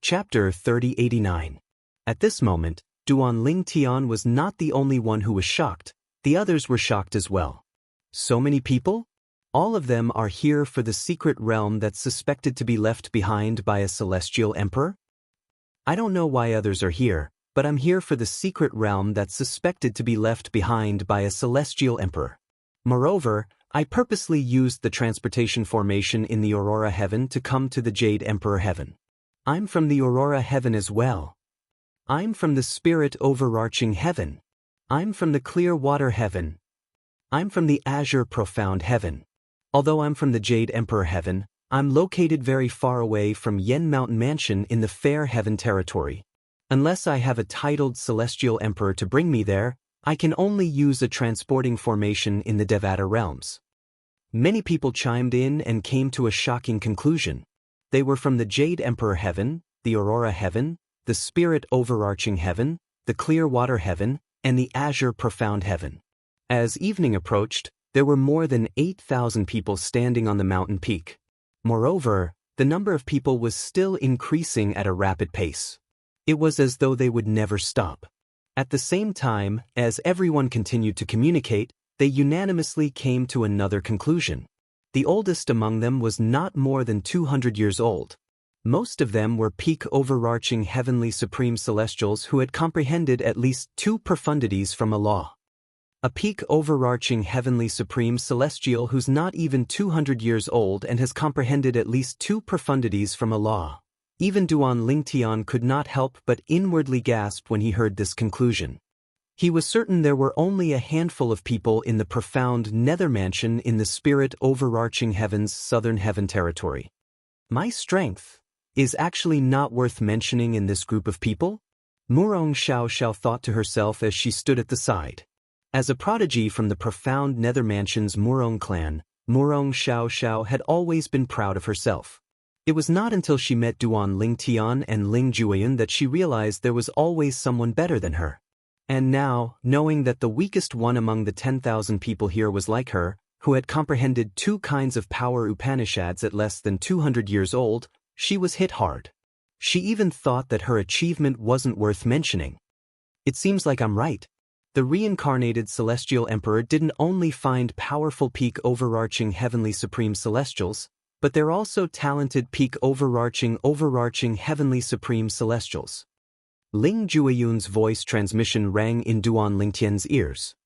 Chapter 3089. At this moment, Duan Ling Tian was not the only one who was shocked. The others were shocked as well. So many people? All of them are here for the secret realm that's suspected to be left behind by a celestial emperor? I don't know why others are here, but I'm here for the secret realm that's suspected to be left behind by a celestial emperor. Moreover, I purposely used the transportation formation in the Aurora Heaven to come to the Jade Emperor Heaven. I'm from the Aurora Heaven as well. I'm from the Spirit Overarching Heaven. I'm from the Clear Water Heaven. I'm from the Azure Profound Heaven. Although I'm from the Jade Emperor Heaven, I'm located very far away from Yen Mountain Mansion in the Fair Heaven territory. Unless I have a titled Celestial Emperor to bring me there, I can only use a transporting formation in the Devata realms. Many people chimed in and came to a shocking conclusion. They were from the Jade Emperor Heaven, the Aurora Heaven, the Spirit Overarching Heaven, the Clear Water Heaven, and the Azure Profound Heaven. As evening approached, there were more than 8,000 people standing on the mountain peak. Moreover, the number of people was still increasing at a rapid pace. It was as though they would never stop. At the same time, as everyone continued to communicate, they unanimously came to another conclusion. The oldest among them was not more than 200 years old. Most of them were peak overarching heavenly supreme celestials who had comprehended at least 2 profundities from a law. A peak overarching heavenly supreme celestial who's not even 200 years old and has comprehended at least 2 profundities from a law. Even Duan Ling Tian could not help but inwardly gasp when he heard this conclusion. He was certain there were only a handful of people in the profound nether mansion in the Spirit Overarching Heaven's Southern Heaven territory. My strength is actually not worth mentioning in this group of people? Murong Xiao thought to herself as she stood at the side. As a prodigy from the profound nether mansion's Murong clan, Murong Xiao had always been proud of herself. It was not until she met Duan Ling Tian and Ling Jueyun that she realized there was always someone better than her. And now, knowing that the weakest one among the 10,000 people here was like her, who had comprehended 2 kinds of power Upanishads at less than 200 years old, she was hit hard. She even thought that her achievement wasn't worth mentioning. It seems like I'm right. The reincarnated Celestial Emperor didn't only find powerful peak overarching heavenly supreme celestials, but they're also talented peak overarching heavenly supreme celestials. Ling Jueyun's voice transmission rang in Duan Lingtian's ears.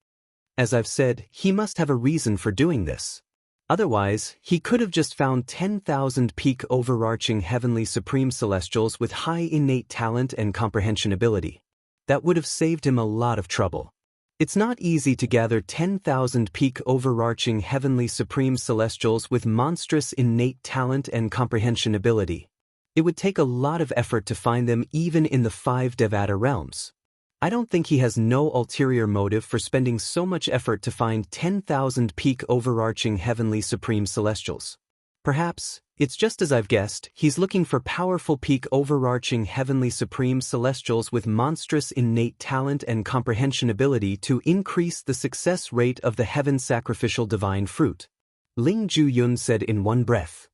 As I've said, he must have a reason for doing this. Otherwise, he could have just found 10,000 peak overarching heavenly supreme celestials with high innate talent and comprehension ability. That would have saved him a lot of trouble. It's not easy to gather 10,000 peak overarching heavenly supreme celestials with monstrous innate talent and comprehension ability. It would take a lot of effort to find them even in the 5 Devata realms. I don't think he has no ulterior motive for spending so much effort to find 10,000 peak overarching heavenly supreme celestials. Perhaps, it's just as I've guessed, he's looking for powerful peak overarching heavenly supreme celestials with monstrous innate talent and comprehension ability to increase the success rate of the heaven sacrificial divine fruit. Ling Jueyun said in one breath.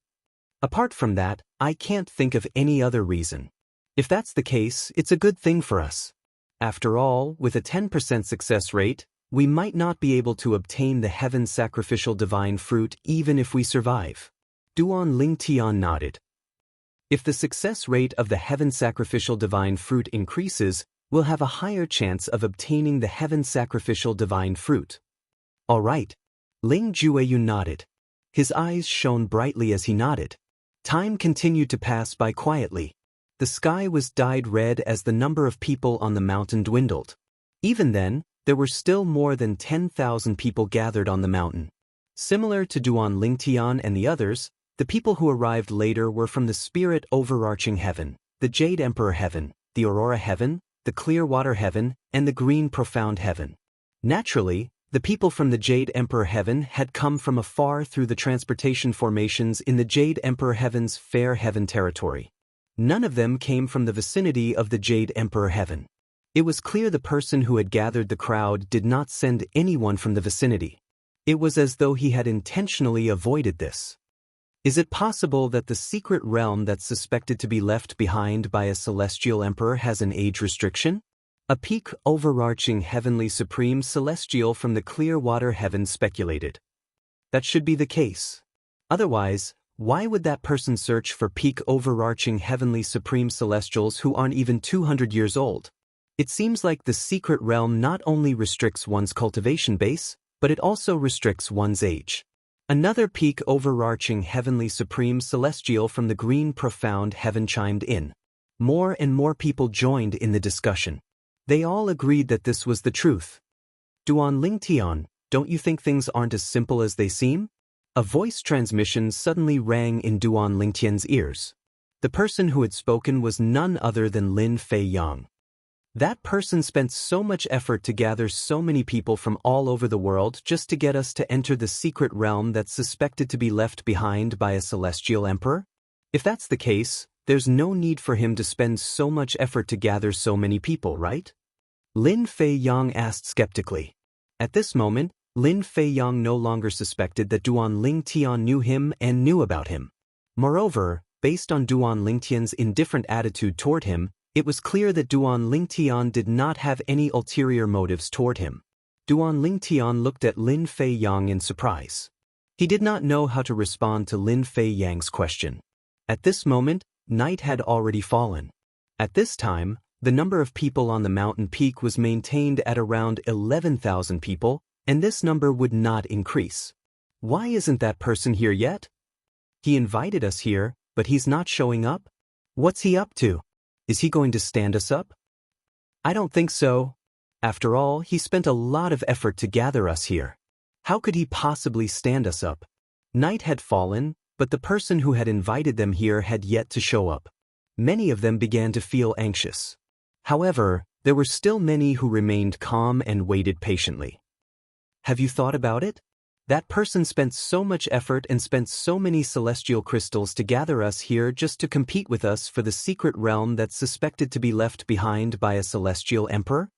Apart from that, I can't think of any other reason. If that's the case, it's a good thing for us. After all, with a 10% success rate, we might not be able to obtain the heaven sacrificial divine fruit even if we survive. Duan Ling Tian nodded. If the success rate of the heaven sacrificial divine fruit increases, we'll have a higher chance of obtaining the heaven sacrificial divine fruit. All right. Ling Jueyun nodded. His eyes shone brightly as he nodded. Time continued to pass by quietly. The sky was dyed red as the number of people on the mountain dwindled. Even then, there were still more than 10,000 people gathered on the mountain. Similar to Duan Ling Tian and the others, the people who arrived later were from the Spirit Overarching Heaven, the Jade Emperor Heaven, the Aurora Heaven, the Clear Water Heaven, and the Green Profound Heaven. Naturally, the people from the Jade Emperor Heaven had come from afar through the transportation formations in the Jade Emperor Heaven's Fair Heaven territory. None of them came from the vicinity of the Jade Emperor Heaven. It was clear the person who had gathered the crowd did not send anyone from the vicinity. It was as though he had intentionally avoided this. Is it possible that the secret realm that's suspected to be left behind by a celestial emperor has an age restriction? A peak overarching heavenly supreme celestial from the clear water heaven speculated. That should be the case. Otherwise, why would that person search for peak overarching heavenly supreme celestials who aren't even 200 years old? It seems like the secret realm not only restricts one's cultivation base, but it also restricts one's age. Another peak overarching heavenly supreme celestial from the green profound heaven chimed in. More and more people joined in the discussion. They all agreed that this was the truth. Duan Lingtian, don't you think things aren't as simple as they seem? A voice transmission suddenly rang in Duan Lingtian's ears. The person who had spoken was none other than Lin Fei Yang. That person spent so much effort to gather so many people from all over the world just to get us to enter the secret realm that's suspected to be left behind by a celestial emperor? If that's the case, there's no need for him to spend so much effort to gather so many people, right? Lin Fei Yang asked skeptically. At this moment, Lin Fei Yang no longer suspected that Duan Lingtian knew him and knew about him. Moreover, based on Duan Lingtian's indifferent attitude toward him, it was clear that Duan Lingtian did not have any ulterior motives toward him. Duan Lingtian looked at Lin Fei Yang in surprise. He did not know how to respond to Lin Fei Yang's question. At this moment, night had already fallen. At this time, the number of people on the mountain peak was maintained at around 11,000 people, and this number would not increase. Why isn't that person here yet? He invited us here, but he's not showing up? What's he up to? Is he going to stand us up? I don't think so. After all, he spent a lot of effort to gather us here. How could he possibly stand us up? Night had fallen, but the person who had invited them here had yet to show up. Many of them began to feel anxious. However, there were still many who remained calm and waited patiently. Have you thought about it? That person spent so much effort and spent so many celestial crystals to gather us here just to compete with us for the secret realm that's suspected to be left behind by a celestial emperor?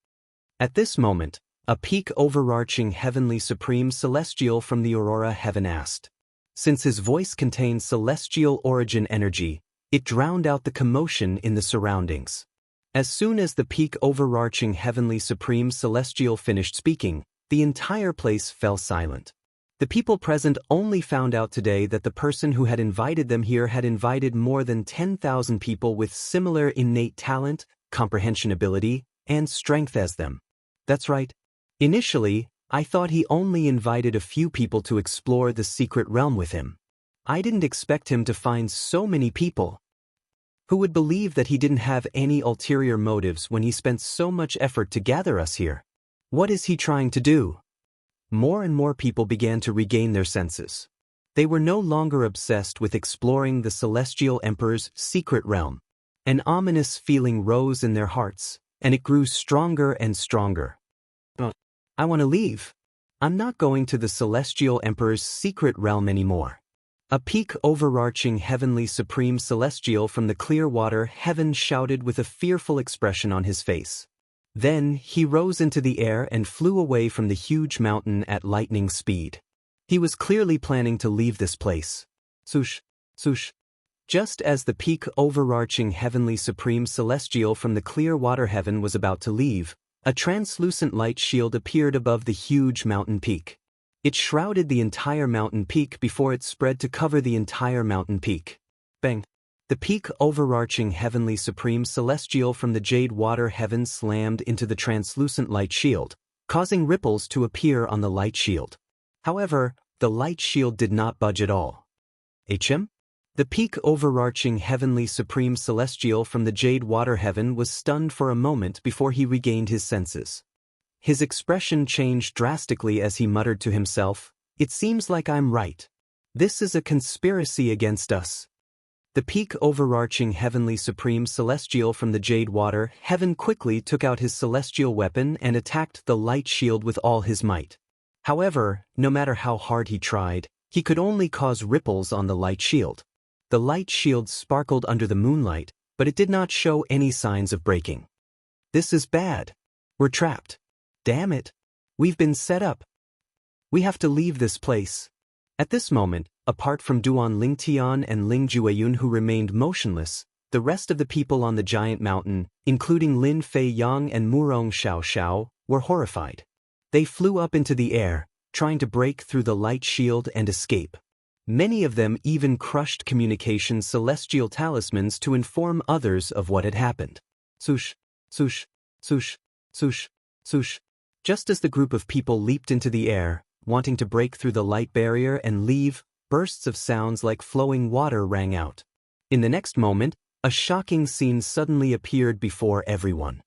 At this moment, a peak overarching heavenly supreme celestial from the aurora heaven asked. Since his voice contained celestial origin energy, it drowned out the commotion in the surroundings. As soon as the peak overarching heavenly supreme celestial finished speaking, the entire place fell silent. The people present only found out today that the person who had invited them here had invited more than 10,000 people with similar innate talent, comprehension ability, and strength as them. That's right. Initially, I thought he only invited a few people to explore the secret realm with him. I didn't expect him to find so many people. Who would believe that he didn't have any ulterior motives when he spent so much effort to gather us here? What is he trying to do? More and more people began to regain their senses. They were no longer obsessed with exploring the celestial emperor's secret realm. An ominous feeling rose in their hearts, and it grew stronger and stronger. I want to leave. I'm not going to the celestial emperor's secret realm anymore. A peak overarching heavenly supreme celestial from the clear water heaven shouted with a fearful expression on his face. Then he rose into the air and flew away from the huge mountain at lightning speed. He was clearly planning to leave this place. Swoosh, swoosh. Just as the peak overarching heavenly supreme celestial from the clear water heaven was about to leave, a translucent light shield appeared above the huge mountain peak. It shrouded the entire mountain peak before it spread to cover the entire mountain peak. Bang! The peak overarching heavenly supreme celestial from the jade water heaven slammed into the translucent light shield, causing ripples to appear on the light shield. However, the light shield did not budge at all. HM? The peak overarching heavenly supreme celestial from the jade water heaven was stunned for a moment before he regained his senses. His expression changed drastically as he muttered to himself, "It seems like I'm right. This is a conspiracy against us." The peak overarching heavenly supreme celestial from the jade water heaven quickly took out his celestial weapon and attacked the light shield with all his might. However, no matter how hard he tried, he could only cause ripples on the light shield. The light shield sparkled under the moonlight, but it did not show any signs of breaking. This is bad. We're trapped. Damn it. We've been set up. We have to leave this place. At this moment, apart from Duan Lingtian and Ling Jueyun who remained motionless, the rest of the people on the giant mountain, including Lin Fei Yang and Murong Xiao Xiao, were horrified. They flew up into the air, trying to break through the light shield and escape. Many of them even crushed communication celestial talismans to inform others of what had happened. Swoosh, swoosh, swoosh, swoosh, swoosh. Just as the group of people leaped into the air, wanting to break through the light barrier and leave, bursts of sounds like flowing water rang out. In the next moment, a shocking scene suddenly appeared before everyone.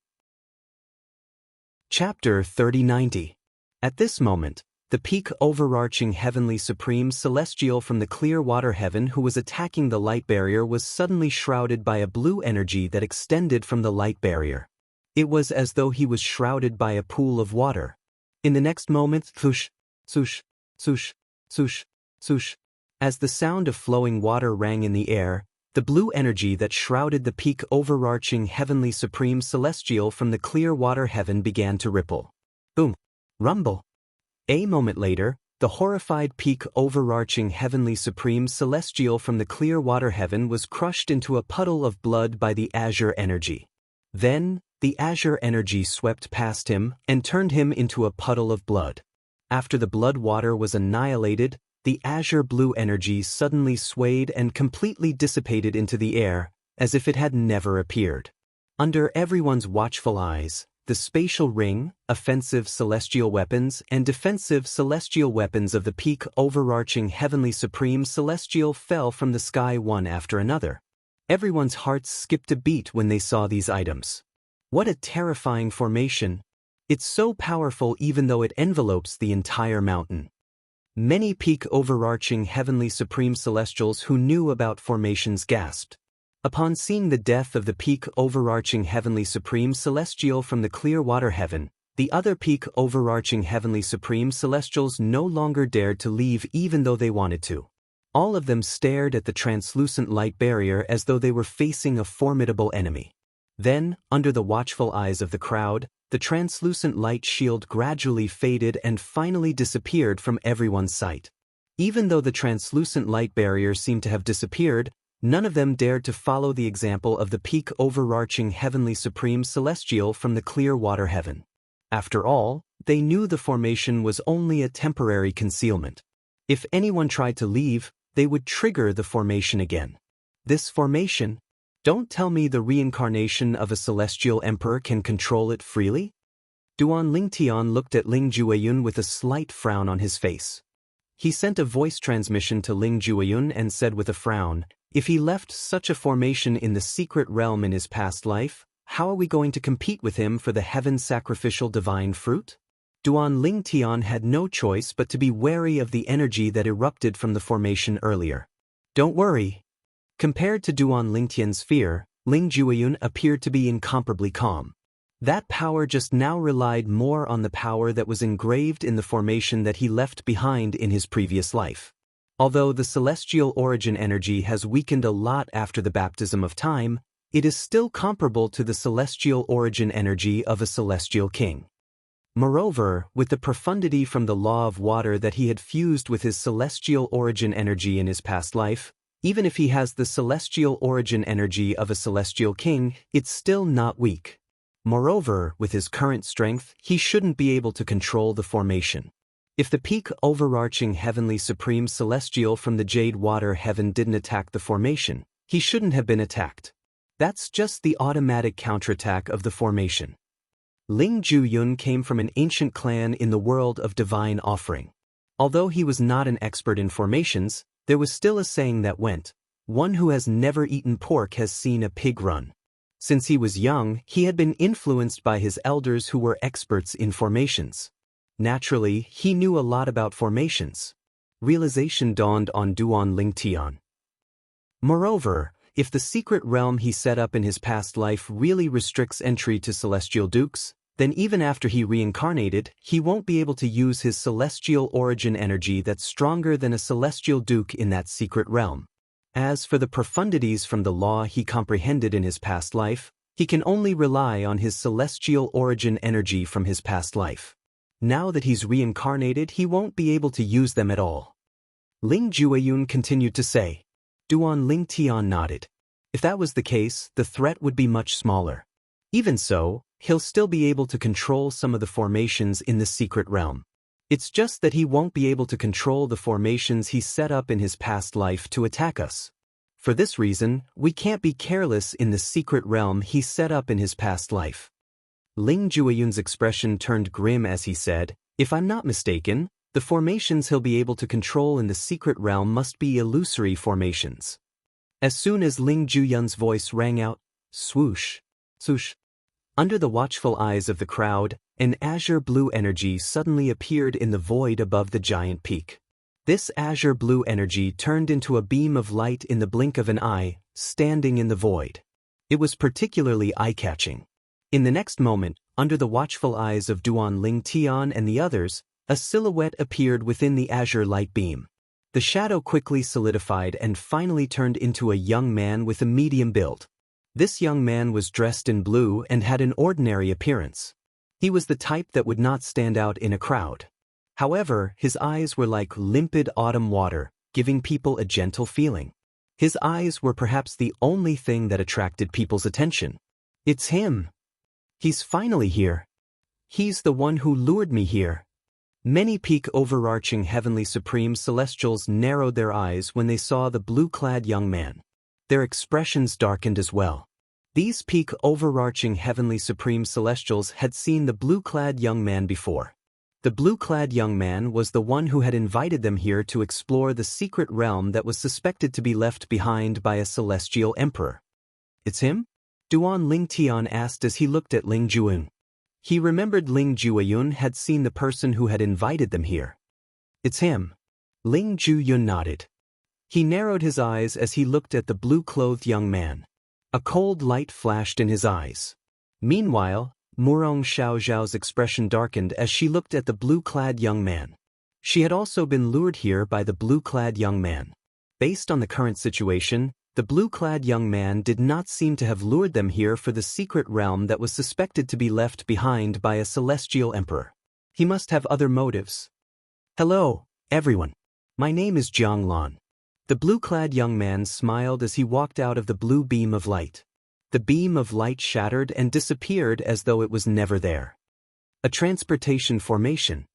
Chapter 3090. At this moment, the peak overarching heavenly supreme celestial from the clear water heaven who was attacking the light barrier was suddenly shrouded by a blue energy that extended from the light barrier. It was as though he was shrouded by a pool of water. In the next moment, swoosh, swoosh, swoosh, swoosh, swoosh. As the sound of flowing water rang in the air, the blue energy that shrouded the peak overarching heavenly supreme celestial from the clear water heaven began to ripple. Boom. Rumble. A moment later, the horrified peak overarching heavenly supreme celestial from the clear water heaven was crushed into a puddle of blood by the azure energy. Then, the azure energy swept past him and turned him into a puddle of blood. After the blood water was annihilated, the azure blue energy suddenly swayed and completely dissipated into the air, as if it had never appeared. Under everyone's watchful eyes, the spatial ring, offensive celestial weapons and defensive celestial weapons of the peak overarching heavenly supreme celestial fell from the sky one after another. Everyone's hearts skipped a beat when they saw these items. What a terrifying formation! It's so powerful even though it envelopes the entire mountain. Many peak overarching heavenly supreme celestials who knew about formations gasped. Upon seeing the death of the peak overarching heavenly supreme celestial from the clear water heaven, the other peak overarching heavenly supreme celestials no longer dared to leave even though they wanted to. All of them stared at the translucent light barrier as though they were facing a formidable enemy. Then, under the watchful eyes of the crowd, the translucent light shield gradually faded and finally disappeared from everyone's sight. Even though the translucent light barrier seemed to have disappeared, none of them dared to follow the example of the peak overarching heavenly supreme celestial from the clear water heaven. After all, they knew the formation was only a temporary concealment. If anyone tried to leave, they would trigger the formation again. This formation? Don't tell me the reincarnation of a celestial emperor can control it freely? Duan Lingtian looked at Ling Jueyun with a slight frown on his face. He sent a voice transmission to Ling Jueyun and said with a frown, "If he left such a formation in the secret realm in his past life, how are we going to compete with him for the heaven sacrificial divine fruit?" Duan Lingtian had no choice but to be wary of the energy that erupted from the formation earlier. Don't worry. Compared to Duan Lingtian's fear, Ling Jueyun appeared to be incomparably calm. That power just now relied more on the power that was engraved in the formation that he left behind in his previous life. Although the celestial origin energy has weakened a lot after the baptism of time, it is still comparable to the celestial origin energy of a celestial king. Moreover, with the profundity from the law of water that he had fused with his celestial origin energy in his past life, even if he has the celestial origin energy of a celestial king, it's still not weak. Moreover, with his current strength, he shouldn't be able to control the formation. If the peak overarching heavenly supreme celestial from the jade water heaven didn't attack the formation, he shouldn't have been attacked. That's just the automatic counterattack of the formation. Ling Jueyun came from an ancient clan in the world of divine offering. Although he was not an expert in formations, there was still a saying that went, "One who has never eaten pork has seen a pig run." Since he was young, he had been influenced by his elders who were experts in formations. Naturally, he knew a lot about formations. Realization dawned on Duan Lingtian. Moreover, if the secret realm he set up in his past life really restricts entry to celestial dukes, then even after he reincarnated, he won't be able to use his celestial origin energy that's stronger than a celestial duke in that secret realm. As for the profundities from the law he comprehended in his past life, he can only rely on his celestial origin energy from his past life. Now that he's reincarnated, he won't be able to use them at all. Ling Jueyun continued to say. Duan Ling Tian nodded. If that was the case, the threat would be much smaller. Even so, he'll still be able to control some of the formations in the secret realm. It's just that he won't be able to control the formations he set up in his past life to attack us. For this reason, we can't be careless in the secret realm he set up in his past life. Ling Jueyun's expression turned grim as he said, if I'm not mistaken, the formations he'll be able to control in the secret realm must be illusory formations. As soon as Ling Jueyun's voice rang out, swoosh, swoosh. Under the watchful eyes of the crowd, an azure blue energy suddenly appeared in the void above the giant peak. This azure blue energy turned into a beam of light in the blink of an eye, standing in the void. It was particularly eye-catching. In the next moment, under the watchful eyes of Duan Ling Tian and the others, a silhouette appeared within the azure light beam. The shadow quickly solidified and finally turned into a young man with a medium build. This young man was dressed in blue and had an ordinary appearance. He was the type that would not stand out in a crowd. However, his eyes were like limpid autumn water, giving people a gentle feeling. His eyes were perhaps the only thing that attracted people's attention. It's him. He's finally here. He's the one who lured me here. Many peak overarching heavenly supreme celestials narrowed their eyes when they saw the blue-clad young man. Their expressions darkened as well. These peak overarching heavenly supreme celestials had seen the blue-clad young man before. The blue-clad young man was the one who had invited them here to explore the secret realm that was suspected to be left behind by a celestial emperor. It's him? Duan Ling Tian asked as he looked at Ling Jueyun. He remembered Ling Jueyun had seen the person who had invited them here. It's him. Ling Jueyun nodded. He narrowed his eyes as he looked at the blue-clothed young man. A cold light flashed in his eyes. Meanwhile, Murong Xiaozhao's expression darkened as she looked at the blue-clad young man. She had also been lured here by the blue-clad young man. Based on the current situation, the blue-clad young man did not seem to have lured them here for the secret realm that was suspected to be left behind by a celestial emperor. He must have other motives. Hello, everyone. My name is Jiang Lan. The blue-clad young man smiled as he walked out of the blue beam of light. The beam of light shattered and disappeared as though it was never there. A transportation formation.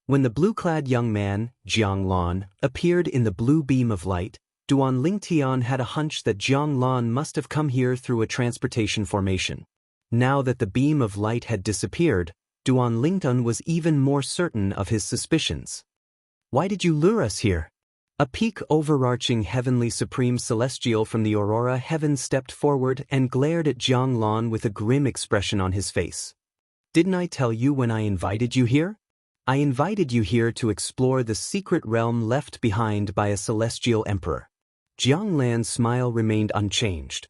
When the blue-clad young man, Jiang Lan, appeared in the blue beam of light, Duan Ling Tian had a hunch that Jiang Lan must have come here through a transportation formation. Now that the beam of light had disappeared, Duan Ling Tian was even more certain of his suspicions. Why did you lure us here? A peak overarching heavenly supreme celestial from the aurora heaven stepped forward and glared at Jiang Lan with a grim expression on his face. Didn't I tell you when I invited you here? I invited you here to explore the secret realm left behind by a celestial emperor. Jiang Lan's smile remained unchanged.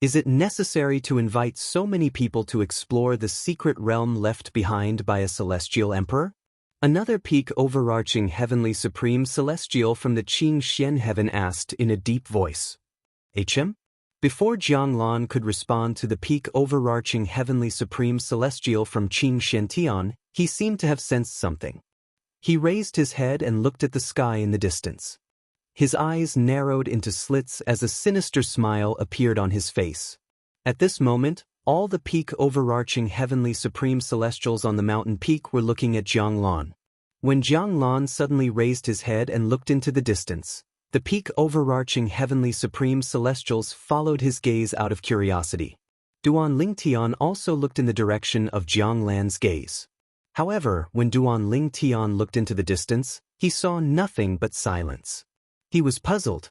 Is it necessary to invite so many people to explore the secret realm left behind by a celestial emperor? Another peak overarching heavenly supreme celestial from the Qing Xian heaven asked in a deep voice. HM? Before Jiang Lan could respond to the peak overarching heavenly supreme celestial from Qing Xian Tian, he seemed to have sensed something. He raised his head and looked at the sky in the distance. His eyes narrowed into slits as a sinister smile appeared on his face. At this moment, all the peak overarching heavenly supreme celestials on the mountain peak were looking at Jiang Lan. When Jiang Lan suddenly raised his head and looked into the distance, the peak overarching heavenly supreme celestials followed his gaze out of curiosity. Duan Ling Tian also looked in the direction of Jiang Lan's gaze. However, when Duan Ling Tian looked into the distance, he saw nothing but silence. He was puzzled.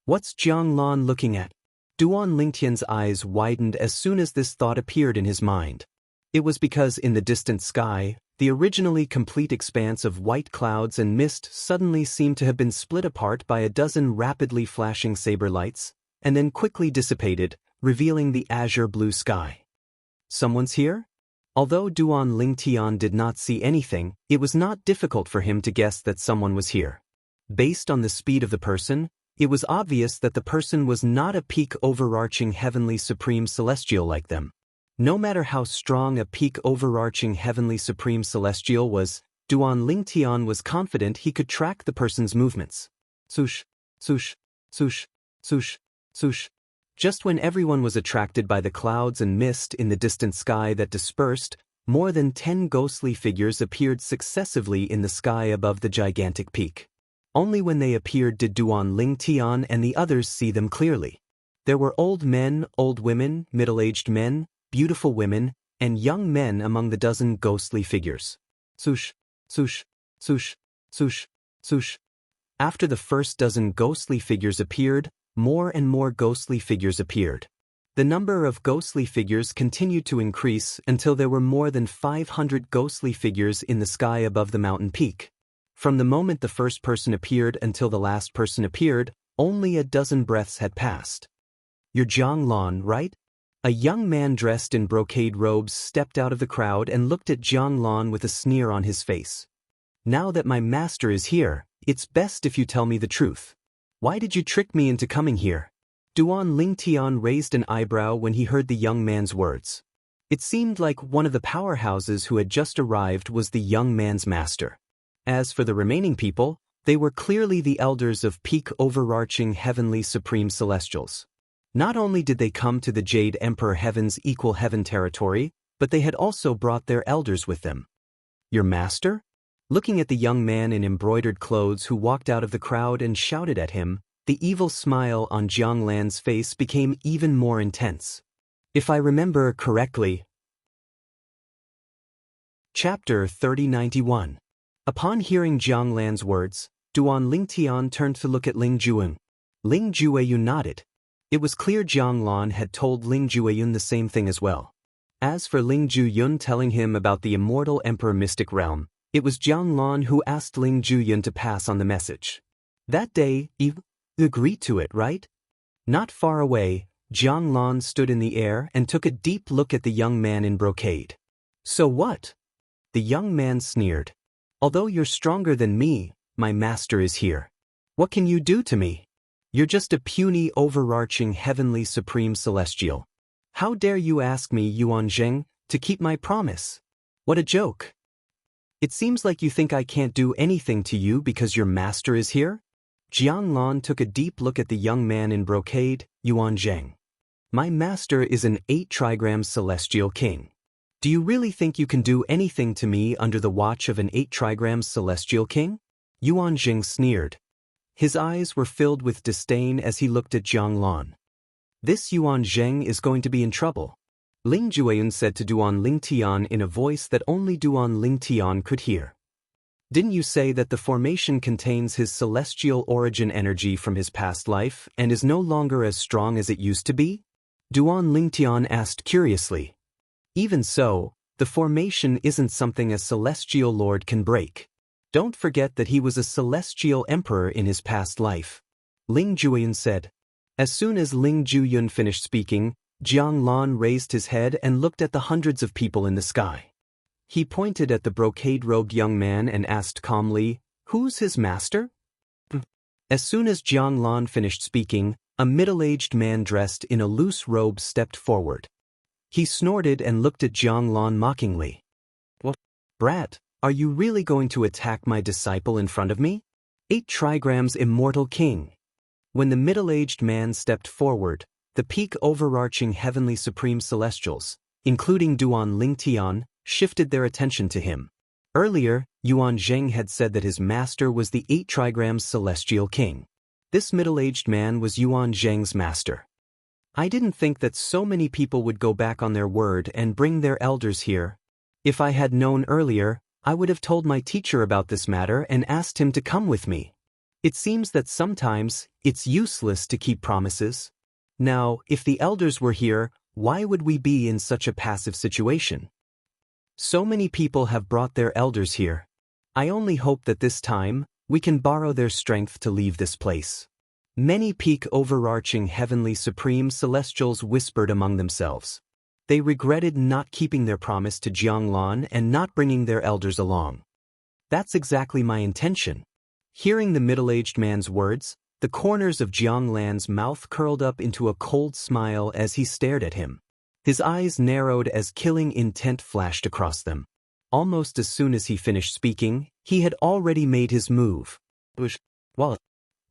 What's Jiang Lan looking at? Duan Ling Tian's eyes widened as soon as this thought appeared in his mind. It was because in the distant sky, the originally complete expanse of white clouds and mist suddenly seemed to have been split apart by a dozen rapidly flashing saber lights, and then quickly dissipated, revealing the azure blue sky. Someone's here? Although Duan Ling Tian did not see anything, it was not difficult for him to guess that someone was here. Based on the speed of the person, it was obvious that the person was not a peak overarching heavenly supreme celestial like them. No matter how strong a peak overarching heavenly supreme celestial was, Duan Lingtian was confident he could track the person's movements. Swoosh, swoosh, swoosh, swoosh, swoosh. Just when everyone was attracted by the clouds and mist in the distant sky that dispersed, more than 10 ghostly figures appeared successively in the sky above the gigantic peak. Only when they appeared did Duan Lingtian and the others see them clearly. There were old men, old women, middle-aged men, beautiful women, and young men among the dozen ghostly figures. Swoosh, swoosh, swoosh, swoosh, swoosh. After the first dozen ghostly figures appeared, more and more ghostly figures appeared. The number of ghostly figures continued to increase until there were more than 500 ghostly figures in the sky above the mountain peak. From the moment the first person appeared until the last person appeared, only a dozen breaths had passed. "You're Jiang Lan, right?" A young man dressed in brocade robes stepped out of the crowd and looked at Jiang Lan with a sneer on his face. "Now that my master is here, it's best if you tell me the truth. Why did you trick me into coming here?" Duan Lingtian raised an eyebrow when he heard the young man's words. It seemed like one of the powerhouses who had just arrived was the young man's master. As for the remaining people, they were clearly the elders of peak overarching heavenly supreme celestials. Not only did they come to the Jade Emperor Heaven's equal heaven territory, but they had also brought their elders with them. "Your master?" Looking at the young man in embroidered clothes who walked out of the crowd and shouted at him, the evil smile on Jiang Lan's face became even more intense. "If I remember correctly." Chapter 3091. Upon hearing Jiang Lan's words, Duan Lingtian turned to look at Ling Jueyun. Ling Jueyun nodded. It was clear Jiang Lan had told Ling Jueyun the same thing as well. As for Ling Jueyun telling him about the immortal Emperor Mystic Realm, it was Jiang Lan who asked Ling Jueyun to pass on the message. That day, you agreed to it, right? Not far away, Jiang Lan stood in the air and took a deep look at the young man in brocade. "So what?" The young man sneered. "Although you're stronger than me, my master is here. What can you do to me? You're just a puny overarching heavenly supreme celestial. How dare you ask me, Yuan Zheng, to keep my promise? What a joke. It seems like you think I can't do anything to you because your master is here?" Jiang Lan took a deep look at the young man in brocade. "Yuan Zheng. My master is an 8-trigram celestial king. Do you really think you can do anything to me under the watch of an 8-trigram celestial king?" Yuan Zheng sneered. His eyes were filled with disdain as he looked at Jiang Lan. "This Yuan Zheng is going to be in trouble," Ling Jueyun said to Duan Lingtian in a voice that only Duan Lingtian could hear. "Didn't you say that the formation contains his celestial origin energy from his past life and is no longer as strong as it used to be?" Duan Lingtian asked curiously. "Even so, the formation isn't something a celestial lord can break. Don't forget that he was a celestial emperor in his past life," Ling Jueyun said. As soon as Ling Jueyun finished speaking, Jiang Lan raised his head and looked at the hundreds of people in the sky. He pointed at the brocade-robed young man and asked calmly, "Who's his master?" As soon as Jiang Lan finished speaking, a middle-aged man dressed in a loose robe stepped forward. He snorted and looked at Jiang Lan mockingly. "What, brat? Are you really going to attack my disciple in front of me? 8 trigrams immortal king." When the middle-aged man stepped forward, the peak overarching heavenly supreme celestials, including Duan Lingtian, shifted their attention to him. Earlier, Yuan Zheng had said that his master was the 8 trigrams celestial king. This middle-aged man was Yuan Zheng's master. "I didn't think that so many people would go back on their word and bring their elders here. If I had known earlier, I would have told my teacher about this matter and asked him to come with me. It seems that sometimes it's useless to keep promises. Now, if the elders were here, why would we be in such a passive situation? So many people have brought their elders here. I only hope that this time, we can borrow their strength to leave this place." Many peak overarching heavenly supreme celestials whispered among themselves. They regretted not keeping their promise to Jiang Lan and not bringing their elders along. "That's exactly my intention." Hearing the middle-aged man's words, the corners of Jiang Lan's mouth curled up into a cold smile as he stared at him. His eyes narrowed as killing intent flashed across them. Almost as soon as he finished speaking, he had already made his move. While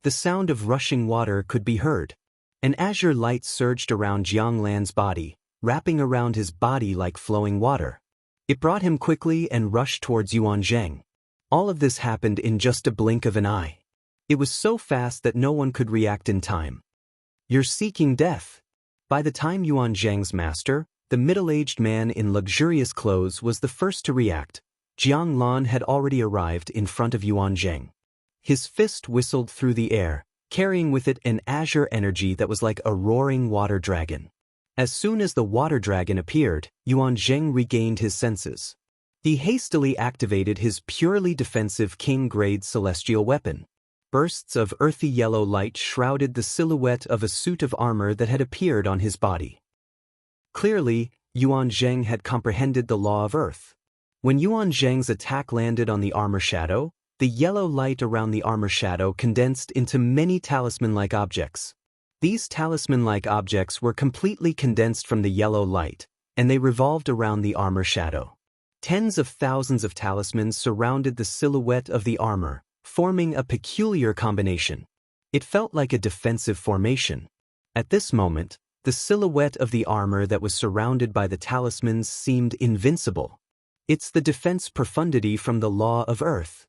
the sound of rushing water could be heard. An azure light surged around Jiang Lan's body, wrapping around his body like flowing water. It brought him quickly and rushed towards Yuan Zheng. All of this happened in just a blink of an eye. It was so fast that no one could react in time. You're seeking death. By the time Yuan Zheng's master, the middle-aged man in luxurious clothes, was the first to react, Jiang Lan had already arrived in front of Yuan Zheng. His fist whistled through the air, carrying with it an azure energy that was like a roaring water dragon. As soon as the water dragon appeared, Yuan Zheng regained his senses. He hastily activated his purely defensive king-grade celestial weapon. Bursts of earthy yellow light shrouded the silhouette of a suit of armor that had appeared on his body. Clearly, Yuan Zheng had comprehended the law of earth. When Yuan Zheng's attack landed on the armor shadow, the yellow light around the armor shadow condensed into many talisman-like objects. These talisman-like objects were completely condensed from the yellow light, and they revolved around the armor shadow. Tens of thousands of talismans surrounded the silhouette of the armor, forming a peculiar combination. It felt like a defensive formation. At this moment, the silhouette of the armor that was surrounded by the talismans seemed invincible. It's the defense profundity from the law of earth.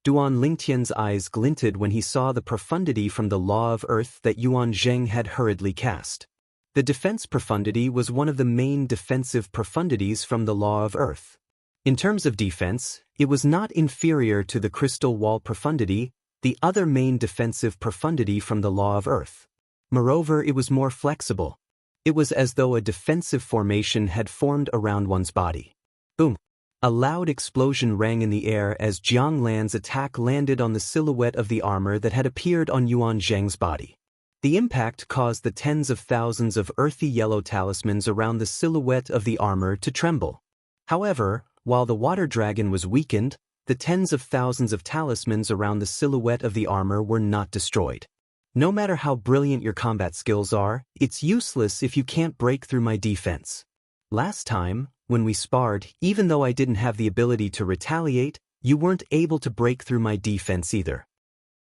Duan Lingtian's eyes glinted when he saw the profundity from the law of earth that Yuan Zheng had hurriedly cast. The defense profundity was one of the main defensive profundities from the law of earth. In terms of defense, it was not inferior to the crystal wall profundity, the other main defensive profundity from the law of earth. Moreover, it was more flexible. It was as though a defensive formation had formed around one's body. Boom! A loud explosion rang in the air as Jiang Lan's attack landed on the silhouette of the armor that had appeared on Yuan Zheng's body. The impact caused the tens of thousands of earthy yellow talismans around the silhouette of the armor to tremble. However, while the water dragon was weakened, the tens of thousands of talismans around the silhouette of the armor were not destroyed. No matter how brilliant your combat skills are, it's useless if you can't break through my defense. Last time, when we sparred, even though I didn't have the ability to retaliate, you weren't able to break through my defense either.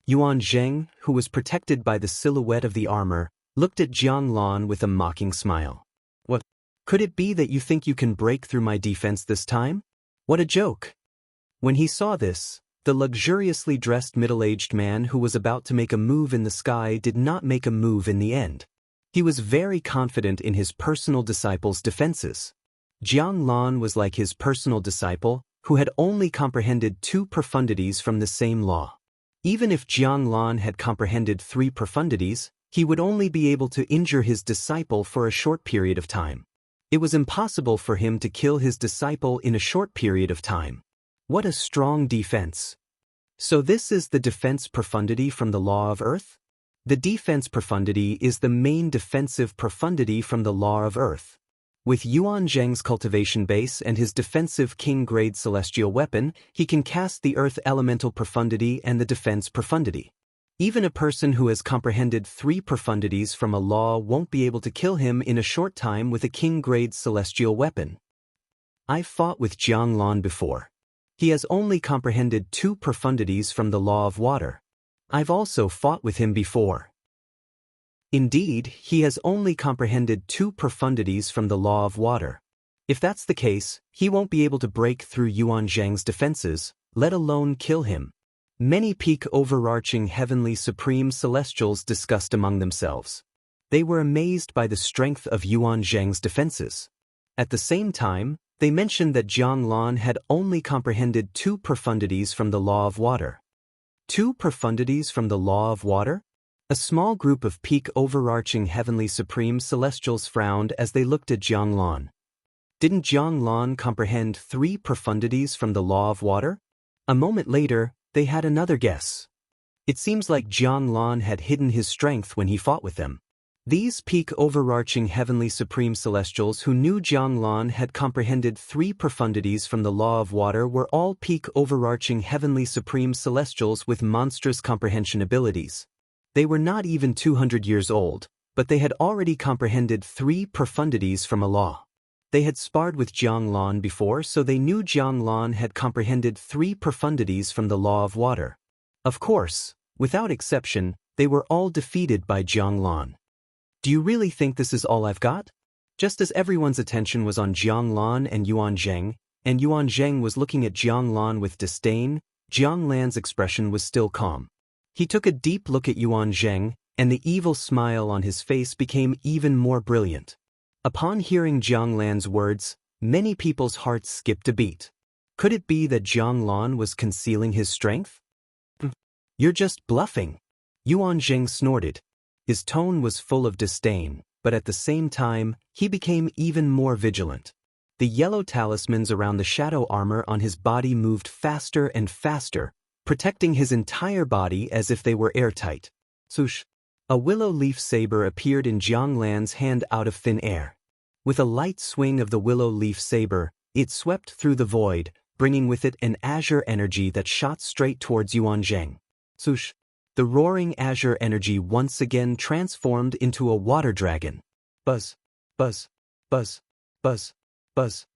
Yuan Zheng, who was protected by the silhouette of the armor, looked at Jiang Lan with a mocking smile. What? Could it be that you think you can break through my defense this time? What a joke! When he saw this, the luxuriously dressed middle-aged man who was about to make a move in the sky did not make a move in the end. He was very confident in his personal disciple's defenses. Jiang Lan was like his personal disciple, who had only comprehended 2 profundities from the same law. Even if Jiang Lan had comprehended 3 profundities, he would only be able to injure his disciple for a short period of time. It was impossible for him to kill his disciple in a short period of time. What a strong defense! So this is the defense profundity from the law of earth? The defense profundity is the main defensive profundity from the law of earth. With Yuan Zheng's cultivation base and his defensive king-grade celestial weapon, he can cast the earth elemental profundity and the defense profundity. Even a person who has comprehended 3 profundities from a law won't be able to kill him in a short time with a king-grade celestial weapon. I've fought with Jiang Lan before. He has only comprehended 2 profundities from the law of water. I've also fought with him before. Indeed, he has only comprehended 2 profundities from the law of water. If that's the case, he won't be able to break through Yuan Zheng's defenses, let alone kill him. Many peak overarching heavenly supreme celestials discussed among themselves. They were amazed by the strength of Yuan Zheng's defenses. At the same time, they mentioned that Jiang Lan had only comprehended 2 profundities from the law of water. 2 profundities from the law of water? A small group of peak overarching heavenly supreme celestials frowned as they looked at Jiang Lan. Didn't Jiang Lan comprehend 3 profundities from the law of water? A moment later, they had another guess. It seems like Jiang Lan had hidden his strength when he fought with them. These peak overarching heavenly supreme celestials who knew Jiang Lan had comprehended 3 profundities from the law of water were all peak overarching heavenly supreme celestials with monstrous comprehension abilities. They were not even 200 years old, but they had already comprehended 3 profundities from a law. They had sparred with Jiang Lan before, so they knew Jiang Lan had comprehended 3 profundities from the law of water. Of course, without exception, they were all defeated by Jiang Lan. Do you really think this is all I've got? Just as everyone's attention was on Jiang Lan and Yuan Zheng was looking at Jiang Lan with disdain, Jiang Lan's expression was still calm. He took a deep look at Yuan Zheng, and the evil smile on his face became even more brilliant. Upon hearing Jiang Lan's words, many people's hearts skipped a beat. Could it be that Jiang Lan was concealing his strength? You're just bluffing. Yuan Zheng snorted. His tone was full of disdain, but at the same time, he became even more vigilant. The yellow talismans around the shadow armor on his body moved faster and faster, protecting his entire body as if they were airtight. Swoosh! A willow leaf saber appeared in Jiang Lan's hand out of thin air. With a light swing of the willow leaf saber, it swept through the void, bringing with it an azure energy that shot straight towards Yuan Zheng. Swoosh! The roaring azure energy once again transformed into a water dragon. Buzz! Buzz! Buzz! Buzz! Buzz!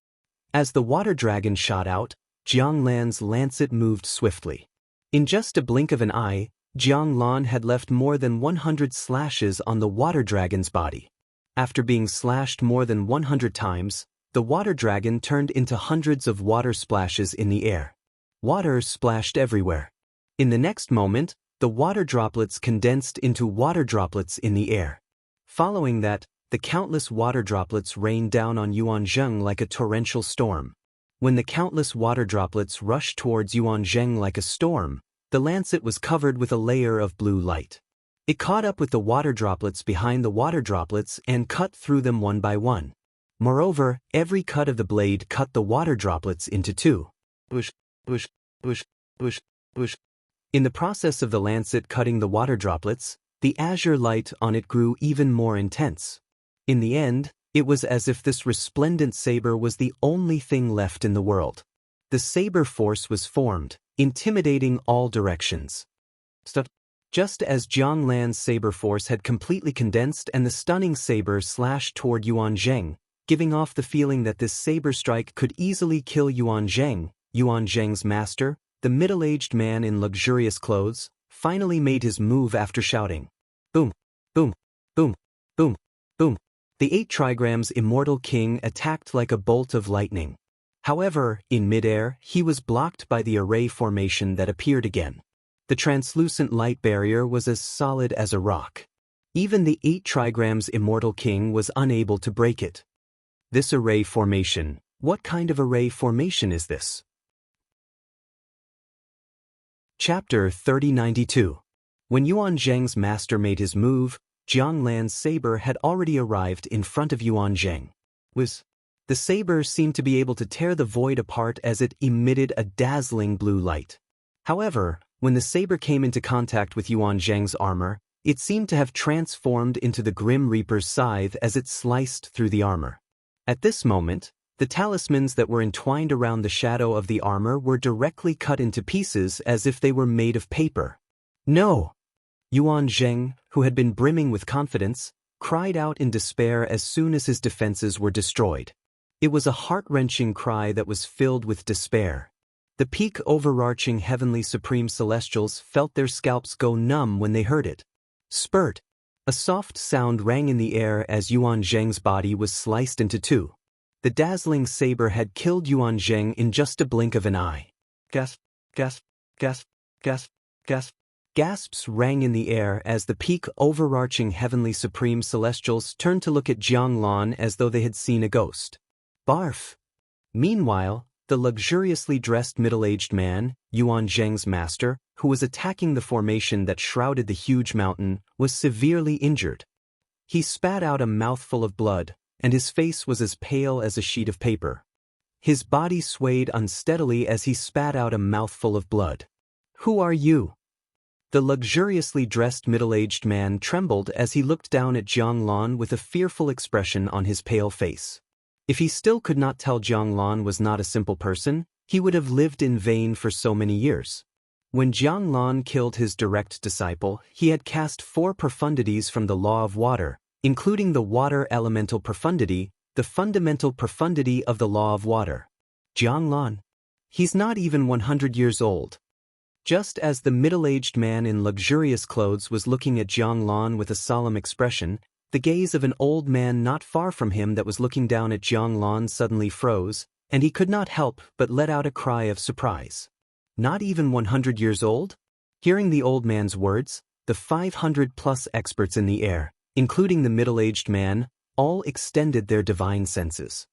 As the water dragon shot out, Jiang Lan's lancet moved swiftly. In just a blink of an eye, Jiang Lan had left more than 100 slashes on the water dragon's body. After being slashed more than 100 times, the water dragon turned into hundreds of water splashes in the air. Water splashed everywhere. In the next moment, the water droplets condensed into water droplets in the air. Following that, the countless water droplets rained down on Yuan Zheng like a torrential storm. When the countless water droplets rushed towards Yuan Zheng like a storm, the lancet was covered with a layer of blue light. It caught up with the water droplets behind the water droplets and cut through them one by one. Moreover, every cut of the blade cut the water droplets into 2. Bush, bush, bush, bush, bush. In the process of the lancet cutting the water droplets, the azure light on it grew even more intense. In the end, it was as if this resplendent saber was the only thing left in the world. The saber force was formed, intimidating all directions. Just as Jiang Lan's saber force had completely condensed and the stunning saber slashed toward Yuan Zheng, giving off the feeling that this saber strike could easily kill Yuan Zheng's master, the middle-aged man in luxurious clothes, finally made his move after shouting, "Boom! Boom! Boom! Boom! Boom!" The 8 trigrams immortal king attacked like a bolt of lightning. However, in midair, he was blocked by the array formation that appeared again. The translucent light barrier was as solid as a rock. Even the 8 trigrams immortal king was unable to break it. This array formation, what kind of array formation is this? Chapter 3092. When Yuan Zheng's master made his move, Jiang Lan's saber had already arrived in front of Yuan Zheng. The saber seemed to be able to tear the void apart as it emitted a dazzling blue light. However, when the saber came into contact with Yuan Zheng's armor, it seemed to have transformed into the Grim Reaper's scythe as it sliced through the armor. At this moment, the talismans that were entwined around the shadow of the armor were directly cut into pieces as if they were made of paper. No! Yuan Zheng, who had been brimming with confidence, cried out in despair as soon as his defenses were destroyed. It was a heart-wrenching cry that was filled with despair. The peak overarching heavenly supreme celestials felt their scalps go numb when they heard it. Spurt! A soft sound rang in the air as Yuan Zheng's body was sliced into 2. The dazzling saber had killed Yuan Zheng in just a blink of an eye. Gasp! Gasp! Gasp! Gasp! Gasp! Gasps rang in the air as the peak overarching heavenly supreme celestials turned to look at Jiang Lan as though they had seen a ghost. Barf! Meanwhile, the luxuriously dressed middle-aged man, Yuan Zheng's master, who was attacking the formation that shrouded the huge mountain, was severely injured. He spat out a mouthful of blood, and his face was as pale as a sheet of paper. His body swayed unsteadily as he spat out a mouthful of blood. "Who are you?" The luxuriously dressed middle-aged man trembled as he looked down at Jiang Lan with a fearful expression on his pale face. If he still could not tell Jiang Lan was not a simple person, he would have lived in vain for so many years. When Jiang Lan killed his direct disciple, he had cast 4 profundities from the law of water, including the water elemental profundity, the fundamental profundity of the law of water. Jiang Lan. He's not even 100 years old. Just as the middle-aged man in luxurious clothes was looking at Jiang Lan with a solemn expression, the gaze of an old man not far from him that was looking down at Jiang Lan suddenly froze, and he could not help but let out a cry of surprise. Not even 100 years old? Hearing the old man's words, the 500-plus experts in the air, including the middle-aged man, all extended their divine senses.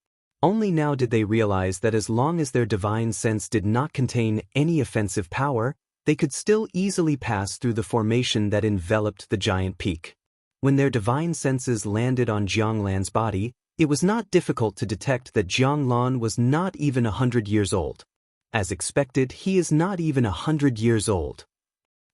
Only now did they realize that as long as their divine sense did not contain any offensive power, they could still easily pass through the formation that enveloped the giant peak. When their divine senses landed on Jiang Lan's body, it was not difficult to detect that Jiang Lan was not even 100 years old. As expected, he is not even 100 years old.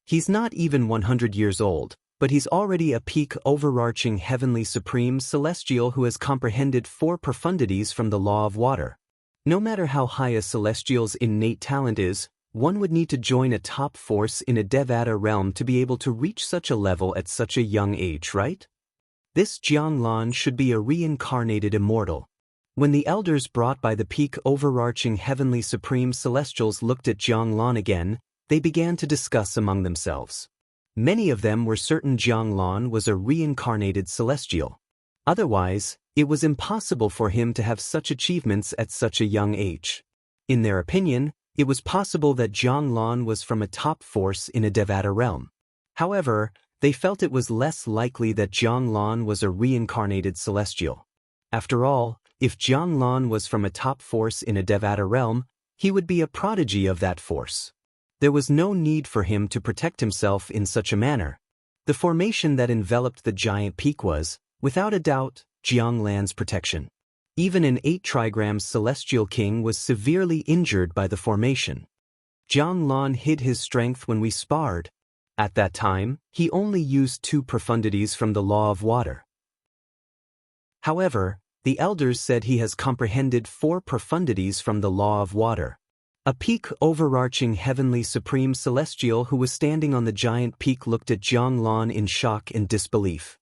He's not even 100 years old, but he's already a peak overarching heavenly supreme celestial who has comprehended 4 profundities from the law of water. No matter how high a celestial's innate talent is, one would need to join a top force in a Devata realm to be able to reach such a level at such a young age, right? This Jiang Lan should be a reincarnated immortal. When the elders brought by the peak overarching heavenly supreme celestials looked at Jiang Lan again, they began to discuss among themselves. Many of them were certain Jiang Lan was a reincarnated celestial. Otherwise, it was impossible for him to have such achievements at such a young age. In their opinion, it was possible that Jiang Lan was from a top force in a Devata realm. However, they felt it was less likely that Jiang Lan was a reincarnated celestial. After all, if Jiang Lan was from a top force in a Devata realm, he would be a prodigy of that force. There was no need for him to protect himself in such a manner. The formation that enveloped the giant peak was, without a doubt, Jiang Lan's protection. Even an 8-trigram celestial king was severely injured by the formation. Jiang Lan hid his strength when we sparred. At that time, he only used 2 profundities from the law of water. However, the elders said he has comprehended 4 profundities from the law of water. A peak overarching heavenly supreme celestial who was standing on the giant peak looked at Jiang Lan in shock and disbelief.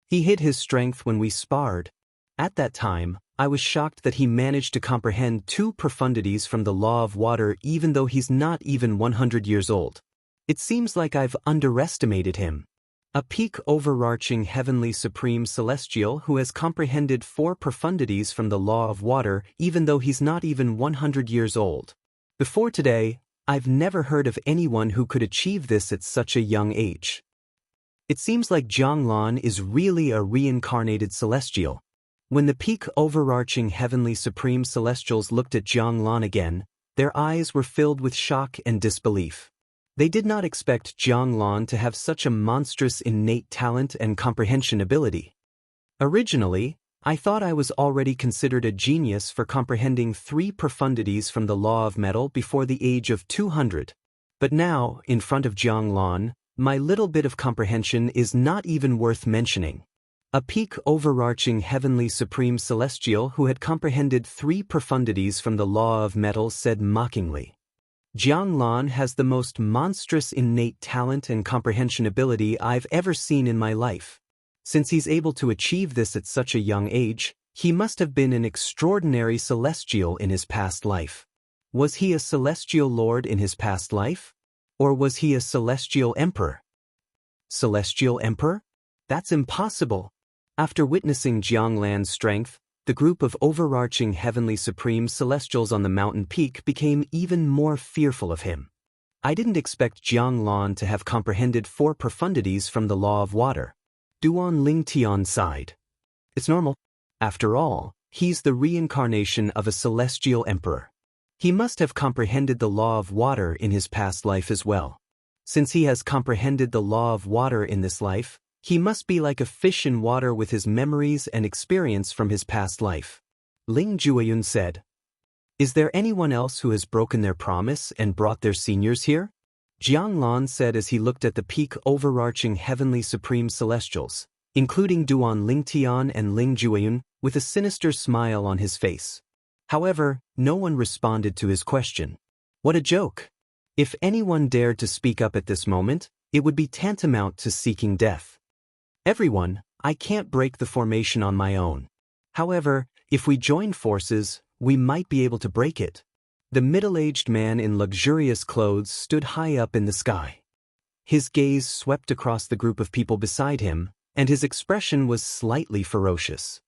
He hid his strength when we sparred. At that time, I was shocked that he managed to comprehend 2 profundities from the law of water even though he's not even 100 years old. It seems like I've underestimated him. A peak overarching heavenly supreme celestial who has comprehended 4 profundities from the law of water even though he's not even 100 years old. Before today, I've never heard of anyone who could achieve this at such a young age. It seems like Jiang Lan is really a reincarnated celestial. When the peak overarching heavenly supreme celestials looked at Jiang Lan again, their eyes were filled with shock and disbelief. They did not expect Jiang Lan to have such a monstrous innate talent and comprehension ability. Originally, I thought I was already considered a genius for comprehending 3 profundities from the law of metal before the age of 200. But now, in front of Jiang Lan, my little bit of comprehension is not even worth mentioning. A peak overarching heavenly supreme celestial who had comprehended 3 profundities from the law of metal said mockingly, Jiang Lan has the most monstrous innate talent and comprehension ability I've ever seen in my life. Since he's able to achieve this at such a young age, he must have been an extraordinary celestial in his past life. Was he a celestial lord in his past life? Or was he a celestial emperor? Celestial emperor? That's impossible. After witnessing Jiang Lan's strength, the group of overarching heavenly supreme celestials on the mountain peak became even more fearful of him. I didn't expect Jiang Lan to have comprehended 4 profundities from the law of water. Duan Ling Tian sighed. It's normal. After all, he's the reincarnation of a celestial emperor. He must have comprehended the law of water in his past life as well. Since he has comprehended the law of water in this life, he must be like a fish in water with his memories and experience from his past life. Ling Jueyun said. Is there anyone else who has broken their promise and brought their seniors here? Jiang Lan said as he looked at the peak overarching heavenly supreme celestials, including Duan Ling Tian and Ling Jueyun, with a sinister smile on his face. However, no one responded to his question. What a joke! If anyone dared to speak up at this moment, it would be tantamount to seeking death. Everyone, I can't break the formation on my own. However, If we join forces, we might be able to break it. The middle-aged man in luxurious clothes stood high up in the sky. His gaze swept across the group of people beside him, and his expression was slightly ferocious.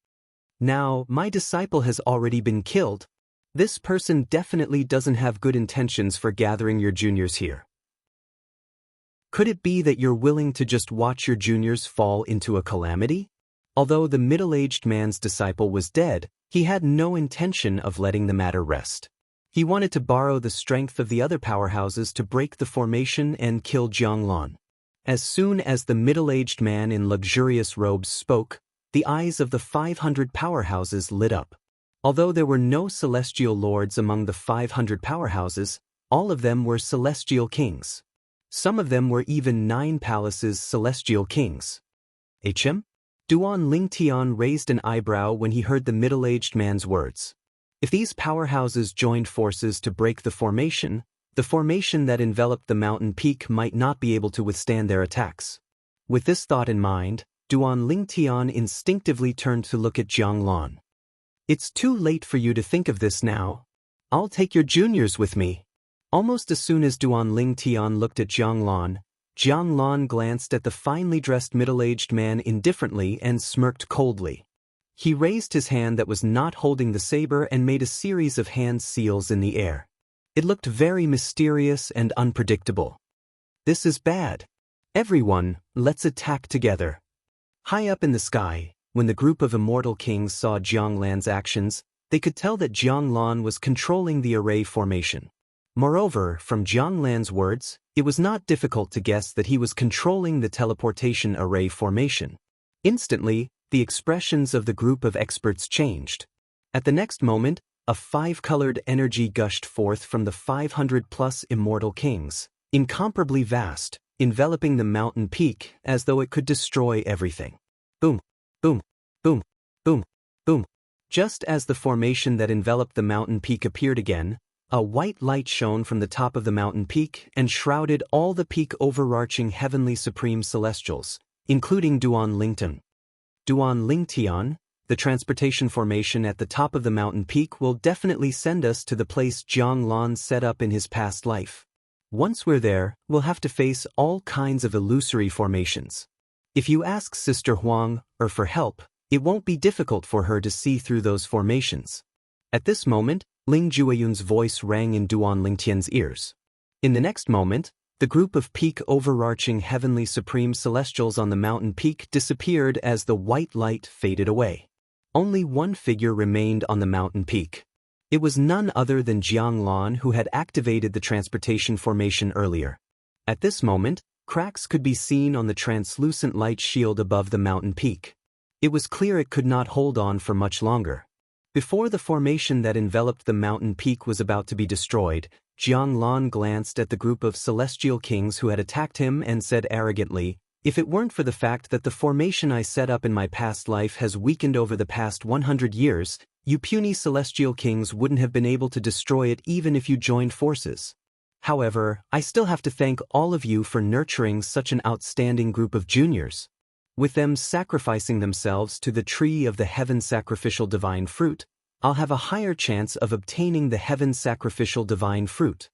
Now, my disciple has already been killed. This person definitely doesn't have good intentions for gathering your juniors here. Could it be that you're willing to just watch your juniors fall into a calamity? Although the middle-aged man's disciple was dead, he had no intention of letting the matter rest. He wanted to borrow the strength of the other powerhouses to break the formation and kill Jianglan. As soon as the middle-aged man in luxurious robes spoke, the eyes of the 500 powerhouses lit up. Although there were no celestial lords among the 500 powerhouses, all of them were celestial kings. Some of them were even 9 palaces' celestial kings. HM? Duan Lingtian raised an eyebrow when he heard the middle-aged man's words. If these powerhouses joined forces to break the formation that enveloped the mountain peak might not be able to withstand their attacks. With this thought in mind, Duan Lingtian instinctively turned to look at Jianglan. It's too late for you to think of this now. I'll take your juniors with me. Almost as soon as Duan Lingtian looked at Jianglan, Jianglan glanced at the finely dressed middle-aged man indifferently and smirked coldly. He raised his hand that was not holding the saber and made a series of hand seals in the air. It looked very mysterious and unpredictable. This is bad. Everyone, let's attack together. High up in the sky, when the group of immortal kings saw Jianglan's actions, they could tell that Jianglan was controlling the array formation. Moreover, from Jianglan's words, it was not difficult to guess that he was controlling the teleportation array formation. Instantly, the expressions of the group of experts changed. At the next moment, a 5-colored energy gushed forth from the 500-plus immortal kings, incomparably vast, enveloping the mountain peak as though it could destroy everything. Boom, boom, boom, boom, boom. Just as the formation that enveloped the mountain peak appeared again, a white light shone from the top of the mountain peak and shrouded all the peak overarching heavenly supreme celestials, including Duan Lingtian. Duan Lingtian, the transportation formation at the top of the mountain peak will definitely send us to the place Jianglan set up in his past life. Once we're there, we'll have to face all kinds of illusory formations. If you ask Sister Huang for help, it won't be difficult for her to see through those formations. At this moment, Ling Jueyun's voice rang in Duan Lingtian's ears. In the next moment, the group of peak overarching heavenly supreme celestials on the mountain peak disappeared as the white light faded away. Only one figure remained on the mountain peak. It was none other than Jianglan, who had activated the transportation formation earlier. At this moment, cracks could be seen on the translucent light shield above the mountain peak. It was clear it could not hold on for much longer. Before the formation that enveloped the mountain peak was about to be destroyed, Jianglan glanced at the group of celestial kings who had attacked him and said arrogantly, "If it weren't for the fact that the formation I set up in my past life has weakened over the past 100 years, you puny celestial kings wouldn't have been able to destroy it even if you joined forces. However, I still have to thank all of you for nurturing such an outstanding group of juniors. With them sacrificing themselves to the tree of the heaven sacrificial divine fruit, I'll have a higher chance of obtaining the heaven sacrificial divine fruit."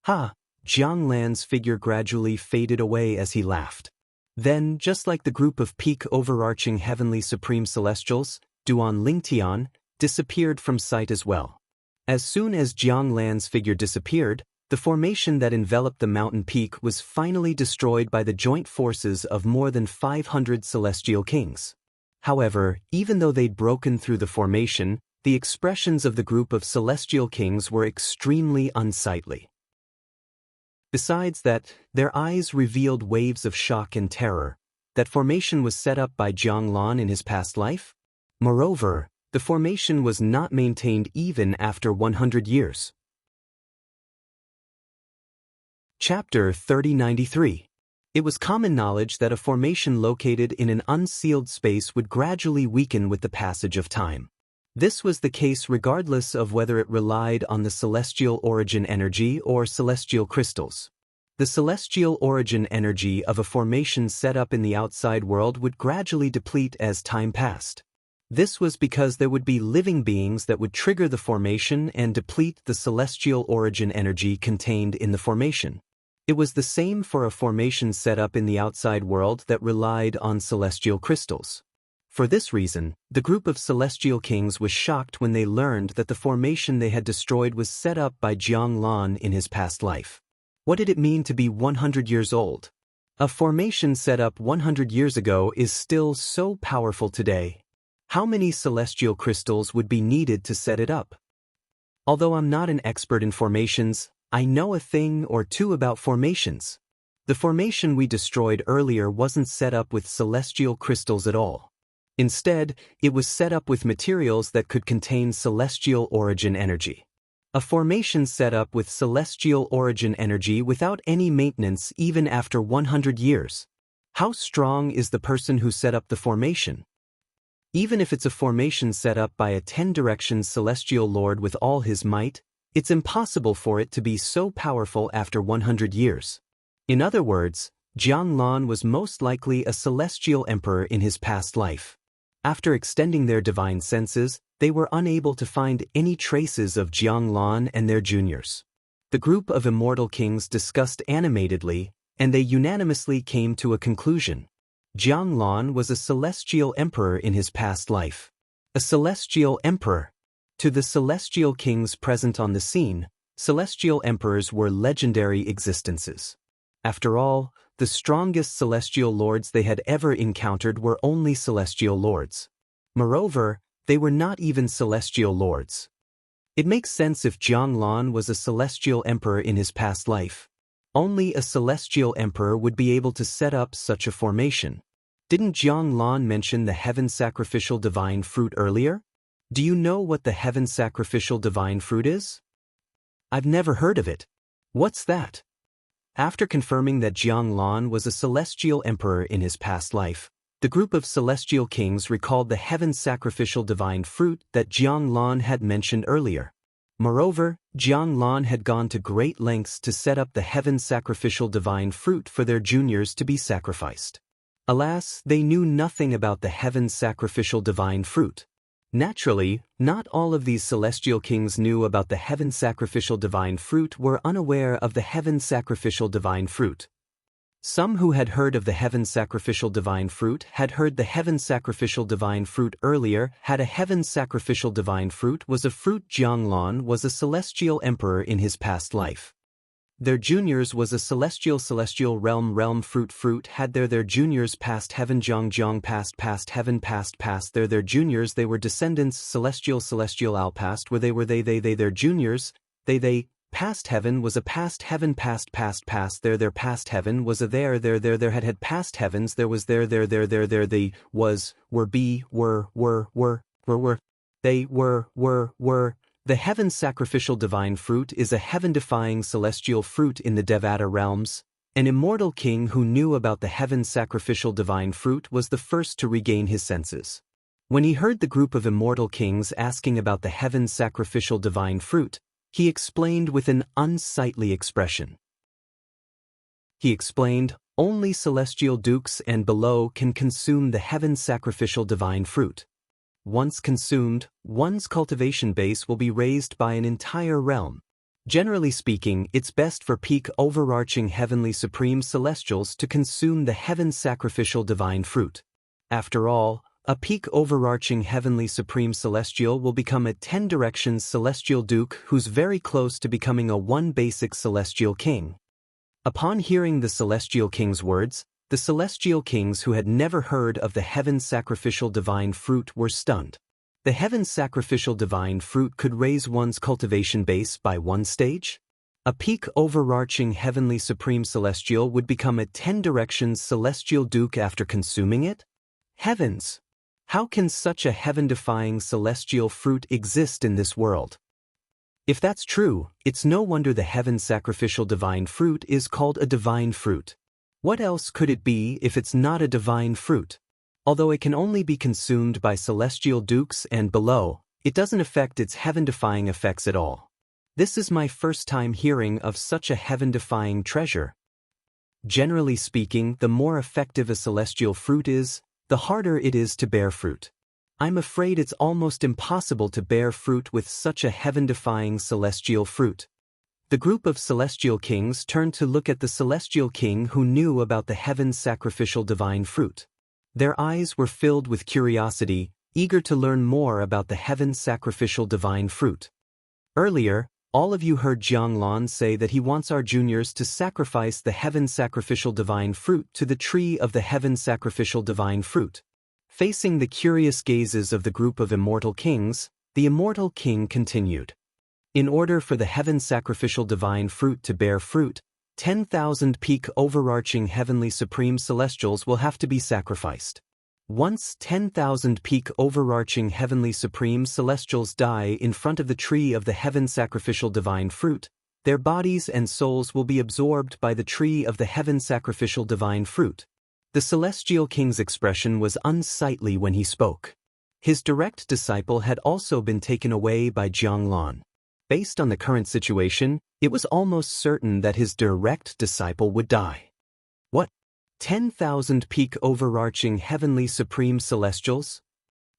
Ha! Jianglan's figure gradually faded away as he laughed. Then, just like the group of peak overarching heavenly supreme celestials, Duan Lingtian disappeared from sight as well. As soon as Jianglan's figure disappeared, the formation that enveloped the mountain peak was finally destroyed by the joint forces of more than 500 celestial kings. However, even though they'd broken through the formation, the expressions of the group of celestial kings were extremely unsightly. Besides that, their eyes revealed waves of shock and terror. That formation was set up by Jianglan in his past life. Moreover, the formation was not maintained even after 100 years. Chapter 3093. It was common knowledge that a formation located in an unsealed space would gradually weaken with the passage of time. This was the case regardless of whether it relied on the celestial origin energy or celestial crystals. The celestial origin energy of a formation set up in the outside world would gradually deplete as time passed. This was because there would be living beings that would trigger the formation and deplete the celestial origin energy contained in the formation. It was the same for a formation set up in the outside world that relied on celestial crystals. For this reason, the group of celestial kings was shocked when they learned that the formation they had destroyed was set up by Jiang Lan in his past life. What did it mean to be 100 years old? A formation set up 100 years ago is still so powerful today. How many celestial crystals would be needed to set it up? Although I'm not an expert in formations, I know a thing or two about formations. The formation we destroyed earlier wasn't set up with celestial crystals at all. Instead, it was set up with materials that could contain celestial origin energy. A formation set up with celestial origin energy without any maintenance even after 100 years. How strong is the person who set up the formation? Even if it's a formation set up by a 10 directions celestial lord with all his might, it's impossible for it to be so powerful after 100 years. In other words, Jiang Lan was most likely a celestial emperor in his past life. After extending their divine senses, they were unable to find any traces of Jiang Lan and their juniors. The group of immortal kings discussed animatedly, and they unanimously came to a conclusion. Jiang Lan was a celestial emperor in his past life. A celestial emperor. To the celestial kings present on the scene, celestial emperors were legendary existences. After all, the strongest celestial lords they had ever encountered were only celestial lords. Moreover, they were not even celestial lords. It makes sense if Jiang Lan was a celestial emperor in his past life. Only a celestial emperor would be able to set up such a formation. Didn't Jiang Lan mention the heaven sacrificial divine fruit earlier? Do you know what the heaven sacrificial divine fruit is? I've never heard of it. What's that? After confirming that Jiang Lan was a celestial emperor in his past life, the group of celestial kings recalled the heaven sacrificial divine fruit that Jiang Lan had mentioned earlier. Moreover, Jiang Lan had gone to great lengths to set up the heaven sacrificial divine fruit for their juniors to be sacrificed. Alas, they knew nothing about the heaven sacrificial divine fruit. Naturally, not all of these celestial kings knew about the heaven sacrificial divine fruit were unaware of the heaven sacrificial divine fruit. Some who had heard of the heaven sacrificial divine fruit had heard the heaven sacrificial divine fruit earlier. Had a heaven sacrificial divine fruit was a fruit. Jiang Lan was a celestial emperor in his past life. Their juniors was a celestial realm fruit had their juniors past heaven Jiang past heaven past their juniors they were descendants celestial al past were they their juniors they past heaven was a past heaven past their past heaven was a there had past heavens there was there they was were be were they were. The heaven sacrificial divine fruit is a heaven-defying celestial fruit in the Devata realms. An immortal king who knew about the heaven sacrificial divine fruit was the first to regain his senses. When he heard the group of immortal kings asking about the heaven sacrificial divine fruit, he explained with an unsightly expression. He explained, only celestial dukes and below can consume the heaven sacrificial divine fruit. Once consumed, one's cultivation base will be raised by an entire realm. Generally speaking, it's best for peak overarching heavenly supreme celestials to consume the heaven sacrificial divine fruit. After all, a peak overarching heavenly supreme celestial will become a 10 directions celestial duke who's very close to becoming a one basic celestial king. Upon hearing the celestial king's words, the celestial kings who had never heard of the heaven sacrificial divine fruit were stunned. The heaven sacrificial divine fruit could raise one's cultivation base by one stage? A peak overarching heavenly supreme celestial would become a 10 directions celestial duke after consuming it? Heavens! How can such a heaven-defying celestial fruit exist in this world? If that's true, it's no wonder the heaven sacrificial divine fruit is called a divine fruit. What else could it be if it's not a divine fruit? Although it can only be consumed by celestial dukes and below, it doesn't affect its heaven-defying effects at all. This is my first time hearing of such a heaven-defying treasure. Generally speaking, the more effective a celestial fruit is, the harder it is to bear fruit. I'm afraid it's almost impossible to bear fruit with such a heaven-defying celestial fruit. The group of celestial kings turned to look at the celestial king who knew about the heaven's sacrificial divine fruit. Their eyes were filled with curiosity, eager to learn more about the heaven's sacrificial divine fruit. Earlier, all of you heard Jianglan say that he wants our juniors to sacrifice the heaven's sacrificial divine fruit to the tree of the heaven's sacrificial divine fruit. Facing the curious gazes of the group of immortal kings, the immortal king continued. In order for the heaven's sacrificial divine fruit to bear fruit, 10,000 peak overarching heavenly supreme celestials will have to be sacrificed. Once 10,000 peak overarching heavenly supreme celestials die in front of the tree of the heaven sacrificial divine fruit, their bodies and souls will be absorbed by the tree of the heaven sacrificial divine fruit. The celestial king's expression was unsightly when he spoke. His direct disciple had also been taken away by Jianglan. Based on the current situation, it was almost certain that his direct disciple would die. What? 10,000 peak overarching heavenly supreme celestials?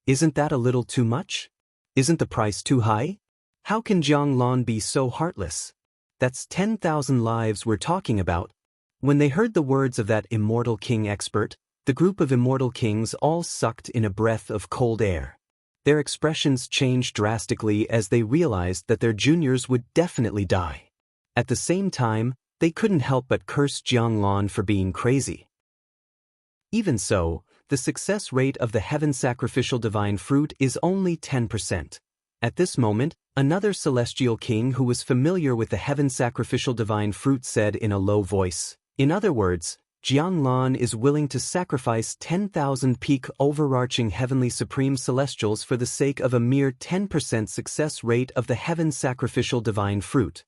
Isn't that a little too much? Isn't the price too high? How can Jianglan be so heartless? That's 10,000 lives we're talking about. When they heard the words of that immortal king expert, the group of immortal kings all sucked in a breath of cold air. Their expressions changed drastically as they realized that their juniors would definitely die. At the same time, they couldn't help but curse Jianglan for being crazy. Even so, the success rate of the heaven sacrificial divine fruit is only 10%. At this moment, another celestial king who was familiar with the heaven sacrificial divine fruit said in a low voice, in other words, Jianglan is willing to sacrifice 10,000 peak overarching heavenly supreme celestials for the sake of a mere 10% success rate of the heaven sacrificial divine fruit.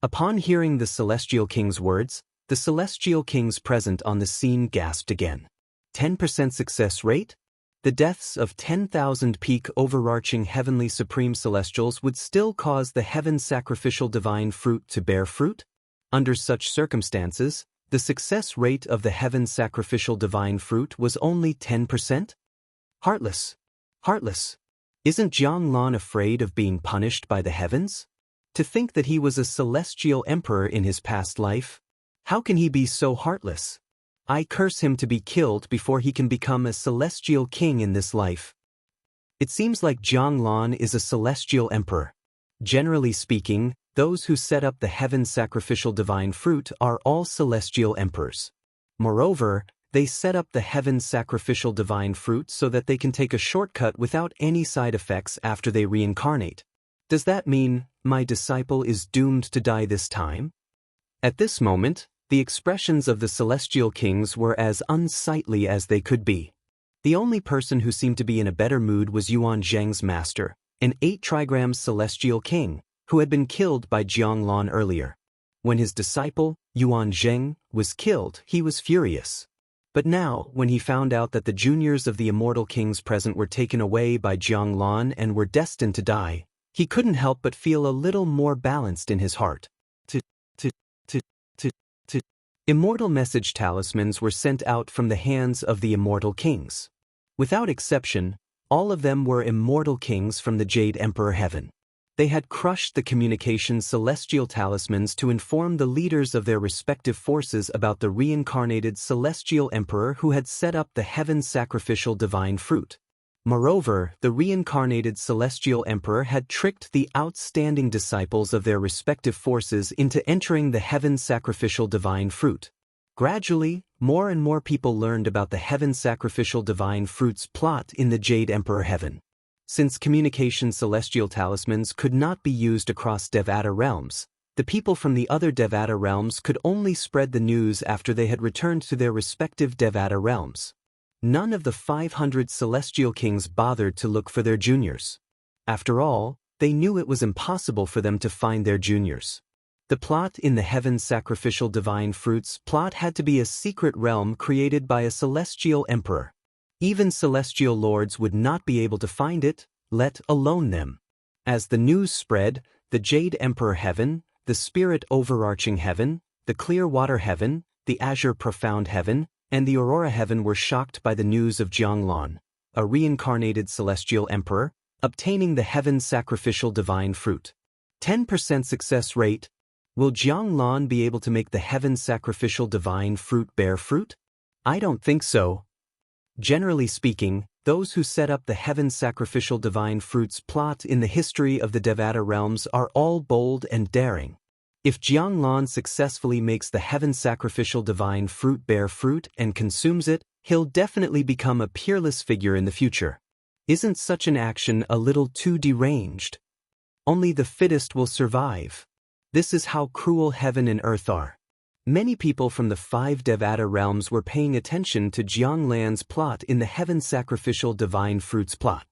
Upon hearing the celestial king's words, the celestial kings present on the scene gasped again. 10% success rate? The deaths of 10,000 peak overarching heavenly supreme celestials would still cause the heaven sacrificial divine fruit to bear fruit? Under such circumstances, the success rate of the heaven sacrificial divine fruit was only 10%? Heartless. Heartless. Isn't Jianglan afraid of being punished by the heavens? To think that he was a celestial emperor in his past life? How can he be so heartless? I curse him to be killed before he can become a celestial king in this life. It seems like Jianglan is a celestial emperor. Generally speaking, those who set up the heaven sacrificial divine fruit are all celestial emperors. Moreover, they set up the heaven sacrificial divine fruit so that they can take a shortcut without any side effects after they reincarnate. Does that mean my disciple is doomed to die this time? At this moment, the expressions of the celestial kings were as unsightly as they could be. The only person who seemed to be in a better mood was Yuan Zheng's master, an 8-trigram celestial king, who had been killed by Jianglan earlier. When his disciple, Yuan Zheng, was killed, he was furious. But now, when he found out that the juniors of the immortal kings present were taken away by Jianglan and were destined to die, he couldn't help but feel a little more balanced in his heart. Immortal message talismans were sent out from the hands of the immortal kings. Without exception, all of them were immortal kings from the Jade Emperor Heaven. They had crushed the communication celestial talismans to inform the leaders of their respective forces about the reincarnated celestial emperor who had set up the heaven sacrificial divine fruit. Moreover, the reincarnated celestial emperor had tricked the outstanding disciples of their respective forces into entering the heaven sacrificial divine fruit. Gradually, more and more people learned about the heaven sacrificial divine fruit's plot in the Jade Emperor Heaven. Since communication celestial talismans could not be used across Devata realms, the people from the other Devata realms could only spread the news after they had returned to their respective Devata realms. None of the 500 celestial kings bothered to look for their juniors. After all, they knew it was impossible for them to find their juniors. The plot in the heaven sacrificial divine fruits plot had to be a secret realm created by a celestial emperor. Even celestial lords would not be able to find it, let alone them. As the news spread, the Jade Emperor Heaven, the Spirit Overarching Heaven, the Clear Water Heaven, the Azure Profound Heaven, and the Aurora Heaven were shocked by the news of Jianglan. a reincarnated celestial emperor, obtaining the heaven sacrificial divine fruit. 10% success rate. Will Jianglan be able to make the heaven sacrificial divine fruit bear fruit? I don't think so. Generally speaking, those who set up the heaven sacrificial divine fruits plot in the history of the Devata realms are all bold and daring. If Jianglan successfully makes the heaven sacrificial divine fruit bear fruit and consumes it, he'll definitely become a peerless figure in the future. Isn't such an action a little too deranged? Only the fittest will survive. This is how cruel heaven and earth are. Many people from the 5 Devata realms were paying attention to Jianglan's plot in the heaven sacrificial divine fruits plot.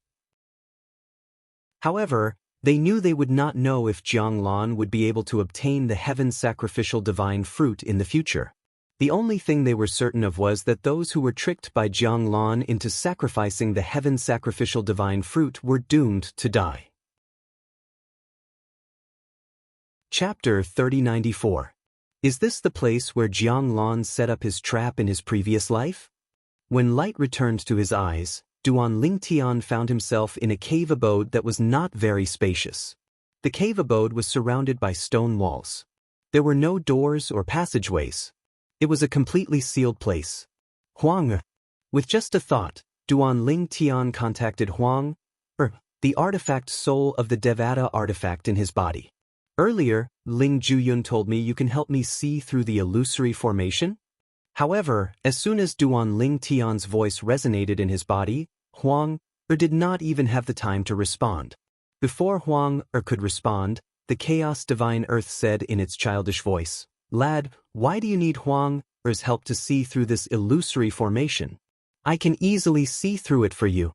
However, they knew they would not know if Jianglan would be able to obtain the heaven sacrificial divine fruit in the future. The only thing they were certain of was that those who were tricked by Jianglan into sacrificing the heaven sacrificial divine fruit were doomed to die. Chapter 3094. Is this the place where Jianglan set up his trap in his previous life? When light returned to his eyes, Duan Lingtian found himself in a cave abode that was not very spacious. The cave abode was surrounded by stone walls. There were no doors or passageways. It was a completely sealed place. Huang. With just a thought, Duan Lingtian contacted Huang, the artifact soul of the Devata artifact in his body. Earlier, Ling Juyun told me you can help me see through the illusory formation. However, as soon as Duan Lingtian's voice resonated in his body, Huang did not even have the time to respond. Before Huang could respond, the Chaos Divine Earth said in its childish voice, "Lad, why do you need Huang's help to see through this illusory formation? I can easily see through it for you."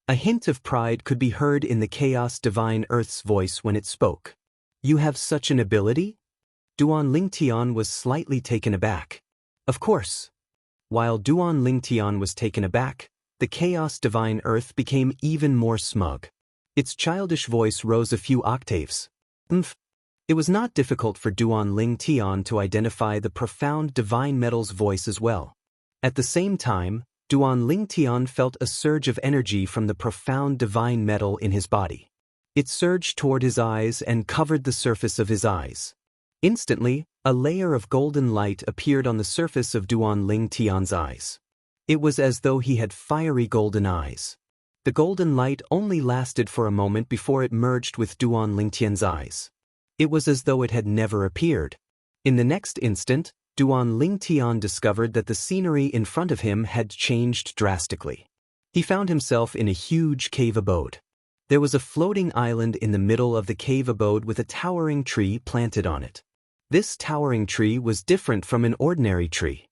A hint of pride could be heard in the Chaos Divine Earth's voice when it spoke. "You have such an ability?" Duan Lingtian was slightly taken aback. Of course. While Duan Lingtian was taken aback, the Chaos Divine Earth became even more smug. Its childish voice rose a few octaves. It was not difficult for Duan Lingtian to identify the profound divine metal's voice as well. At the same time, Duan Lingtian felt a surge of energy from the profound divine metal in his body. It surged toward his eyes and covered the surface of his eyes. Instantly, a layer of golden light appeared on the surface of Duan Lingtian's eyes. It was as though he had fiery golden eyes. The golden light only lasted for a moment before it merged with Duan Lingtian's eyes. It was as though it had never appeared. In the next instant, Duan Lingtian discovered that the scenery in front of him had changed drastically. He found himself in a huge cave abode. There was a floating island in the middle of the cave abode with a towering tree planted on it. This towering tree was different from an ordinary tree.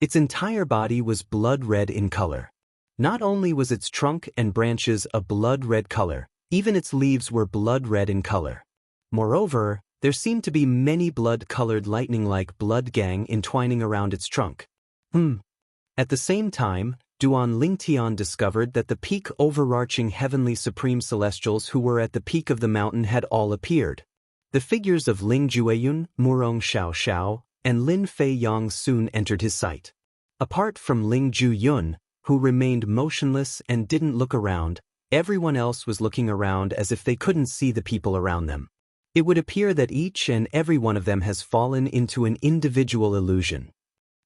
Its entire body was blood red in color. Not only was its trunk and branches a blood red color, even its leaves were blood red in color. Moreover, there seemed to be many blood-colored lightning-like blood gang entwining around its trunk. At the same time, Duan Lingtian discovered that the peak overarching heavenly supreme celestials who were at the peak of the mountain had all appeared. The figures of Ling Jueyun, Murong Xiao Xiao, and Lin Fei Yang soon entered his sight. Apart from Ling Juyun, who remained motionless and didn't look around, everyone else was looking around as if they couldn't see the people around them. It would appear that each and every one of them has fallen into an individual illusion.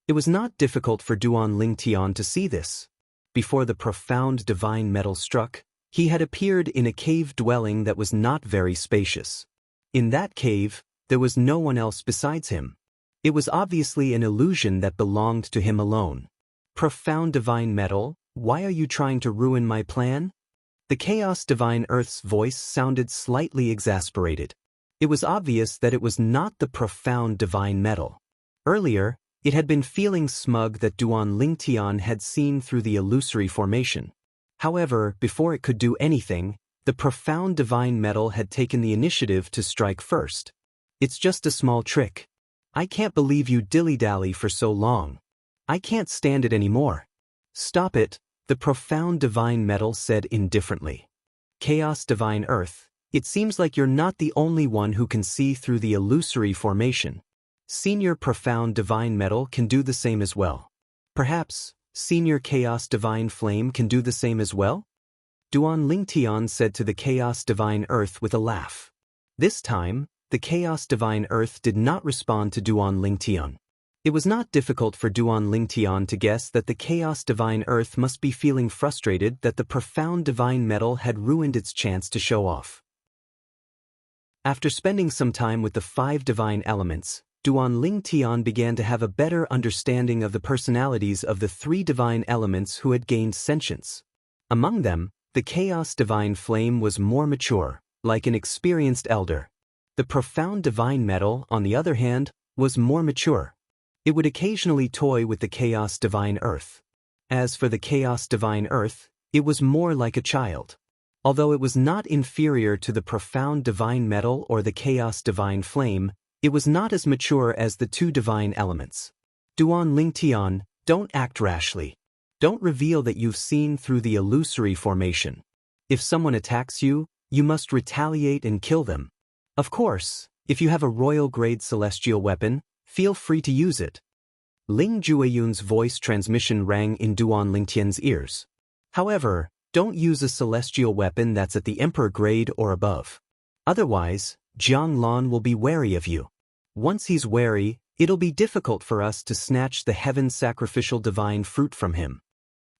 It was not difficult for Duan Lingtian to see this. Before the profound divine metal struck, he had appeared in a cave dwelling that was not very spacious. In that cave, there was no one else besides him. It was obviously an illusion that belonged to him alone. "Profound divine metal, why are you trying to ruin my plan?" The Chaos Divine Earth's voice sounded slightly exasperated. It was obvious that it was not the profound divine metal. Earlier, it had been feeling smug that Duan Lingtian had seen through the illusory formation. However, before it could do anything, the profound divine metal had taken the initiative to strike first. "It's just a small trick. I can't believe you dilly-dally for so long. I can't stand it anymore." "Stop it," the profound divine metal said indifferently. "Chaos Divine Earth, it seems like you're not the only one who can see through the illusory formation. Senior Profound Divine Metal can do the same as well. Perhaps Senior Chaos Divine Flame can do the same as well? Duan Lingtian said to the Chaos Divine Earth with a laugh. This time, the Chaos Divine Earth did not respond to Duan Lingtian. It was not difficult for Duan Lingtian to guess that the Chaos Divine Earth must be feeling frustrated that the profound divine metal had ruined its chance to show off. After spending some time with the 5 divine elements, Duan Lingtian began to have a better understanding of the personalities of the 3 divine elements who had gained sentience. Among them, the Chaos Divine Flame was more mature, like an experienced elder. The profound divine metal, on the other hand, was more mature. It would occasionally toy with the Chaos Divine Earth. As for the Chaos Divine Earth, it was more like a child. Although it was not inferior to the profound divine metal or the Chaos Divine Flame, it was not as mature as the 2 divine elements. Duan Lingtian, don't act rashly. Don't reveal that you've seen through the illusory formation. If someone attacks you, you must retaliate and kill them. Of course, if you have a royal-grade celestial weapon, feel free to use it. Ling Jueyun's voice transmission rang in Duan Lingtian's ears. However, don't use a celestial weapon that's at the emperor grade or above. Otherwise, Jiang Lan will be wary of you. Once he's wary, it'll be difficult for us to snatch the heaven's sacrificial divine fruit from him.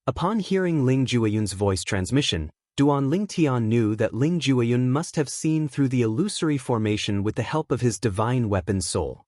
Upon hearing Ling Jueyun's voice transmission, Duan Lingtian knew that Ling Jueyun must have seen through the illusory formation with the help of his divine weapon soul.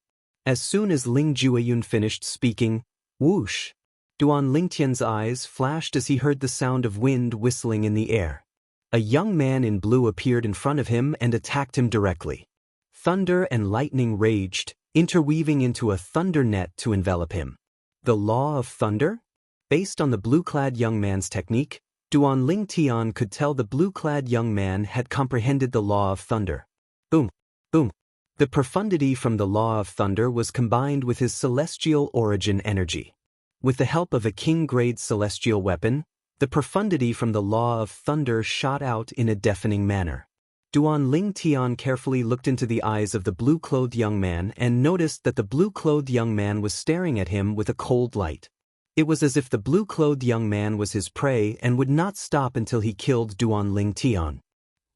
As soon as Ling Jueyun finished speaking, whoosh! Duan Lingtian's eyes flashed as he heard the sound of wind whistling in the air. A young man in blue appeared in front of him and attacked him directly. Thunder and lightning raged, interweaving into a thunder net to envelop him. The law of thunder? Based on the blue-clad young man's technique, Duan Lingtian could tell the blue-clad young man had comprehended the law of thunder. Boom! Boom! The profundity from the law of thunder was combined with his celestial origin energy. With the help of a king-grade celestial weapon, the profundity from the law of thunder shot out in a deafening manner. Duan Lingtian carefully looked into the eyes of the blue-clothed young man and noticed that the blue-clothed young man was staring at him with a cold light. It was as if the blue-clothed young man was his prey and would not stop until he killed Duan Lingtian.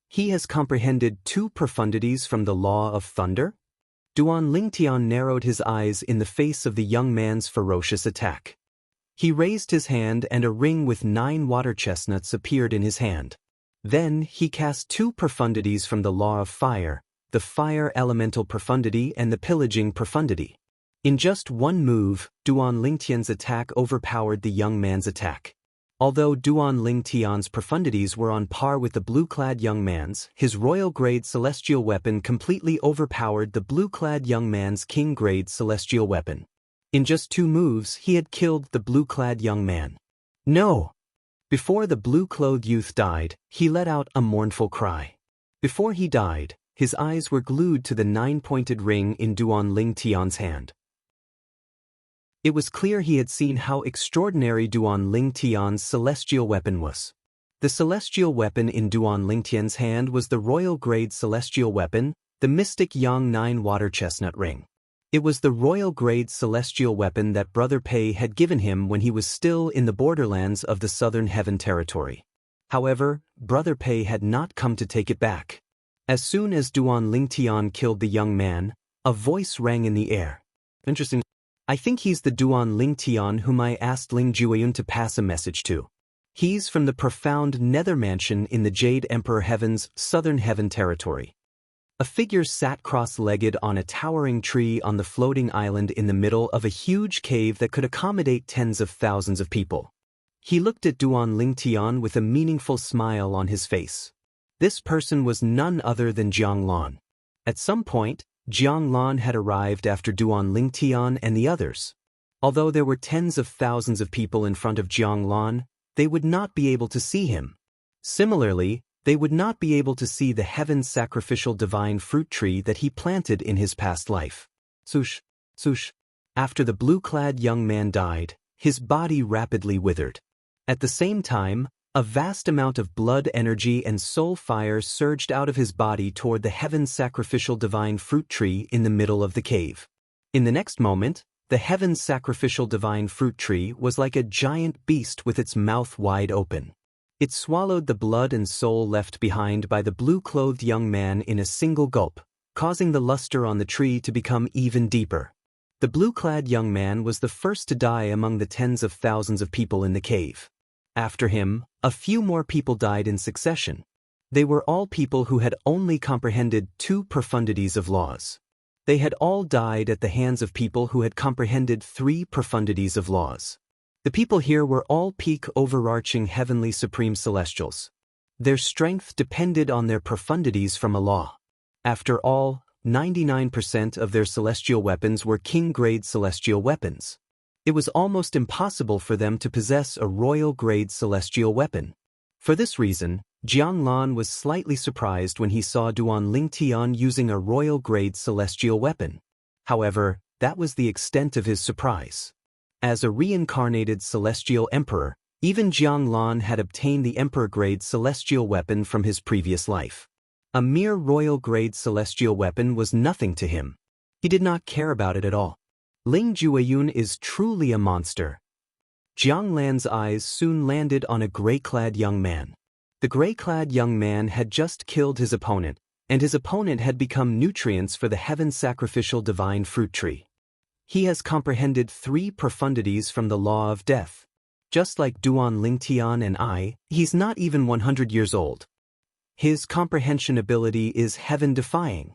He has comprehended 2 profundities from the law of thunder? Duan Lingtian narrowed his eyes in the face of the young man's ferocious attack. He raised his hand and a ring with 9 water chestnuts appeared in his hand. Then he cast 2 profundities from the law of fire, the fire elemental profundity and the pillaging profundity. In just one move, Duan Lingtian's attack overpowered the young man's attack. Although Duan Lingtian's profundities were on par with the blue-clad young man's, his royal-grade celestial weapon completely overpowered the blue-clad young man's king-grade celestial weapon. In just 2 moves, he had killed the blue-clad young man. No! Before the blue-clothed youth died, he let out a mournful cry. Before he died, his eyes were glued to the 9-pointed ring in Duan Lingtian's hand. It was clear he had seen how extraordinary Duan Lingtian's celestial weapon was. The celestial weapon in Duan Lingtian's hand was the royal-grade celestial weapon, the Mystic Yang 9 water chestnut ring. It was the royal-grade celestial weapon that Brother Pei had given him when he was still in the borderlands of the Southern Heaven Territory. However, Brother Pei had not come to take it back. As soon as Duan Lingtian killed the young man, a voice rang in the air. Interesting. I think he's the Duan Lingtian whom I asked Ling Jueyun to pass a message to. He's from the profound nether mansion in the Jade Emperor Heaven's Southern Heaven Territory. A figure sat cross-legged on a towering tree on the floating island in the middle of a huge cave that could accommodate tens of thousands of people. He looked at Duan Lingtian with a meaningful smile on his face. This person was none other than Jiang Lan. At some point, Jiang Lan had arrived after Duan Lingtian and the others. Although there were tens of thousands of people in front of Jiang Lan, they would not be able to see him. Similarly, they would not be able to see the heaven's sacrificial divine fruit tree that he planted in his past life. Swoosh, swoosh. After the blue-clad young man died, his body rapidly withered. At the same time, a vast amount of blood energy and soul fire surged out of his body toward the heaven's sacrificial divine fruit tree in the middle of the cave. In the next moment, the heaven's sacrificial divine fruit tree was like a giant beast with its mouth wide open. It swallowed the blood and soul left behind by the blue-clothed young man in a single gulp, causing the luster on the tree to become even deeper. The blue-clad young man was the first to die among the tens of thousands of people in the cave. After him, a few more people died in succession. They were all people who had only comprehended 2 profundities of laws. They had all died at the hands of people who had comprehended 3 profundities of laws. The people here were all peak overarching heavenly supreme celestials. Their strength depended on their profundities from a law. After all, 99% of their celestial weapons were king-grade celestial weapons. It was almost impossible for them to possess a royal-grade celestial weapon. For this reason, Jiang Lan was slightly surprised when he saw Duan Lingtian using a royal-grade celestial weapon. However, that was the extent of his surprise. As a reincarnated celestial emperor, even Jiang Lan had obtained the emperor-grade celestial weapon from his previous life. A mere royal-grade celestial weapon was nothing to him. He did not care about it at all. Ling Jueyun is truly a monster. Jiang Lan's eyes soon landed on a gray-clad young man. The gray-clad young man had just killed his opponent, and his opponent had become nutrients for the heaven sacrificial divine fruit tree. He has comprehended 3 profundities from the law of death. Just like Duan Lingtian and I, he's not even 100 years old. His comprehension ability is heaven-defying.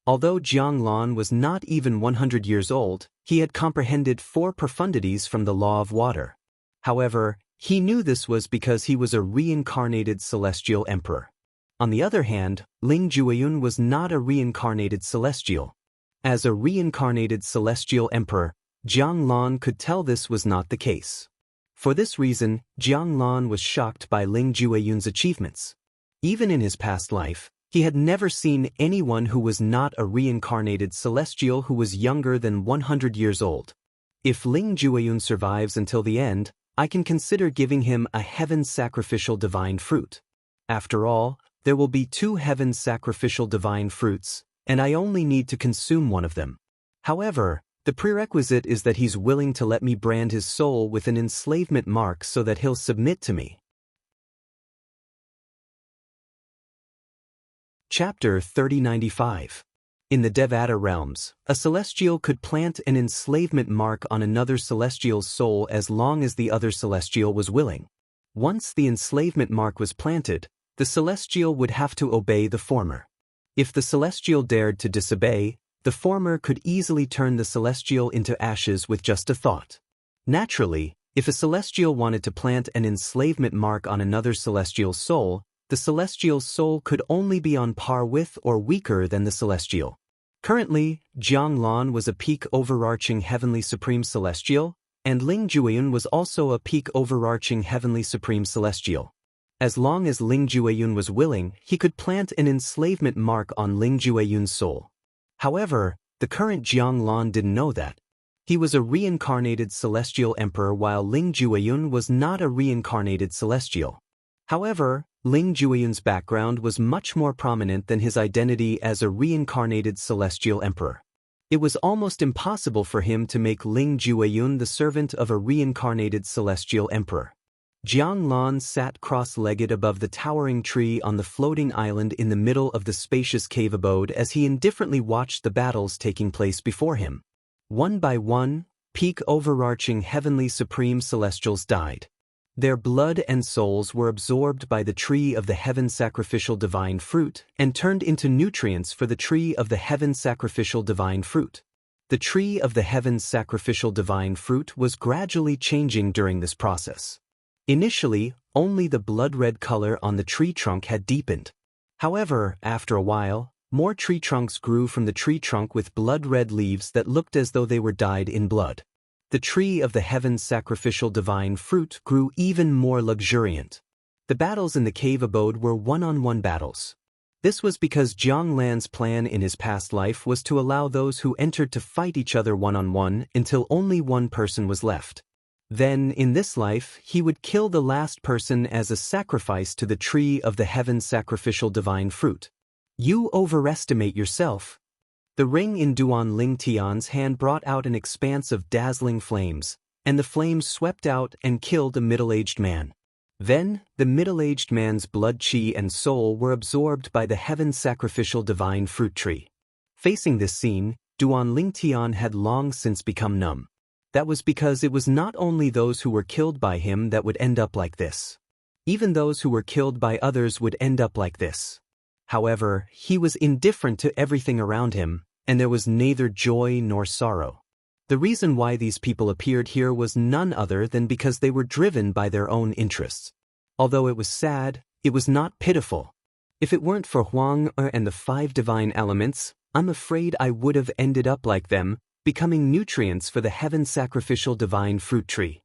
Although Jiang Lan was not even 100 years old, he had comprehended 4 profundities from the law of water. However, he knew this was because he was a reincarnated celestial emperor. On the other hand, Ling Jueyun was not a reincarnated celestial. As a reincarnated celestial emperor, Jiang Lan could tell this was not the case. For this reason, Jiang Lan was shocked by Ling Jueyun's achievements. Even in his past life, he had never seen anyone who was not a reincarnated celestial who was younger than 100 years old. If Ling Jueyun survives until the end, I can consider giving him a heaven sacrificial divine fruit. After all, there will be 2 heaven sacrificial divine fruits, and I only need to consume one of them. However, the prerequisite is that he's willing to let me brand his soul with an enslavement mark so that he'll submit to me. Chapter 3095. In the Devata realms, a celestial could plant an enslavement mark on another celestial's soul as long as the other celestial was willing. Once the enslavement mark was planted, the celestial would have to obey the former. If the celestial dared to disobey, the former could easily turn the celestial into ashes with just a thought. Naturally, if a celestial wanted to plant an enslavement mark on another celestial's soul, the celestial's soul could only be on par with or weaker than the celestial. Currently, Jiang Lan was a peak overarching heavenly supreme celestial, and Ling Jueyun was also a peak overarching heavenly supreme celestial. As long as Ling Jueyun was willing, he could plant an enslavement mark on Ling Jueyun's soul. However, the current Jiang Lan didn't know that. He was a reincarnated celestial emperor while Ling Jueyun was not a reincarnated celestial. However, Ling Jueyun's background was much more prominent than his identity as a reincarnated celestial emperor. It was almost impossible for him to make Ling Jueyun the servant of a reincarnated celestial emperor. Jiang Lan sat cross-legged above the towering tree on the floating island in the middle of the spacious cave abode as he indifferently watched the battles taking place before him. One by one, peak overarching heavenly supreme celestials died. Their blood and souls were absorbed by the tree of the heaven sacrificial divine fruit and turned into nutrients for the tree of the heaven sacrificial divine fruit. The tree of the heaven sacrificial divine fruit was gradually changing during this process. Initially, only the blood-red color on the tree trunk had deepened. However, after a while, more tree trunks grew from the tree trunk with blood-red leaves that looked as though they were dyed in blood. The tree of the heaven sacrificial divine fruit grew even more luxuriant. The battles in the cave abode were one-on-one battles. This was because Jiang Lan's plan in his past life was to allow those who entered to fight each other one-on-one until only one person was left. Then, in this life, he would kill the last person as a sacrifice to the tree of the heaven sacrificial divine fruit. You overestimate yourself. The ring in Duan Ling Tian's hand brought out an expanse of dazzling flames, and the flames swept out and killed a middle-aged man. Then, the middle-aged man's blood, qi, and soul were absorbed by the heaven sacrificial divine fruit tree. Facing this scene, Duan Ling Tian had long since become numb. That was because it was not only those who were killed by him that would end up like this. Even those who were killed by others would end up like this. However, he was indifferent to everything around him, and there was neither joy nor sorrow. The reason why these people appeared here was none other than because they were driven by their own interests. Although it was sad, it was not pitiful. If it weren't for Huang and the 5 divine elements, I'm afraid I would have ended up like them, becoming nutrients for the heaven sacrificial divine fruit tree.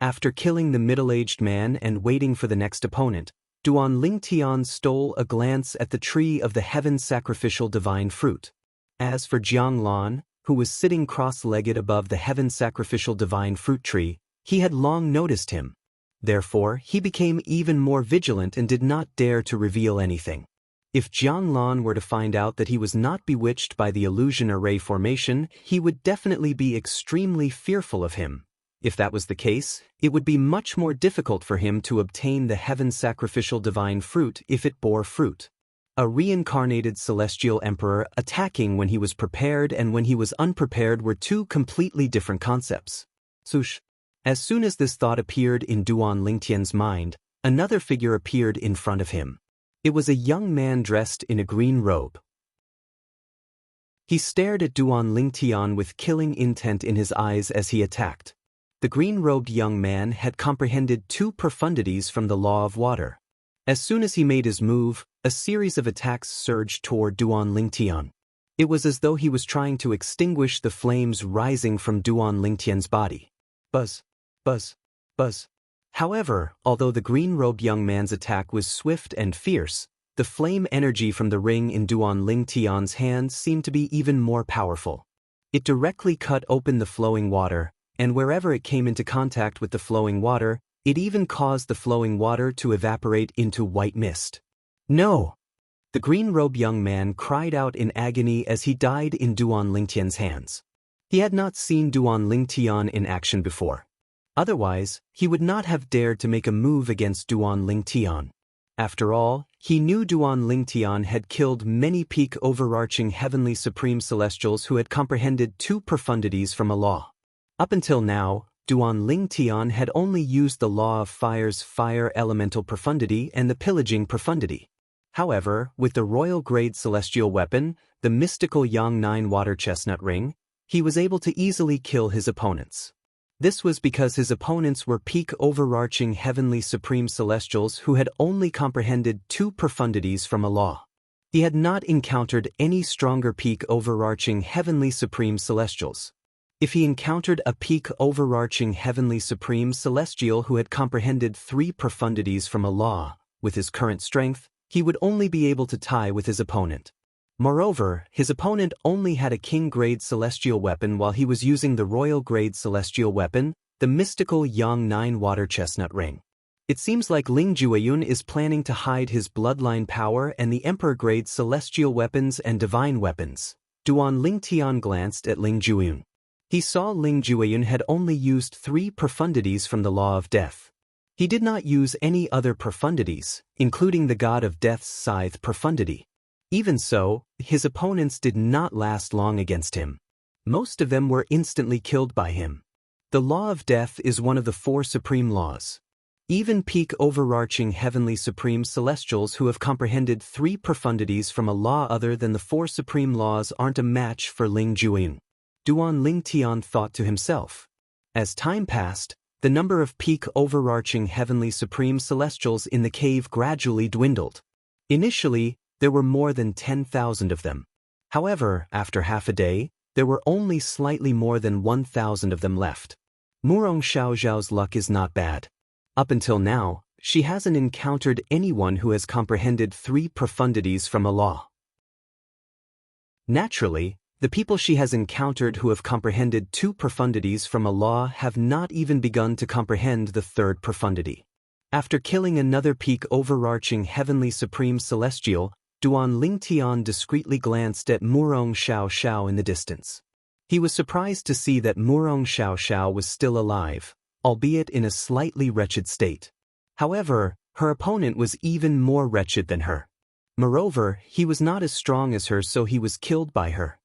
After killing the middle-aged man and waiting for the next opponent, Duan Ling Tian stole a glance at the tree of the heaven sacrificial divine fruit. As for Jiang Lan, who was sitting cross-legged above the heaven sacrificial divine fruit tree, he had long noticed him. Therefore, he became even more vigilant and did not dare to reveal anything. If Jiang Lan were to find out that he was not bewitched by the illusion array formation, he would definitely be extremely fearful of him. If that was the case, it would be much more difficult for him to obtain the heaven sacrificial divine fruit if it bore fruit. A reincarnated celestial emperor attacking when he was prepared and when he was unprepared were 2 completely different concepts. Sush. As soon as this thought appeared in Duan Lingtian's mind, another figure appeared in front of him. It was a young man dressed in a green robe. He stared at Duan Lingtian with killing intent in his eyes as he attacked. The green-robed young man had comprehended 2 profundities from the law of water. As soon as he made his move, a series of attacks surged toward Duan Lingtian. It was as though he was trying to extinguish the flames rising from Duan Lingtian's body. Buzz, buzz, buzz. However, although the green-robed young man's attack was swift and fierce, the flame energy from the ring in Duan Lingtian's hand seemed to be even more powerful. It directly cut open the flowing water, and wherever it came into contact with the flowing water, it even caused the flowing water to evaporate into white mist. No! The green-robed young man cried out in agony as he died in Duan Lingtian's hands. He had not seen Duan Lingtian in action before. Otherwise, he would not have dared to make a move against Duan Lingtian. After all, he knew Duan Lingtian had killed many peak overarching heavenly supreme celestials who had comprehended 2 profundities from a law. Up until now, Duan Lingtian had only used the law of fire's fire elemental profundity and the pillaging profundity. However, with the royal-grade celestial weapon, the mystical Yang 9 water chestnut ring, he was able to easily kill his opponents. This was because his opponents were peak overarching heavenly supreme celestials who had only comprehended 2 profundities from a law. He had not encountered any stronger peak overarching heavenly supreme celestials. If he encountered a peak overarching heavenly supreme celestial who had comprehended 3 profundities from a law, with his current strength, he would only be able to tie with his opponent. Moreover, his opponent only had a king-grade celestial weapon while he was using the royal-grade celestial weapon, the mystical Yang 9 water chestnut ring. It seems like Ling Jueyun is planning to hide his bloodline power and the emperor-grade celestial weapons and divine weapons. Duan Lingtian glanced at Ling Jueyun. He saw Ling Jueyun had only used 3 profundities from the law of death. He did not use any other profundities, including the god of death's scythe profundity. Even so, his opponents did not last long against him. Most of them were instantly killed by him. The law of death is one of the 4 supreme laws. Even peak overarching heavenly supreme celestials who have comprehended 3 profundities from a law other than the 4 supreme laws aren't a match for Ling Jueyun. Duan Lingtian thought to himself. As time passed, the number of peak overarching heavenly supreme celestials in the cave gradually dwindled. Initially, there were more than 10,000 of them. However, after half a day, there were only slightly more than 1,000 of them left. Murong Xiaoxiao's luck is not bad. Up until now, she hasn't encountered anyone who has comprehended 3 profundities from a law. Naturally, the people she has encountered who have comprehended 2 profundities from a law have not even begun to comprehend the 3rd profundity. After killing another peak overarching heavenly supreme celestial, Duan Lingtian discreetly glanced at Murong Xiao Xiao in the distance. He was surprised to see that Murong Xiao Xiao was still alive, albeit in a slightly wretched state. However, her opponent was even more wretched than her. Moreover, he was not as strong as her, so he was killed by her.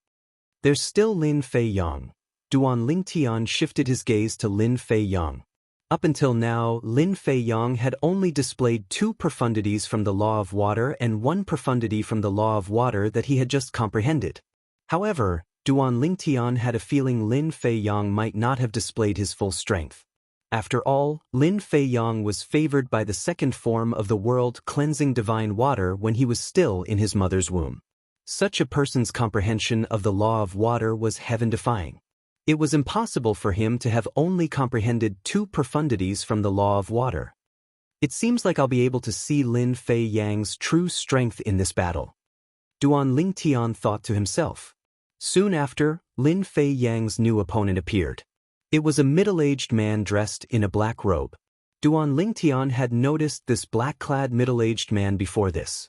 There's still Lin Fei Yang. Duan Lingtian shifted his gaze to Lin Fei Yang. Up until now, Lin Fei Yang had only displayed 2 profundities from the law of water and 1 profundity from the law of water that he had just comprehended. However, Duan Lingtian had a feeling Lin Fei Yang might not have displayed his full strength. After all, Lin Fei Yang was favored by the second form of the world-cleansing divine water when he was still in his mother's womb. Such a person's comprehension of the law of water was heaven-defying. It was impossible for him to have only comprehended 2 profundities from the law of water. It seems like I'll be able to see Lin Fei Yang's true strength in this battle. Duan Lingtian thought to himself. Soon after, Lin Fei Yang's new opponent appeared. It was a middle-aged man dressed in a black robe. Duan Lingtian had noticed this black-clad middle-aged man before this.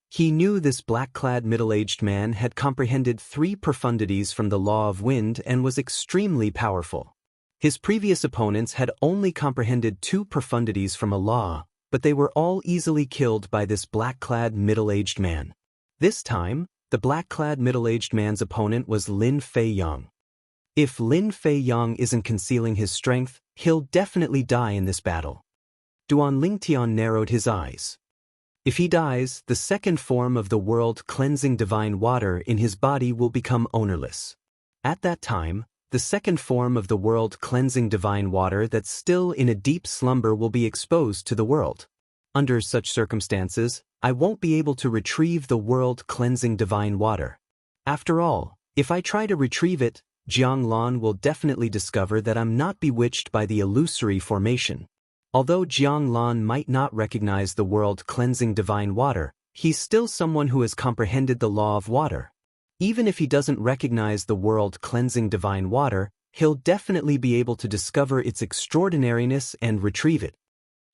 He knew this black-clad middle-aged man had comprehended 3 profundities from the law of wind and was extremely powerful. His previous opponents had only comprehended 2 profundities from a law, but they were all easily killed by this black-clad middle-aged man. This time, the black-clad middle-aged man's opponent was Lin Fei Yang. If Lin Fei Yang isn't concealing his strength, he'll definitely die in this battle. Duan Lingtian narrowed his eyes. If he dies, the second form of the world-cleansing divine water in his body will become ownerless. At that time, the second form of the world-cleansing divine water that's still in a deep slumber will be exposed to the world. Under such circumstances, I won't be able to retrieve the world-cleansing divine water. After all, if I try to retrieve it, Jiang Lan will definitely discover that I'm not bewitched by the illusory formation. Although Jiang Lan might not recognize the world-cleansing divine water, he's still someone who has comprehended the law of water. Even if he doesn't recognize the world-cleansing divine water, he'll definitely be able to discover its extraordinariness and retrieve it.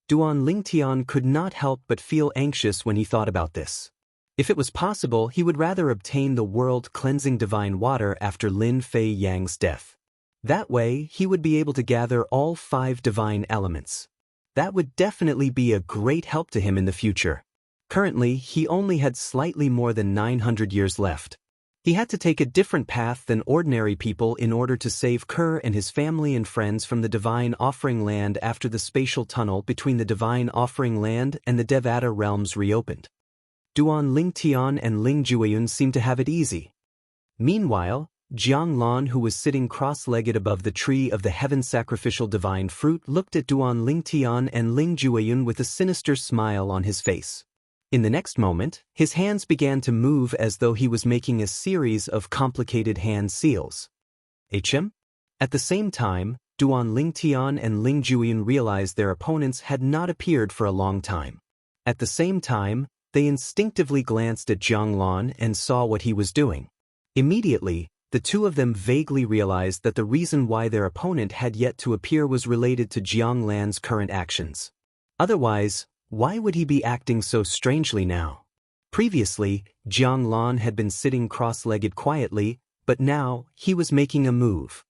Duan Lingtian could not help but feel anxious when he thought about this. If it was possible, he would rather obtain the world-cleansing divine water after Lin Fei Yang's death. That way, he would be able to gather all 5 divine elements. That would definitely be a great help to him in the future. Currently, he only had slightly more than 900 years left. He had to take a different path than ordinary people in order to save Kerr and his family and friends from the Divine Offering Land after the spatial tunnel between the Divine Offering Land and the Devata realms reopened. Duan Lingtian and Ling Jueyun seemed to have it easy. Meanwhile, Jiang Lan, who was sitting cross-legged above the tree of the heaven-sacrificial divine fruit, looked at Duan Lingtian and Ling Jueyun with a sinister smile on his face. In the next moment, his hands began to move as though he was making a series of complicated hand seals. HM? At the same time, Duan Lingtian and Ling Jueyun realized their opponents had not appeared for a long time. At the same time, they instinctively glanced at Jiang Lan and saw what he was doing. Immediately, the two of them vaguely realized that the reason why their opponent had yet to appear was related to Jiang Lan's current actions. Otherwise, why would he be acting so strangely now? Previously, Jiang Lan had been sitting cross-legged quietly, but now, he was making a move.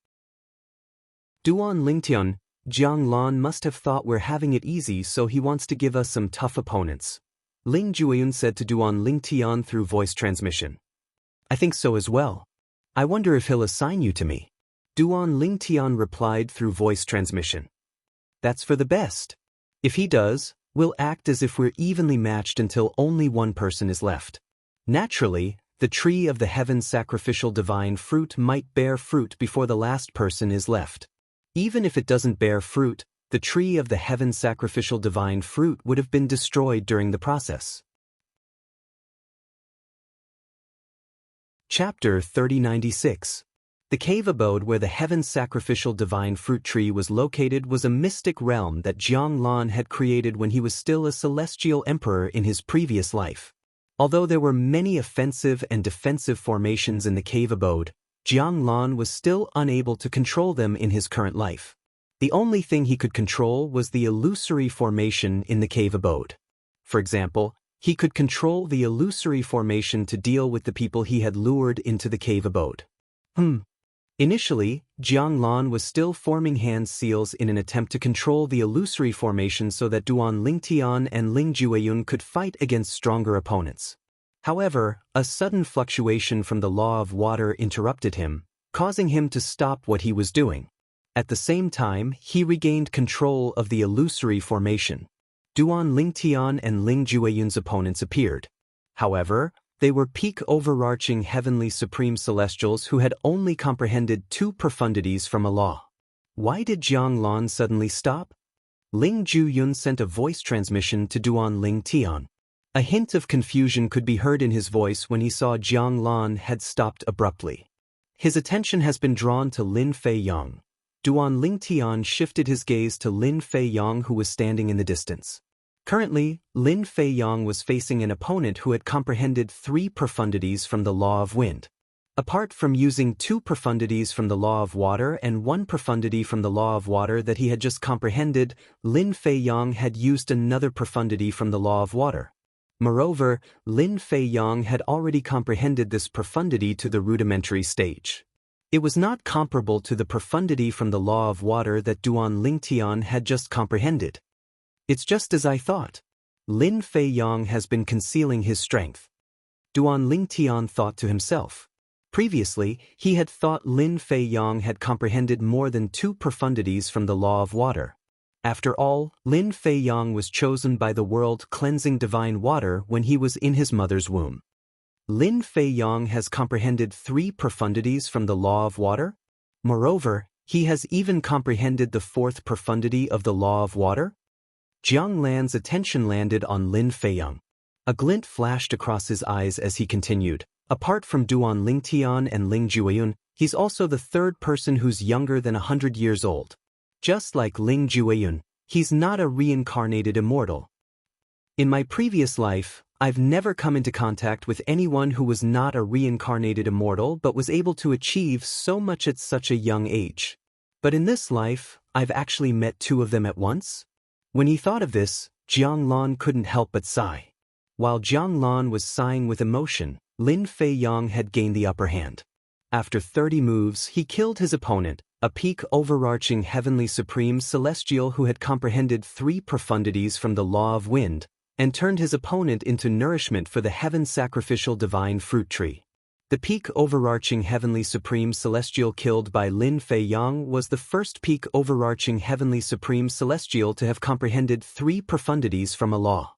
Duan Lingtian, Jiang Lan must have thought we're having it easy, so he wants to give us some tough opponents. Ling Jueyun said to Duan Lingtian through voice transmission. I think so as well. I wonder if he'll assign you to me. Duan Lingtian replied through voice transmission. That's for the best. If he does, we'll act as if we're evenly matched until only one person is left. Naturally, the tree of the heaven sacrificial divine fruit might bear fruit before the last person is left. Even if it doesn't bear fruit, the tree of the heaven sacrificial divine fruit would have been destroyed during the process. Chapter 3096. The cave abode where the heaven sacrificial divine fruit tree was located was a mystic realm that Jiang Lan had created when he was still a celestial emperor in his previous life. Although there were many offensive and defensive formations in the cave abode, Jiang Lan was still unable to control them in his current life. The only thing he could control was the illusory formation in the cave abode. For example, He could control the illusory formation to deal with the people he had lured into the cave abode. Initially, Jiang Lan was still forming hand seals in an attempt to control the illusory formation so that Duan Lingtian and Ling Jueyun could fight against stronger opponents. However, a sudden fluctuation from the law of water interrupted him, causing him to stop what he was doing. At the same time, he regained control of the illusory formation. Duan Lingtian and Ling Jueyun's opponents appeared. However, they were peak overarching heavenly supreme celestials who had only comprehended 2 profundities from a law. Why did Jiang Lan suddenly stop? Ling Jueyun sent a voice transmission to Duan Lingtian. A hint of confusion could be heard in his voice when he saw Jiang Lan had stopped abruptly. His attention has been drawn to Lin Fei Yang. Duan Lingtian shifted his gaze to Lin Fei Yang, who was standing in the distance. Currently, Lin Fei Yang was facing an opponent who had comprehended 3 profundities from the law of wind. Apart from using 2 profundities from the law of water and 1 profundity from the law of water that he had just comprehended, Lin Fei Yang had used another profundity from the law of water. Moreover, Lin Fei Yang had already comprehended this profundity to the rudimentary stage. It was not comparable to the profundity from the law of water that Duan Lingtian had just comprehended. It's just as I thought. Lin Fei Yang has been concealing his strength. Duan Lingtian thought to himself. Previously, he had thought Lin Fei Yang had comprehended more than 2 profundities from the law of water. After all, Lin Fei Yang was chosen by the world-cleansing divine water when he was in his mother's womb. Lin Fei Yang has comprehended 3 profundities from the law of water. Moreover, he has even comprehended the 4th profundity of the law of water. Jiang Lan's attention landed on Lin Fei Yang. A glint flashed across his eyes as he continued. Apart from Duan Lingtian and Ling Jueyun, he's also the 3rd person who's younger than 100 years old. Just like Ling Jueyun, he's not a reincarnated immortal. In my previous life, I've never come into contact with anyone who was not a reincarnated immortal but was able to achieve so much at such a young age. But in this life, I've actually met 2 of them at once? When he thought of this, Jiang Lan couldn't help but sigh. While Jiang Lan was sighing with emotion, Lin Fei Yang had gained the upper hand. After 30 moves, he killed his opponent, a peak overarching heavenly supreme celestial who had comprehended 3 profundities from the law of wind, and turned his opponent into nourishment for the heaven sacrificial divine fruit tree. The peak overarching heavenly supreme celestial killed by Lin Fei Yang was the first peak overarching heavenly supreme celestial to have comprehended 3 profundities from a law.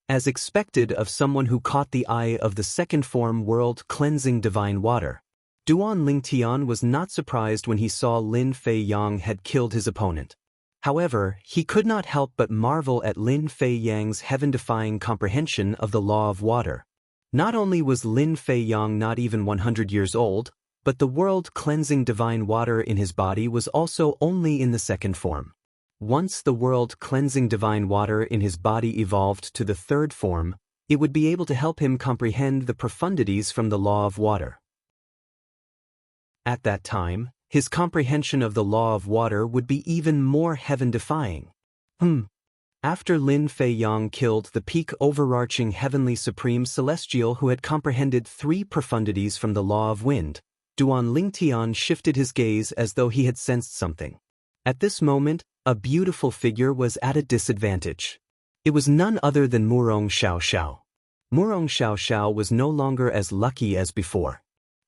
As expected of someone who caught the eye of the 2nd form world-cleansing divine water, Duan Lingtian was not surprised when he saw Lin Fei Yang had killed his opponent. However, he could not help but marvel at Lin Fei Yang's heaven-defying comprehension of the law of water. Not only was Lin Fei Yang not even 100 years old, but the world-cleansing divine water in his body was also only in the 2nd form. Once the world-cleansing divine water in his body evolved to the 3rd form, it would be able to help him comprehend the profundities from the law of water. At that time, his comprehension of the law of water would be even more heaven-defying. After Lin Fei Yang killed the peak overarching heavenly supreme celestial who had comprehended 3 profundities from the law of wind, Duan Lingtian shifted his gaze as though he had sensed something. At this moment, a beautiful figure was at a disadvantage. It was none other than Murong Xiaoxiao. Murong Xiaoxiao was no longer as lucky as before.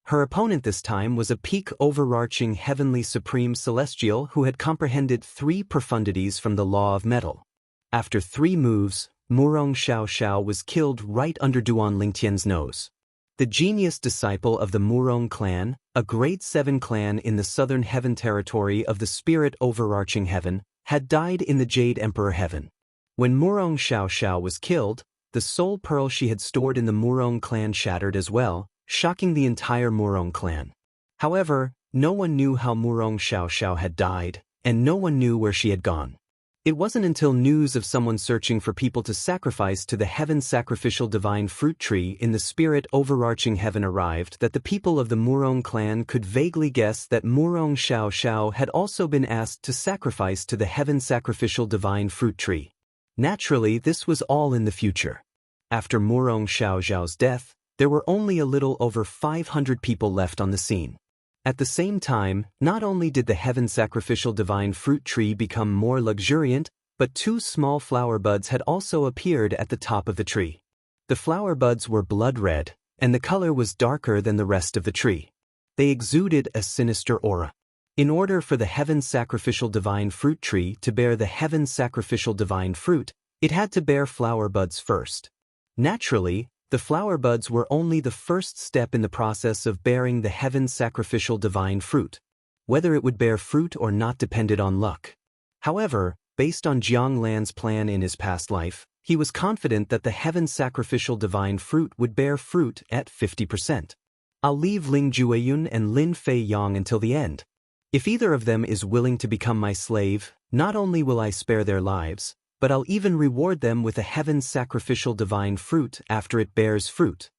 Her opponent this time was a peak overarching heavenly supreme celestial who had comprehended 3 profundities from the law of metal. After 3 moves, Murong Xiaoxiao was killed right under Duan Lingtian's nose. The genius disciple of the Murong clan, a grade 7 clan in the southern heaven territory of the spirit overarching heaven, had died in the Jade Emperor heaven. When Murong Xiaoxiao was killed, the soul pearl she had stored in the Murong clan shattered as well, shocking the entire Murong clan. However, no one knew how Murong Xiaoxiao had died, and no one knew where she had gone. It wasn't until news of someone searching for people to sacrifice to the heaven sacrificial divine fruit tree in the spirit overarching heaven arrived that the people of the Murong clan could vaguely guess that Murong Xiaoxiao had also been asked to sacrifice to the heaven sacrificial divine fruit tree. Naturally, this was all in the future. After Murong Xiaoxiao's death, there were only a little over 500 people left on the scene. At the same time, not only did the heaven sacrificial divine fruit tree become more luxuriant, but 2 small flower buds had also appeared at the top of the tree. The flower buds were blood red, and the color was darker than the rest of the tree. They exuded a sinister aura. In order for the heaven sacrificial divine fruit tree to bear the heaven sacrificial divine fruit, it had to bear flower buds first. Naturally, the flower buds were only the first step in the process of bearing the heaven sacrificial divine fruit. Whether it would bear fruit or not depended on luck. However, based on Jiang Lan's plan in his past life, he was confident that the heaven sacrificial divine fruit would bear fruit at 50%. I'll leave Ling Jueyun and Lin Fei Yang until the end. If either of them is willing to become my slave, not only will I spare their lives, but I'll even reward them with a heaven sacrificial divine fruit after it bears fruit.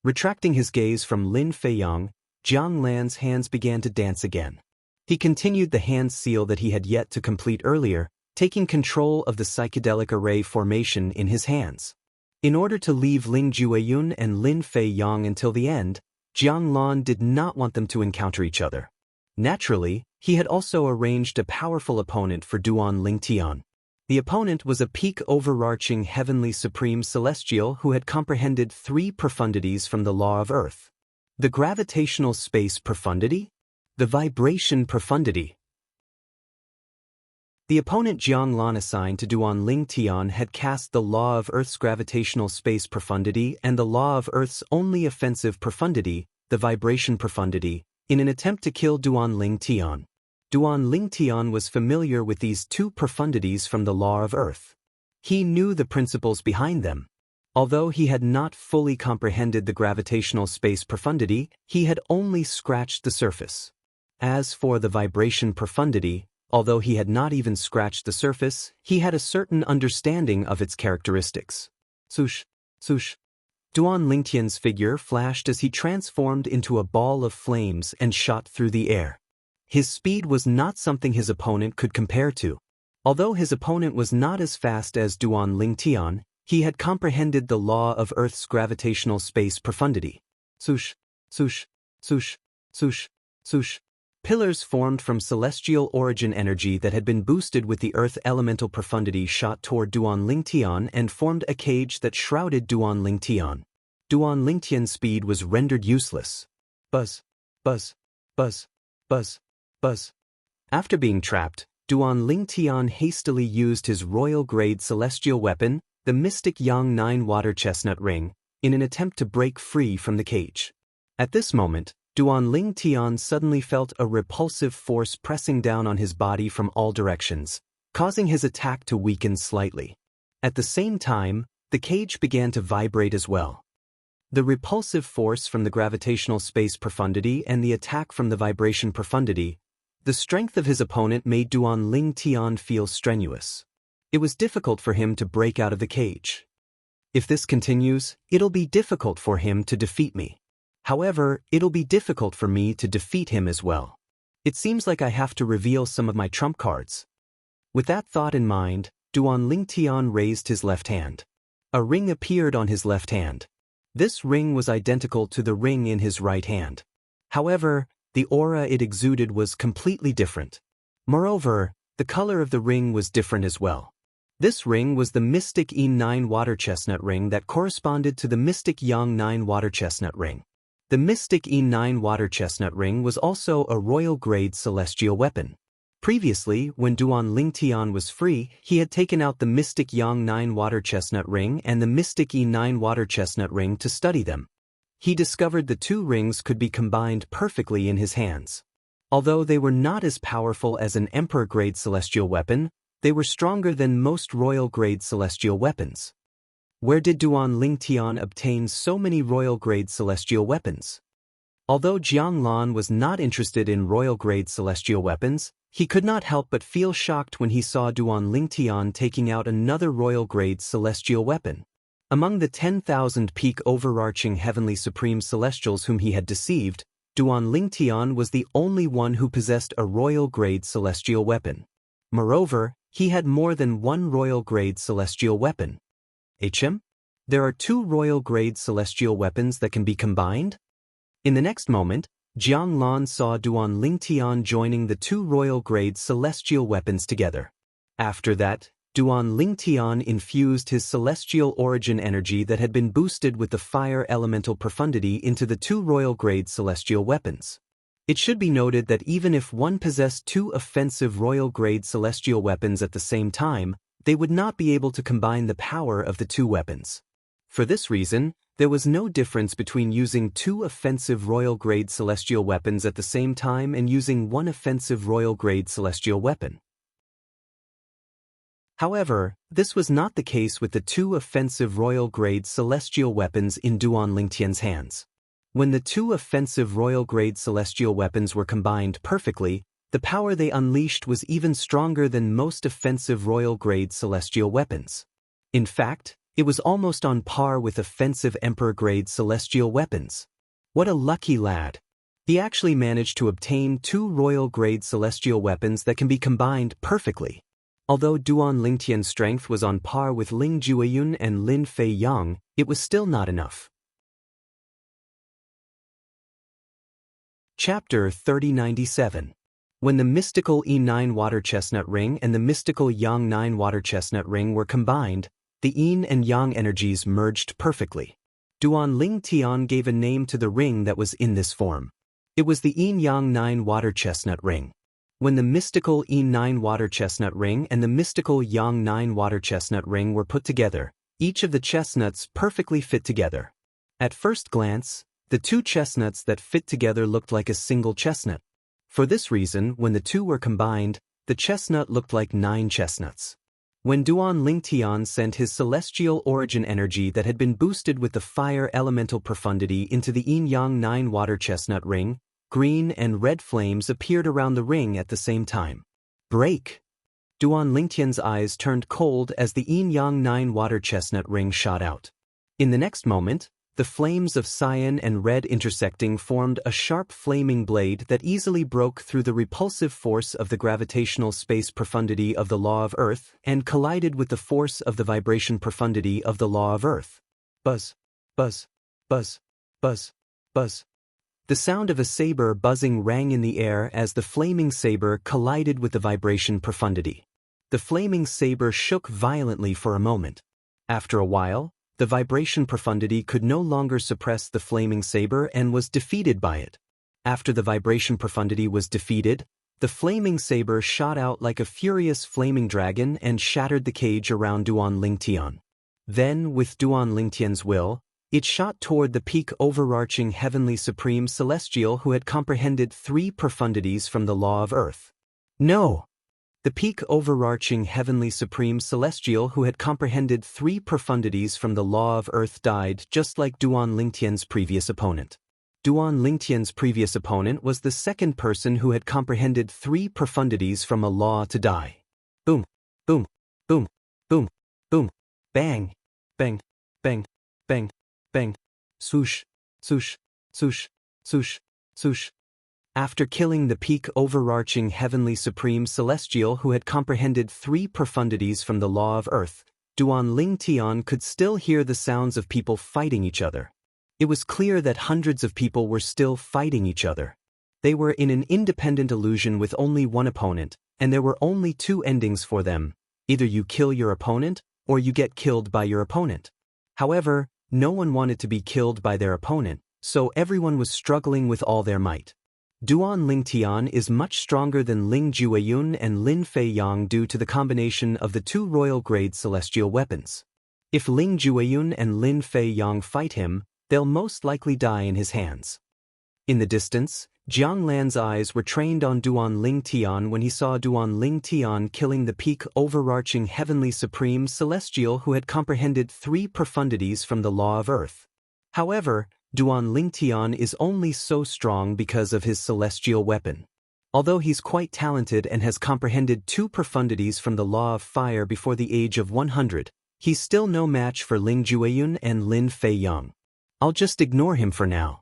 Retracting his gaze from Lin Fei Yang, Jiang Lan's hands began to dance again. He continued the hand seal that he had yet to complete earlier, taking control of the psychedelic array formation in his hands. In order to leave Ling Jueyun and Lin Fei Yang until the end, Jiang Lan did not want them to encounter each other. Naturally, he had also arranged a powerful opponent for Duan Ling Tian. The opponent was a peak overarching heavenly supreme celestial who had comprehended 3 profundities from the law of Earth. The gravitational space profundity, the vibration profundity. The opponent Jiang Lan assigned to Duan Ling Tian had cast the law of Earth's gravitational space profundity and the law of Earth's only offensive profundity, the vibration profundity, in an attempt to kill Duan Ling Tian. Duan Ling Tian was familiar with these 2 profundities from the law of Earth. He knew the principles behind them. Although he had not fully comprehended the gravitational space profundity, he had only scratched the surface. As for the vibration profundity, although he had not even scratched the surface, he had a certain understanding of its characteristics. Swoosh, swoosh. Duan Lingtian's figure flashed as he transformed into a ball of flames and shot through the air. His speed was not something his opponent could compare to. Although his opponent was not as fast as Duan Lingtian, he had comprehended the law of Earth's gravitational space profundity. Swoosh, swoosh, swoosh, swoosh, swoosh. Pillars formed from celestial origin energy that had been boosted with the Earth elemental profundity shot toward Duan Lingtian and formed a cage that shrouded Duan Lingtian. Duan Lingtian's speed was rendered useless. Buzz, buzz, buzz, buzz, buzz. After being trapped, Duan Lingtian hastily used his royal-grade celestial weapon, the Mystic Yang 9 Water Chestnut Ring, in an attempt to break free from the cage. At this moment, Duan Lingtian suddenly felt a repulsive force pressing down on his body from all directions, causing his attack to weaken slightly. At the same time, the cage began to vibrate as well. The repulsive force from the gravitational space profundity and the attack from the vibration profundity, the strength of his opponent made Duan Lingtian feel strenuous. It was difficult for him to break out of the cage. If this continues, it'll be difficult for him to defeat me. However, it'll be difficult for me to defeat him as well. It seems like I have to reveal some of my trump cards. With that thought in mind, Duan Lingtian raised his left hand. A ring appeared on his left hand. This ring was identical to the ring in his right hand. However, the aura it exuded was completely different. Moreover, the color of the ring was different as well. This ring was the Mystic E9 Water Chestnut Ring that corresponded to the Mystic Yang 9 Water Chestnut Ring. The Mystic E9 Water Chestnut Ring was also a royal-grade celestial weapon. Previously, when Duan Lingtian was free, he had taken out the Mystic Yang 9 Water Chestnut Ring and the Mystic E9 Water Chestnut Ring to study them. He discovered the 2 rings could be combined perfectly in his hands. Although they were not as powerful as an Emperor-grade celestial weapon, they were stronger than most royal-grade celestial weapons. Where did Duan Lingtian obtain so many royal-grade celestial weapons? Although Jiang Lan was not interested in royal-grade celestial weapons, he could not help but feel shocked when he saw Duan Lingtian taking out another royal-grade celestial weapon. Among the 10,000 peak overarching heavenly supreme celestials whom he had deceived, Duan Lingtian was the only one who possessed a royal-grade celestial weapon. Moreover, he had more than one royal-grade celestial weapon. HM? There are 2 royal-grade celestial weapons that can be combined? In the next moment, Jiang Lan saw Duan Lingtian joining the 2 royal-grade celestial weapons together. After that, Duan Lingtian infused his celestial origin energy that had been boosted with the fire elemental profundity into the 2 royal-grade celestial weapons. It should be noted that even if one possessed 2 offensive royal-grade celestial weapons at the same time, they would not be able to combine the power of the 2 weapons. For this reason, there was no difference between using 2 offensive royal-grade celestial weapons at the same time and using 1 offensive royal-grade celestial weapon. However, this was not the case with the 2 offensive royal-grade celestial weapons in Duan Lingtian's hands. When the 2 offensive royal-grade celestial weapons were combined perfectly, the power they unleashed was even stronger than most offensive royal-grade celestial weapons. In fact, it was almost on par with offensive emperor-grade celestial weapons. What a lucky lad! He actually managed to obtain 2 royal-grade celestial weapons that can be combined perfectly. Although Duan Lingtian's strength was on par with Ling Jueyun and Lin Fei Yang, it was still not enough. Chapter 3097. When the mystical E9 water chestnut ring and the mystical Yang 9 water chestnut ring were combined, the yin and yang energies merged perfectly. Duan Lingtian gave a name to the ring that was in this form. It was the yin yang 9 water chestnut ring. When the mystical E9 water chestnut ring and the mystical Yang 9 water chestnut ring were put together, each of the chestnuts perfectly fit together. At first glance, the 2 chestnuts that fit together looked like a single chestnut. For this reason, when the 2 were combined, the chestnut looked like 9 chestnuts. When Duan Lingtian sent his celestial origin energy that had been boosted with the fire elemental profundity into the yin-yang 9 water chestnut ring, green and red flames appeared around the ring at the same time. Break! Duan Lingtian's eyes turned cold as the yin-yang 9 water chestnut ring shot out. In the next moment, the flames of cyan and red intersecting formed a sharp flaming blade that easily broke through the repulsive force of the gravitational space profundity of the law of Earth and collided with the force of the vibration profundity of the law of Earth. Buzz, buzz, buzz, buzz, buzz. The sound of a saber buzzing rang in the air as the flaming saber collided with the vibration profundity. The flaming saber shook violently for a moment. After a while, the vibration profundity could no longer suppress the flaming saber and was defeated by it. After the vibration profundity was defeated, the flaming saber shot out like a furious flaming dragon and shattered the cage around Duan Lingtian. Then, with Duan Lingtian's will, it shot toward the peak overarching heavenly supreme celestial who had comprehended 3 profundities from the law of Earth. No! The peak overarching heavenly supreme celestial who had comprehended 3 profundities from the law of Earth died just like Duan Lingtian's previous opponent. Duan Lingtian's previous opponent was the second person who had comprehended 3 profundities from a law to die. Boom, boom, boom, boom, boom, bang, bang, bang, bang, bang, swoosh, swoosh, swoosh, swoosh, swoosh. After killing the peak overarching heavenly supreme celestial who had comprehended 3 profundities from the law of Earth, Duan Lingtian could still hear the sounds of people fighting each other. It was clear that hundreds of people were still fighting each other. They were in an independent illusion with only one opponent, and there were only 2 endings for them. Either you kill your opponent, or you get killed by your opponent. However, no one wanted to be killed by their opponent, so everyone was struggling with all their might. Duan Lingtian is much stronger than Ling Jueyun and Lin Fei Yang due to the combination of the 2 royal-grade celestial weapons. If Ling Jueyun and Lin Fei Yang fight him, they'll most likely die in his hands. In the distance, Jiang Lan's eyes were trained on Duan Lingtian when he saw Duan Lingtian killing the peak overarching heavenly supreme celestial who had comprehended 3 profundities from the law of Earth. However, Duan Lingtian is only so strong because of his celestial weapon. Although he's quite talented and has comprehended 2 profundities from the law of fire before the age of 100, he's still no match for Ling Jueyun and Lin Fei Yang. I'll just ignore him for now.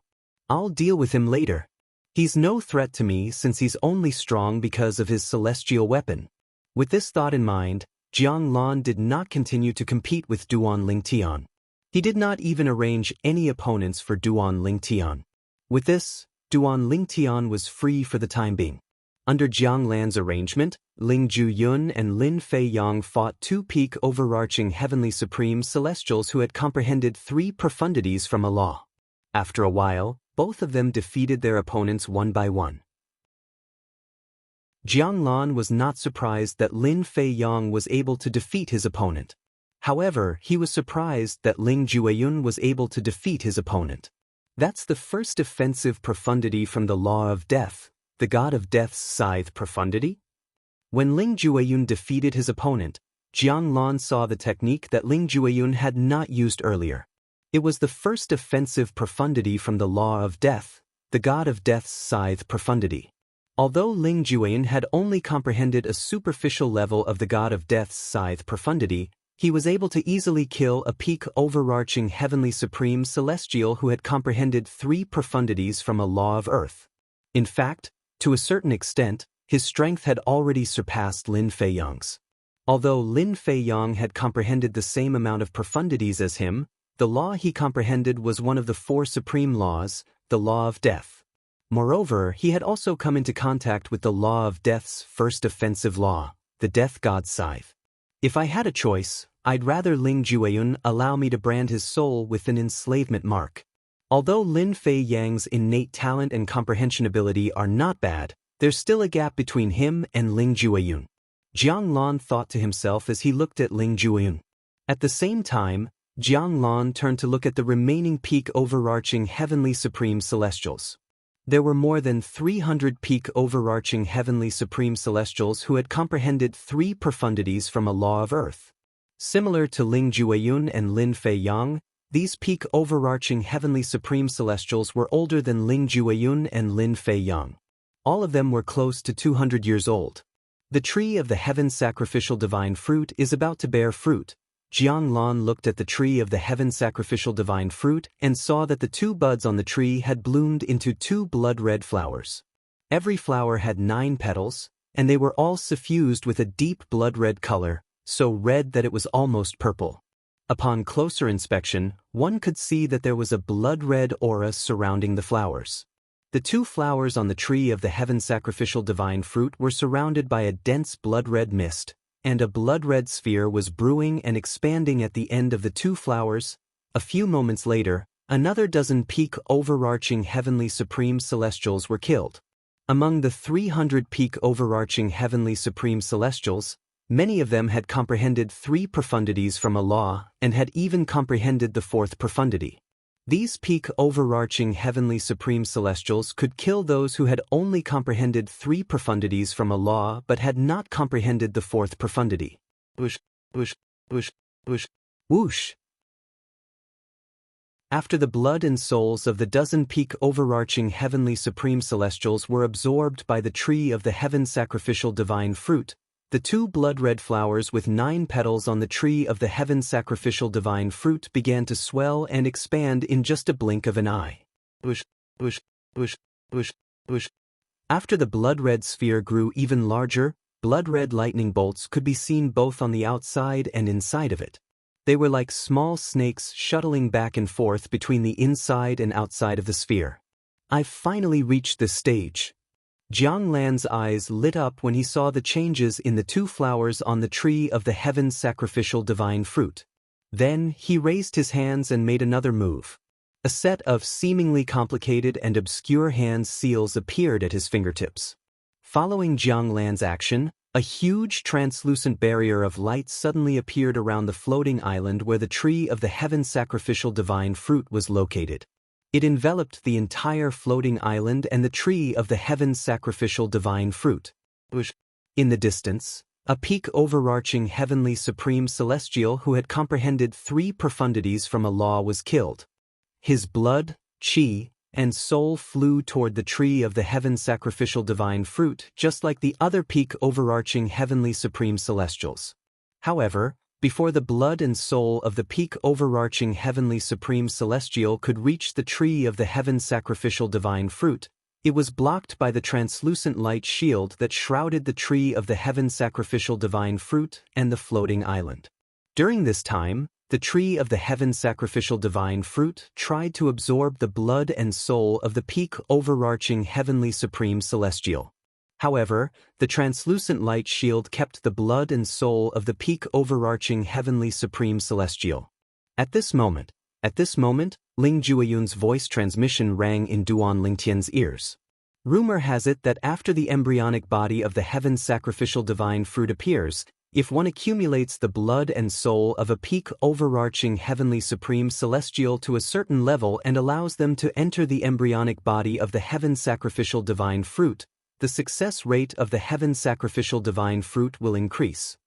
I'll deal with him later. He's no threat to me since he's only strong because of his celestial weapon. With this thought in mind, Jiang Lan did not continue to compete with Duan Lingtian. He did not even arrange any opponents for Duan Lingtian. With this, Duan Lingtian was free for the time being. Under Jiang Lan's arrangement, Ling Ju-yun and Lin Fei-yang fought two peak overarching heavenly supreme celestials who had comprehended three profundities from a law. After a while, both of them defeated their opponents one by one. Jiang Lan was not surprised that Lin Fei-yang was able to defeat his opponent. However, he was surprised that Ling Jueyun was able to defeat his opponent. That's the first offensive profundity from the law of death, the god of death's scythe profundity. When Ling Jueyun defeated his opponent, Jiang Lan saw the technique that Ling Jueyun had not used earlier. It was the first offensive profundity from the law of death, the god of death's scythe profundity. Although Ling Jueyun had only comprehended a superficial level of the god of death's scythe profundity, he was able to easily kill a peak overarching heavenly supreme celestial who had comprehended three profundities from a law of earth. In fact, to a certain extent, his strength had already surpassed Lin Fei-yang's. Although Lin Fei-yang had comprehended the same amount of profundities as him, the law he comprehended was one of the four supreme laws, the law of death. Moreover, he had also come into contact with the law of death's first offensive law, the death god's scythe. If I had a choice, I'd rather Ling Jueyun allow me to brand his soul with an enslavement mark. Although Lin Fei-yang's innate talent and comprehension ability are not bad, there's still a gap between him and Ling Jueyun. Jiang Lan thought to himself as he looked at Ling Jueyun. At the same time, Jiang Lan turned to look at the remaining peak overarching heavenly supreme celestials. There were more than 300 peak overarching heavenly supreme celestials who had comprehended three profundities from a law of earth. Similar to Ling Jueyun and Lin Fei-yang, these peak overarching heavenly supreme celestials were older than Ling Jueyun and Lin Fei-yang. All of them were close to 200 years old. The tree of the heaven sacrificial divine fruit is about to bear fruit. Jiang Lan looked at the tree of the heaven sacrificial divine fruit and saw that the two buds on the tree had bloomed into two blood-red flowers. Every flower had 9 petals, and they were all suffused with a deep blood-red color, so red that it was almost purple. Upon closer inspection, one could see that there was a blood-red aura surrounding the flowers. The 2 flowers on the tree of the heaven sacrificial divine fruit were surrounded by a dense blood-red mist, and a blood-red sphere was brewing and expanding at the end of the 2 flowers. A few moments later, another dozen peak overarching heavenly supreme celestials were killed. Among the 300 peak overarching heavenly supreme celestials, many of them had comprehended 3 profundities from a law and had even comprehended the 4th profundity. These peak overarching heavenly supreme celestials could kill those who had only comprehended 3 profundities from a law but had not comprehended the 4th profundity. Whoosh, whoosh, whoosh, whoosh, whoosh. After the blood and souls of the dozen peak overarching heavenly supreme celestials were absorbed by the tree of the heaven sacrificial divine fruit, the 2 blood-red flowers with 9 petals on the tree of the heaven sacrificial divine fruit began to swell and expand in just a blink of an eye. Whoosh, whoosh, whoosh, whoosh, whoosh. After the blood-red sphere grew even larger, blood-red lightning bolts could be seen both on the outside and inside of it. They were like small snakes shuttling back and forth between the inside and outside of the sphere. I've finally reached this stage. Jiang Lan's eyes lit up when he saw the changes in the 2 flowers on the tree of the heaven sacrificial divine fruit. Then he raised his hands and made another move. A set of seemingly complicated and obscure hand seals appeared at his fingertips. Following Jiang Lan's action, a huge translucent barrier of light suddenly appeared around the floating island where the tree of the heaven sacrificial divine fruit was located. It enveloped the entire floating island and the tree of the heaven sacrificial divine fruit. In the distance, a peak overarching heavenly supreme celestial who had comprehended 3 profundities from a law was killed. His blood, chi, and soul flew toward the tree of the heaven sacrificial divine fruit just like the other peak overarching heavenly supreme celestials. However, before the blood and soul of the peak overarching heavenly supreme celestial could reach the tree of the heaven sacrificial divine fruit, it was blocked by the translucent light shield that shrouded the tree of the heaven sacrificial divine fruit and the floating island. During this time, the tree of the heaven sacrificial divine fruit tried to absorb the blood and soul of the peak overarching heavenly supreme celestial. However, the translucent light shield kept the blood and soul of the peak overarching heavenly supreme celestial. At this moment, Ling Jueyun's voice transmission rang in Duan Lingtian's ears. Rumor has it that after the embryonic body of the heaven sacrificial divine fruit appears, if one accumulates the blood and soul of a peak overarching heavenly supreme celestial to a certain level and allows them to enter the embryonic body of the heaven sacrificial divine fruit, the success rate of the heaven sacrificial divine fruit will increase.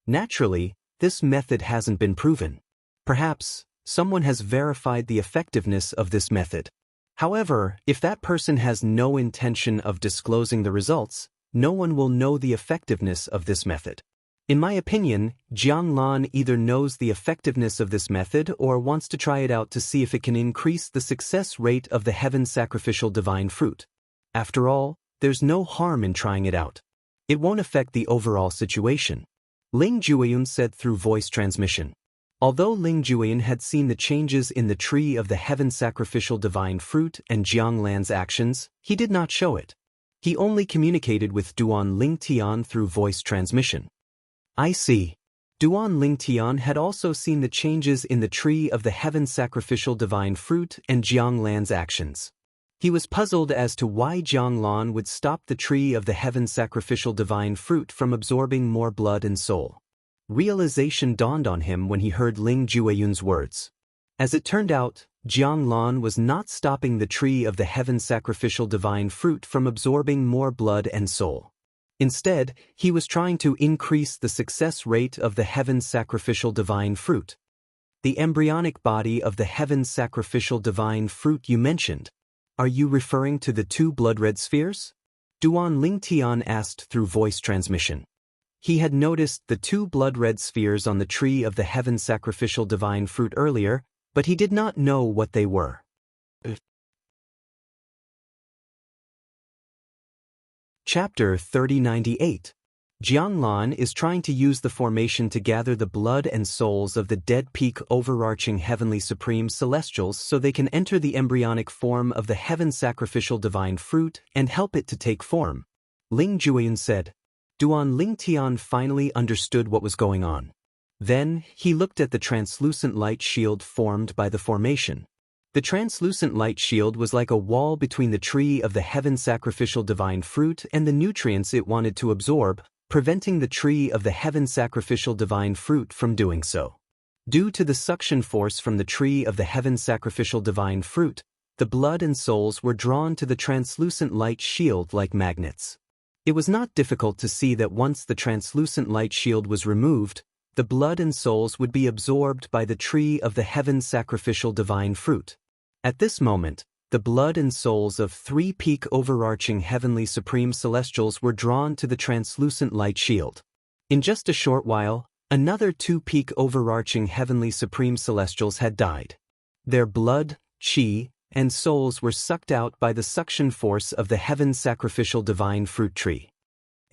Naturally, this method hasn't been proven. Perhaps someone has verified the effectiveness of this method. However, if that person has no intention of disclosing the results, no one will know the effectiveness of this method. In my opinion, Jiang Lan either knows the effectiveness of this method or wants to try it out to see if it can increase the success rate of the heaven sacrificial divine fruit. After all, there's no harm in trying it out. It won't affect the overall situation. Ling Jueyun said through voice transmission. Although Ling Jueyun had seen the changes in the tree of the heaven sacrificial divine fruit and Jiang Lan's actions, he did not show it. He only communicated with Duan Lingtian through voice transmission. I see. Duan Lingtian had also seen the changes in the tree of the heaven sacrificial divine fruit and Jiang Lan's actions. He was puzzled as to why Jiang Lan would stop the tree of the heaven sacrificial divine fruit from absorbing more blood and soul. Realization dawned on him when he heard Ling Jueyun's words. As it turned out, Jiang Lan was not stopping the tree of the heaven sacrificial divine fruit from absorbing more blood and soul. Instead, he was trying to increase the success rate of the heaven sacrificial divine fruit. The embryonic body of the heaven sacrificial divine fruit you mentioned. Are you referring to the two blood-red spheres? Duan Lingtian asked through voice transmission. He had noticed the two blood-red spheres on the tree of the heaven sacrificial divine fruit earlier, but he did not know what they were. Chapter 3098. Jiang Lan is trying to use the formation to gather the blood and souls of the dead peak overarching heavenly supreme celestials so they can enter the embryonic form of the heaven sacrificial divine fruit and help it to take form. Ling Jueyun said. Duan Lingtian finally understood what was going on. Then, he looked at the translucent light shield formed by the formation. The translucent light shield was like a wall between the tree of the heaven sacrificial divine fruit and the nutrients it wanted to absorb, preventing the tree of the heaven sacrificial divine fruit from doing so. Due to the suction force from the tree of the heaven sacrificial divine fruit, the blood and souls were drawn to the translucent light shield like magnets. It was not difficult to see that once the translucent light shield was removed, the blood and souls would be absorbed by the tree of the heaven sacrificial divine fruit. At this moment, the blood and souls of three peak overarching heavenly supreme celestials were drawn to the translucent light shield. In just a short while, another two peak overarching heavenly supreme celestials had died. Their blood, qi, and souls were sucked out by the suction force of the heaven sacrificial divine fruit tree.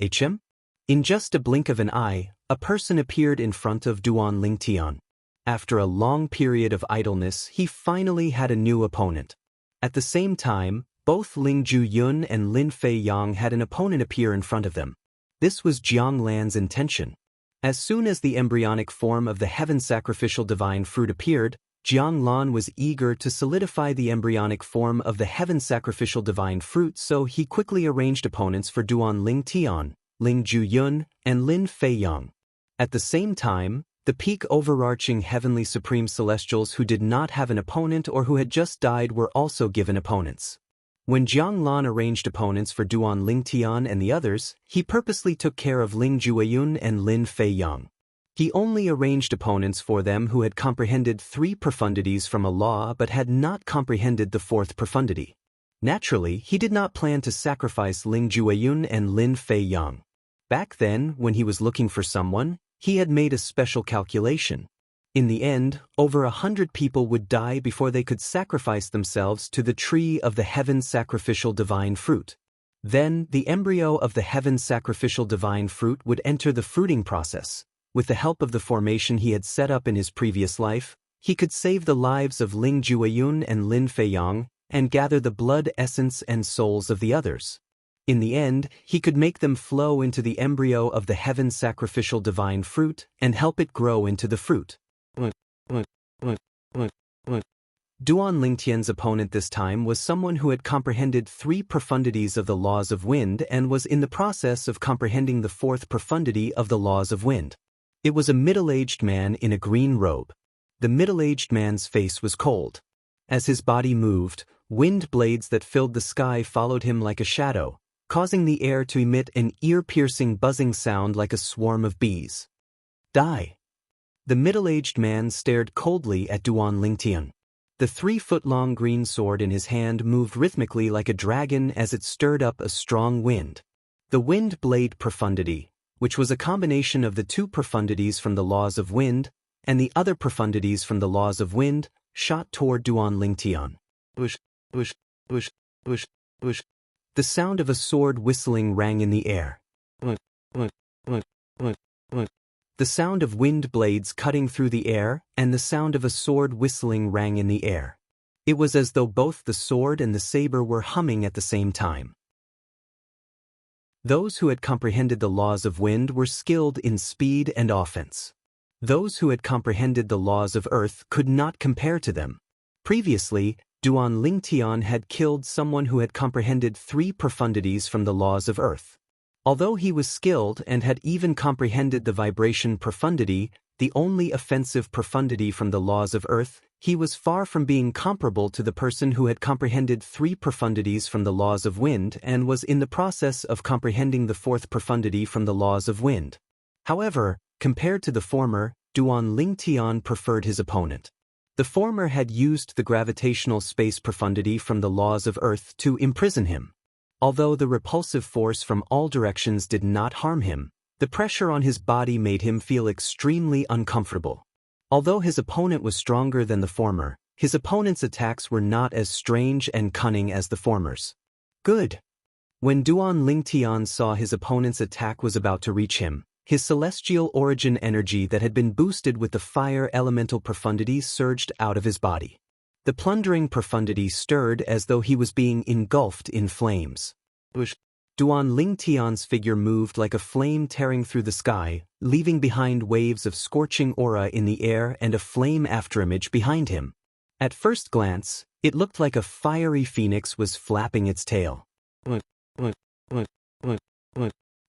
HM? In just a blink of an eye, a person appeared in front of Duan Lingtian. After a long period of idleness, he finally had a new opponent. At the same time, both Ling Jueyun and Lin Feiyang had an opponent appear in front of them. This was Jiang Lan's intention. As soon as the embryonic form of the heaven sacrificial divine fruit appeared, Jiang Lan was eager to solidify the embryonic form of the heaven sacrificial divine fruit, so he quickly arranged opponents for Duan Lingtian, Ling Jueyun, and Lin Feiyang. At the same time, the peak overarching heavenly supreme celestials who did not have an opponent or who had just died were also given opponents. When Jiang Lan arranged opponents for Duan Lingtian and the others, he purposely took care of Ling Jueyun and Lin Feiyang. He only arranged opponents for them who had comprehended 3 profundities from a law but had not comprehended the 4th profundity. Naturally, he did not plan to sacrifice Ling Jueyun and Lin Feiyang. Back then, when he was looking for someone, he had made a special calculation. In the end, over 100 people would die before they could sacrifice themselves to the tree of the heaven sacrificial divine fruit. Then, the embryo of the heaven sacrificial divine fruit would enter the fruiting process, With the help of the formation he had set up in his previous life, he could save the lives of Ling Jueyun and Lin Feiyang, and gather the blood essence and souls of the others. In the end, he could make them flow into the embryo of the heaven sacrificial divine fruit and help it grow into the fruit. Duan Lingtian's opponent this time was someone who had comprehended 3 profundities of the laws of wind and was in the process of comprehending the 4th profundity of the laws of wind. It was a middle-aged man in a green robe. The middle-aged man's face was cold. As his body moved, wind blades that filled the sky followed him like a shadow, causing the air to emit an ear-piercing buzzing sound like a swarm of bees. Die! The middle-aged man stared coldly at Duan Lingtian. The 3-foot-long green sword in his hand moved rhythmically like a dragon as it stirred up a strong wind. The wind blade profundity, which was a combination of the 2 profundities from the laws of wind and the other profundities from the laws of wind, shot toward Duan Lingtian. Whoosh, whoosh, whoosh, whoosh, whoosh. The sound of a sword whistling rang in the air. The sound of wind blades cutting through the air and the sound of a sword whistling rang in the air. It was as though both the sword and the saber were humming at the same time. Those who had comprehended the laws of wind were skilled in speed and offense. Those who had comprehended the laws of earth could not compare to them. Previously, Duan Lingtian had killed someone who had comprehended 3 profundities from the laws of earth. Although he was skilled and had even comprehended the vibration profundity, the only offensive profundity from the laws of earth, he was far from being comparable to the person who had comprehended 3 profundities from the laws of wind and was in the process of comprehending the 4th profundity from the laws of wind. However, compared to the former, Duan Lingtian preferred his opponent. The former had used the gravitational space profundity from the laws of earth to imprison him. Although the repulsive force from all directions did not harm him, the pressure on his body made him feel extremely uncomfortable. Although his opponent was stronger than the former, his opponent's attacks were not as strange and cunning as the former's. Good. When Duan Lingtian saw his opponent's attack was about to reach him, his celestial origin energy that had been boosted with the fire elemental profundity surged out of his body. The plundering profundity stirred as though he was being engulfed in flames. Duan Lingtian's figure moved like a flame tearing through the sky, leaving behind waves of scorching aura in the air and a flame afterimage behind him. At first glance, it looked like a fiery phoenix was flapping its tail.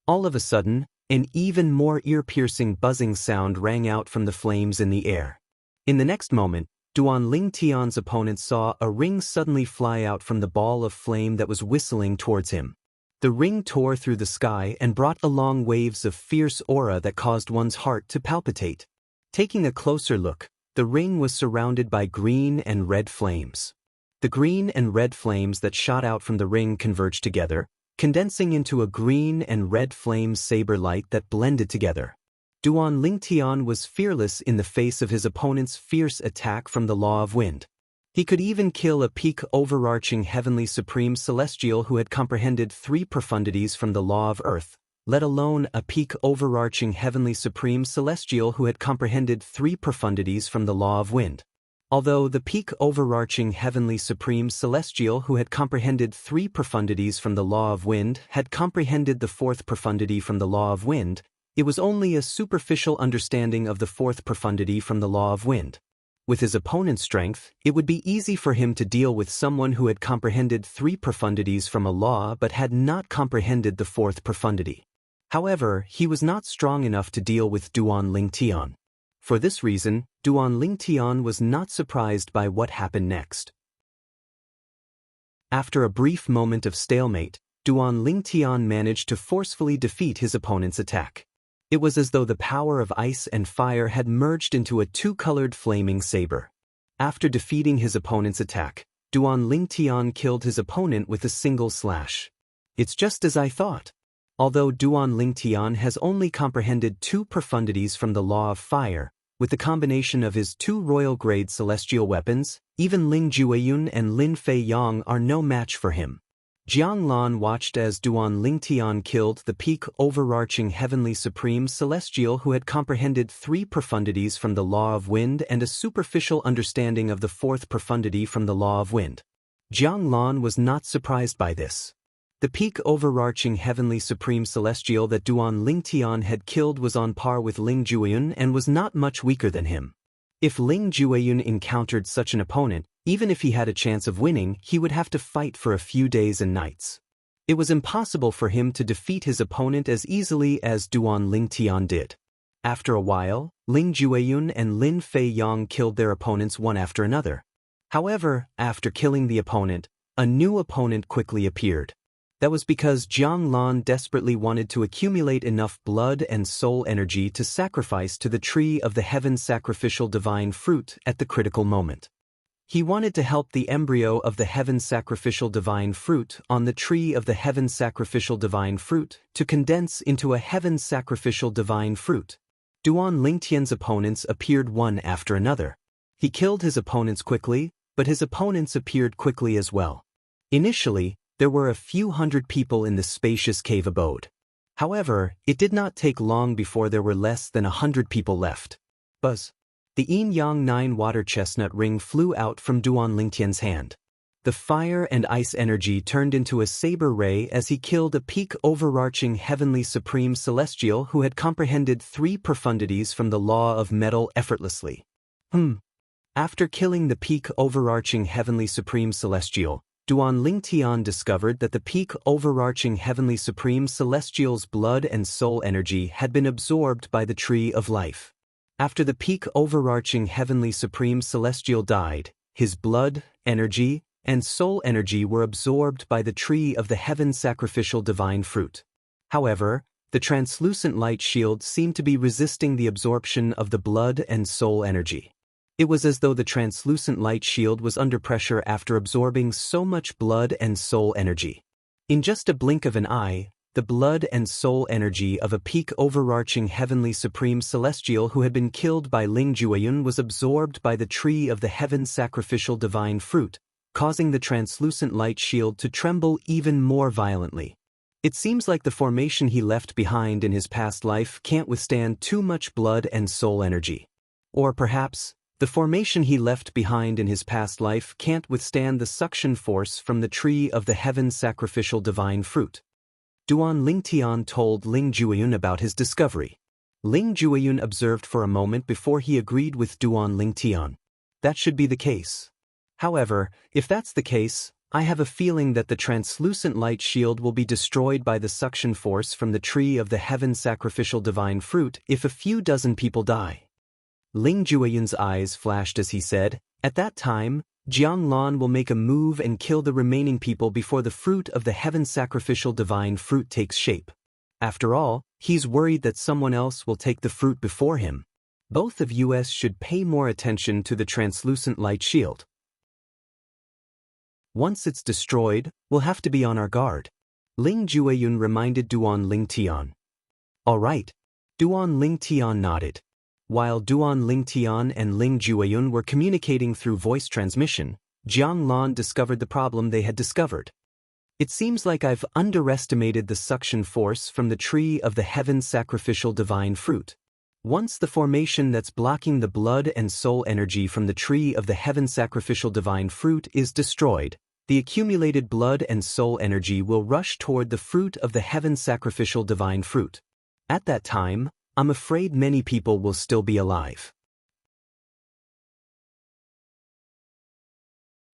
All of a sudden, an even more ear-piercing buzzing sound rang out from the flames in the air. In the next moment, Duan Lingtian's opponent saw a ring suddenly fly out from the ball of flame that was whistling towards him. The ring tore through the sky and brought along waves of fierce aura that caused one's heart to palpitate. Taking a closer look, the ring was surrounded by green and red flames. The green and red flames that shot out from the ring converged together, condensing into a green and red flame saber light that blended together. Duan Lingtian was fearless in the face of his opponent's fierce attack from the law of wind. He could even kill a peak overarching heavenly supreme celestial who had comprehended 3 profundities from the law of earth, let alone a peak overarching heavenly supreme celestial who had comprehended 3 profundities from the law of wind. Although the peak overarching heavenly supreme celestial who had comprehended 3 profundities from the law of wind had comprehended the 4th profundity from the law of wind, it was only a superficial understanding of the 4th profundity from the law of wind. With his opponent's strength, it would be easy for him to deal with someone who had comprehended 3 profundities from a law but had not comprehended the 4th profundity. However, he was not strong enough to deal with Duan Lingtian. For this reason, Duan Lingtian was not surprised by what happened next. After a brief moment of stalemate, Duan Lingtian managed to forcefully defeat his opponent's attack. It was as though the power of ice and fire had merged into a 2-colored flaming saber. After defeating his opponent's attack, Duan Lingtian killed his opponent with a single slash. It's just as I thought. Although Duan Lingtian has only comprehended 2 profundities from the law of fire, with the combination of his 2 royal-grade celestial weapons, even Ling Jueyun and Lin Feiyang are no match for him. Jiang Lan watched as Duan Lingtian killed the peak overarching heavenly supreme celestial who had comprehended 3 profundities from the law of wind and a superficial understanding of the 4th profundity from the law of wind. Jiang Lan was not surprised by this. The peak overarching heavenly supreme celestial that Duan Lingtian had killed was on par with Ling Jueyun and was not much weaker than him. If Ling Jueyun encountered such an opponent, even if he had a chance of winning, he would have to fight for a few days and nights. It was impossible for him to defeat his opponent as easily as Duan Lingtian did. After a while, Ling Jueyun and Lin Fei Yang killed their opponents one after another. However, after killing the opponent, a new opponent quickly appeared. That was because Jiang Lan desperately wanted to accumulate enough blood and soul energy to sacrifice to the tree of the heaven sacrificial divine fruit at the critical moment. He wanted to help the embryo of the heaven sacrificial divine fruit on the tree of the heaven sacrificial divine fruit to condense into a heaven sacrificial divine fruit. Duan Lingtian's opponents appeared one after another. He killed his opponents quickly, but his opponents appeared quickly as well. Initially, there were a few hundred people in the spacious cave abode. However, it did not take long before there were less than 100 people left. Buzz. The yin-yang 9 water chestnut ring flew out from Duan Lingtian's hand. The fire and ice energy turned into a saber ray as he killed a peak overarching heavenly supreme celestial who had comprehended 3 profundities from the law of metal effortlessly. After killing the peak overarching heavenly supreme celestial, Duan Lingtian discovered that the peak overarching heavenly supreme celestial's blood and soul energy had been absorbed by the tree of life. After the peak overarching heavenly supreme celestial died, his blood, energy, and soul energy were absorbed by the tree of the heaven sacrificial divine fruit. However, the translucent light shield seemed to be resisting the absorption of the blood and soul energy. It was as though the translucent light shield was under pressure after absorbing so much blood and soul energy. In just a blink of an eye, the blood and soul energy of a peak overarching heavenly supreme celestial who had been killed by Ling Jueyun was absorbed by the tree of the heaven sacrificial divine fruit, causing the translucent light shield to tremble even more violently. It seems like the formation he left behind in his past life can't withstand too much blood and soul energy. Or perhaps, the formation he left behind in his past life can't withstand the suction force from the tree of the heaven sacrificial divine fruit. Duan Lingtian told Ling Jueyun about his discovery. Ling Jueyun observed for a moment before he agreed with Duan Lingtian. That should be the case. However, if that's the case, I have a feeling that the translucent light shield will be destroyed by the suction force from the tree of the heaven sacrificial divine fruit if a few dozen people die. Ling Jueyun's eyes flashed as he said, "At that time, Jiang Lan will make a move and kill the remaining people before the fruit of the heaven sacrificial divine fruit takes shape. After all, he's worried that someone else will take the fruit before him. Both of us should pay more attention to the translucent light shield. Once it's destroyed, we'll have to be on our guard." Ling Jueyun reminded Duan Lingtian. "All right." Duan Lingtian nodded. While Duan Lingtian and Ling Jueyun were communicating through voice transmission, Jiang Lan discovered the problem they had discovered. "It seems like I've underestimated the suction force from the tree of the heaven sacrificial divine fruit. Once the formation that's blocking the blood and soul energy from the tree of the heaven sacrificial divine fruit is destroyed, the accumulated blood and soul energy will rush toward the fruit of the heaven sacrificial divine fruit. At that time, I'm afraid many people will still be alive."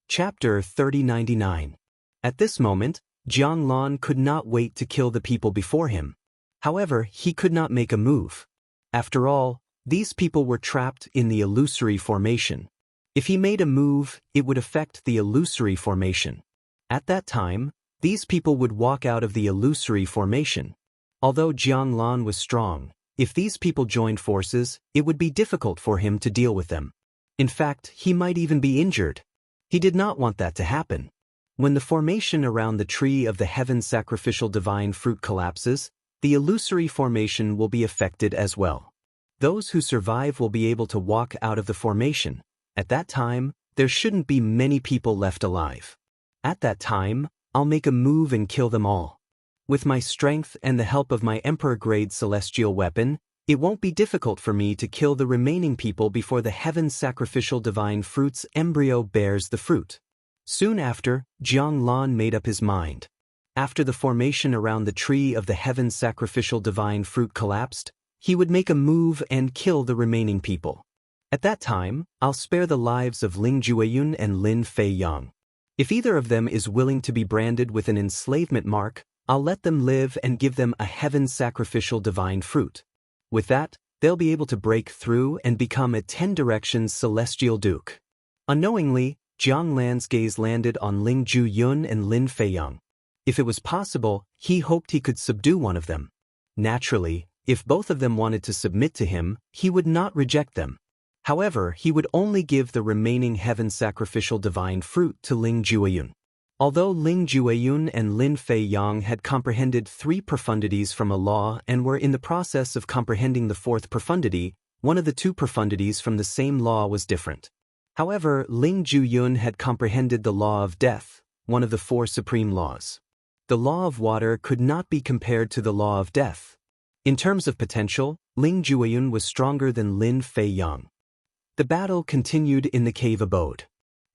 Chapter 3099. At this moment, Jiang Lan could not wait to kill the people before him. However, he could not make a move. After all, these people were trapped in the illusory formation. If he made a move, it would affect the illusory formation. At that time, these people would walk out of the illusory formation. Although Jiang Lan was strong, if these people joined forces, it would be difficult for him to deal with them. In fact, he might even be injured. He did not want that to happen. When the formation around the tree of the heaven sacrificial divine fruit collapses, the illusory formation will be affected as well. Those who survive will be able to walk out of the formation. At that time, there shouldn't be many people left alive. At that time, I'll make a move and kill them all. With my strength and the help of my Emperor-grade celestial weapon, it won't be difficult for me to kill the remaining people before the heaven's sacrificial divine fruit's embryo bears the fruit. Soon after, Jianglan made up his mind. After the formation around the tree of the heaven's sacrificial divine fruit collapsed, he would make a move and kill the remaining people. At that time, I'll spare the lives of Ling Jueyun and Lin Fei Yang. If either of them is willing to be branded with an enslavement mark, I'll let them live and give them a heaven's sacrificial divine fruit. With that, they'll be able to break through and become a 10 Directions celestial duke. Unknowingly, Jiang Lan's gaze landed on Ling Jueyun and Lin Fei Yang. If it was possible, he hoped he could subdue one of them. Naturally, if both of them wanted to submit to him, he would not reject them. However, he would only give the remaining heaven's sacrificial divine fruit to Ling Jueyun. Although Ling Jueyun and Lin Fei Yang had comprehended 3 profundities from a law and were in the process of comprehending the 4th profundity, one of the 2 profundities from the same law was different. However, Ling Jueyun had comprehended the law of death, one of the 4 supreme laws. The law of water could not be compared to the law of death. In terms of potential, Ling Jueyun was stronger than Lin Fei Yang. The battle continued in the cave abode.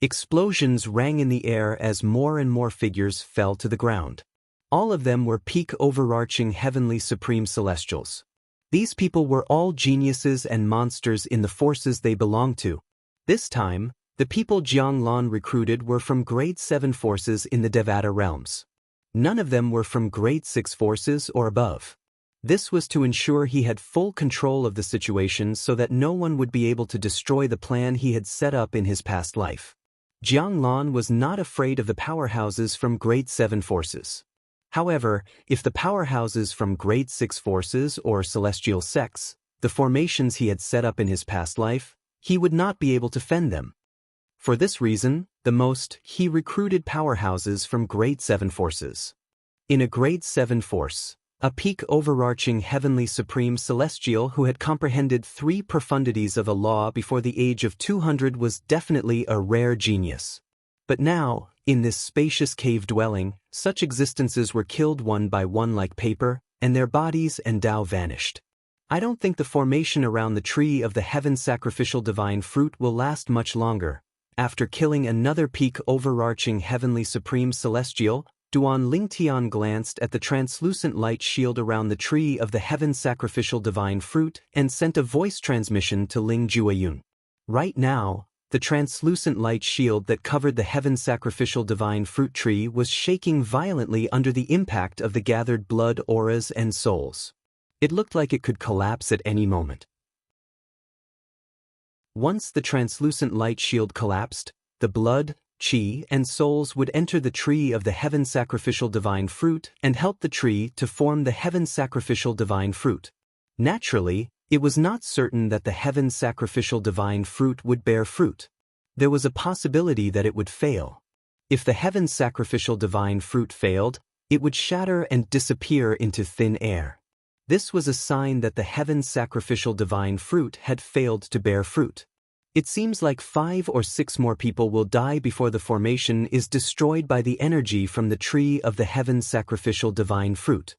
Explosions rang in the air as more and more figures fell to the ground. All of them were peak overarching heavenly supreme celestials. These people were all geniuses and monsters in the forces they belonged to. This time, the people Jianglan recruited were from grade 7 forces in the Devata realms. None of them were from grade 6 forces or above. This was to ensure he had full control of the situation so that no one would be able to destroy the plan he had set up in his past life. Jianglan was not afraid of the powerhouses from grade 7 forces. However, if the powerhouses from grade 6 forces or celestial sects, the formations he had set up in his past life, he would not be able to fend them. For this reason, he recruited powerhouses from grade 7 forces. In a grade 7 force, a peak overarching heavenly supreme celestial who had comprehended 3 profundities of a law before the age of 200 was definitely a rare genius. But now, in this spacious cave dwelling, such existences were killed one by one like paper, and their bodies and Tao vanished. I don't think the formation around the tree of the heaven's sacrificial divine fruit will last much longer. After killing another peak overarching heavenly supreme celestial, Duan Lingtian glanced at the translucent light shield around the tree of the heaven's sacrificial divine fruit and sent a voice transmission to Ling Jueyun. Right now, the translucent light shield that covered the heaven's sacrificial divine fruit tree was shaking violently under the impact of the gathered blood auras and souls. It looked like it could collapse at any moment. Once the translucent light shield collapsed, the blood, qi, and souls would enter the tree of the heaven's sacrificial divine fruit and help the tree to form the heaven's sacrificial divine fruit. Naturally, it was not certain that the heaven's sacrificial divine fruit would bear fruit. There was a possibility that it would fail. If the heaven's sacrificial divine fruit failed, it would shatter and disappear into thin air. This was a sign that the heaven's sacrificial divine fruit had failed to bear fruit. It seems like 5 or 6 more people will die before the formation is destroyed by the energy from the tree of the heaven's sacrificial divine fruit.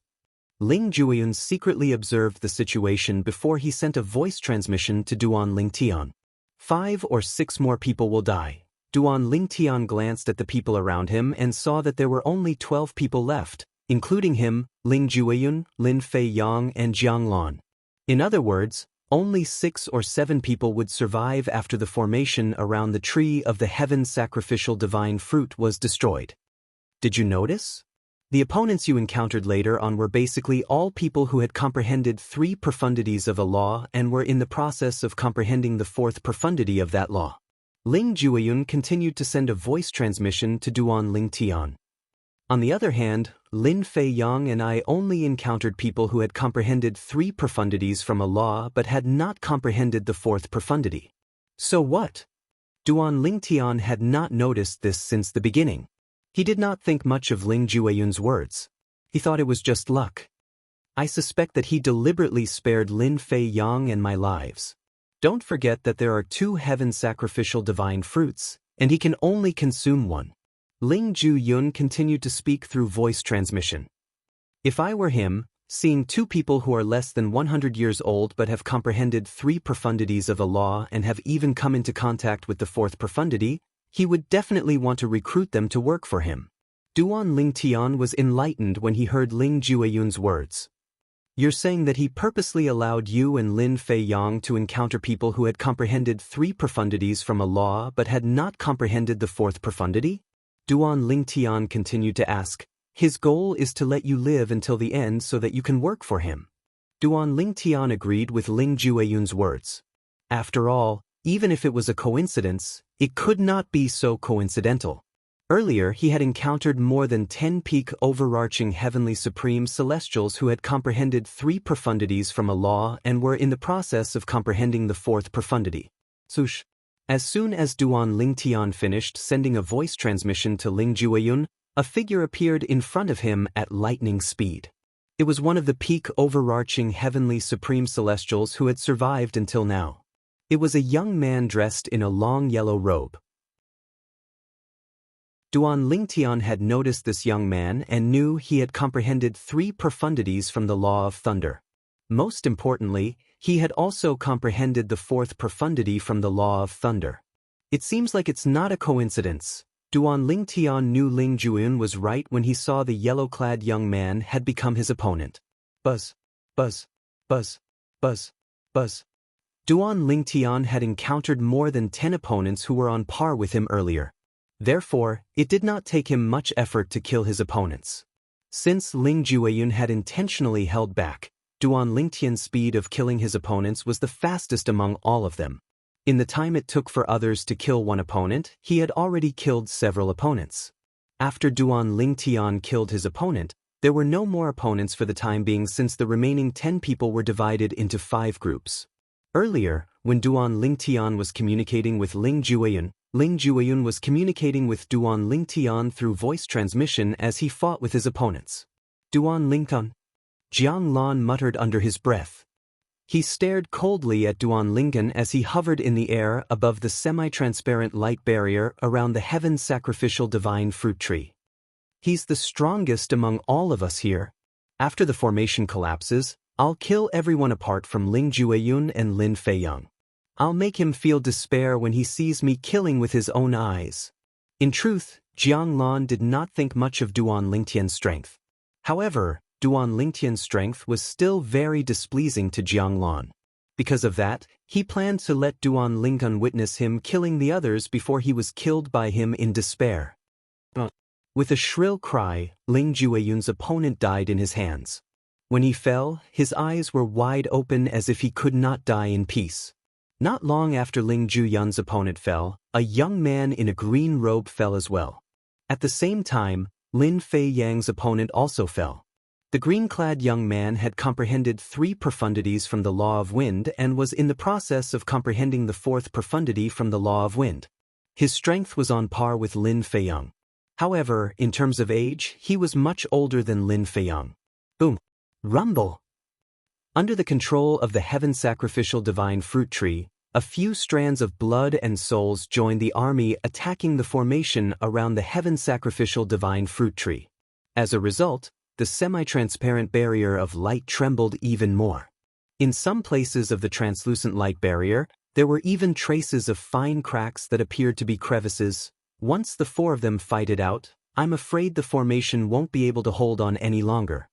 Ling Jueyun secretly observed the situation before he sent a voice transmission to Duan Lingtian. 5 or 6 more people will die. Duan Lingtian glanced at the people around him and saw that there were only 12 people left, including him, Ling Jueyun, Lin Fei Yang, and Jianglan. In other words, only 6 or 7 people would survive after the formation around the tree of the heaven's sacrificial divine fruit was destroyed. Did you notice? The opponents you encountered later on were basically all people who had comprehended 3 profundities of a law and were in the process of comprehending the 4th profundity of that law. Ling Jueyun continued to send a voice transmission to Duan Lingtian. On the other hand, Lin Fei Yang and I only encountered people who had comprehended 3 profundities from a law but had not comprehended the 4th profundity. So what? Duan Lingtian had not noticed this since the beginning. He did not think much of Ling Jueyun's words. He thought it was just luck. I suspect that he deliberately spared Lin Fei Yang and my lives. Don't forget that there are 2 heaven sacrificial divine fruits, and he can only consume one. Ling Ju-yun continued to speak through voice transmission. If I were him, seeing two people who are less than 100 years old but have comprehended 3 profundities of the law and have even come into contact with the 4th profundity, he would definitely want to recruit them to work for him. Duan Lingtian was enlightened when he heard Ling Jueyun's words. You're saying that he purposely allowed you and Lin Fei-yang to encounter people who had comprehended 3 profundities from a law but had not comprehended the 4th profundity? Duan Lingtian continued to ask. His goal is to let you live until the end so that you can work for him. Duan Lingtian agreed with Ling Jueyun's words. After all, even if it was a coincidence, it could not be so coincidental. Earlier he had encountered more than 10 peak overarching heavenly supreme celestials who had comprehended 3 profundities from a law and were in the process of comprehending the 4th profundity. Sush. As soon as Duan Lingtian finished sending a voice transmission to Ling Jueyun, a figure appeared in front of him at lightning speed. It was one of the peak overarching heavenly supreme celestials who had survived until now. It was a young man dressed in a long yellow robe. Duan Lingtian had noticed this young man and knew he had comprehended 3 profundities from the law of thunder. Most importantly, he had also comprehended the 4th profundity from the law of thunder. It seems like it's not a coincidence. Duan Lingtian knew Ling Jueyun was right when he saw the yellow-clad young man had become his opponent. Buzz, buzz, buzz, buzz, buzz. Duan Lingtian had encountered more than 10 opponents who were on par with him earlier. Therefore, it did not take him much effort to kill his opponents. Since Ling Jueyun had intentionally held back, Duan Lingtian's speed of killing his opponents was the fastest among all of them. In the time it took for others to kill one opponent, he had already killed several opponents. After Duan Lingtian killed his opponent, there were no more opponents for the time being since the remaining 10 people were divided into 5 groups. Earlier, when Duan Lingtian was communicating with Ling Jueyun was communicating with Duan Lingtian through voice transmission as he fought with his opponents. Duan Lingtian. Jiang Lan muttered under his breath. He stared coldly at Duan Lingtian as he hovered in the air above the semi-transparent light barrier around the heaven sacrificial divine fruit tree. He's the strongest among all of us here. After the formation collapses, I'll kill everyone apart from Ling Jueyun and Lin Fei-yang. I'll make him feel despair when he sees me killing with his own eyes. In truth, Jiang Lan did not think much of Duan Lingtian's strength. However, Duan Lingtian's strength was still very displeasing to Jiang Lan. Because of that, he planned to let Duan Lingtian witness him killing the others before he was killed by him in despair. With a shrill cry, Ling Jueyun's opponent died in his hands. When he fell, his eyes were wide open as if he could not die in peace. Not long after Ling Jueyun's opponent fell, a young man in a green robe fell as well. At the same time, Lin Fei-yang's opponent also fell. The green-clad young man had comprehended 3 profundities from the law of wind and was in the process of comprehending the 4th profundity from the law of wind. His strength was on par with Lin Fei-yang. However, in terms of age, he was much older than Lin Fei-yang. Boom! Rumble! Under the control of the heaven sacrificial divine fruit tree, a few strands of blood and souls joined the army attacking the formation around the heaven sacrificial divine fruit tree. As a result, the semi-transparent barrier of light trembled even more. In some places of the translucent light barrier, there were even traces of fine cracks that appeared to be crevices. Once the 4 of them fight it out, I'm afraid the formation won't be able to hold on any longer.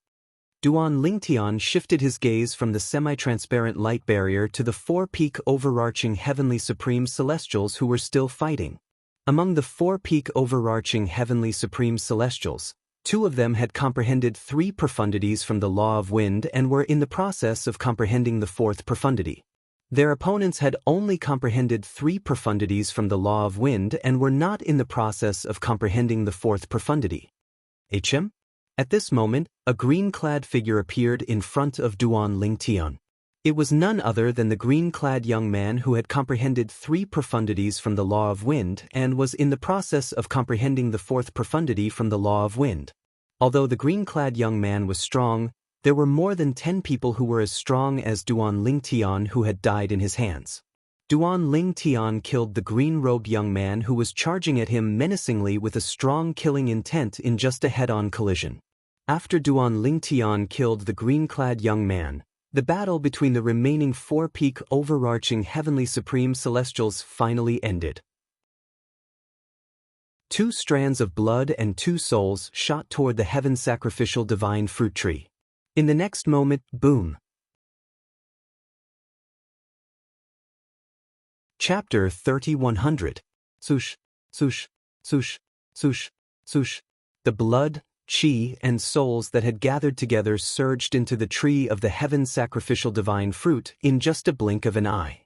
Duan Lingtian shifted his gaze from the semi-transparent light barrier to the 4 peak overarching heavenly supreme celestials who were still fighting. Among the 4 peak overarching heavenly supreme celestials, 2 of them had comprehended 3 profundities from the law of wind and were in the process of comprehending the 4th profundity. Their opponents had only comprehended 3 profundities from the law of wind and were not in the process of comprehending the 4th profundity. HM? At this moment, a green-clad figure appeared in front of Duan Lingtian. It was none other than the green-clad young man who had comprehended 3 profundities from the law of wind and was in the process of comprehending the 4th profundity from the law of wind. Although the green-clad young man was strong, there were more than 10 people who were as strong as Duan Lingtian who had died in his hands. Duan Ling Tian killed the green-robed young man who was charging at him menacingly with a strong killing intent in just a head-on collision. After Duan Ling Tian killed the green-clad young man, the battle between the remaining four-peak overarching heavenly supreme celestials finally ended. Two strands of blood and two souls shot toward the heaven sacrificial divine fruit tree. In the next moment, boom. Chapter 3100. Sush, sush, sush, sush, sush. The blood, chi, and souls that had gathered together surged into the tree of the heaven sacrificial divine fruit in just a blink of an eye.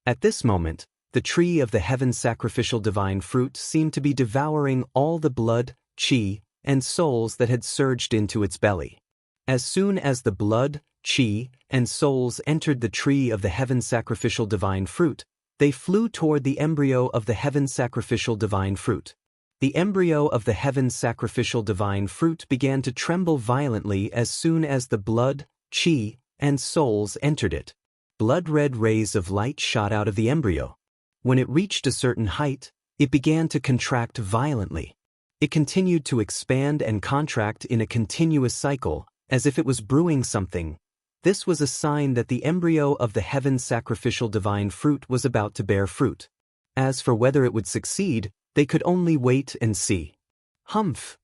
At this moment, the tree of the heaven sacrificial divine fruit seemed to be devouring all the blood, chi, and souls that had surged into its belly. As soon as the blood, chi, and souls entered the tree of the heaven sacrificial divine fruit, they flew toward the embryo of the heaven sacrificial divine fruit. The embryo of the heaven sacrificial divine fruit began to tremble violently as soon as the blood, chi, and souls entered it. Blood-red rays of light shot out of the embryo. When it reached a certain height, it began to contract violently. It continued to expand and contract in a continuous cycle, as if it was brewing something. This was a sign that the embryo of the heaven sacrificial divine fruit was about to bear fruit. As for whether it would succeed, they could only wait and see. Humph!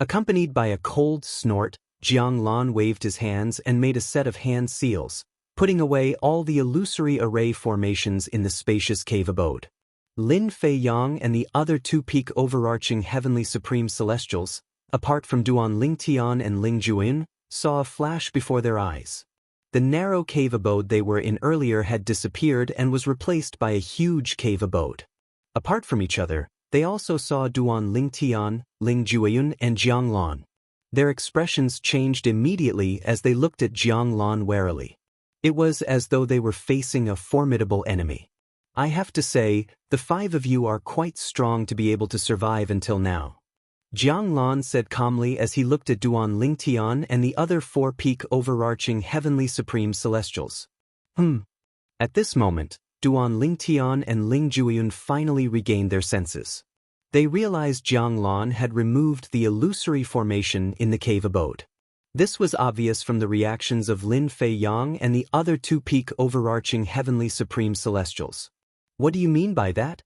Accompanied by a cold snort, Jiang Lan waved his hands and made a set of hand seals, putting away all the illusory array formations in the spacious cave abode. Lin Fei Yang and the other two-peak overarching heavenly supreme celestials, apart from Duan Ling Tian and Ling Juin, saw a flash before their eyes. The narrow cave abode they were in earlier had disappeared and was replaced by a huge cave abode. Apart from each other, they also saw Duan Ling Tian, Ling Juin, and Jiang Lan. Their expressions changed immediately as they looked at Jiang Lan warily. It was as though they were facing a formidable enemy. I have to say, the five of you are quite strong to be able to survive until now. Jiang Lan said calmly as he looked at Duan Ling Tian and the other four-peak overarching heavenly supreme celestials. At this moment, Duan Ling Tian and Ling Juiyun finally regained their senses. They realized Jiang Lan had removed the illusory formation in the cave abode. This was obvious from the reactions of Lin Fei Yang and the other two-peak overarching heavenly supreme celestials. What do you mean by that?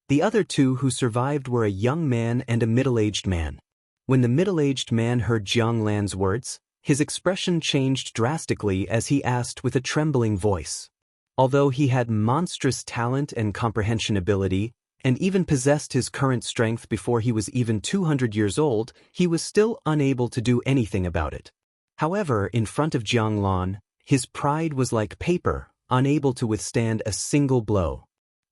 The other two who survived were a young man and a middle-aged man. When the middle-aged man heard Jiang Lan's words, his expression changed drastically as he asked with a trembling voice. Although he had monstrous talent and comprehension ability, and even possessed his current strength before he was even 200 years old, he was still unable to do anything about it. However, in front of Jiang Lan, his pride was like paper, unable to withstand a single blow.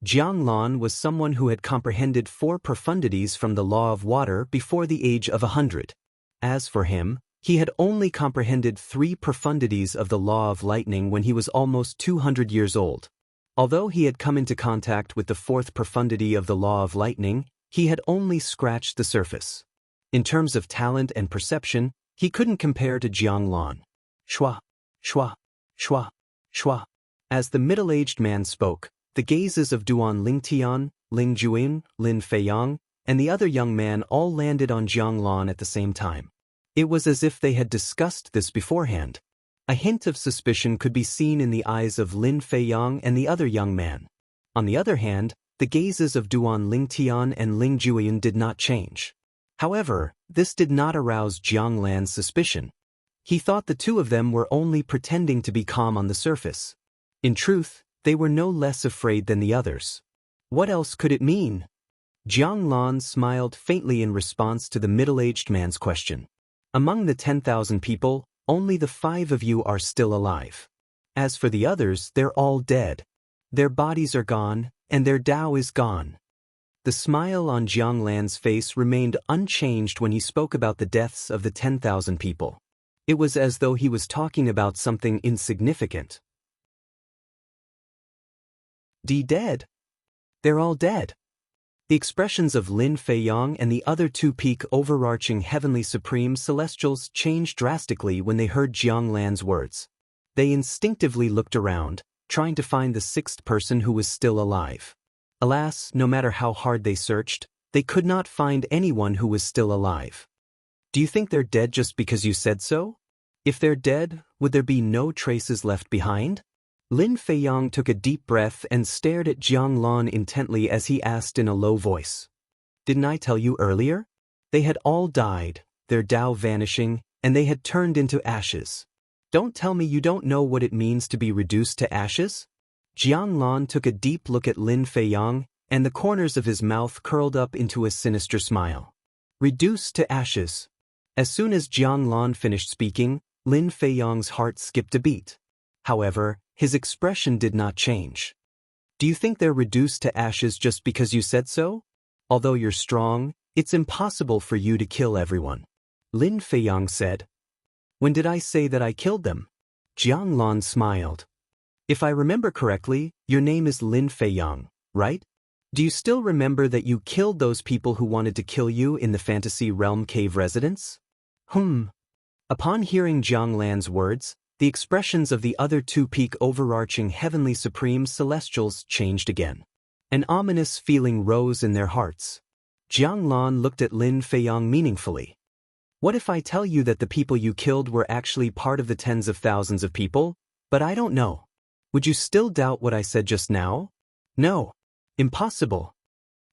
Jiang Lan was someone who had comprehended 4 profundities from the law of water before the age of 100. As for him, he had only comprehended 3 profundities of the law of lightning when he was almost 200 years old. Although he had come into contact with the 4th profundity of the law of lightning, he had only scratched the surface. In terms of talent and perception, he couldn't compare to Jiang Lan. Shua, shua, shua, shua. As the middle-aged man spoke, the gazes of Duan Ling Tian, Ling Juin, Lin Fei Yang, and the other young man all landed on Jiang Lan at the same time. It was as if they had discussed this beforehand. A hint of suspicion could be seen in the eyes of Lin Fei Yang and the other young man. On the other hand, the gazes of Duan Ling Tian and Ling Juin did not change. However, this did not arouse Jiang Lan's suspicion. He thought the two of them were only pretending to be calm on the surface. In truth, they were no less afraid than the others. What else could it mean? Jiang Lan smiled faintly in response to the middle-aged man's question. Among the 10,000 people, only the 5 of you are still alive. As for the others, they're all dead. Their bodies are gone, and their Tao is gone. The smile on Jiang Lan's face remained unchanged when he spoke about the deaths of the 10,000 people. It was as though he was talking about something insignificant. Dead? They're all dead. The expressions of Lin Fei Yang and the other two-peak overarching heavenly supreme celestials changed drastically when they heard Jiang Lan's words. They instinctively looked around, trying to find the sixth person who was still alive. Alas, no matter how hard they searched, they could not find anyone who was still alive. Do you think they're dead just because you said so? If they're dead, would there be no traces left behind? Lin Feiyang took a deep breath and stared at Jiang Lan intently as he asked in a low voice. Didn't I tell you earlier? They had all died, their Tao vanishing, and they had turned into ashes. Don't tell me you don't know what it means to be reduced to ashes? Jiang Lan took a deep look at Lin Feiyang, and the corners of his mouth curled up into a sinister smile. Reduced to ashes. As soon as Jiang Lan finished speaking, Lin Feiyang's heart skipped a beat. However, his expression did not change. Do you think they're reduced to ashes just because you said so? Although you're strong, it's impossible for you to kill everyone. Lin Feiyang said. When did I say that I killed them? Jiang Lan smiled. If I remember correctly, your name is Lin Feiyang, right? Do you still remember that you killed those people who wanted to kill you in the Fantasy Realm cave residence? Upon hearing Jiang Lan's words, the expressions of the other two peak overarching heavenly supreme celestials changed again. An ominous feeling rose in their hearts. Jiang Lan looked at Lin Feiyang meaningfully. What if I tell you that the people you killed were actually part of the tens of thousands of people, but I don't know? Would you still doubt what I said just now? No. Impossible.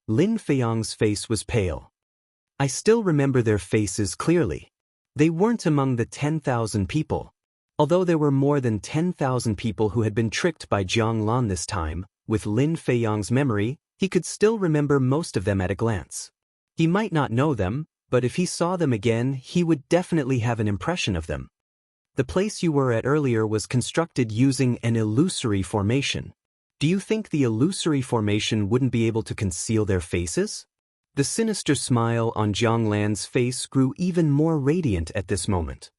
Lin Feiyang's face was pale. I still remember their faces clearly. They weren't among the 10,000 people. Although there were more than 10,000 people who had been tricked by Jiang Lan this time, with Lin Feiyang's memory, he could still remember most of them at a glance. He might not know them, but if he saw them again, he would definitely have an impression of them. The place you were at earlier was constructed using an illusory formation. Do you think the illusory formation wouldn't be able to conceal their faces? The sinister smile on Jiang Lan's face grew even more radiant at this moment.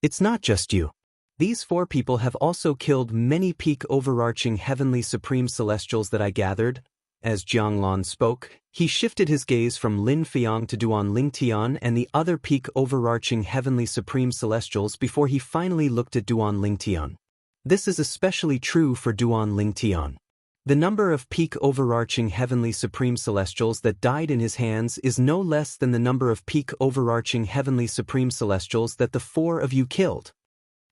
It's not just you. These 4 people have also killed many peak overarching heavenly supreme celestials that I gathered. As Jiang Lan spoke, he shifted his gaze from Lin Feiyang to Duan Lingtian and the other peak overarching heavenly supreme celestials before he finally looked at Duan Lingtian. This is especially true for Duan Lingtian. The number of peak overarching heavenly supreme celestials that died in his hands is no less than the number of peak overarching heavenly supreme celestials that the 4 of you killed.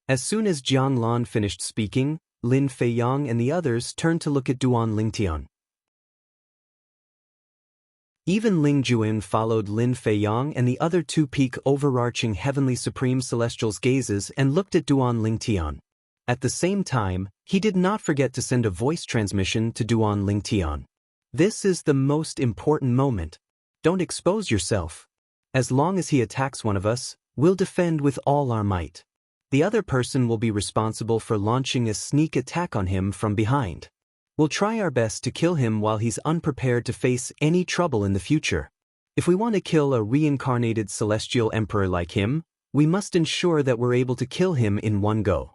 As soon as Jiang Lan finished speaking, Lin Feiyang and the others turned to look at Duan Lingtian. Even Ling Juin followed Lin Feiyang and the other 2 peak overarching heavenly supreme celestials' gazes and looked at Duan Lingtian. At the same time, he did not forget to send a voice transmission to Duan Lingtian. This is the most important moment. Don't expose yourself. As long as he attacks one of us, we'll defend with all our might. The other person will be responsible for launching a sneak attack on him from behind. We'll try our best to kill him while he's unprepared to face any trouble in the future. If we want to kill a reincarnated celestial emperor like him, we must ensure that we're able to kill him in one go.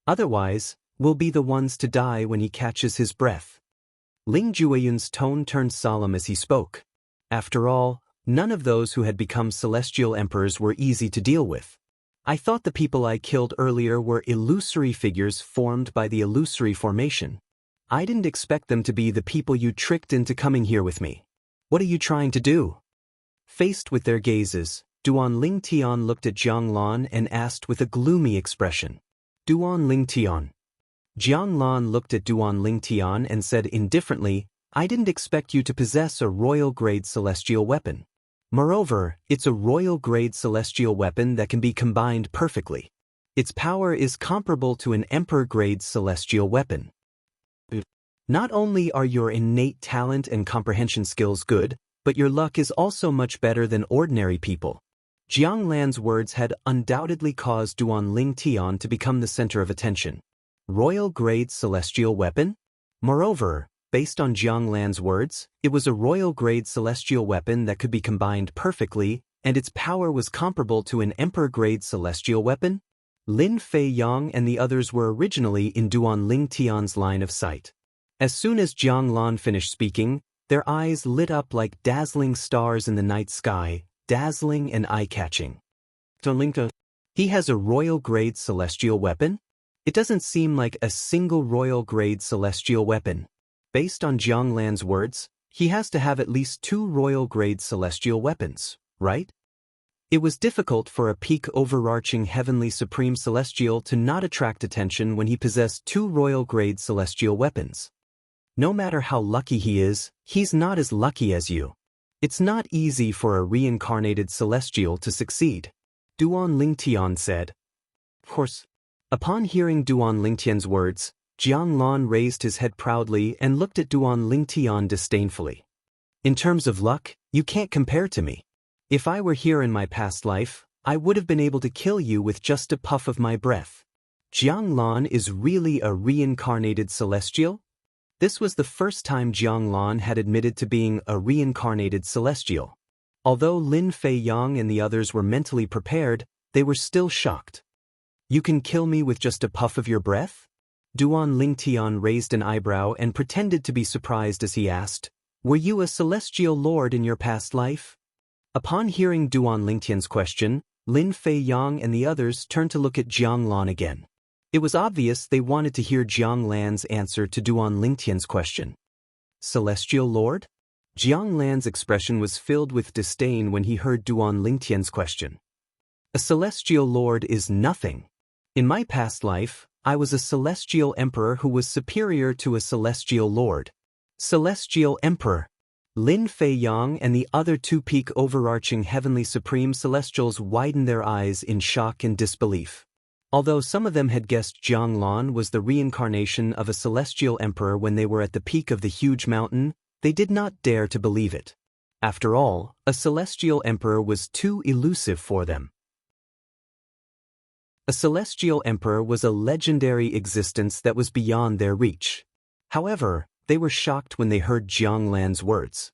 Otherwise, we'll be the ones to die when he catches his breath. Ling Jueyun's tone turned solemn as he spoke. After all, none of those who had become celestial emperors were easy to deal with. I thought the people I killed earlier were illusory figures formed by the illusory formation. I didn't expect them to be the people you tricked into coming here with me. What are you trying to do? Faced with their gazes, Duan Lingtian looked at Jiang Lan and asked with a gloomy expression. Duan Lingtian. Jiang Lan looked at Duan Lingtian and said indifferently, I didn't expect you to possess a royal-grade celestial weapon. Moreover, it's a royal-grade celestial weapon that can be combined perfectly. Its power is comparable to an emperor-grade celestial weapon. Not only are your innate talent and comprehension skills good, but your luck is also much better than ordinary people. Jiang Lan's words had undoubtedly caused Duan Lingtian to become the center of attention. Royal-grade celestial weapon? Moreover, based on Jiang Lan's words, it was a royal-grade celestial weapon that could be combined perfectly, and its power was comparable to an emperor-grade celestial weapon? Lin Feiyang and the others were originally in Duan Lingtian's line of sight. As soon as Jiang Lan finished speaking, their eyes lit up like dazzling stars in the night sky, dazzling and eye-catching. He has a royal-grade celestial weapon? It doesn't seem like a single royal-grade celestial weapon. Based on Jiang Lan's words, he has to have at least 2 royal-grade celestial weapons, right? It was difficult for a peak overarching heavenly supreme celestial to not attract attention when he possessed 2 royal-grade celestial weapons. No matter how lucky he is, he's not as lucky as you. It's not easy for a reincarnated celestial to succeed, Duan Lingtian said. Of course. Upon hearing Duan Lingtian's words, Jiang Lan raised his head proudly and looked at Duan Lingtian disdainfully. In terms of luck, you can't compare to me. If I were here in my past life, I would have been able to kill you with just a puff of my breath. Jiang Lan is really a reincarnated celestial? This was the first time Jiang Lan had admitted to being a reincarnated celestial. Although Lin Fei Yang and the others were mentally prepared, they were still shocked. You can kill me with just a puff of your breath? Duan Lingtian raised an eyebrow and pretended to be surprised as he asked, "Were you a celestial lord in your past life?" Upon hearing Duan Lingtian's question, Lin Fei Yang and the others turned to look at Jiang Lan again. It was obvious they wanted to hear Jiang Lan's answer to Duan Lingtian's question. Celestial Lord? Jiang Lan's expression was filled with disdain when he heard Duan Lingtian's question. A celestial lord is nothing. In my past life, I was a celestial emperor who was superior to a celestial lord. Celestial emperor. Lin Fei Yang and the other 2 peak overarching heavenly supreme celestials widened their eyes in shock and disbelief. Although some of them had guessed Jiang Lan was the reincarnation of a celestial emperor when they were at the peak of the huge mountain, they did not dare to believe it. After all, a celestial emperor was too elusive for them. A celestial emperor was a legendary existence that was beyond their reach. However, they were shocked when they heard Jiang Lan's words.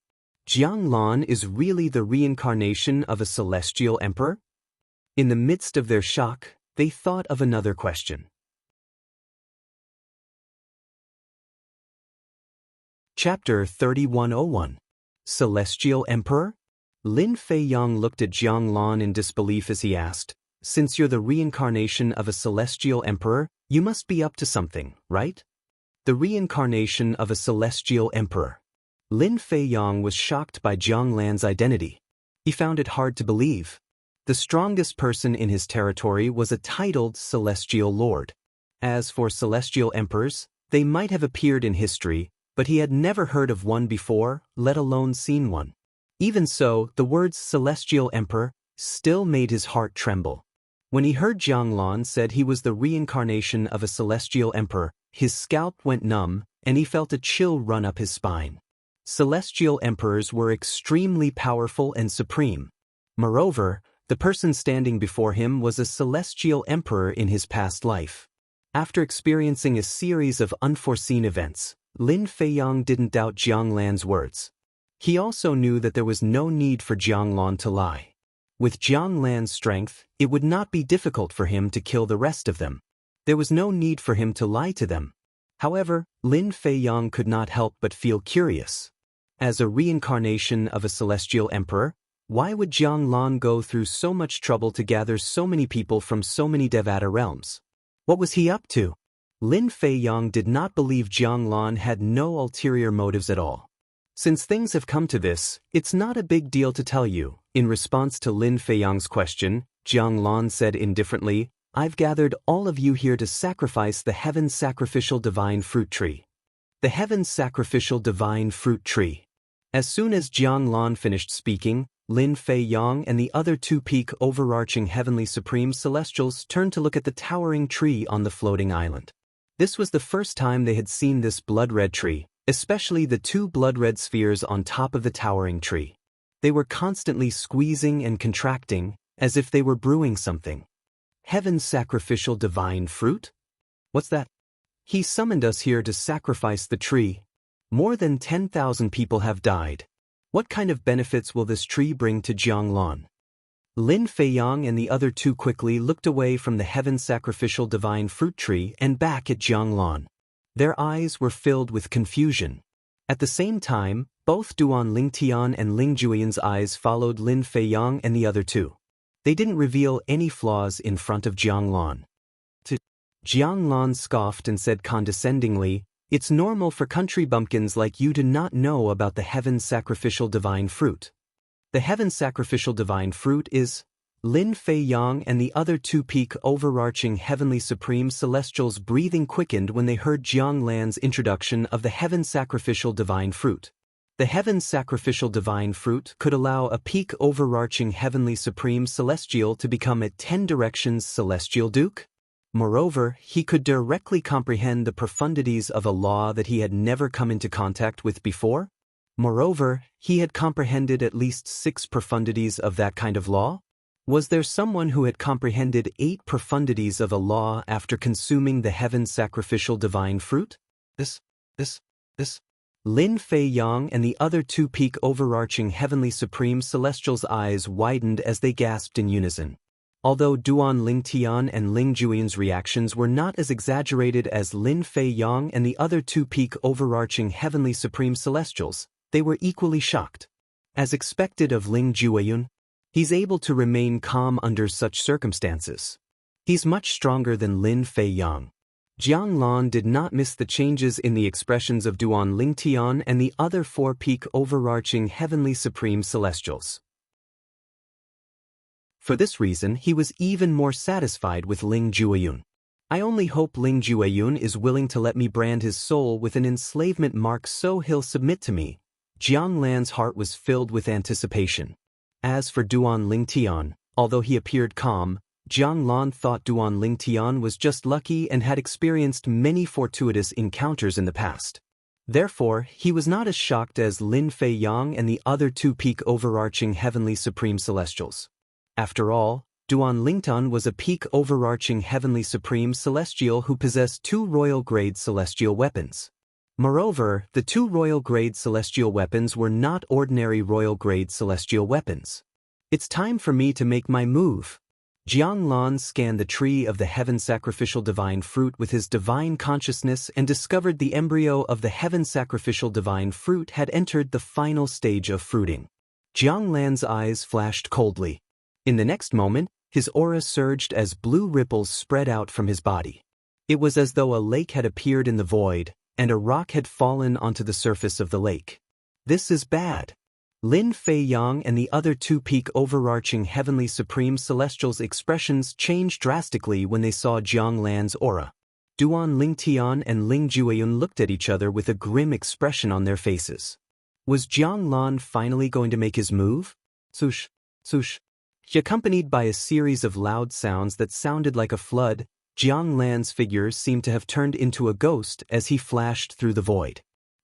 Jiang Lan is really the reincarnation of a celestial emperor? In the midst of their shock, they thought of another question. Chapter 3101. Celestial Emperor? Lin Fei Yang looked at Jiang Lan in disbelief as he asked, "Since you're the reincarnation of a celestial emperor, you must be up to something, right?" The reincarnation of a celestial emperor. Lin Fei Yang was shocked by Jiang Lan's identity. He found it hard to believe. The strongest person in his territory was a titled celestial lord. As for celestial emperors, they might have appeared in history, but he had never heard of one before, let alone seen one. Even so, the words celestial emperor still made his heart tremble. When he heard Jiang Lan said he was the reincarnation of a celestial emperor, his scalp went numb, and he felt a chill run up his spine. Celestial emperors were extremely powerful and supreme. Moreover, the person standing before him was a celestial emperor in his past life. After experiencing a series of unforeseen events, Lin Fei Yang didn't doubt Jiang Lan's words. He also knew that there was no need for Jiang Lan to lie. With Jiang Lan's strength, it would not be difficult for him to kill the rest of them. There was no need for him to lie to them. However, Lin Fei Yang could not help but feel curious. As a reincarnation of a celestial emperor, why would Jiang Lan go through so much trouble to gather so many people from so many Devata realms? What was he up to? Lin Fei Yang did not believe Jiang Lan had no ulterior motives at all. Since things have come to this, it's not a big deal to tell you. In response to Lin Fei Yang's question, Jiang Lan said indifferently, "I've gathered all of you here to sacrifice the Heaven's Sacrificial Divine Fruit Tree." The Heaven's Sacrificial Divine Fruit Tree. As soon as Jiang Lan finished speaking, Lin Fei Yang and the other 2 peak overarching heavenly supreme celestials turned to look at the towering tree on the floating island. This was the first time they had seen this blood-red tree, especially the 2 blood-red spheres on top of the towering tree. They were constantly squeezing and contracting, as if they were brewing something. Heaven's sacrificial divine fruit? What's that? He summoned us here to sacrifice the tree. More than 10,000 people have died. What kind of benefits will this tree bring to Jiang Lan? Lin Fei Yang and the other 2 quickly looked away from the Heaven's Sacrificial Divine Fruit Tree and back at Jiang Lan. Their eyes were filled with confusion. At the same time, both Duan Lingtian and Ling Juiyan's eyes followed Lin Fei Yang and the other 2. They didn't reveal any flaws in front of Jiang Lan. Jiang Lan scoffed and said condescendingly, "It's normal for country bumpkins like you to not know about the heaven's sacrificial divine fruit. The heaven's sacrificial divine fruit is..." Lin Fei Yang and the other two peak overarching heavenly supreme celestials' breathing quickened when they heard Jiang Lan's introduction of the heaven's sacrificial divine fruit. The heaven's sacrificial divine fruit could allow a peak overarching heavenly supreme celestial to become a 10 directions celestial duke. Moreover, he could directly comprehend the profundities of a law that he had never come into contact with before. Moreover, he had comprehended at least 6 profundities of that kind of law. Was there someone who had comprehended 8 profundities of a law after consuming the heaven's sacrificial divine fruit? This. Lin Fei Yang and the other two peak overarching heavenly supreme celestials' eyes widened as they gasped in unison. Although Duan Ling Tian and Ling Juyan's reactions were not as exaggerated as Lin Fei Yang and the other two peak overarching heavenly supreme celestials, they were equally shocked. As expected of Ling Juyan, he's able to remain calm under such circumstances. He's much stronger than Lin Fei Yang. Jiang Lan did not miss the changes in the expressions of Duan Ling Tian and the other 4 peak overarching heavenly supreme celestials. For this reason, he was even more satisfied with Ling Jueyun. I only hope Ling Jueyun is willing to let me brand his soul with an enslavement mark so he'll submit to me. Jiang Lan's heart was filled with anticipation. As for Duan Ling Tian, although he appeared calm, Jiang Lan thought Duan Ling Tian was just lucky and had experienced many fortuitous encounters in the past. Therefore, he was not as shocked as Lin Fei Yang and the other 2 peak overarching heavenly supreme celestials. After all, Duan Lingtan was a peak overarching heavenly supreme celestial who possessed 2 royal grade celestial weapons. Moreover, the 2 royal grade celestial weapons were not ordinary royal grade celestial weapons. It's time for me to make my move. Jiang Lan scanned the tree of the heaven sacrificial divine fruit with his divine consciousness and discovered the embryo of the heaven sacrificial divine fruit had entered the final stage of fruiting. Jiang Lan's eyes flashed coldly. In the next moment, his aura surged as blue ripples spread out from his body. It was as though a lake had appeared in the void, and a rock had fallen onto the surface of the lake. This is bad. Lin Fei Yang and the other 2 peak overarching heavenly supreme celestials' expressions changed drastically when they saw Jiang Lan's aura. Duan Ling Tian and Ling Jueyun looked at each other with a grim expression on their faces. Was Jiang Lan finally going to make his move? Swoosh, swoosh. Accompanied by a series of loud sounds that sounded like a flood, Jiang Lan's figure seemed to have turned into a ghost as he flashed through the void.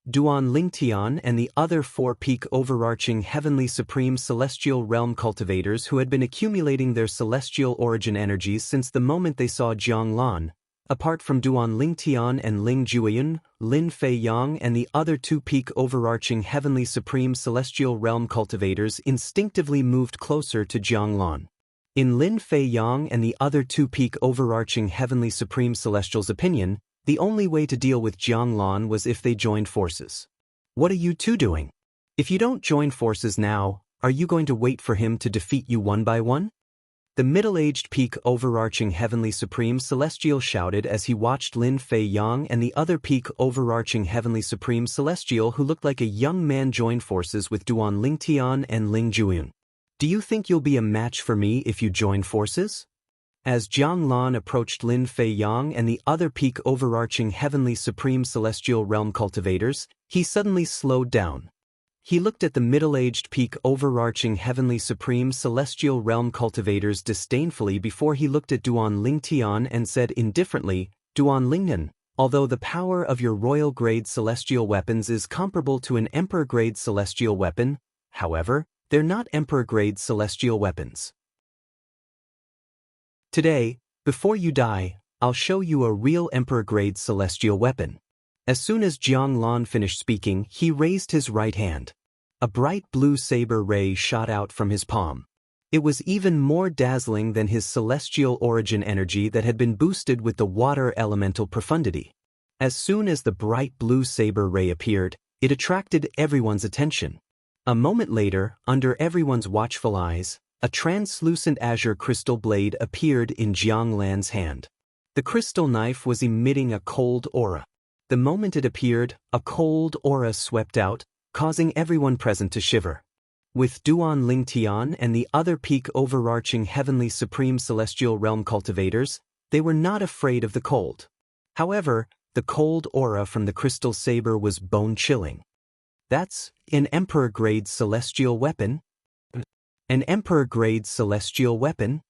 Duan Ling Tian and the other 4 peak overarching heavenly supreme celestial realm cultivators who had been accumulating their celestial origin energies since the moment they saw Jiang Lan, apart from Duan Ling Tian and Ling Jueyun, Lin Fei Yang and the other 2 peak overarching heavenly supreme celestial realm cultivators instinctively moved closer to Jiang Lan. In Lin Fei Yang and the other 2 peak overarching heavenly supreme celestials' opinion, the only way to deal with Jiang Lan was if they joined forces. What are you 2 doing? If you don't join forces now, are you going to wait for him to defeat you one by one? The middle-aged peak overarching heavenly supreme celestial shouted as he watched Lin Fei Yang and the other peak overarching heavenly supreme celestial who looked like a young man join forces with Duan Ling Tian and Ling Jueyun. Do you think you'll be a match for me if you join forces? As Jiang Lan approached Lin Fei Yang and the other peak overarching heavenly supreme celestial realm cultivators, he suddenly slowed down. He looked at the middle-aged peak overarching heavenly supreme celestial realm cultivators disdainfully before he looked at Duan Ling Tian and said indifferently, "Duan Lingnan, although the power of your royal-grade celestial weapons is comparable to an emperor-grade celestial weapon, however, they're not emperor-grade celestial weapons. Today, before you die, I'll show you a real emperor-grade celestial weapon." As soon as Jiang Lan finished speaking, he raised his right hand. A bright blue saber ray shot out from his palm. It was even more dazzling than his celestial origin energy that had been boosted with the water elemental profundity. As soon as the bright blue saber ray appeared, it attracted everyone's attention. A moment later, under everyone's watchful eyes, a translucent azure crystal blade appeared in Jiang Lan's hand. The crystal knife was emitting a cold aura. The moment it appeared, a cold aura swept out, causing everyone present to shiver. With Duan Ling Tian and the other peak overarching heavenly supreme celestial realm cultivators, they were not afraid of the cold. However, the cold aura from the crystal saber was bone-chilling. That's an Emperor-grade celestial weapon? An Emperor-grade celestial weapon?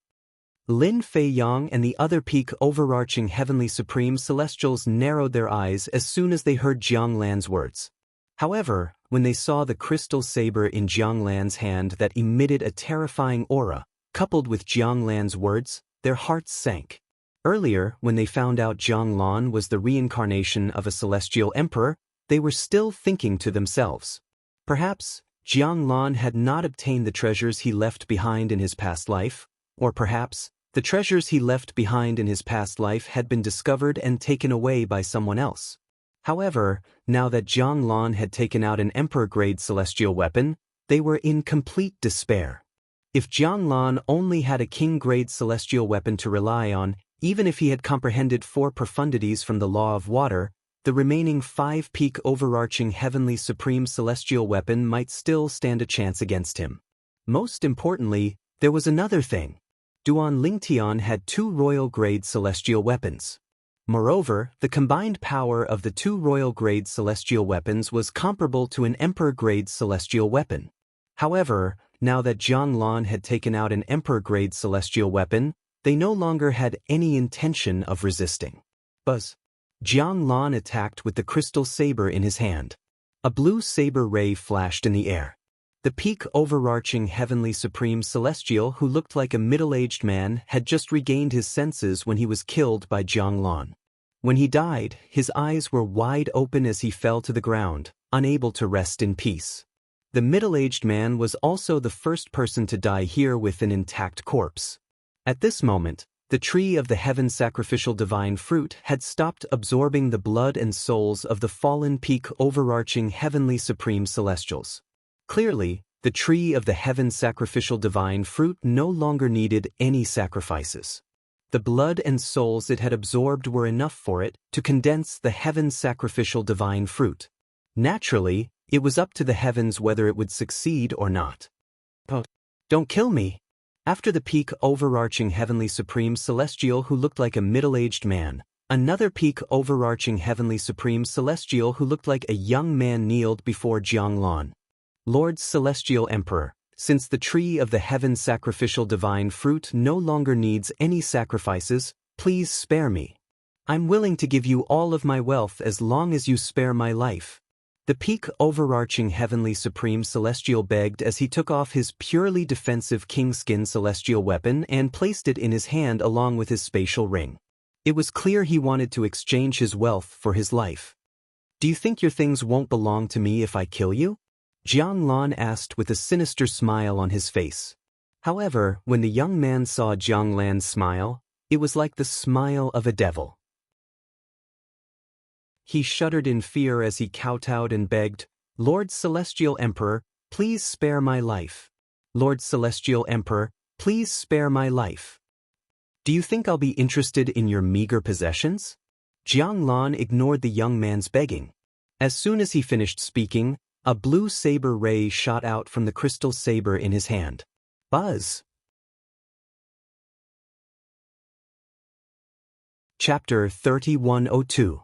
Lin Feiyang and the other peak overarching heavenly supreme celestials narrowed their eyes as soon as they heard Jiang Lan's words. However, when they saw the crystal saber in Jiang Lan's hand that emitted a terrifying aura, coupled with Jiang Lan's words, their hearts sank. Earlier, when they found out Jiang Lan was the reincarnation of a celestial emperor, they were still thinking to themselves. Perhaps Jiang Lan had not obtained the treasures he left behind in his past life, or perhaps the treasures he left behind in his past life had been discovered and taken away by someone else. However, now that Jiang Lan had taken out an Emperor-grade celestial weapon, they were in complete despair. If Jiang Lan only had a King-grade celestial weapon to rely on, even if he had comprehended 4 profundities from the law of water, the remaining 5 peak overarching heavenly supreme celestial weapon might still stand a chance against him. Most importantly, there was another thing. Duan Lingtian had 2 royal-grade celestial weapons. Moreover, the combined power of the 2 royal-grade celestial weapons was comparable to an Emperor-grade celestial weapon. However, now that Jiang Lan had taken out an Emperor-grade celestial weapon, they no longer had any intention of resisting. Buzz. Jiang Lan attacked with the crystal saber in his hand. A blue saber ray flashed in the air. The peak overarching heavenly supreme celestial who looked like a middle-aged man had just regained his senses when he was killed by Jiang Lan. When he died, his eyes were wide open as he fell to the ground, unable to rest in peace. The middle-aged man was also the first person to die here with an intact corpse. At this moment, the tree of the heaven sacrificial divine fruit had stopped absorbing the blood and souls of the fallen peak overarching heavenly supreme celestials. Clearly, the tree of the heaven sacrificial divine fruit no longer needed any sacrifices. The blood and souls it had absorbed were enough for it to condense the heaven sacrificial divine fruit. Naturally, it was up to the heavens whether it would succeed or not. Don't kill me! After the peak overarching heavenly supreme celestial who looked like a middle-aged man, another peak overarching heavenly supreme celestial who looked like a young man kneeled before Jiang Lan. Lord Celestial Emperor, since the tree of the heaven sacrificial divine fruit no longer needs any sacrifices, please spare me. I'm willing to give you all of my wealth as long as you spare my life. The peak overarching heavenly supreme celestial begged as he took off his purely defensive kingskin celestial weapon and placed it in his hand along with his spatial ring. It was clear he wanted to exchange his wealth for his life. Do you think your things won't belong to me if I kill you? Jiang Lan asked with a sinister smile on his face. However, when the young man saw Jiang Lan's smile, it was like the smile of a devil. He shuddered in fear as he kowtowed and begged, "Lord Celestial Emperor, please spare my life. Lord Celestial Emperor, please spare my life. Do you think I'll be interested in your meager possessions?" Jiang Lan ignored the young man's begging. As soon as he finished speaking, a blue saber ray shot out from the crystal saber in his hand. Buzz! Chapter 3102.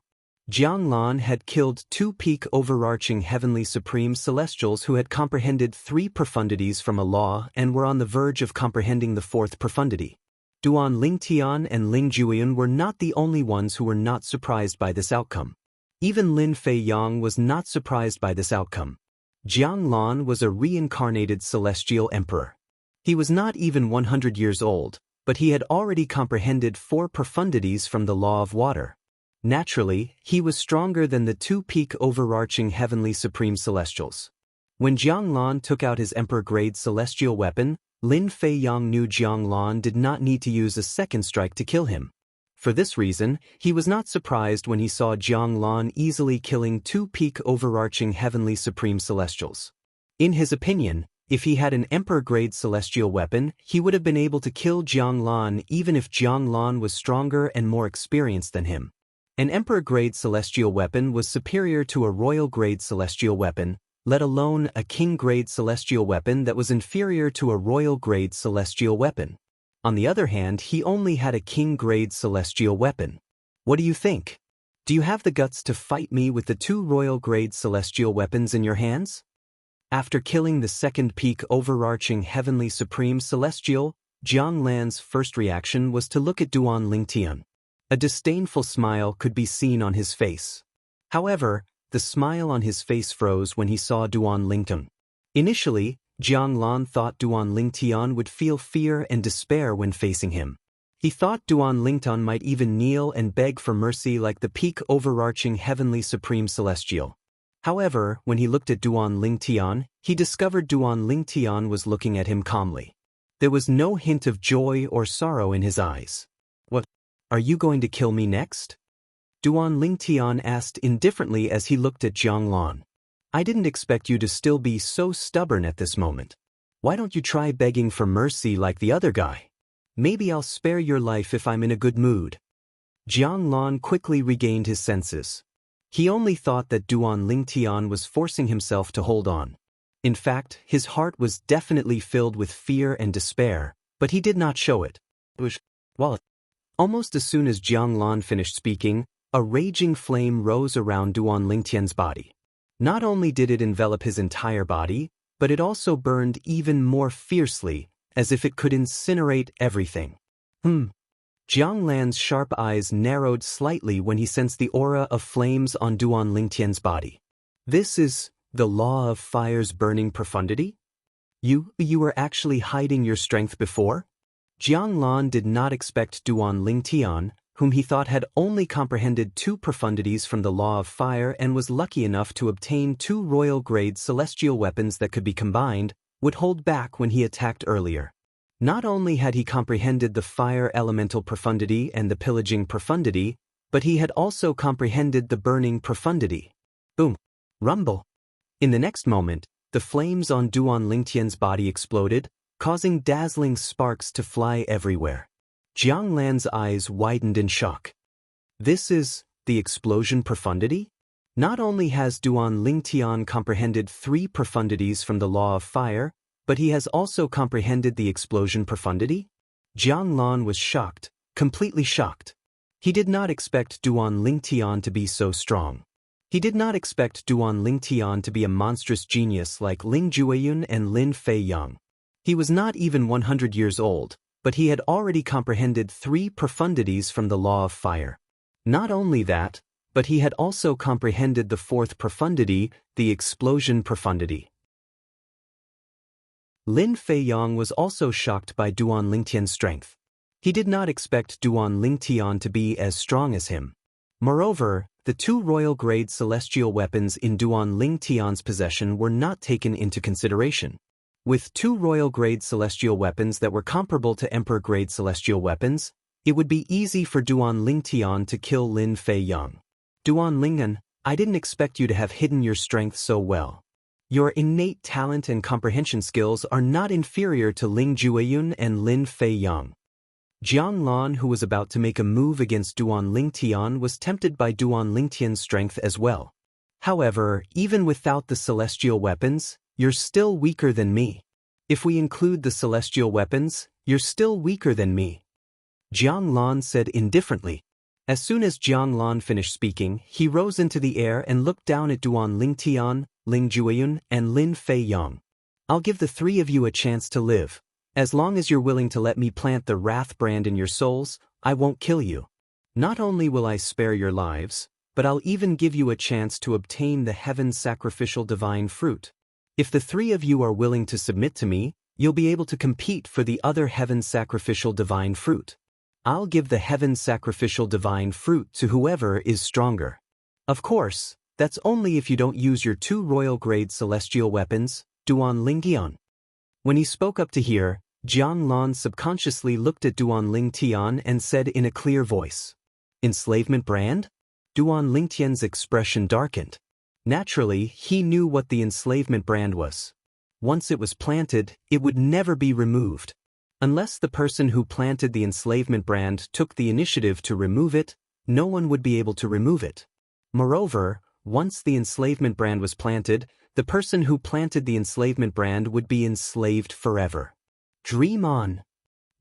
Jiang Lan had killed 2 peak overarching heavenly supreme celestials who had comprehended 3 profundities from a law and were on the verge of comprehending the 4th profundity. Duan Lingtian and Ling Juiyun were not the only ones who were not surprised by this outcome. Even Lin Feiyang was not surprised by this outcome. Jiang Lan was a reincarnated celestial emperor. He was not even 100 years old, but he had already comprehended 4 profundities from the law of water. Naturally, he was stronger than the 2 peak overarching heavenly supreme celestials. When Jiang Lan took out his emperor-grade celestial weapon, Lin Feiyang knew Jiang Lan did not need to use a second strike to kill him. For this reason, he was not surprised when he saw Jiang Lan easily killing 2 peak overarching heavenly supreme celestials. In his opinion, If he had an emperor-grade celestial weapon, he would have been able to kill Jiang Lan even if Jiang Lan was stronger and more experienced than him. An emperor-grade celestial weapon was superior to a royal-grade celestial weapon, let alone a king-grade celestial weapon that was inferior to a royal-grade celestial weapon. On the other hand, he only had a king-grade celestial weapon. What do you think? Do you have the guts to fight me with the 2 royal-grade celestial weapons in your hands? After killing the second peak overarching heavenly supreme celestial, Jiang Lan's first reaction was to look at Duan Lingtian. A disdainful smile could be seen on his face. However, the smile on his face froze when he saw Duan Lingtian. Initially, Jiang Lan thought Duan Lingtian would feel fear and despair when facing him. He thought Duan Lingtian might even kneel and beg for mercy like the peak overarching heavenly supreme celestial. However, when he looked at Duan Lingtian, he discovered Duan Lingtian was looking at him calmly. There was no hint of joy or sorrow in his eyes. "What? Are you going to kill me next?" Duan Lingtian asked indifferently as he looked at Jiang Lan. "I didn't expect you to still be so stubborn at this moment. Why don't you try begging for mercy like the other guy? Maybe I'll spare your life if I'm in a good mood." Jiang Lan quickly regained his senses. He only thought that Duan Lingtian was forcing himself to hold on. In fact, his heart was definitely filled with fear and despair, but he did not show it. Almost as soon as Jiang Lan finished speaking, a raging flame rose around Duan Lingtian's body. Not only did it envelop his entire body, but it also burned even more fiercely, as if it could incinerate everything. Jiang Lan's sharp eyes narrowed slightly when he sensed the aura of flames on Duan Lingtian's body. "This is the law of fire's burning profundity? You were actually hiding your strength before?" Jiang Lan did not expect Duan Lingtian, whom he thought had only comprehended 2 profundities from the law of fire and was lucky enough to obtain 2 royal-grade celestial weapons that could be combined, would hold back when he attacked earlier. Not only had he comprehended the fire elemental profundity and the pillaging profundity, but he had also comprehended the burning profundity. Boom! Rumble! In the next moment, the flames on Duan Lingtian's body exploded, causing dazzling sparks to fly everywhere. Jiang Lan's eyes widened in shock. This is the explosion profundity? Not only has Duan Lingtian comprehended 3 profundities from the law of fire, but he has also comprehended the explosion profundity? Jiang Lan was shocked, completely shocked. He did not expect Duan Lingtian to be so strong. He did not expect Duan Lingtian to be a monstrous genius like Ling Jueyun and Lin Feiyang. He was not even 100 years old, but he had already comprehended 3 profundities from the law of fire. Not only that, but he had also comprehended the 4th profundity, the explosion profundity. Lin Feiyang was also shocked by Duan Lingtian's strength. He did not expect Duan Lingtian to be as strong as him. Moreover, the 2 royal-grade celestial weapons in Duan Lingtian's possession were not taken into consideration. With 2 royal-grade celestial weapons that were comparable to emperor-grade celestial weapons, it would be easy for Duan Lingtian to kill Lin Feiyang. "Duan Lingtian, I didn't expect you to have hidden your strength so well. Your innate talent and comprehension skills are not inferior to Ling Jueyun and Lin Feiyang." Jiang Lan, who was about to make a move against Duan Lingtian, was tempted by Duan Lingtian's strength as well. "However, even without the celestial weapons, you're still weaker than me. If we include the celestial weapons, you're still weaker than me," Jiang Lan said indifferently. As soon as Jiang Lan finished speaking, he rose into the air and looked down at Duan Lingtian, Ling Jueyun, and Lin Feiyang. "I'll give the 3 of you a chance to live. As long as you're willing to let me plant the wrath brand in your souls, I won't kill you. Not only will I spare your lives, but I'll even give you a chance to obtain the heaven sacrificial divine fruit. If the 3 of you are willing to submit to me, you'll be able to compete for the other heaven sacrificial divine fruit. I'll give the heaven sacrificial divine fruit to whoever is stronger. Of course, that's only if you don't use your 2 royal-grade celestial weapons, Duan Lingtian." When he spoke up to hear, Jiang Lan subconsciously looked at Duan Lingtian and said in a clear voice, "Enslavement brand?" Duan Lingtian's expression darkened. Naturally, he knew what the enslavement brand was. Once it was planted, it would never be removed. Unless the person who planted the enslavement brand took the initiative to remove it, no one would be able to remove it. Moreover, once the enslavement brand was planted, the person who planted the enslavement brand would be enslaved forever. Dream on.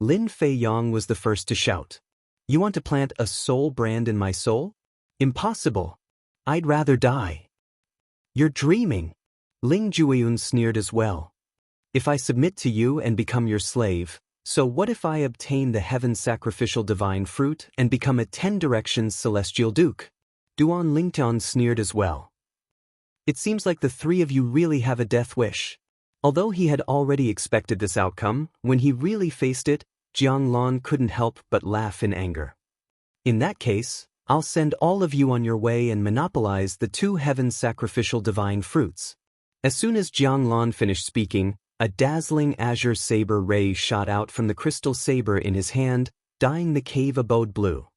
Lin Fei-yong was the first to shout. You want to plant a soul brand in my soul? Impossible. I'd rather die. You're dreaming. Ling Jueyun sneered as well. If I submit to you and become your slave, so what if I obtain the heaven sacrificial divine fruit and become a 10 directions celestial duke? Duan Lingtian sneered as well. It seems like the three of you really have a death wish. Although he had already expected this outcome, when he really faced it, Jiang Lan couldn't help but laugh in anger. In that case, I'll send all of you on your way and monopolize the 2 heaven sacrificial divine fruits. As soon as Jiang Lan finished speaking, a dazzling azure saber ray shot out from the crystal saber in his hand, dyeing the cave abode blue.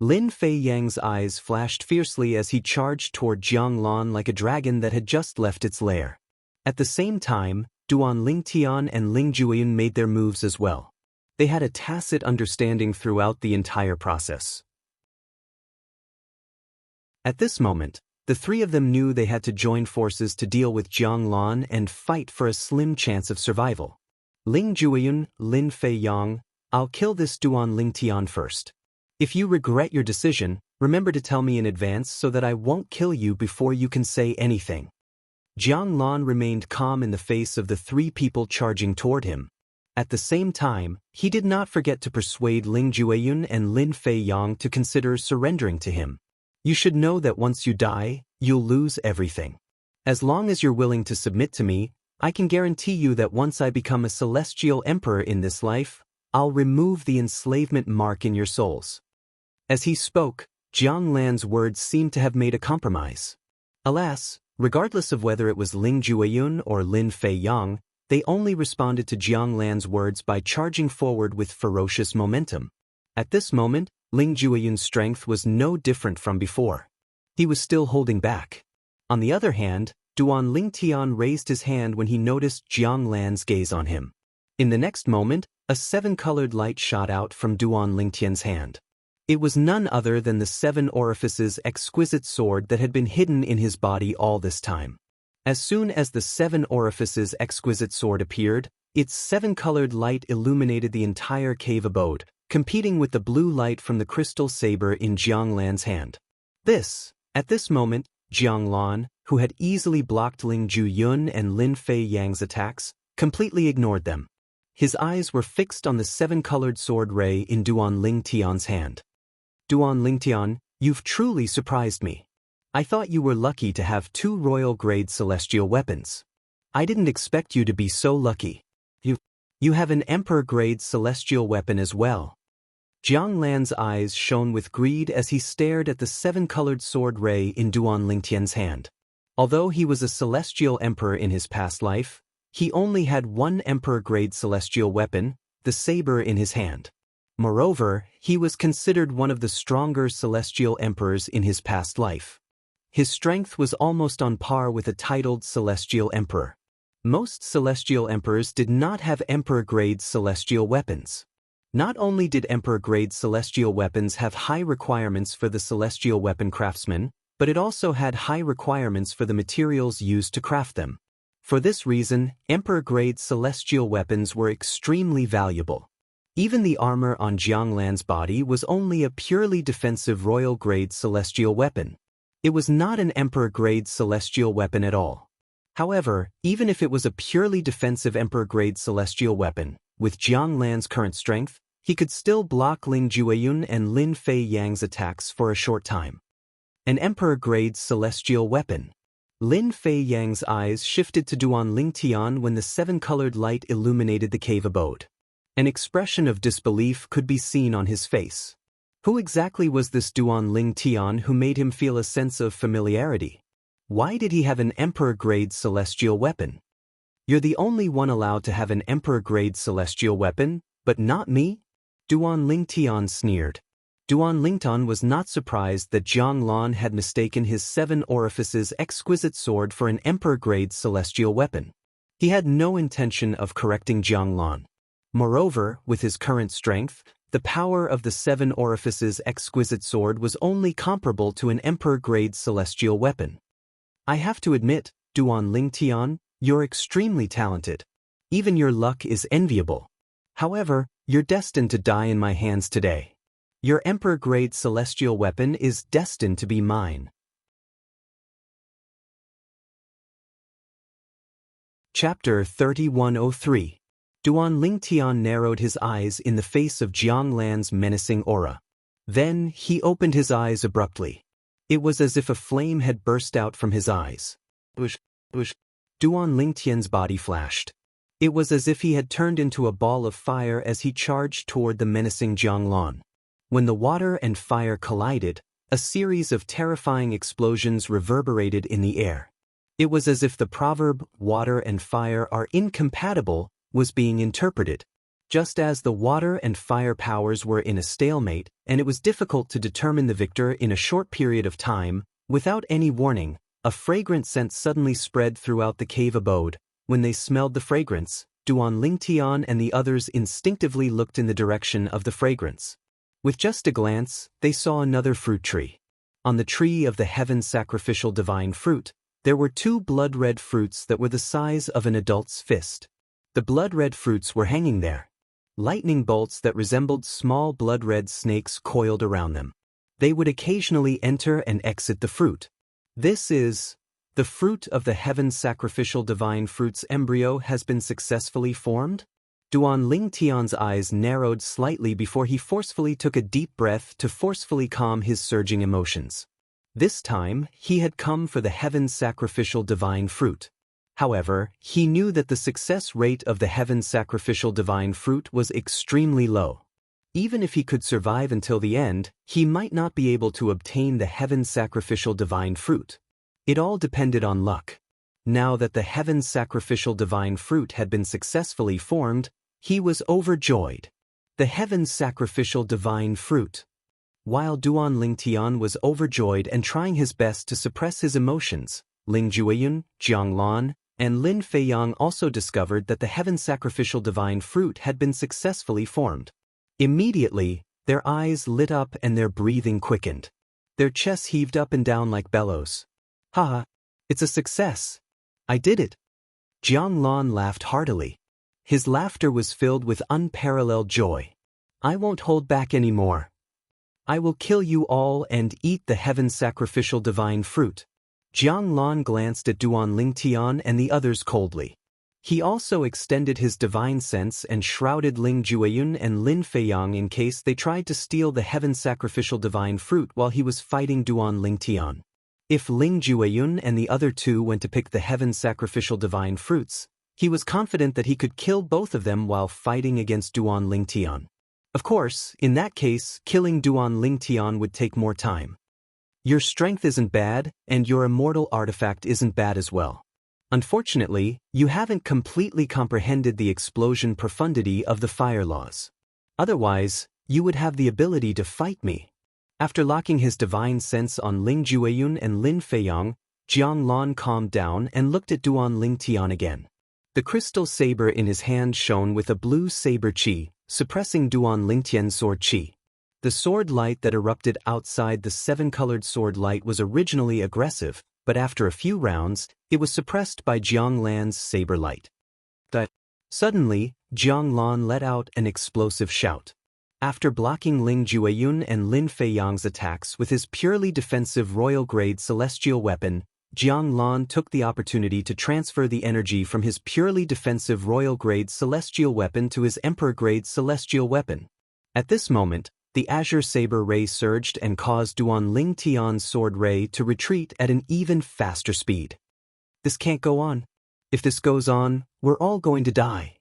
Lin Fei-yang's eyes flashed fiercely as he charged toward Jiang Lan like a dragon that had just left its lair. At the same time, Duan Lingtian and Ling Jueyun made their moves as well. They had a tacit understanding throughout the entire process. At this moment, the three of them knew they had to join forces to deal with Jiang Lan and fight for a slim chance of survival. Ling Jueyun, Lin Fei-yong, I'll kill this Duan Lingtian first. If you regret your decision, remember to tell me in advance so that I won't kill you before you can say anything. Jiang Lan remained calm in the face of the 3 people charging toward him. At the same time, he did not forget to persuade Ling Jueyun and Lin Fei-yong to consider surrendering to him. You should know that once you die, you'll lose everything. As long as you're willing to submit to me, I can guarantee you that once I become a celestial emperor in this life, I'll remove the enslavement mark in your souls. As he spoke, Jiang Lan's words seemed to have made a compromise. Alas, regardless of whether it was Ling Jueyun or Lin Fei-yong, they only responded to Jiang Lan's words by charging forward with ferocious momentum. At this moment, Ling Jueyun's strength was no different from before. He was still holding back. On the other hand, Duan Lingtian raised his hand when he noticed Jiang Lan's gaze on him. In the next moment, a 7-colored light shot out from Duan Lingtian's hand. It was none other than the 7 orifices exquisite sword that had been hidden in his body all this time. As soon as the 7 orifices exquisite sword appeared, its 7-colored light illuminated the entire cave abode, competing with the blue light from the crystal saber in Jiang Lan's hand. At this moment, Jiang Lan, who had easily blocked Ling Jueyun and Lin Fei-yang's attacks, completely ignored them. His eyes were fixed on the 7-colored sword ray in Duan Lingtian's hand. Duan Lingtian, you've truly surprised me. I thought you were lucky to have 2 royal-grade celestial weapons. I didn't expect you to be so lucky. You have an emperor-grade celestial weapon as well. Jiang Lan's eyes shone with greed as he stared at the 7-colored sword ray in Duan Lingtian's hand. Although he was a celestial emperor in his past life, he only had 1 emperor-grade celestial weapon, the saber in his hand. Moreover, he was considered one of the stronger celestial emperors in his past life. His strength was almost on par with a titled celestial emperor. Most celestial emperors did not have emperor-grade celestial weapons. Not only did emperor-grade celestial weapons have high requirements for the celestial weapon craftsman, but it also had high requirements for the materials used to craft them. For this reason, emperor-grade celestial weapons were extremely valuable. Even the armor on Jiang Lan's body was only a purely defensive royal-grade celestial weapon. It was not an emperor-grade celestial weapon at all. However, even if it was a purely defensive emperor-grade celestial weapon, with Jiang Lan's current strength, he could still block Ling Jueyun and Lin Fei-yang's attacks for a short time. An emperor-grade celestial weapon. Lin Fei-yang's eyes shifted to Duan Lingtian when the 7-colored light illuminated the cave abode. An expression of disbelief could be seen on his face. Who exactly was this Duan Lingtian who made him feel a sense of familiarity? Why did he have an emperor-grade celestial weapon? You're the only one allowed to have an emperor-grade celestial weapon, but not me? Duan Lingtian sneered. Duan Lingtian was not surprised that Jiang Lan had mistaken his 7 orifices exquisite sword for an emperor-grade celestial weapon. He had no intention of correcting Jianglan. Moreover, with his current strength, the power of the Seven Orifices exquisite sword was only comparable to an emperor-grade celestial weapon. I have to admit, Duan Lingtian, you're extremely talented. Even your luck is enviable. However, you're destined to die in my hands today. Your emperor-grade celestial weapon is destined to be mine. Chapter 3103. Duan Lingtian narrowed his eyes in the face of Jianglan's menacing aura. Then, he opened his eyes abruptly. It was as if a flame had burst out from his eyes. Duan Lingtian's body flashed. It was as if he had turned into a ball of fire as he charged toward the menacing Jianglan. When the water and fire collided, a series of terrifying explosions reverberated in the air. It was as if the proverb, "water and fire are incompatible," was being interpreted. Just as the water and fire powers were in a stalemate, and it was difficult to determine the victor in a short period of time, without any warning, a fragrant scent suddenly spread throughout the cave abode. When they smelled the fragrance, Duan Lingtian and the others instinctively looked in the direction of the fragrance. With just a glance, they saw another fruit tree. On the tree of the heaven sacrificial divine fruit, there were 2 blood-red fruits that were the size of an adult's fist. The blood-red fruits were hanging there. Lightning bolts that resembled small blood-red snakes coiled around them. They would occasionally enter and exit the fruit. This is the fruit of the heaven sacrificial divine fruit's embryo has been successfully formed? Duan Lingtian's eyes narrowed slightly before he forcefully took a deep breath to forcefully calm his surging emotions. This time, he had come for the heaven sacrificial divine fruit. However, he knew that the success rate of the heaven sacrificial divine fruit was extremely low. Even if he could survive until the end, he might not be able to obtain the heaven sacrificial divine fruit. It all depended on luck. Now that the heaven sacrificial divine fruit had been successfully formed, he was overjoyed. The heaven sacrificial divine fruit. While Duan Lingtian was overjoyed and trying his best to suppress his emotions, Ling Jueyun, Jianglan, and Lin Feiyang also discovered that the heaven sacrificial divine fruit had been successfully formed. Immediately, their eyes lit up and their breathing quickened. Their chests heaved up and down like bellows. "Haha, it's a success. I did it." Jianglan laughed heartily. His laughter was filled with unparalleled joy. "I won't hold back anymore. I will kill you all and eat the heaven sacrificial divine fruit." Jianglan glanced at Duan Lingtian and the others coldly. He also extended his divine sense and shrouded Ling Jueyun and Lin Feiyang in case they tried to steal the heaven sacrificial divine fruit while he was fighting Duan Lingtian. If Ling Jueyun and the other 2 went to pick the heaven sacrificial divine fruits, he was confident that he could kill both of them while fighting against Duan Lingtian. Of course, in that case, killing Duan Lingtian would take more time. Your strength isn't bad, and your immortal artifact isn't bad as well. Unfortunately, you haven't completely comprehended the explosion profundity of the fire laws. Otherwise, you would have the ability to fight me. After locking his divine sense on Ling Jueyun and Lin Feiyang, Jianglan calmed down and looked at Duan Lingtian again. The crystal saber in his hand shone with a blue saber chi, suppressing Duan Lingtian's sword chi. The sword light that erupted outside the 7-colored sword light was originally aggressive, but after a few rounds, it was suppressed by Jianglan's saber light. Suddenly, Jianglan let out an explosive shout. After blocking Ling Jueyun and Lin Feiyang's attacks with his purely defensive royal-grade celestial weapon, Jianglan took the opportunity to transfer the energy from his purely defensive royal-grade celestial weapon to his emperor-grade celestial weapon. At this moment, the azure saber ray surged and caused Duan Lingtian's sword ray to retreat at an even faster speed. "This can't go on. If this goes on, we're all going to die."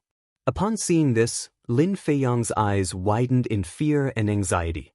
Upon seeing this, Lin Feiyang's eyes widened in fear and anxiety.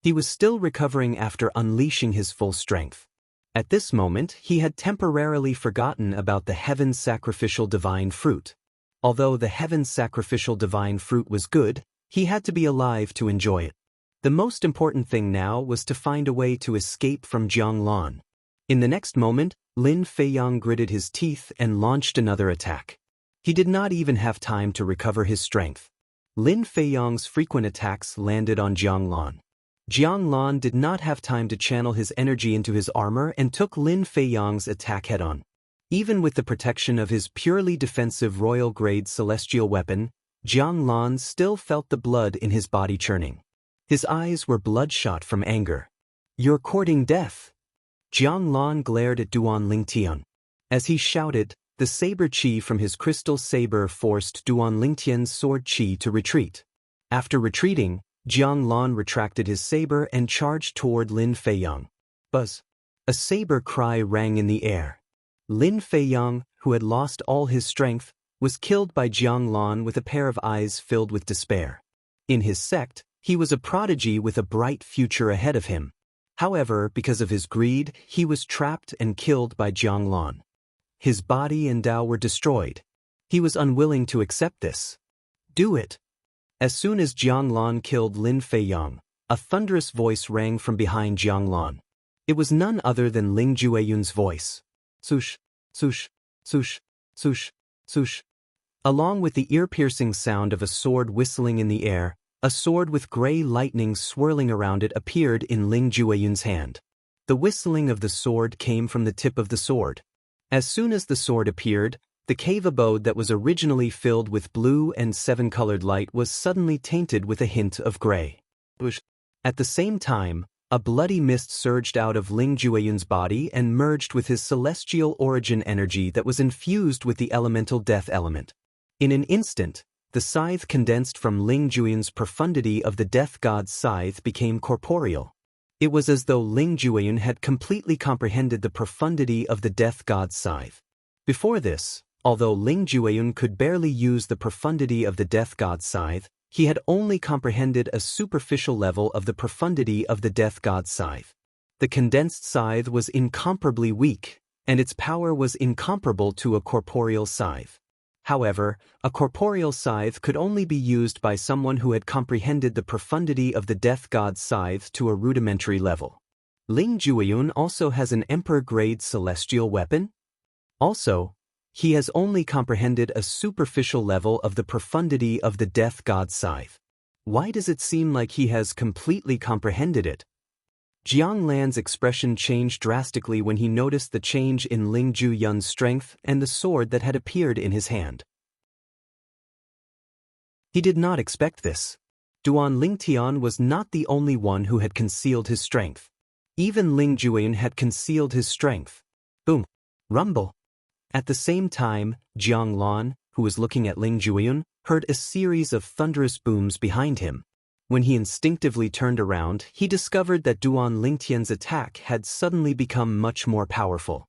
He was still recovering after unleashing his full strength. At this moment, he had temporarily forgotten about the heaven sacrificial divine fruit. Although the heaven sacrificial divine fruit was good, he had to be alive to enjoy it. The most important thing now was to find a way to escape from Jianglan. In the next moment, Lin Feiyang gritted his teeth and launched another attack. He did not even have time to recover his strength. Lin Feiyang's frequent attacks landed on Jiang Lan. Jiang Lan did not have time to channel his energy into his armor and took Lin Feiyang's attack head-on. Even with the protection of his purely defensive royal-grade celestial weapon, Jiang Lan still felt the blood in his body churning. His eyes were bloodshot from anger. "You're courting death!" Jiang Lan glared at Duan Lingtian. As he shouted, the saber chi from his crystal saber forced Duan Lingtian's sword chi to retreat. After retreating, Jiang Lan retracted his saber and charged toward Lin Feiyang. Buzz! A saber cry rang in the air. Lin Feiyang, who had lost all his strength, was killed by Jiang Lan with a pair of eyes filled with despair. In his sect, he was a prodigy with a bright future ahead of him. However, because of his greed, he was trapped and killed by Jiang Lan. His body and Dao were destroyed. He was unwilling to accept this. "Do it!" As soon as Jiang Lan killed Lin Feiyang, a thunderous voice rang from behind Jiang Lan. It was none other than Ling Jueyun's voice. Swoosh, swoosh, swoosh, swoosh, swoosh. Along with the ear-piercing sound of a sword whistling in the air, a sword with gray lightning swirling around it appeared in Ling Jueyun's hand. The whistling of the sword came from the tip of the sword. As soon as the sword appeared, the cave abode that was originally filled with blue and seven-colored light was suddenly tainted with a hint of gray. At the same time, a bloody mist surged out of Ling Jueyun's body and merged with his celestial origin energy that was infused with the elemental death element. In an instant, the scythe condensed from Ling Jueyun's profundity of the death god's scythe became corporeal. It was as though Ling Jueyun had completely comprehended the profundity of the death god's scythe. Before this, although Ling Jueyun could barely use the profundity of the death god's scythe, he had only comprehended a superficial level of the profundity of the death god's scythe. The condensed scythe was incomparably weak, and its power was incomparable to a corporeal scythe. However, a corporeal scythe could only be used by someone who had comprehended the profundity of the death god's scythe to a rudimentary level. Ling Jueyun also has an emperor-grade celestial weapon? Also, he has only comprehended a superficial level of the profundity of the death god's scythe. Why does it seem like he has completely comprehended it? Jiang Lan's expression changed drastically when he noticed the change in Ling Jueyun's strength and the sword that had appeared in his hand. He did not expect this. Duan Lingtian was not the only one who had concealed his strength. Even Ling Jueyun had concealed his strength. Boom! Rumble! At the same time, Jiang Lan, who was looking at Ling Jueyun, heard a series of thunderous booms behind him. When he instinctively turned around, he discovered that Duan Lingtian's attack had suddenly become much more powerful.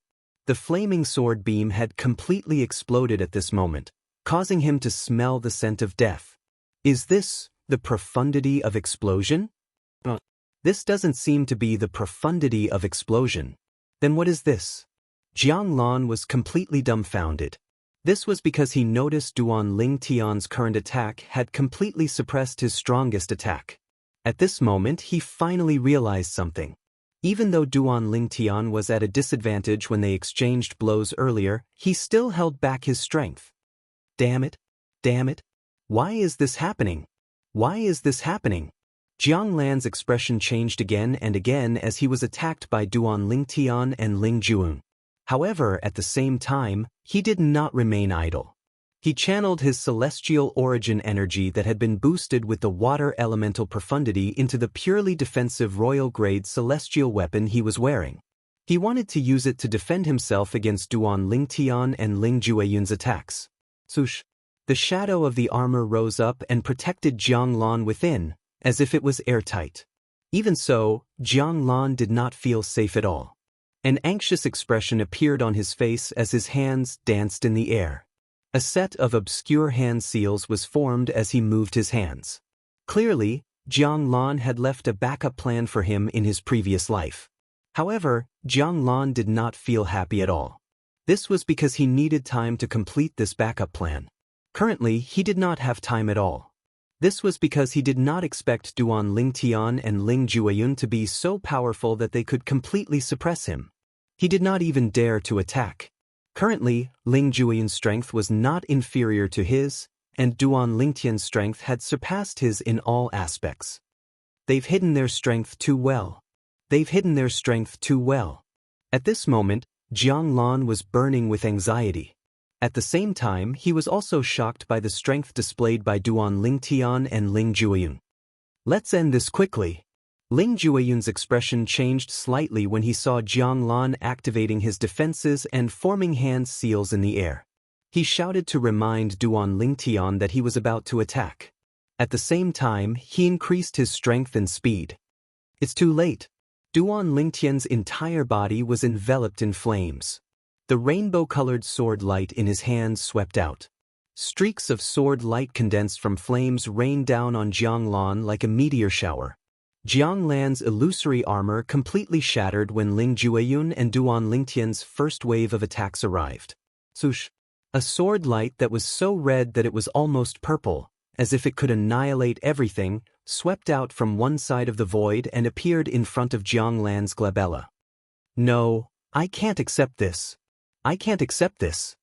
The flaming sword beam had completely exploded at this moment, causing him to smell the scent of death. Is this the profundity of explosion? This doesn't seem to be the profundity of explosion. Then what is this? Jiang Lan was completely dumbfounded. This was because he noticed Duan Lingtian's current attack had completely suppressed his strongest attack. At this moment, he finally realized something. Even though Duan Lingtian was at a disadvantage when they exchanged blows earlier, he still held back his strength. Damn it! Damn it! Why is this happening? Why is this happening? Jiang Lan's expression changed again and again as he was attacked by Duan Lingtian and Ling Jueyun. However, at the same time, he did not remain idle. He channeled his celestial origin energy that had been boosted with the water elemental profundity into the purely defensive royal-grade celestial weapon he was wearing. He wanted to use it to defend himself against Duan Lingtian and Ling Jueyun's attacks. Swoosh! The shadow of the armor rose up and protected Jiang Lan within, as if it was airtight. Even so, Jiang Lan did not feel safe at all. An anxious expression appeared on his face as his hands danced in the air. A set of obscure hand seals was formed as he moved his hands. Clearly, Jiang Lan had left a backup plan for him in his previous life. However, Jiang Lan did not feel happy at all. This was because he needed time to complete this backup plan. Currently, he did not have time at all. This was because he did not expect Duan Lingtian and Ling Jueyun to be so powerful that they could completely suppress him. He did not even dare to attack. Currently, Ling Jueyun's strength was not inferior to his, and Duan Lingtian's strength had surpassed his in all aspects. They've hidden their strength too well. They've hidden their strength too well. At this moment, Jiang Lan was burning with anxiety. At the same time, he was also shocked by the strength displayed by Duan Lingtian and Ling Jueyun. Let's end this quickly. Ling Jueyun's expression changed slightly when he saw Jiang Lan activating his defenses and forming hand seals in the air. He shouted to remind Duan Lingtian that he was about to attack. At the same time, he increased his strength and speed. It's too late. Duan Lingtian's entire body was enveloped in flames. The rainbow-colored sword light in his hands swept out. Streaks of sword light condensed from flames rained down on Jiang Lan like a meteor shower. Jiang Lan's illusory armor completely shattered when Ling Jueyun and Duan Lingtian's first wave of attacks arrived. Swoosh! A sword light that was so red that it was almost purple, as if it could annihilate everything, swept out from one side of the void and appeared in front of Jiang Lan's glabella. No, I can't accept this. I can't accept this.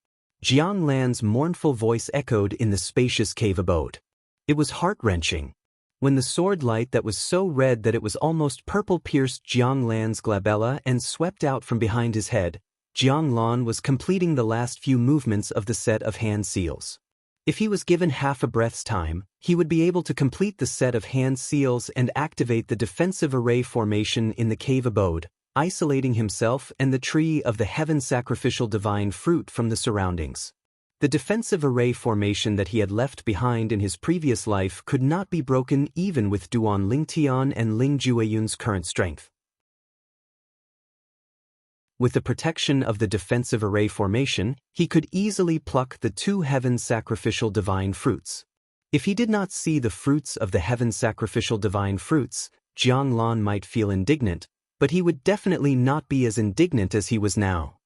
Jiang Lan's mournful voice echoed in the spacious cave abode. It was heart-wrenching. When the sword light that was so red that it was almost purple pierced Jiang Lan's glabella and swept out from behind his head, Jiang Lan was completing the last few movements of the set of hand seals. If he was given half a breath's time, he would be able to complete the set of hand seals and activate the defensive array formation in the cave abode, isolating himself and the tree of the heaven sacrificial divine fruit from the surroundings. The defensive array formation that he had left behind in his previous life could not be broken even with Duan Lingtian and Ling Jueyun's current strength. With the protection of the defensive array formation, he could easily pluck the two heaven sacrificial divine fruits. If he did not see the fruits of the heaven sacrificial divine fruits, Jiang Lan might feel indignant, but he would definitely not be as indignant as he was now.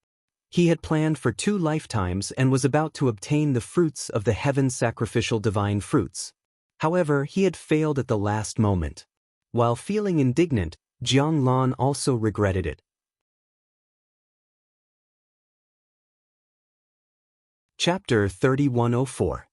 He had planned for 2 lifetimes and was about to obtain the fruits of the heaven sacrificial divine fruits. However, he had failed at the last moment. While feeling indignant, Jiang Lan also regretted it. Chapter 3104.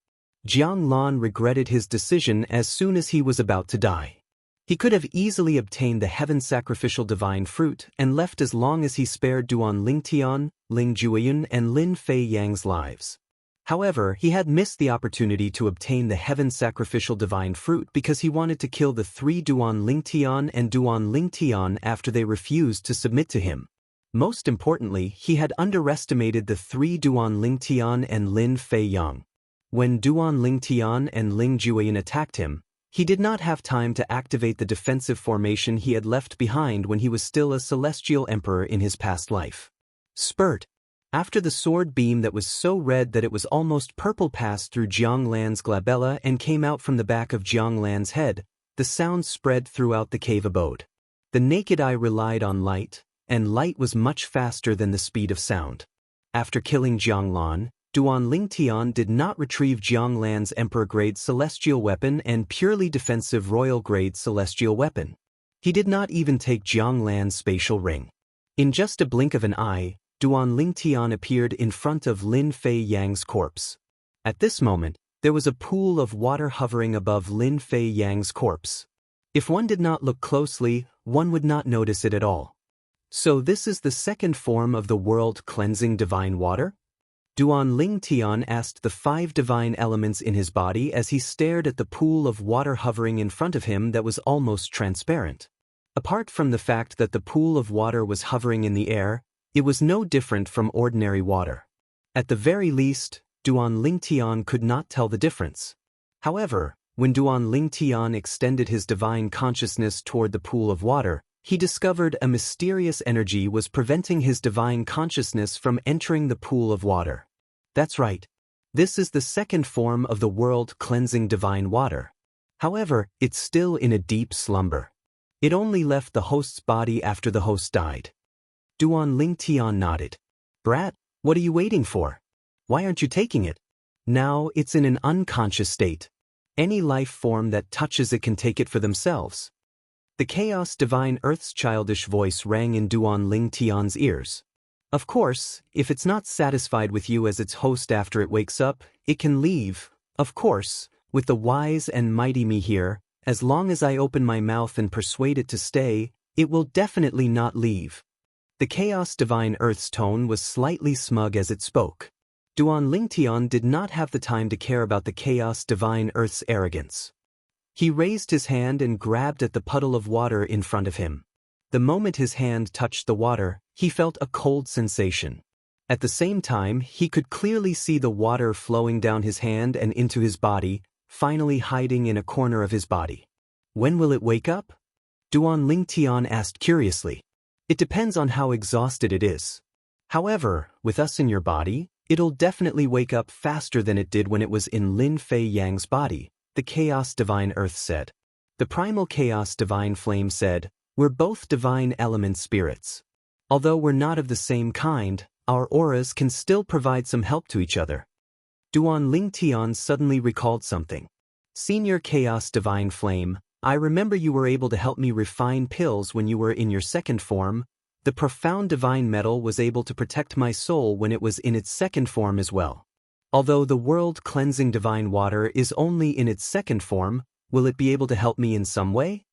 Jiang Lan regretted his decision as soon as he was about to die. He could have easily obtained the heaven sacrificial divine fruit and left as long as he spared Duan Lingtian, Ling Jueyun and Lin Fei Yang's lives. However, he had missed the opportunity to obtain the heaven sacrificial divine fruit because he wanted to kill the 3 Duan Lingtian and Duan Lingtian after they refused to submit to him. Most importantly, he had underestimated the 3 Duan Lingtian and Lin Fei Yang. When Duan Lingtian and Ling Jueyun attacked him, he did not have time to activate the defensive formation he had left behind when he was still a celestial emperor in his past life. Spurt! After the sword beam that was so red that it was almost purple passed through Jiang Lan's glabella and came out from the back of Jiang Lan's head, the sound spread throughout the cave abode. The naked eye relied on light, and light was much faster than the speed of sound. After killing Jiang Lan, Duan Lingtian did not retrieve Jiang Lan's emperor-grade celestial weapon and purely defensive royal-grade celestial weapon. He did not even take Jiang Lan's spatial ring. In just a blink of an eye, Duan Lingtian appeared in front of Lin Fei Yang's corpse. At this moment, there was a pool of water hovering above Lin Fei Yang's corpse. If one did not look closely, one would not notice it at all. So this is the second form of the world-cleansing divine water? Duan Lingtian asked the 5 divine elements in his body as he stared at the pool of water hovering in front of him that was almost transparent. Apart from the fact that the pool of water was hovering in the air, it was no different from ordinary water. At the very least, Duan Lingtian could not tell the difference. However, when Duan Lingtian extended his divine consciousness toward the pool of water, he discovered a mysterious energy was preventing his divine consciousness from entering the pool of water. That's right. This is the second form of the world-cleansing divine water. However, it's still in a deep slumber. It only left the host's body after the host died. Duan Lingtian nodded. Brat, what are you waiting for? Why aren't you taking it? Now it's in an unconscious state. Any life form that touches it can take it for themselves. The Chaos Divine Earth's childish voice rang in Duan Lingtian's ears. Of course, if it's not satisfied with you as its host after it wakes up, it can leave. Of course, with the wise and mighty me here, as long as I open my mouth and persuade it to stay, it will definitely not leave. The Chaos Divine Earth's tone was slightly smug as it spoke. Duan Lingtian did not have the time to care about the Chaos Divine Earth's arrogance. He raised his hand and grabbed at the puddle of water in front of him. The moment his hand touched the water, he felt a cold sensation. At the same time, he could clearly see the water flowing down his hand and into his body, finally hiding in a corner of his body. When will it wake up? Duan Lingtian asked curiously. It depends on how exhausted it is. However, with us in your body, it'll definitely wake up faster than it did when it was in Lin Fei Yang's body, the Chaos Divine Earth said. The Primal Chaos Divine Flame said, we're both divine element spirits. Although we're not of the same kind, our auras can still provide some help to each other. Duan Lingtian suddenly recalled something. Senior Chaos Divine Flame, I remember you were able to help me refine pills when you were in your second form. The profound divine metal was able to protect my soul when it was in its second form as well. Although the world-cleansing divine water is only in its second form, will it be able to help me in some way?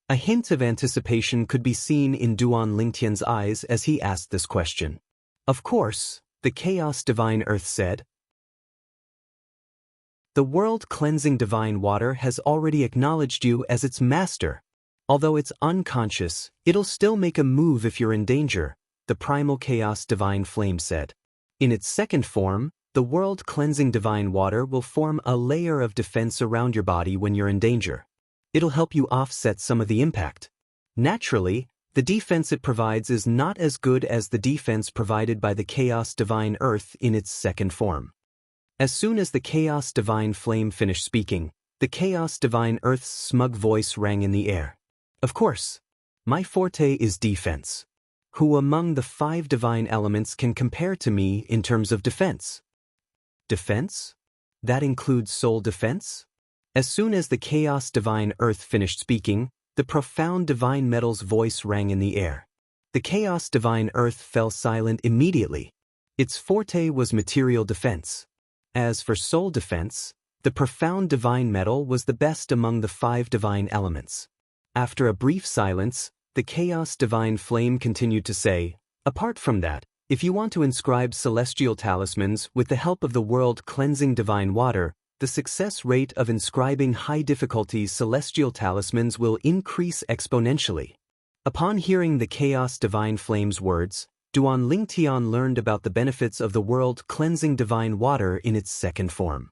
A hint of anticipation could be seen in Duan Lingtian's eyes as he asked this question. Of course, the Chaos Divine Earth said. The world-cleansing divine water has already acknowledged you as its master. Although it's unconscious, it'll still make a move if you're in danger, the Primal Chaos Divine Flame said. In its second form, the world-cleansing divine water will form a layer of defense around your body when you're in danger. It'll help you offset some of the impact. Naturally, the defense it provides is not as good as the defense provided by the Chaos Divine Earth in its second form. As soon as the Chaos Divine Flame finished speaking, the Chaos Divine Earth's smug voice rang in the air. Of course, my forte is defense. Who among the 5 divine elements can compare to me in terms of defense? Defense? That includes soul defense? As soon as the Chaos Divine Earth finished speaking, the profound divine metal's voice rang in the air. The Chaos Divine Earth fell silent immediately. Its forte was material defense. As for soul defense, the profound divine metal was the best among the 5 divine elements. After a brief silence, the Chaos Divine Flame continued to say, apart from that, if you want to inscribe celestial talismans with the help of the world-cleansing divine water, the success rate of inscribing high-difficulty celestial talismans will increase exponentially. Upon hearing the Chaos Divine Flame's words, Duan Lingtian learned about the benefits of the world-cleansing divine water in its second form.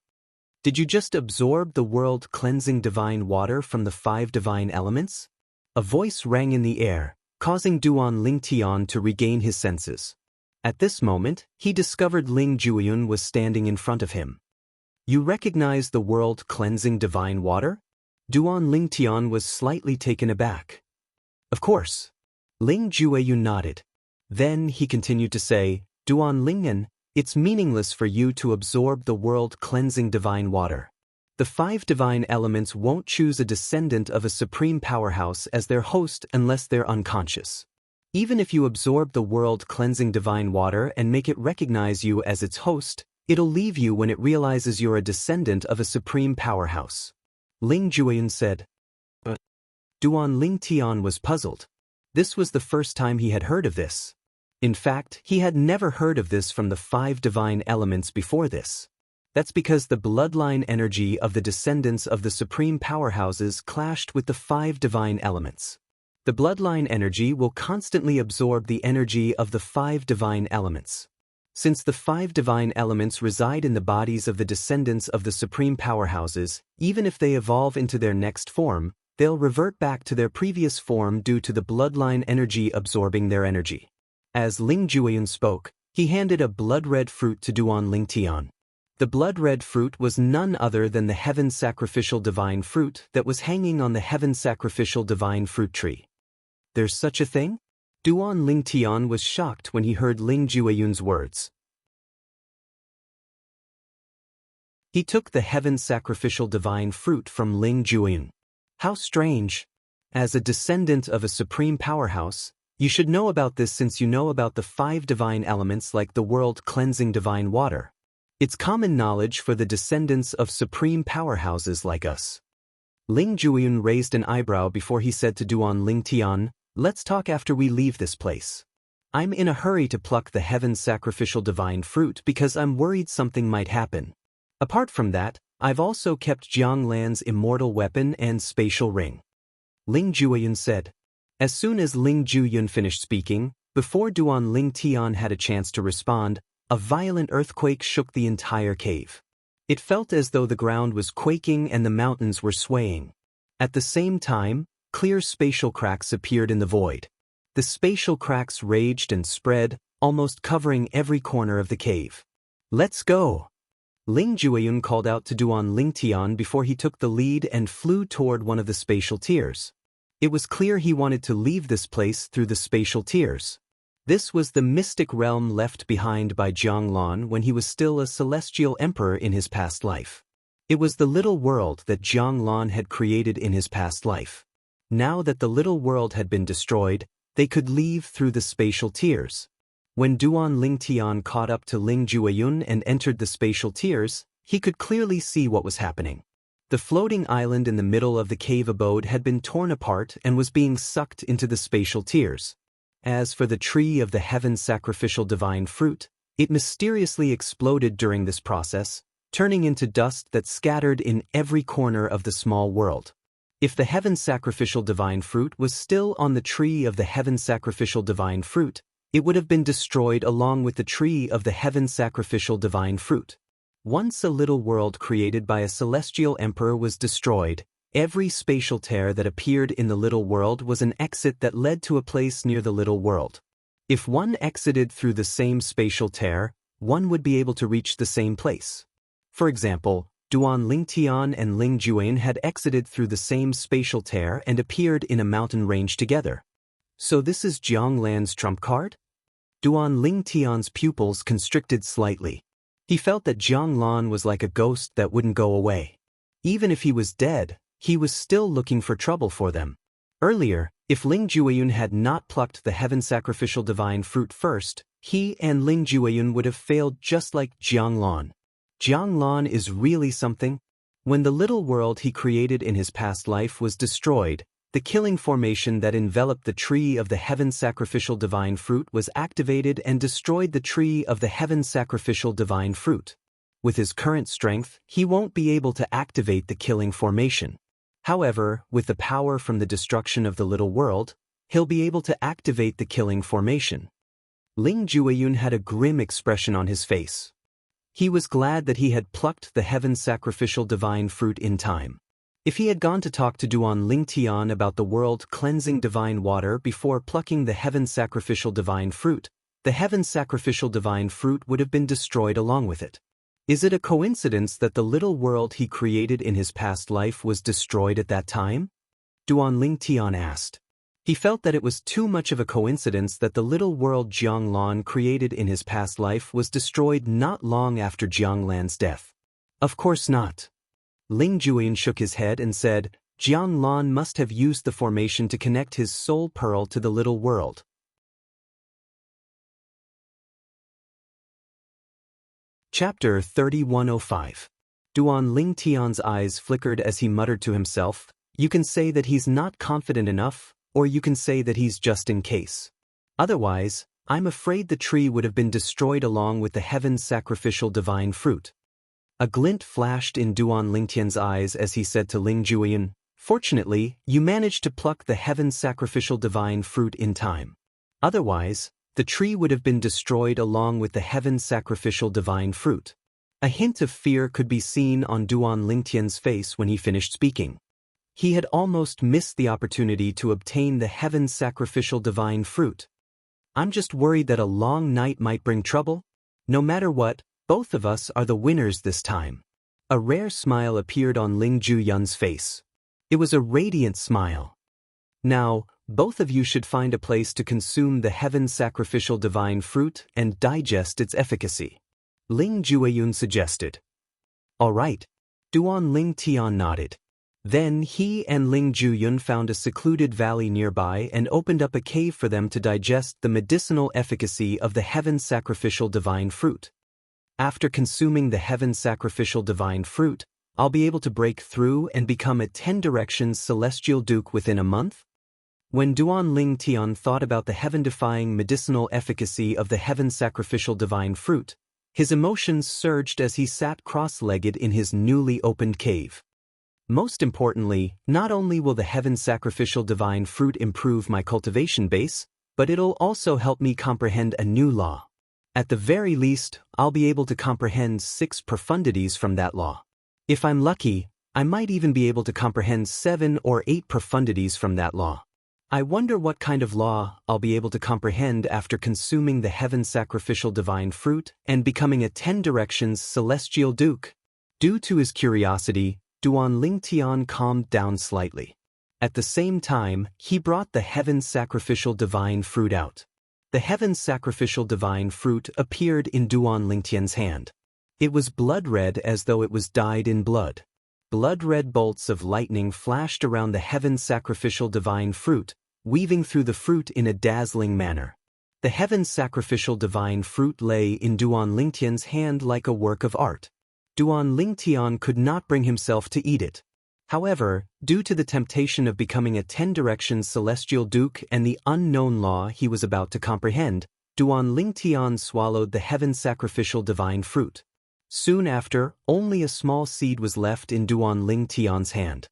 Did you just absorb the world-cleansing divine water from the 5 divine elements? A voice rang in the air, causing Duan Lingtian to regain his senses. At this moment, he discovered Ling Jueyun was standing in front of him. You recognize the world-cleansing divine water? Duan Lingtian was slightly taken aback. Of course. Ling Jueyun nodded. Then he continued to say, Duan Lingyan, it's meaningless for you to absorb the world-cleansing divine water. The 5 divine elements won't choose a descendant of a supreme powerhouse as their host unless they're unconscious. Even if you absorb the world-cleansing divine water and make it recognize you as its host, it'll leave you when it realizes you're a descendant of a supreme powerhouse. Ling Jueyun said. But Duan Lingtian was puzzled. This was the first time he had heard of this. In fact, he had never heard of this from the 5 divine elements before this. That's because the bloodline energy of the descendants of the supreme powerhouses clashed with the 5 divine elements. The bloodline energy will constantly absorb the energy of the 5 divine elements. Since the 5 divine elements reside in the bodies of the descendants of the supreme powerhouses, even if they evolve into their next form, they'll revert back to their previous form due to the bloodline energy absorbing their energy. As Ling Jueyun spoke, he handed a blood-red fruit to Duan Lingtian. The blood-red fruit was none other than the Heaven Sacrificial Divine Fruit that was hanging on the Heaven Sacrificial Divine Fruit tree. There's such a thing? Duan Lingtian was shocked when he heard Ling Jueyun's words. He took the Heaven Sacrificial Divine Fruit from Ling Jueyun. How strange. As a descendant of a supreme powerhouse, You should know about this since you know about the 5 divine elements like the world-cleansing divine water. It's common knowledge for the descendants of supreme powerhouses like us. Ling Jueyun raised an eyebrow before he said to Duan Ling Tian, "Let's talk after we leave this place. I'm in a hurry to pluck the heaven's sacrificial divine fruit because I'm worried something might happen. Apart from that, I've also kept Jiang Lan's immortal weapon and spatial ring." Ling Jueyun said. As soon as Ling Jueyun finished speaking, before Duan Ling Tian had a chance to respond, a violent earthquake shook the entire cave. It felt as though the ground was quaking and the mountains were swaying. At the same time, clear spatial cracks appeared in the void. The spatial cracks raged and spread, almost covering every corner of the cave. "Let's go!" Ling Jueyun called out to Duan Ling Tian before he took the lead and flew toward one of the spatial tiers. It was clear he wanted to leave this place through the spatial tiers. This was the mystic realm left behind by Jiang Lan when he was still a celestial emperor in his past life. It was the little world that Jiang Lan had created in his past life. Now that the little world had been destroyed, they could leave through the spatial tiers. When Duan Ling Tian caught up to Ling Jueyun and entered the spatial tiers, he could clearly see what was happening. The floating island in the middle of the cave abode had been torn apart and was being sucked into the spatial tiers. As for the tree of the heaven's sacrificial divine fruit, it mysteriously exploded during this process, turning into dust that scattered in every corner of the small world. If the heaven's sacrificial divine fruit was still on the tree of the heaven's sacrificial divine fruit, it would have been destroyed along with the tree of the heaven's sacrificial divine fruit. Once a little world created by a celestial emperor was destroyed, every spatial tear that appeared in the little world was an exit that led to a place near the little world. If one exited through the same spatial tear, one would be able to reach the same place. For example, Duan Ling Tian and Ling Jueyun had exited through the same spatial tear and appeared in a mountain range together. So this is Jiang Lan's trump card? Duan Ling Tian's pupils constricted slightly. He felt that Jiang Lan was like a ghost that wouldn't go away. Even if he was dead, he was still looking for trouble for them. Earlier, if Ling Jueyun had not plucked the heaven sacrificial divine fruit first, he and Ling Jueyun would have failed just like Jiang Lan. Jiang Lan is really something. When the little world he created in his past life was destroyed, the killing formation that enveloped the tree of the heaven sacrificial divine fruit was activated and destroyed the tree of the heaven sacrificial divine fruit. With his current strength, he won't be able to activate the killing formation. However, with the power from the destruction of the little world, he'll be able to activate the killing formation. Ling Jueyun had a grim expression on his face. He was glad that he had plucked the heaven sacrificial divine fruit in time. If he had gone to talk to Duan Ling Tian about the world-cleansing divine water before plucking the heaven sacrificial divine fruit, the heaven sacrificial divine fruit would have been destroyed along with it. Is it a coincidence that the little world he created in his past life was destroyed at that time? Duan Ling Tian asked. He felt that it was too much of a coincidence that the little world Jiang Lan created in his past life was destroyed not long after Jiang Lan's death. Of course not. Ling Jueyun shook his head and said, Jiang Lan must have used the formation to connect his soul pearl to the little world. Chapter 3105. Duan Ling Tian's eyes flickered as he muttered to himself, "You can say that he's not confident enough, or you can say that he's just in case. Otherwise, I'm afraid the tree would have been destroyed along with the heaven's sacrificial divine fruit." A glint flashed in Duan Ling Tian's eyes as he said to Ling Jueyun, "Fortunately, you managed to pluck the heaven's sacrificial divine fruit in time. Otherwise, the tree would have been destroyed along with the heaven's sacrificial divine fruit." A hint of fear could be seen on Duan Ling Tian's face when he finished speaking. He had almost missed the opportunity to obtain the heaven's sacrificial divine fruit. "I'm just worried that a long night might bring trouble. No matter what, both of us are the winners this time." A rare smile appeared on Ling Jueyun's face. It was a radiant smile. "Now, both of you should find a place to consume the heaven's sacrificial divine fruit and digest its efficacy," Ling Jueyun suggested. "All right." Duan Ling Tian nodded. Then he and Ling Juyun found a secluded valley nearby and opened up a cave for them to digest the medicinal efficacy of the heaven sacrificial divine fruit. After consuming the heaven sacrificial divine fruit, I'll be able to break through and become a 10 directions celestial duke within a month? When Duan Ling Tian thought about the heaven-defying medicinal efficacy of the heaven sacrificial divine fruit, his emotions surged as he sat cross-legged in his newly opened cave. Most importantly, not only will the heaven sacrificial divine fruit improve my cultivation base, but it'll also help me comprehend a new law. At the very least, I'll be able to comprehend 6 profundities from that law. If I'm lucky, I might even be able to comprehend 7 or 8 profundities from that law. I wonder what kind of law I'll be able to comprehend after consuming the heaven sacrificial divine fruit and becoming a 10 directions celestial duke. Due to his curiosity, Duan Ling Tian calmed down slightly. At the same time, he brought the heaven sacrificial divine fruit out. The heaven sacrificial divine fruit appeared in Duan Ling Tian's hand. It was blood-red as though it was dyed in blood. Blood-red bolts of lightning flashed around the heaven sacrificial divine fruit, weaving through the fruit in a dazzling manner. The heaven sacrificial divine fruit lay in Duan Ling Tian's hand like a work of art. Duan Ling Tian could not bring himself to eat it. However, due to the temptation of becoming a 10 directions celestial duke and the unknown law he was about to comprehend, Duan Ling Tian swallowed the heaven sacrificial divine fruit. Soon after, only a small seed was left in Duan Ling Tian's hand.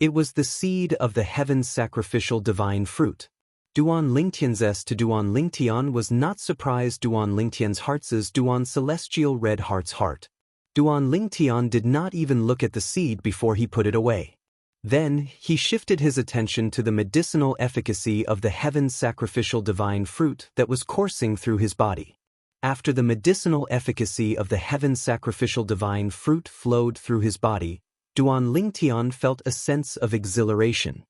It was the seed of the heaven sacrificial divine fruit. Duan Ling Tian's to Duan Ling Tian was not surprised. Duan Ling Tian's heart's Duan celestial red heart's heart. Duan Ling Tian did not even look at the seed before he put it away. Then, he shifted his attention to the medicinal efficacy of the heaven sacrificial divine fruit that was coursing through his body. After the medicinal efficacy of the heaven sacrificial divine fruit flowed through his body, Duan Ling Tian felt a sense of exhilaration.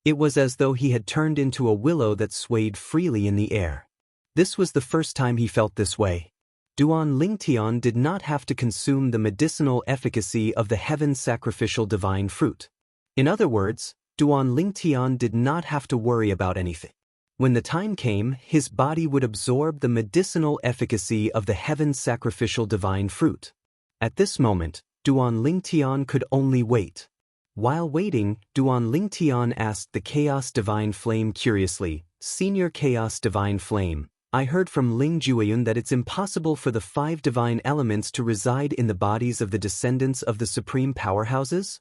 It was as though he had turned into a willow that swayed freely in the air. This was the first time he felt this way. Duan Ling Tian did not have to consume the medicinal efficacy of the heaven sacrificial divine fruit. In other words, Duan Ling Tian did not have to worry about anything. When the time came, his body would absorb the medicinal efficacy of the heaven sacrificial divine fruit. At this moment, Duan Ling Tian could only wait. While waiting, Duan Ling Tian asked the Chaos Divine Flame curiously, "Senior Chaos Divine Flame, I heard from Ling Juyun that it's impossible for the 5 divine elements to reside in the bodies of the descendants of the supreme powerhouses?"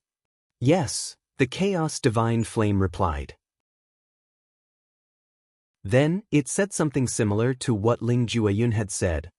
"Yes," the Chaos Divine Flame replied. Then, it said something similar to what Ling Juyun had said.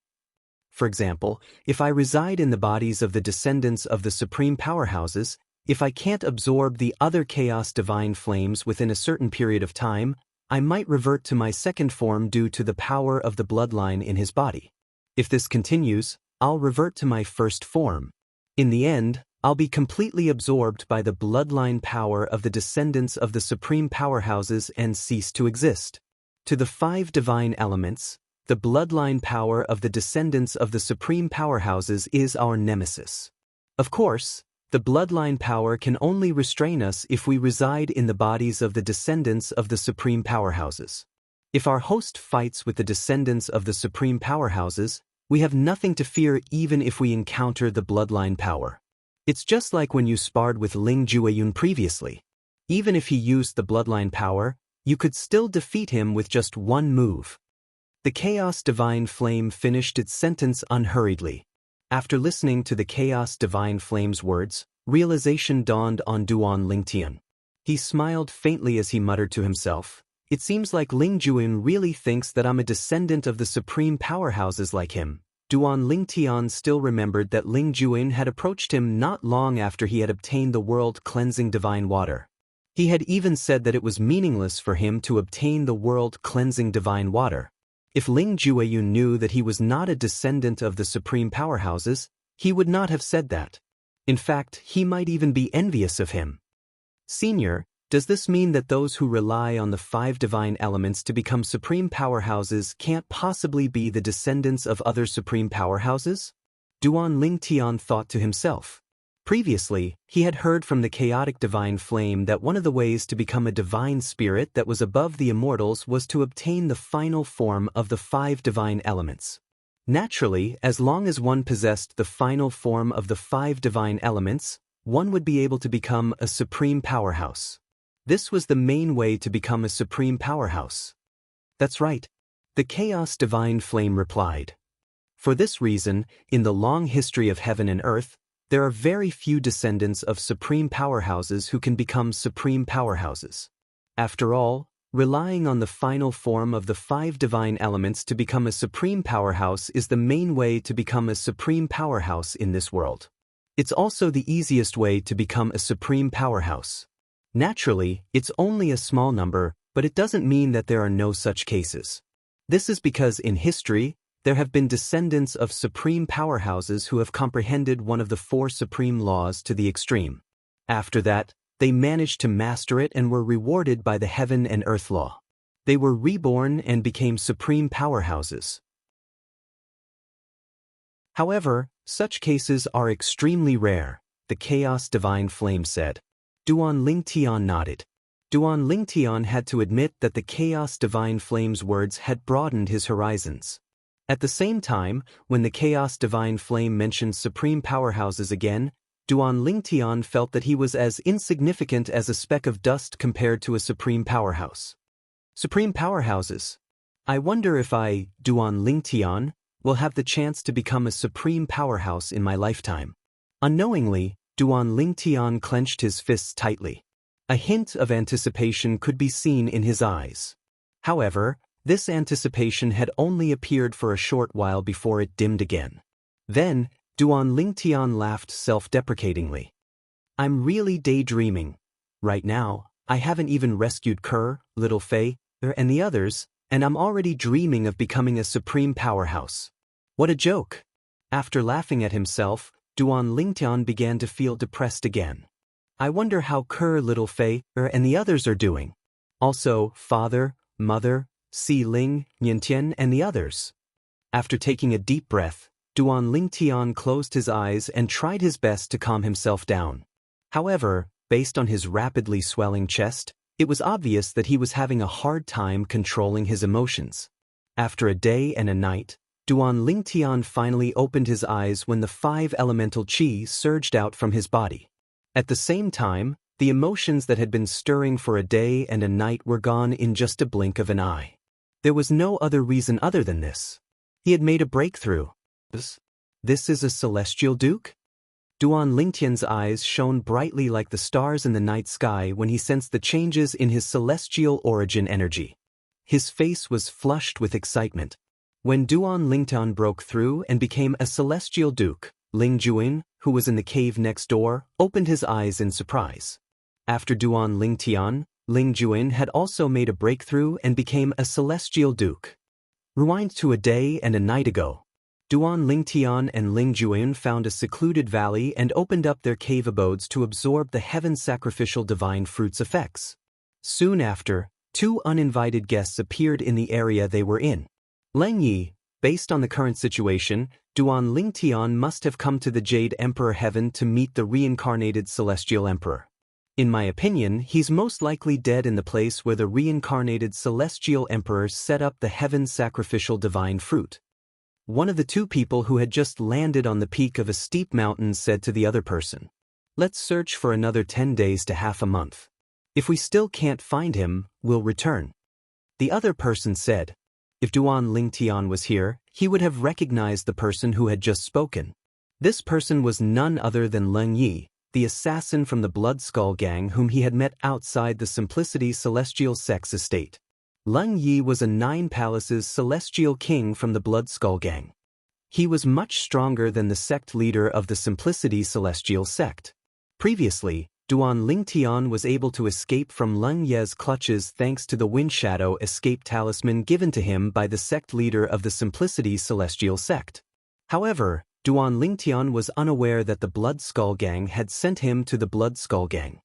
For example, if I reside in the bodies of the descendants of the supreme powerhouses, if I can't absorb the other Chaos Divine Flames within a certain period of time, I might revert to my second form due to the power of the bloodline in his body. If this continues, I'll revert to my first form. In the end, I'll be completely absorbed by the bloodline power of the descendants of the supreme powerhouses and cease to exist. To the 5 divine elements, the bloodline power of the descendants of the supreme powerhouses is our nemesis. Of course, the bloodline power can only restrain us if we reside in the bodies of the descendants of the supreme powerhouses. If our host fights with the descendants of the supreme powerhouses, we have nothing to fear even if we encounter the bloodline power. It's just like when you sparred with Ling Juyun previously. Even if he used the bloodline power, you could still defeat him with just one move. The Chaos Divine Flame finished its sentence unhurriedly. After listening to the Chaos Divine Flame's words, realization dawned on Duan Ling Tian. He smiled faintly as he muttered to himself, "It seems like Ling Juyun really thinks that I'm a descendant of the supreme powerhouses like him." Duan Ling Tian still remembered that Ling Juyun had approached him not long after he had obtained the world-cleansing divine water. He had even said that it was meaningless for him to obtain the world-cleansing divine water. If Ling Juyun knew that he was not a descendant of the supreme powerhouses, he would not have said that. In fact, he might even be envious of him. "Senior, does this mean that those who rely on the 5 divine elements to become supreme powerhouses can't possibly be the descendants of other supreme powerhouses?" Duan Ling Tian thought to himself. Previously, he had heard from the chaotic divine flame that one of the ways to become a divine spirit that was above the immortals was to obtain the final form of the 5 divine elements. Naturally, as long as one possessed the final form of the 5 divine elements, one would be able to become a supreme powerhouse. This was the main way to become a supreme powerhouse. That's right. The chaos divine flame replied. For this reason, in the long history of heaven and earth, there are very few descendants of supreme powerhouses who can become supreme powerhouses. After all, relying on the final form of the 5 divine elements to become a supreme powerhouse is the main way to become a supreme powerhouse in this world. It's also the easiest way to become a supreme powerhouse. Naturally, it's only a small number, but it doesn't mean that there are no such cases. This is because in history, there have been descendants of supreme powerhouses who have comprehended one of the 4 supreme laws to the extreme. After that, they managed to master it and were rewarded by the heaven and earth law. They were reborn and became supreme powerhouses. However, such cases are extremely rare, the chaos divine flame said. Duan Lingtian nodded. Duan Lingtian had to admit that the chaos divine flame's words had broadened his horizons. At the same time, when the chaos divine flame mentioned supreme powerhouses again, Duan Lingtian felt that he was as insignificant as a speck of dust compared to a supreme powerhouse. Supreme powerhouses. I wonder if I, Duan Lingtian, will have the chance to become a supreme powerhouse in my lifetime. Unknowingly, Duan Lingtian clenched his fists tightly. A hint of anticipation could be seen in his eyes. However, this anticipation had only appeared for a short while before it dimmed again. Then, Duan Lingtian laughed self-deprecatingly. I'm really daydreaming. Right now, I haven't even rescued Kerr, Little Fei, and the others, and I'm already dreaming of becoming a supreme powerhouse. What a joke! After laughing at himself, Duan Lingtian began to feel depressed again. I wonder how Kerr, Little Fei, and the others are doing. Also, father, mother, Si Ling, Niantian, and the others. After taking a deep breath, Duan Lingtian closed his eyes and tried his best to calm himself down. However, based on his rapidly swelling chest, it was obvious that he was having a hard time controlling his emotions. After a day and a night, Duan Lingtian finally opened his eyes when the 5 elemental qi surged out from his body. At the same time, the emotions that had been stirring for a day and a night were gone in just a blink of an eye. There was no other reason other than this. He had made a breakthrough. This is a celestial duke? Duan Lingtian's eyes shone brightly like the stars in the night sky when he sensed the changes in his celestial origin energy. His face was flushed with excitement. When Duan Lingtian broke through and became a celestial duke, Ling Juin, who was in the cave next door, opened his eyes in surprise. After Duan Lingtian, Ling Juin had also made a breakthrough and became a celestial duke. Rewind to a day and a night ago. Duan Lingtian and Ling Juin found a secluded valley and opened up their cave abodes to absorb the heaven sacrificial divine fruits effects. Soon after, 2 uninvited guests appeared in the area they were in. Leng Yi, based on the current situation, Duan Lingtian must have come to the Jade Emperor Heaven to meet the reincarnated Celestial Emperor. In my opinion, he's most likely dead in the place where the reincarnated Celestial Emperor set up the heaven sacrificial divine fruit. One of the 2 people who had just landed on the peak of a steep mountain said to the other person, "Let's search for another 10 days to half a month. If we still can't find him, we'll return." The other person said, if Duan Lingtian was here, he would have recognized the person who had just spoken. This person was none other than Leng Yi, the assassin from the Blood Skull Gang whom he had met outside the Simplicity Celestial Sex estate. Leng Yi was a 9 Palaces celestial king from the Blood Skull Gang. He was much stronger than the sect leader of the Simplicity Celestial sect. Previously, Duan Lingtian was able to escape from Leng Ye's clutches thanks to the Wind Shadow escape talisman given to him by the sect leader of the Simplicity Celestial sect. However, Duan Lingtian was unaware that the Blood Skull Gang had sent him to the Blood Skull Gang.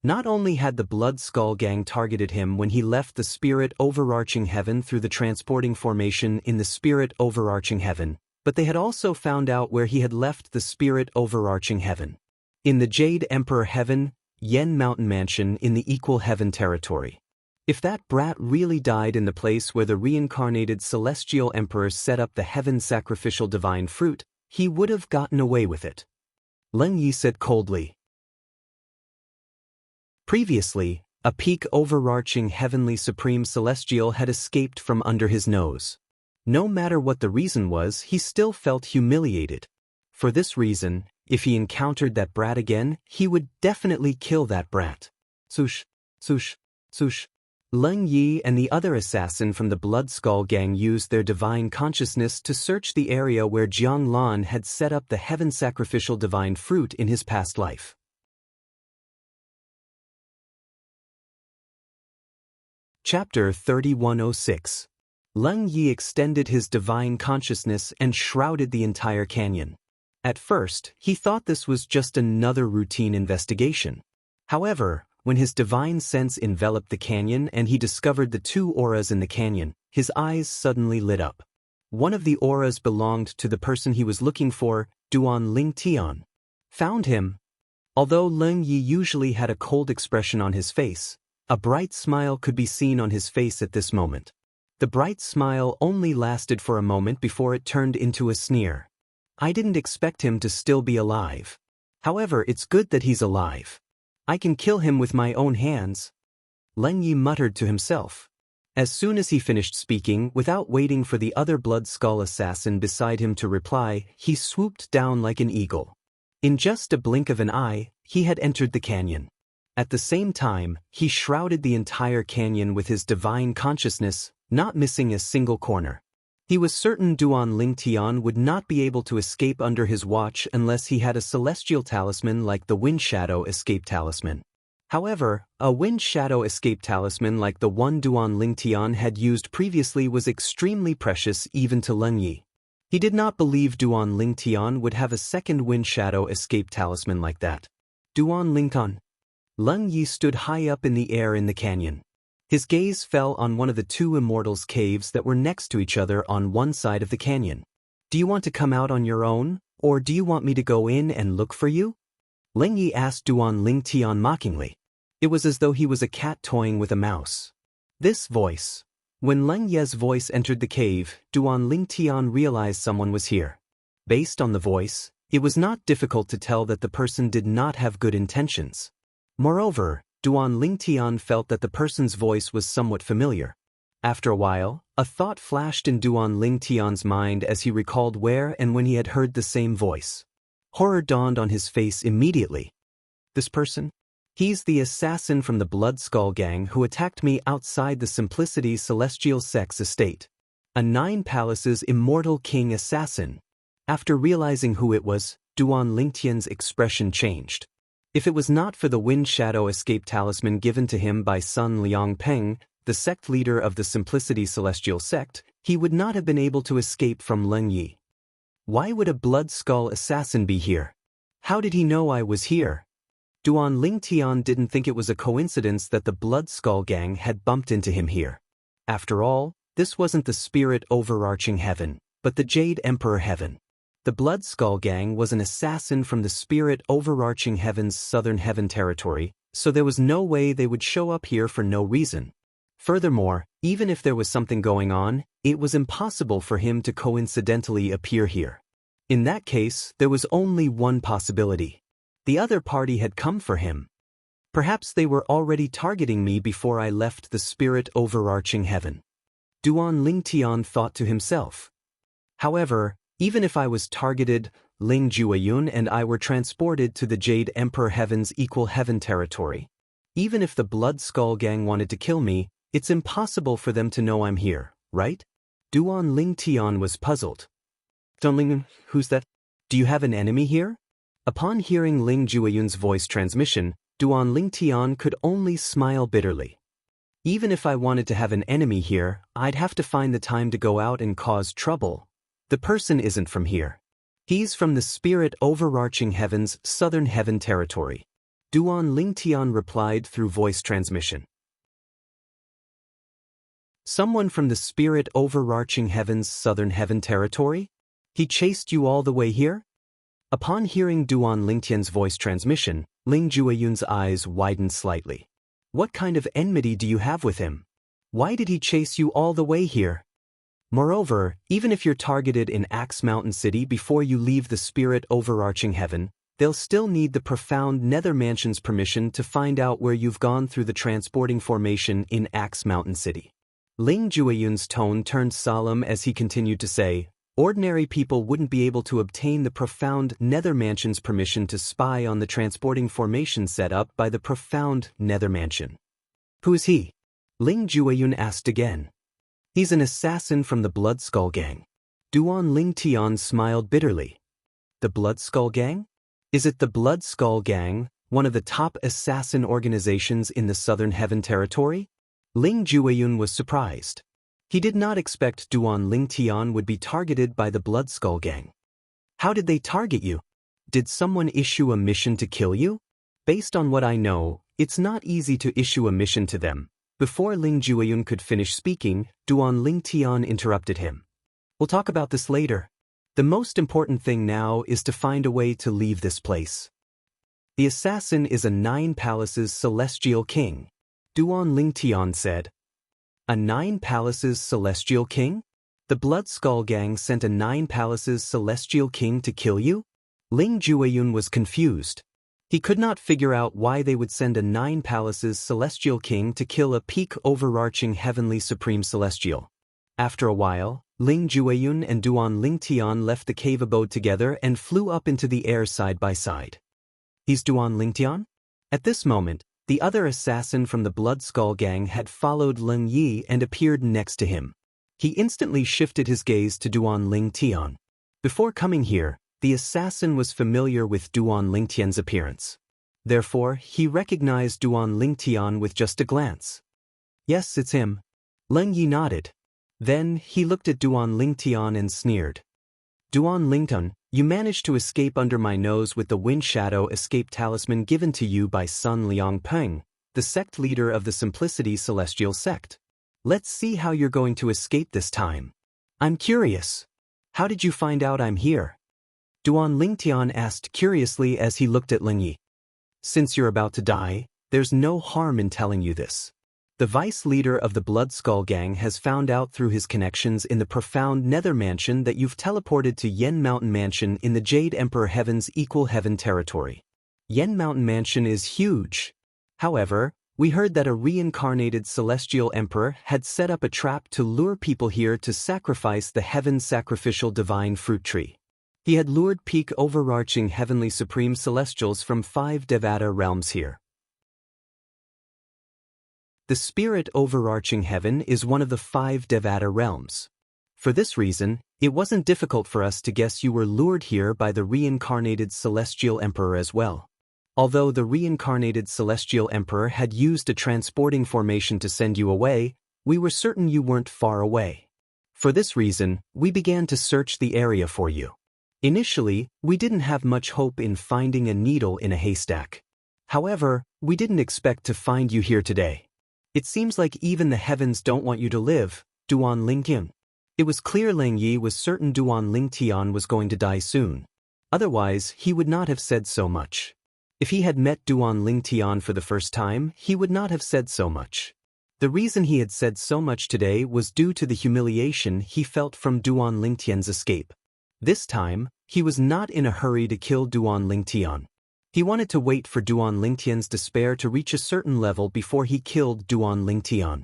Not only had the Blood Skull Gang targeted him when he left the Spirit Overarching Heaven through the transporting formation in the Spirit Overarching Heaven, but they had also found out where he had left the Spirit Overarching Heaven. In the Jade Emperor Heaven, Yen Mountain Mansion in the Equal Heaven Territory. If that brat really died in the place where the reincarnated celestial emperors set up the heaven sacrificial divine fruit, he would have gotten away with it. Leng Yi said coldly. Previously, a peak overarching heavenly supreme celestial had escaped from under his nose. No matter what the reason was, he still felt humiliated. For this reason, if he encountered that brat again, he would definitely kill that brat. Sush, sush, sush. Leng Yi and the other assassin from the Blood Skull Gang used their divine consciousness to search the area where Jiang Lan had set up the heaven sacrificial divine fruit in his past life. Chapter 3106. Leng Yi extended his divine consciousness and shrouded the entire canyon. At first, he thought this was just another routine investigation. However, when his divine sense enveloped the canyon and he discovered the two auras in the canyon, his eyes suddenly lit up. One of the auras belonged to the person he was looking for, Duan Ling Tian. Found him. Although Leng Yi usually had a cold expression on his face, a bright smile could be seen on his face at this moment. The bright smile only lasted for a moment before it turned into a sneer. I didn't expect him to still be alive. However, it's good that he's alive. I can kill him with my own hands. Leng Yi muttered to himself. As soon as he finished speaking, without waiting for the other Blood Skull assassin beside him to reply, he swooped down like an eagle. In just a blink of an eye, he had entered the canyon. At the same time, he shrouded the entire canyon with his divine consciousness, not missing a single corner. He was certain Duan Ling Tian would not be able to escape under his watch unless he had a celestial talisman like the Wind Shadow Escape Talisman. However, a Wind Shadow Escape Talisman like the one Duan Ling Tian had used previously was extremely precious even to Leng Yi. He did not believe Duan Ling Tian would have a second Wind Shadow Escape Talisman like that. Duan Ling Tian. Leng Yi stood high up in the air in the canyon. His gaze fell on one of the two immortals' caves that were next to each other on one side of the canyon. Do you want to come out on your own, or do you want me to go in and look for you? Leng Yi asked Duan Ling Tian mockingly. It was as though he was a cat toying with a mouse. This voice. When Leng Ye's voice entered the cave, Duan Ling Tian realized someone was here. Based on the voice, it was not difficult to tell that the person did not have good intentions. Moreover, Duan Ling Tian felt that the person's voice was somewhat familiar. After a while, a thought flashed in Duan Ling Tian's mind as he recalled where and when he had heard the same voice. Horror dawned on his face immediately. This person? He's the assassin from the Blood Skull Gang who attacked me outside the Simplicity Celestial Sex estate. A 9 Palaces immortal king assassin. After realizing who it was, Duan Ling Tian's expression changed. If it was not for the Wind Shadow Escape Talisman given to him by Sun Liang Peng, the sect leader of the Simplicity Celestial Sect, he would not have been able to escape from Leng Yi. Why would a Blood Skull assassin be here? How did he know I was here? Duan Ling Tian didn't think it was a coincidence that the Blood Skull Gang had bumped into him here. After all, this wasn't the spirit overarching heaven, but the Jade Emperor Heaven. The Blood Skull Gang was an assassin from the spirit overarching heaven's southern heaven territory, so there was no way they would show up here for no reason. Furthermore, even if there was something going on, it was impossible for him to coincidentally appear here. In that case, there was only one possibility. The other party had come for him. Perhaps they were already targeting me before I left the spirit overarching heaven. Duan Ling Tian thought to himself. However, even if I was targeted, Ling Jueyun and I were transported to the Jade Emperor Heaven's Equal Heaven territory. Even if the Blood Skull Gang wanted to kill me, it's impossible for them to know I'm here, right? Duan Ling Tian was puzzled. Ling, who's that? Do you have an enemy here? Upon hearing Ling Jueyun's voice transmission, Duan Ling Tian could only smile bitterly. Even if I wanted to have an enemy here, I'd have to find the time to go out and cause trouble. The person isn't from here. He's from the spirit overarching heaven's southern heaven territory. Duan Ling Tian replied through voice transmission. Someone from the spirit overarching heaven's southern heaven territory? He chased you all the way here? Upon hearing Duan Lingtian's voice transmission, Ling Jueyun's eyes widened slightly. What kind of enmity do you have with him? Why did he chase you all the way here? Moreover, even if you're targeted in Axe Mountain City before you leave the spirit overarching heaven, they'll still need the profound Nether Mansion's permission to find out where you've gone through the transporting formation in Axe Mountain City. Ling Jueyun's tone turned solemn as he continued to say, ordinary people wouldn't be able to obtain the profound Nether Mansion's permission to spy on the transporting formation set up by the profound Nether Mansion. Who is he? Ling Jueyun asked again. He's an assassin from the Blood Skull Gang. Duan Lingtian smiled bitterly. The Blood Skull Gang? Is it the Blood Skull Gang, one of the top assassin organizations in the Southern Heaven Territory? Ling Jueyun was surprised. He did not expect Duan Lingtian would be targeted by the Blood Skull Gang. How did they target you? Did someone issue a mission to kill you? Based on what I know, it's not easy to issue a mission to them. Before Ling Jueyun could finish speaking, Duan Lingtian interrupted him. We'll talk about this later. The most important thing now is to find a way to leave this place. The assassin is a 9 Palaces Celestial King, Duan Lingtian said. A 9 Palaces Celestial King? The Blood Skull Gang sent a 9 Palaces Celestial King to kill you? Ling Jueyun was confused. He could not figure out why they would send a 9 Palaces Celestial King to kill a peak overarching heavenly supreme celestial. After a while, Ling Jueyun and Duan Lingtian left the cave abode together and flew up into the air side by side. He's Duan Lingtian? At this moment, the other assassin from the Blood Skull Gang had followed Leng Yi and appeared next to him. He instantly shifted his gaze to Duan Lingtian. Before coming here, the assassin was familiar with Duan Lingtian's appearance. Therefore, he recognized Duan Lingtian with just a glance. Yes, it's him. Leng Yi nodded. Then, he looked at Duan Lingtian and sneered. Duan Lingtian, you managed to escape under my nose with the Wind Shadow escape talisman given to you by Sun Liangpeng, the sect leader of the Simplicity Celestial Sect. Let's see how you're going to escape this time. I'm curious. How did you find out I'm here? Duan Lingtian asked curiously as he looked at Ling Yi. Since you're about to die, there's no harm in telling you this. The vice leader of the Blood Skull Gang has found out through his connections in the profound Nether Mansion that you've teleported to Yen Mountain Mansion in the Jade Emperor Heaven's Equal Heaven territory. Yen Mountain Mansion is huge. However, we heard that a reincarnated Celestial Emperor had set up a trap to lure people here to sacrifice the Heaven Sacrificial Divine Fruit Tree. He had lured peak overarching Heavenly Supreme Celestials from 5 Devata realms here. The spirit overarching heaven is one of the 5 Devata realms. For this reason, it wasn't difficult for us to guess you were lured here by the reincarnated Celestial Emperor as well. Although the reincarnated Celestial Emperor had used a transporting formation to send you away, we were certain you weren't far away. For this reason, we began to search the area for you. Initially, we didn't have much hope in finding a needle in a haystack. However, we didn't expect to find you here today. It seems like even the heavens don't want you to live, Duan Lingtian. It was clear Leng Yi was certain Duan Lingtian was going to die soon. Otherwise, he would not have said so much. If he had met Duan Lingtian for the first time, he would not have said so much. The reason he had said so much today was due to the humiliation he felt from Duan Lingtian's escape. This time, he was not in a hurry to kill Duan Lingtian. He wanted to wait for Duan Lingtian's despair to reach a certain level before he killed Duan Lingtian.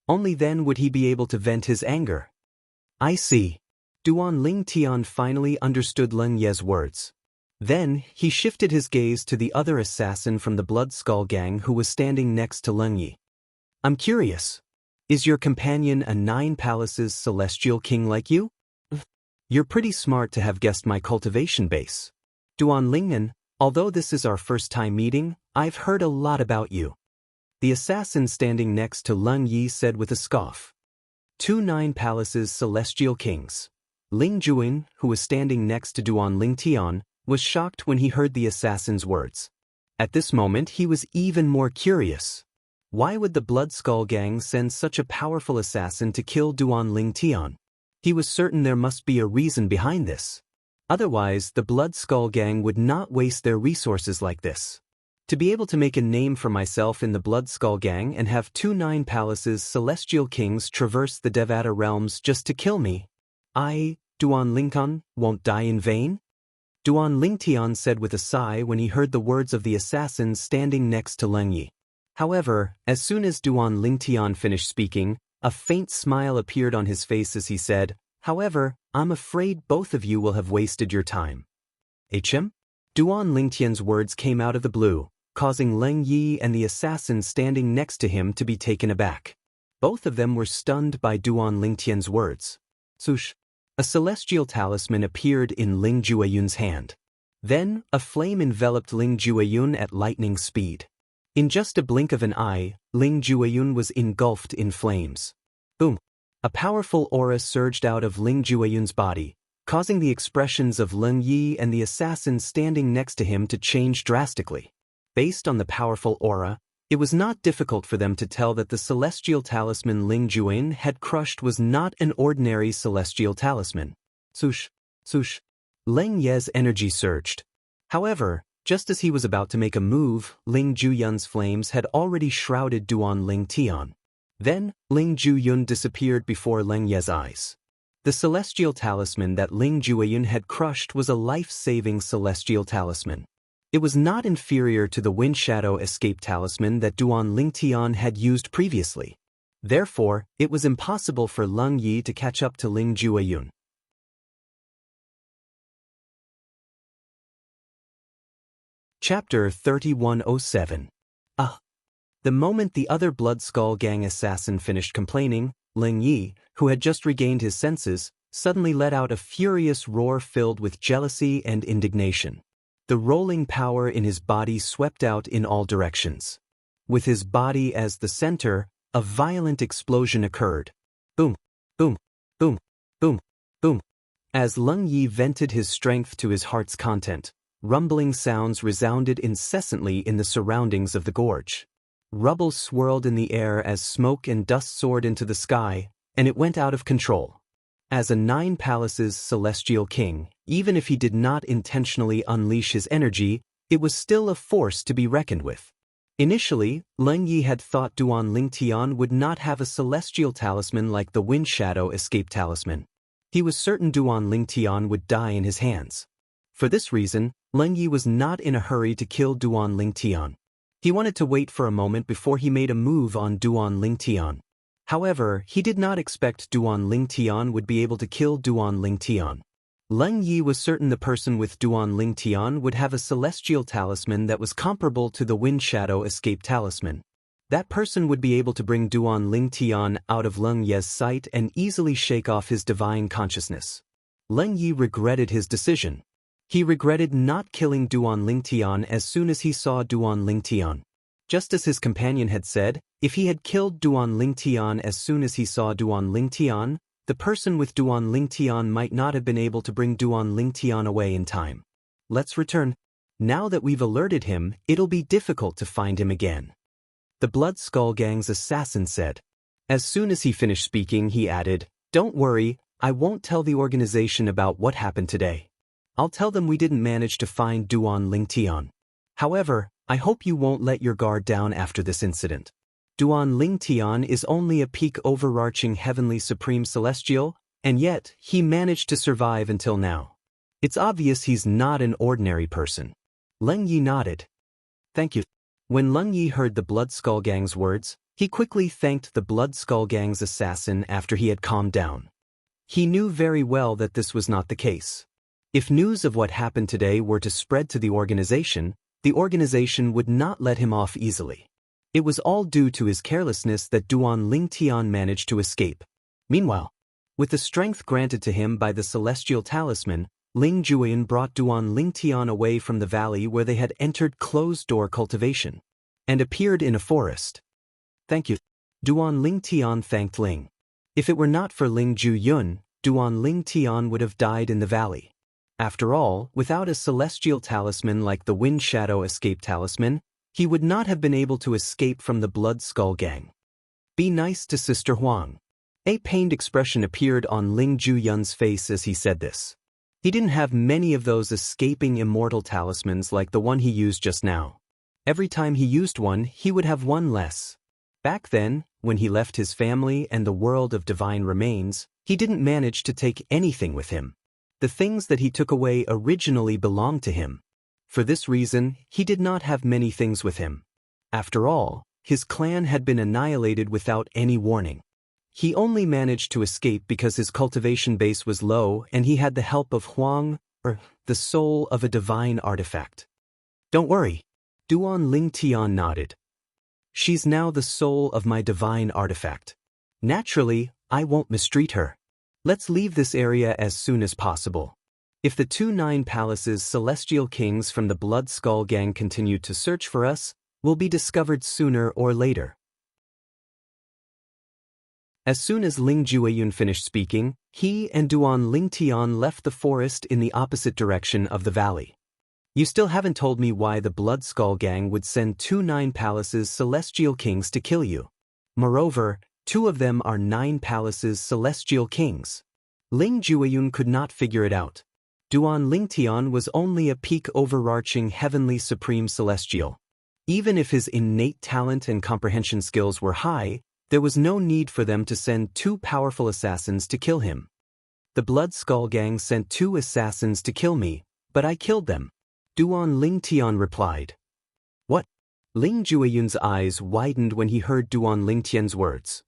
Only then would he be able to vent his anger. I see. Duan Lingtian finally understood Leng Ye's words. Then, he shifted his gaze to the other assassin from the Blood Skull Gang who was standing next to Leng Yi. I'm curious. Is your companion a 9 Palaces Celestial King like you? You're pretty smart to have guessed my cultivation base. Duan Lingtian, although this is our first time meeting, I've heard a lot about you. The assassin standing next to Leng Yi said with a scoff. 2 9 Palaces Celestial Kings. Ling Jueyun, who was standing next to Duan Lingtian, was shocked when he heard the assassin's words. At this moment he was even more curious. Why would the Blood Skull Gang send such a powerful assassin to kill Duan Lingtian? He was certain there must be a reason behind this. Otherwise, the Blood Skull Gang would not waste their resources like this. To be able to make a name for myself in the Blood Skull Gang and have 9 palaces celestial kings traverse the Devata realms just to kill me, I, Duan Lingtian, won't die in vain? Duan Lingtian said with a sigh when he heard the words of the assassin standing next to Leng Yi. However, as soon as Duan Lingtian finished speaking, a faint smile appeared on his face as he said, "However, I'm afraid both of you will have wasted your time." HM? Duan Lingtian's words came out of the blue, causing Leng Yi and the assassin standing next to him to be taken aback. Both of them were stunned by Duan Lingtian's words. Swoosh! A celestial talisman appeared in Ling Jueyun's hand. Then, a flame enveloped Ling Jueyun at lightning speed. In just a blink of an eye, Ling Jueyun was engulfed in flames. Boom! A powerful aura surged out of Ling Jueyun's body, causing the expressions of Leng Yi and the assassin standing next to him to change drastically. Based on the powerful aura, it was not difficult for them to tell that the celestial talisman Ling Jueyun had crushed was not an ordinary celestial talisman. Swoosh! Swoosh! Leng Ye's energy surged. However, just as he was about to make a move, Ling Jueyun's flames had already shrouded Duan Lingtian. Then, Ling Jueyun disappeared before Leng Ye's eyes. The celestial talisman that Ling Jueyun had crushed was a life-saving celestial talisman. It was not inferior to the Wind Shadow Escape Talisman that Duan Lingtian had used previously. Therefore, it was impossible for Leng Yi to catch up to Ling Jueyun. Chapter 3107. The moment the other Blood Skull Gang assassin finished complaining, Leng Yi, who had just regained his senses, suddenly let out a furious roar filled with jealousy and indignation. The rolling power in his body swept out in all directions. With his body as the center, a violent explosion occurred. Boom, boom, boom, boom, boom. As Leng Yi vented his strength to his heart's content, rumbling sounds resounded incessantly in the surroundings of the gorge. Rubble swirled in the air as smoke and dust soared into the sky, and it went out of control. As a 9 palaces celestial king, even if he did not intentionally unleash his energy, it was still a force to be reckoned with. Initially, Leng Yi had thought Duan Lingtian would not have a celestial talisman like the Wind Shadow Escape Talisman. He was certain Duan Lingtian would die in his hands. For this reason, Leng Yi was not in a hurry to kill Duan Lingtian. He wanted to wait for a moment before he made a move on Duan Lingtian. However, he did not expect Duan Lingtian would be able to kill Duan Lingtian. Leng Yi was certain the person with Duan Lingtian would have a celestial talisman that was comparable to the Wind Shadow Escape Talisman. That person would be able to bring Duan Lingtian out of Leng Ye's sight and easily shake off his divine consciousness. Leng Yi regretted his decision. He regretted not killing Duan Lingtian as soon as he saw Duan Lingtian. Just as his companion had said, if he had killed Duan Lingtian as soon as he saw Duan Lingtian, the person with Duan Lingtian might not have been able to bring Duan Lingtian away in time. Let's return. Now that we've alerted him, it'll be difficult to find him again. The Blood Skull Gang's assassin said. As soon as he finished speaking, he added, "Don't worry, I won't tell the organization about what happened today. I'll tell them we didn't manage to find Duan Lingtian. However, I hope you won't let your guard down after this incident. Duan Lingtian is only a peak overarching heavenly supreme celestial, and yet he managed to survive until now. It's obvious he's not an ordinary person." Leng Yi nodded. "Thank you." When Leng Yi heard the Blood Skull Gang's words, he quickly thanked the Blood Skull Gang's assassin after he had calmed down. He knew very well that this was not the case. If news of what happened today were to spread to the organization would not let him off easily. It was all due to his carelessness that Duan Lingtian managed to escape. Meanwhile, with the strength granted to him by the celestial talisman, Ling Jueyun brought Duan Lingtian away from the valley where they had entered closed-door cultivation, and appeared in a forest. "Thank you." Duan Lingtian thanked Ling. If it were not for Ling Jueyun, Duan Lingtian would have died in the valley. After all, without a celestial talisman like the Wind Shadow Escape Talisman, he would not have been able to escape from the Blood Skull Gang. "Be nice to Sister Huang." A pained expression appeared on Ling Jueyun's face as he said this. He didn't have many of those escaping immortal talismans like the one he used just now. Every time he used one, he would have one less. Back then, when he left his family and the world of divine remains, he didn't manage to take anything with him. The things that he took away originally belonged to him. For this reason, he did not have many things with him. After all, his clan had been annihilated without any warning. He only managed to escape because his cultivation base was low and he had the help of Huang, or the soul of a divine artifact. Don't worry. Duan Lingtian nodded. She's now the soul of my divine artifact. Naturally, I won't mistreat her. Let's leave this area as soon as possible. If the 9 palaces celestial kings from the Blood Skull Gang continue to search for us, we'll be discovered sooner or later. As soon as Ling Jueyun finished speaking, he and Duan Lingtian left the forest in the opposite direction of the valley. You still haven't told me why the Blood Skull Gang would send 9 palaces celestial kings to kill you. Moreover, 2 of them are 9 palaces celestial kings. Ling Jueyun could not figure it out. Duan Lingtian was only a peak overarching heavenly supreme celestial. Even if his innate talent and comprehension skills were high, there was no need for them to send 2 powerful assassins to kill him. The Blood Skull Gang sent 2 assassins to kill me, but I killed them. Duan Lingtian replied. What? Ling Jueyun's eyes widened when he heard Duan Lingtian's words.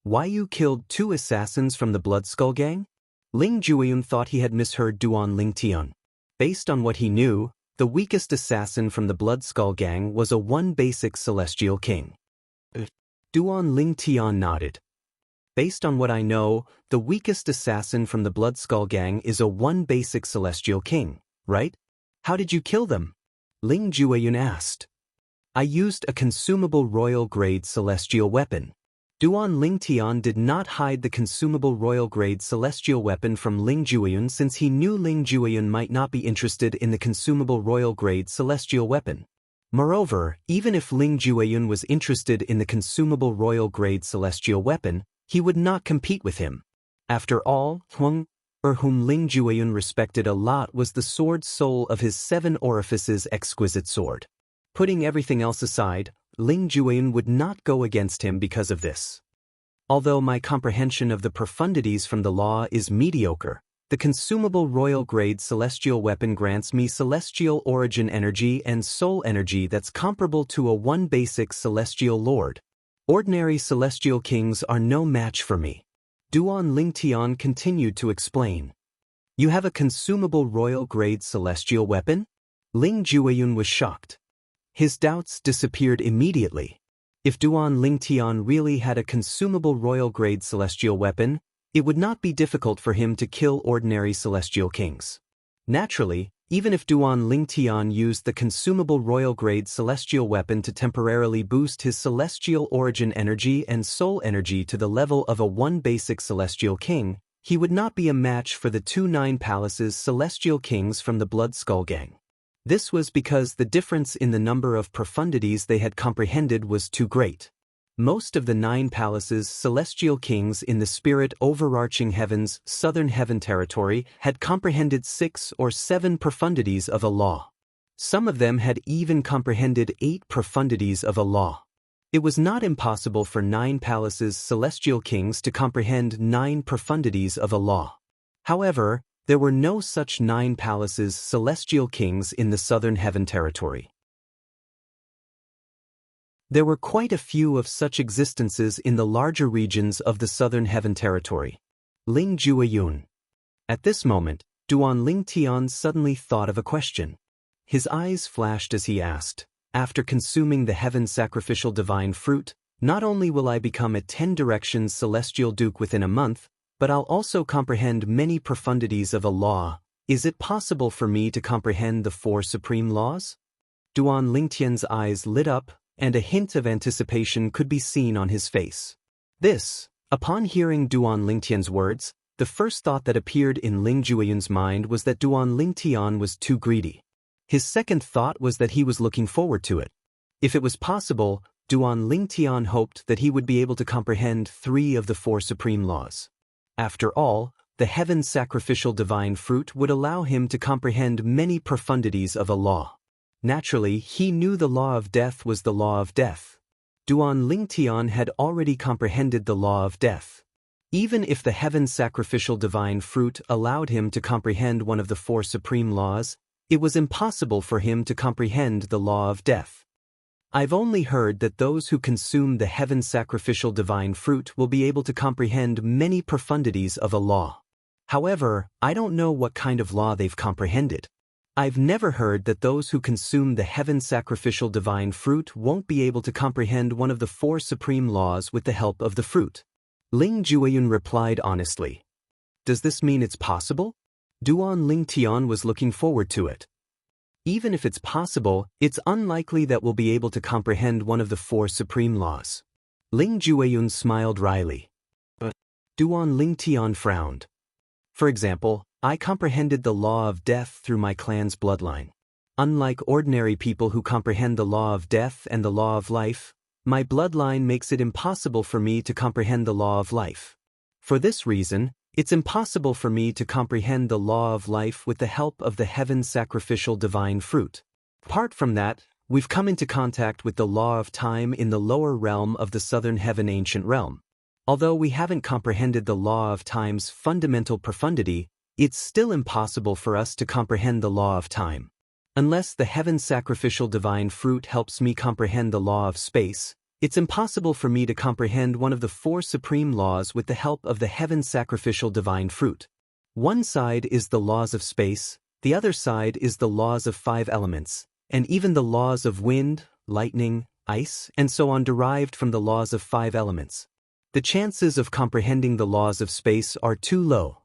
Why you killed 2 assassins from the Blood Skull Gang? Ling Jueyun thought he had misheard Duan Lingtian. Based on what he knew, the weakest assassin from the Blood Skull Gang was a 1 basic celestial king. Duan Lingtian nodded. Based on what I know, the weakest assassin from the Blood Skull Gang is a 1 basic celestial king, right? How did you kill them? Ling Jueyun asked. I used a consumable royal grade celestial weapon. Duan Lingtian did not hide the consumable royal grade celestial weapon from Ling Jueyun since he knew Ling Jueyun might not be interested in the consumable royal grade celestial weapon. Moreover, even if Ling Jueyun was interested in the consumable royal grade celestial weapon, he would not compete with him. After all, Huang, whom Ling Jueyun respected a lot, was the sword soul of his 7 orifices exquisite sword. Putting everything else aside, Ling Jueyun would not go against him because of this. Although my comprehension of the profundities from the law is mediocre, the consumable royal grade celestial weapon grants me celestial origin energy and soul energy that's comparable to a 1 basic celestial lord. Ordinary celestial kings are no match for me. Duan Lingtian continued to explain. You have a consumable royal grade celestial weapon? Ling Jueyun was shocked. His doubts disappeared immediately. If Duan Lingtian really had a consumable royal grade celestial weapon, it would not be difficult for him to kill ordinary celestial kings. Naturally, even if Duan Lingtian used the consumable royal grade celestial weapon to temporarily boost his celestial origin energy and soul energy to the level of a 1 basic celestial king, he would not be a match for the 9 palaces celestial kings from the Blood Skull Gang. This was because the difference in the number of profundities they had comprehended was too great. Most of the 9 palaces celestial kings in the spirit overarching heaven's southern heaven territory had comprehended 6 or 7 profundities of a law. Some of them had even comprehended 8 profundities of a law. It was not impossible for 9 palaces celestial kings to comprehend 9 profundities of a law. However, there were no such 9 palaces celestial kings in the southern heaven territory. There were quite a few of such existences in the larger regions of the southern heaven territory. Ling Jueyun. At this moment, Duan Lingtian suddenly thought of a question. His eyes flashed as he asked, after consuming the heaven sacrificial divine fruit, not only will I become a 10 directions celestial duke within a month, but I'll also comprehend many profundities of a law. Is it possible for me to comprehend the 4 supreme laws? Duan Lingtian's eyes lit up, and a hint of anticipation could be seen on his face. Upon hearing Duan Lingtian's words, the first thought that appeared in Ling Jueyun's mind was that Duan Lingtian was too greedy. His second thought was that he was looking forward to it. If it was possible, Duan Lingtian hoped that he would be able to comprehend 3 of the 4 supreme laws. After all, the heaven's sacrificial divine fruit would allow him to comprehend many profundities of a law. Naturally, he knew the law of death was the law of death. Duan Lingtian had already comprehended the law of death. Even if the heaven's sacrificial divine fruit allowed him to comprehend one of the four supreme laws, it was impossible for him to comprehend the law of death. I've only heard that those who consume the heaven's sacrificial divine fruit will be able to comprehend many profundities of a law. However, I don't know what kind of law they've comprehended. I've never heard that those who consume the heaven's sacrificial divine fruit won't be able to comprehend one of the four supreme laws with the help of the fruit. Ling Jueyun replied honestly. Does this mean it's possible? Duan Lingtian was looking forward to it. Even if it's possible, it's unlikely that we'll be able to comprehend one of the four supreme laws. Ling Jueyun smiled wryly. But Duan Lingtian frowned. For example, I comprehended the law of death through my clan's bloodline. Unlike ordinary people who comprehend the law of death and the law of life, my bloodline makes it impossible for me to comprehend the law of life. For this reason, it's impossible for me to comprehend the law of life with the help of the heaven's sacrificial divine fruit. Apart from that, we've come into contact with the law of time in the lower realm of the southern heaven ancient realm. Although we haven't comprehended the law of time's fundamental profundity, it's still impossible for us to comprehend the law of time. Unless the heaven's sacrificial divine fruit helps me comprehend the law of space, it's impossible for me to comprehend one of the four supreme laws with the help of the heaven's sacrificial divine fruit. One side is the laws of space, the other side is the laws of five elements, and even the laws of wind, lightning, ice, and so on derived from the laws of five elements. The chances of comprehending the laws of space are too low.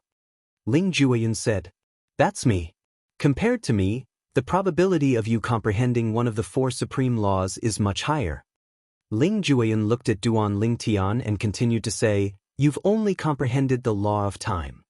Ling Jueyun said. That's me. Compared to me, the probability of you comprehending one of the four supreme laws is much higher. Ling Jueyun looked at Duan Lingtian and continued to say, You've only comprehended the law of time.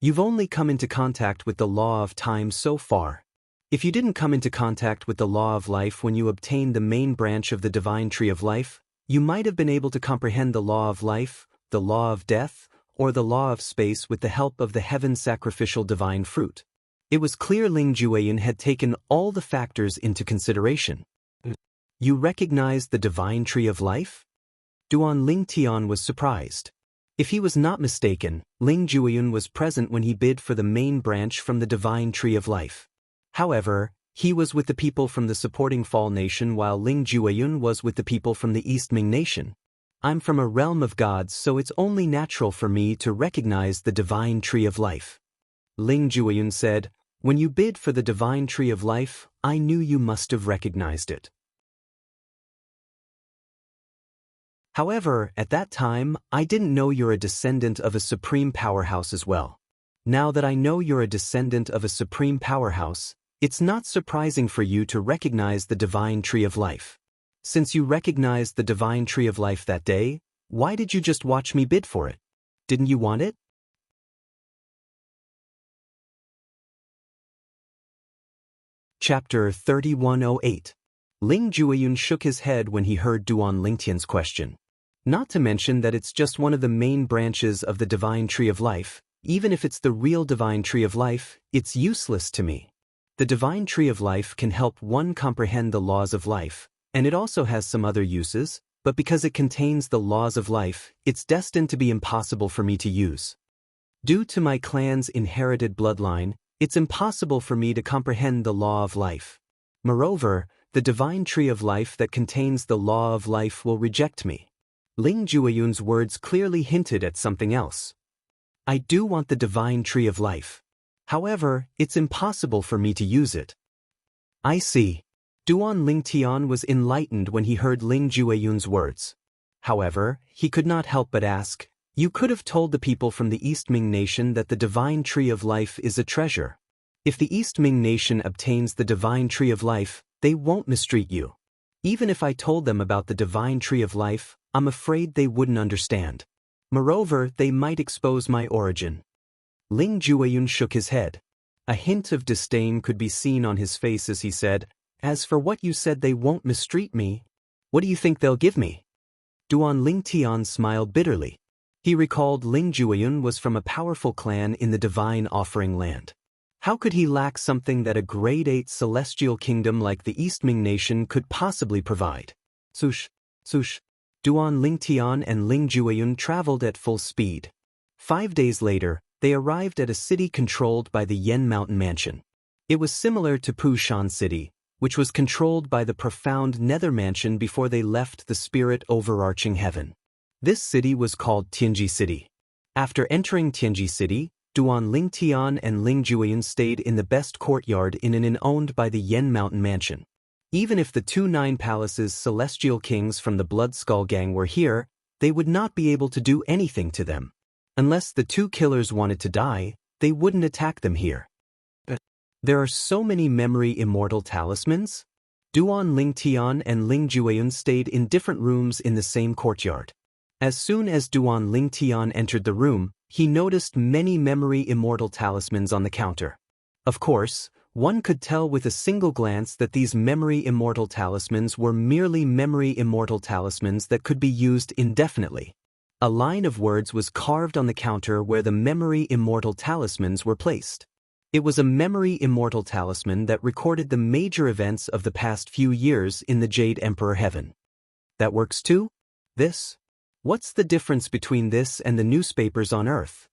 You've only come into contact with the law of time so far. If you didn't come into contact with the law of life when you obtained the main branch of the divine tree of life, you might have been able to comprehend the law of life, the law of death, or the law of space with the help of the heaven's sacrificial divine fruit. It was clear Ling Jueyun had taken all the factors into consideration. You recognized the divine tree of life? Duan Lingtian was surprised. If he was not mistaken, Ling Jueyun was present when he bid for the main branch from the divine tree of life. However, he was with the people from the supporting Fall Nation while Ling Jueyun was with the people from the East Ming Nation. I'm from a realm of gods, so it's only natural for me to recognize the divine tree of life. Ling Jueyun said, When you bid for the divine tree of life, I knew you must have recognized it. However, at that time, I didn't know you're a descendant of a supreme powerhouse as well. Now that I know you're a descendant of a supreme powerhouse, it's not surprising for you to recognize the divine tree of life. Since you recognized the divine tree of life that day, why did you just watch me bid for it? Didn't you want it? Chapter 3108. Ling Jueyun shook his head when he heard Duan Lingtian's question. Not to mention that it's just one of the main branches of the divine tree of life. Even if it's the real divine tree of life, it's useless to me. The divine tree of life can help one comprehend the laws of life, and it also has some other uses, but because it contains the laws of life, it's destined to be impossible for me to use. Due to my clan's inherited bloodline, it's impossible for me to comprehend the law of life. Moreover, the divine tree of life that contains the law of life will reject me. Ling Jueyun's words clearly hinted at something else. I do want the divine tree of life. However, it's impossible for me to use it. I see. Duan Lingtian was enlightened when he heard Ling Jueyun's words. However, he could not help but ask, You could have told the people from the East Ming Nation that the divine tree of life is a treasure. If the East Ming Nation obtains the divine tree of life, they won't mistreat you. Even if I told them about the divine tree of life, I'm afraid they wouldn't understand. Moreover, they might expose my origin. Ling Jueyun shook his head. A hint of disdain could be seen on his face as he said, As for what you said they won't mistreat me, what do you think they'll give me? Duan Lingtian smiled bitterly. He recalled Ling Jueyun was from a powerful clan in the Divine Offering Land. How could he lack something that a grade 8 celestial kingdom like the East Ming nation could possibly provide? Sush. Duan Lingtian and Ling Jueyun traveled at full speed. 5 days later, they arrived at a city controlled by the Yen Mountain Mansion. It was similar to Pu Shan City, which was controlled by the profound Nether Mansion before they left the spirit overarching heaven. This city was called Tianji City. After entering Tianji City, Duan Lingtian and Ling Jueyun stayed in the best courtyard in an inn owned by the Yen Mountain Mansion. Even if the 2 Nine Palaces celestial kings from the Blood Skull Gang were here, they would not be able to do anything to them. Unless the 2 killers wanted to die, they wouldn't attack them here. But there are so many memory immortal talismans. Duan Lingtian and Ling Jueyun stayed in different rooms in the same courtyard. As soon as Duan Lingtian entered the room, he noticed many memory immortal talismans on the counter. Of course, one could tell with a single glance that these memory immortal talismans were merely memory immortal talismans that could be used indefinitely. A line of words was carved on the counter where the memory immortal talismans were placed. It was a memory immortal talisman that recorded the major events of the past few years in the Jade Emperor Heaven. That works too? This? What's the difference between this and the newspapers on Earth?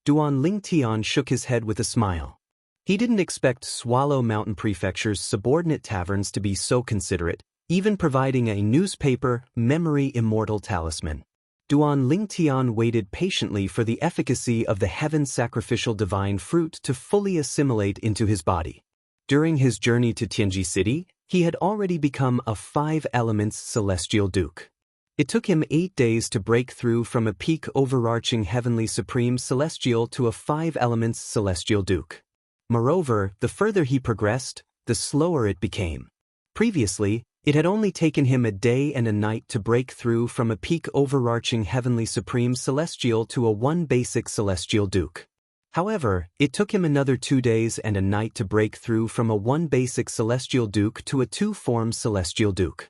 Duan Lingtian shook his head with a smile. He didn't expect Swallow Mountain Prefecture's subordinate taverns to be so considerate, even providing a newspaper memory immortal talisman. Duan Lingtian waited patiently for the efficacy of the heaven sacrificial divine fruit to fully assimilate into his body. During his journey to Tianji City, he had already become a 5 elements celestial duke. It took him 8 days to break through from a peak overarching heavenly supreme celestial to a 5 elements celestial duke. Moreover, the further he progressed, the slower it became. Previously, it had only taken him a day and a night to break through from a peak overarching heavenly supreme celestial to a 1 basic celestial duke. However, it took him another 2 days and a night to break through from a 1 basic celestial duke to a 2-form celestial duke.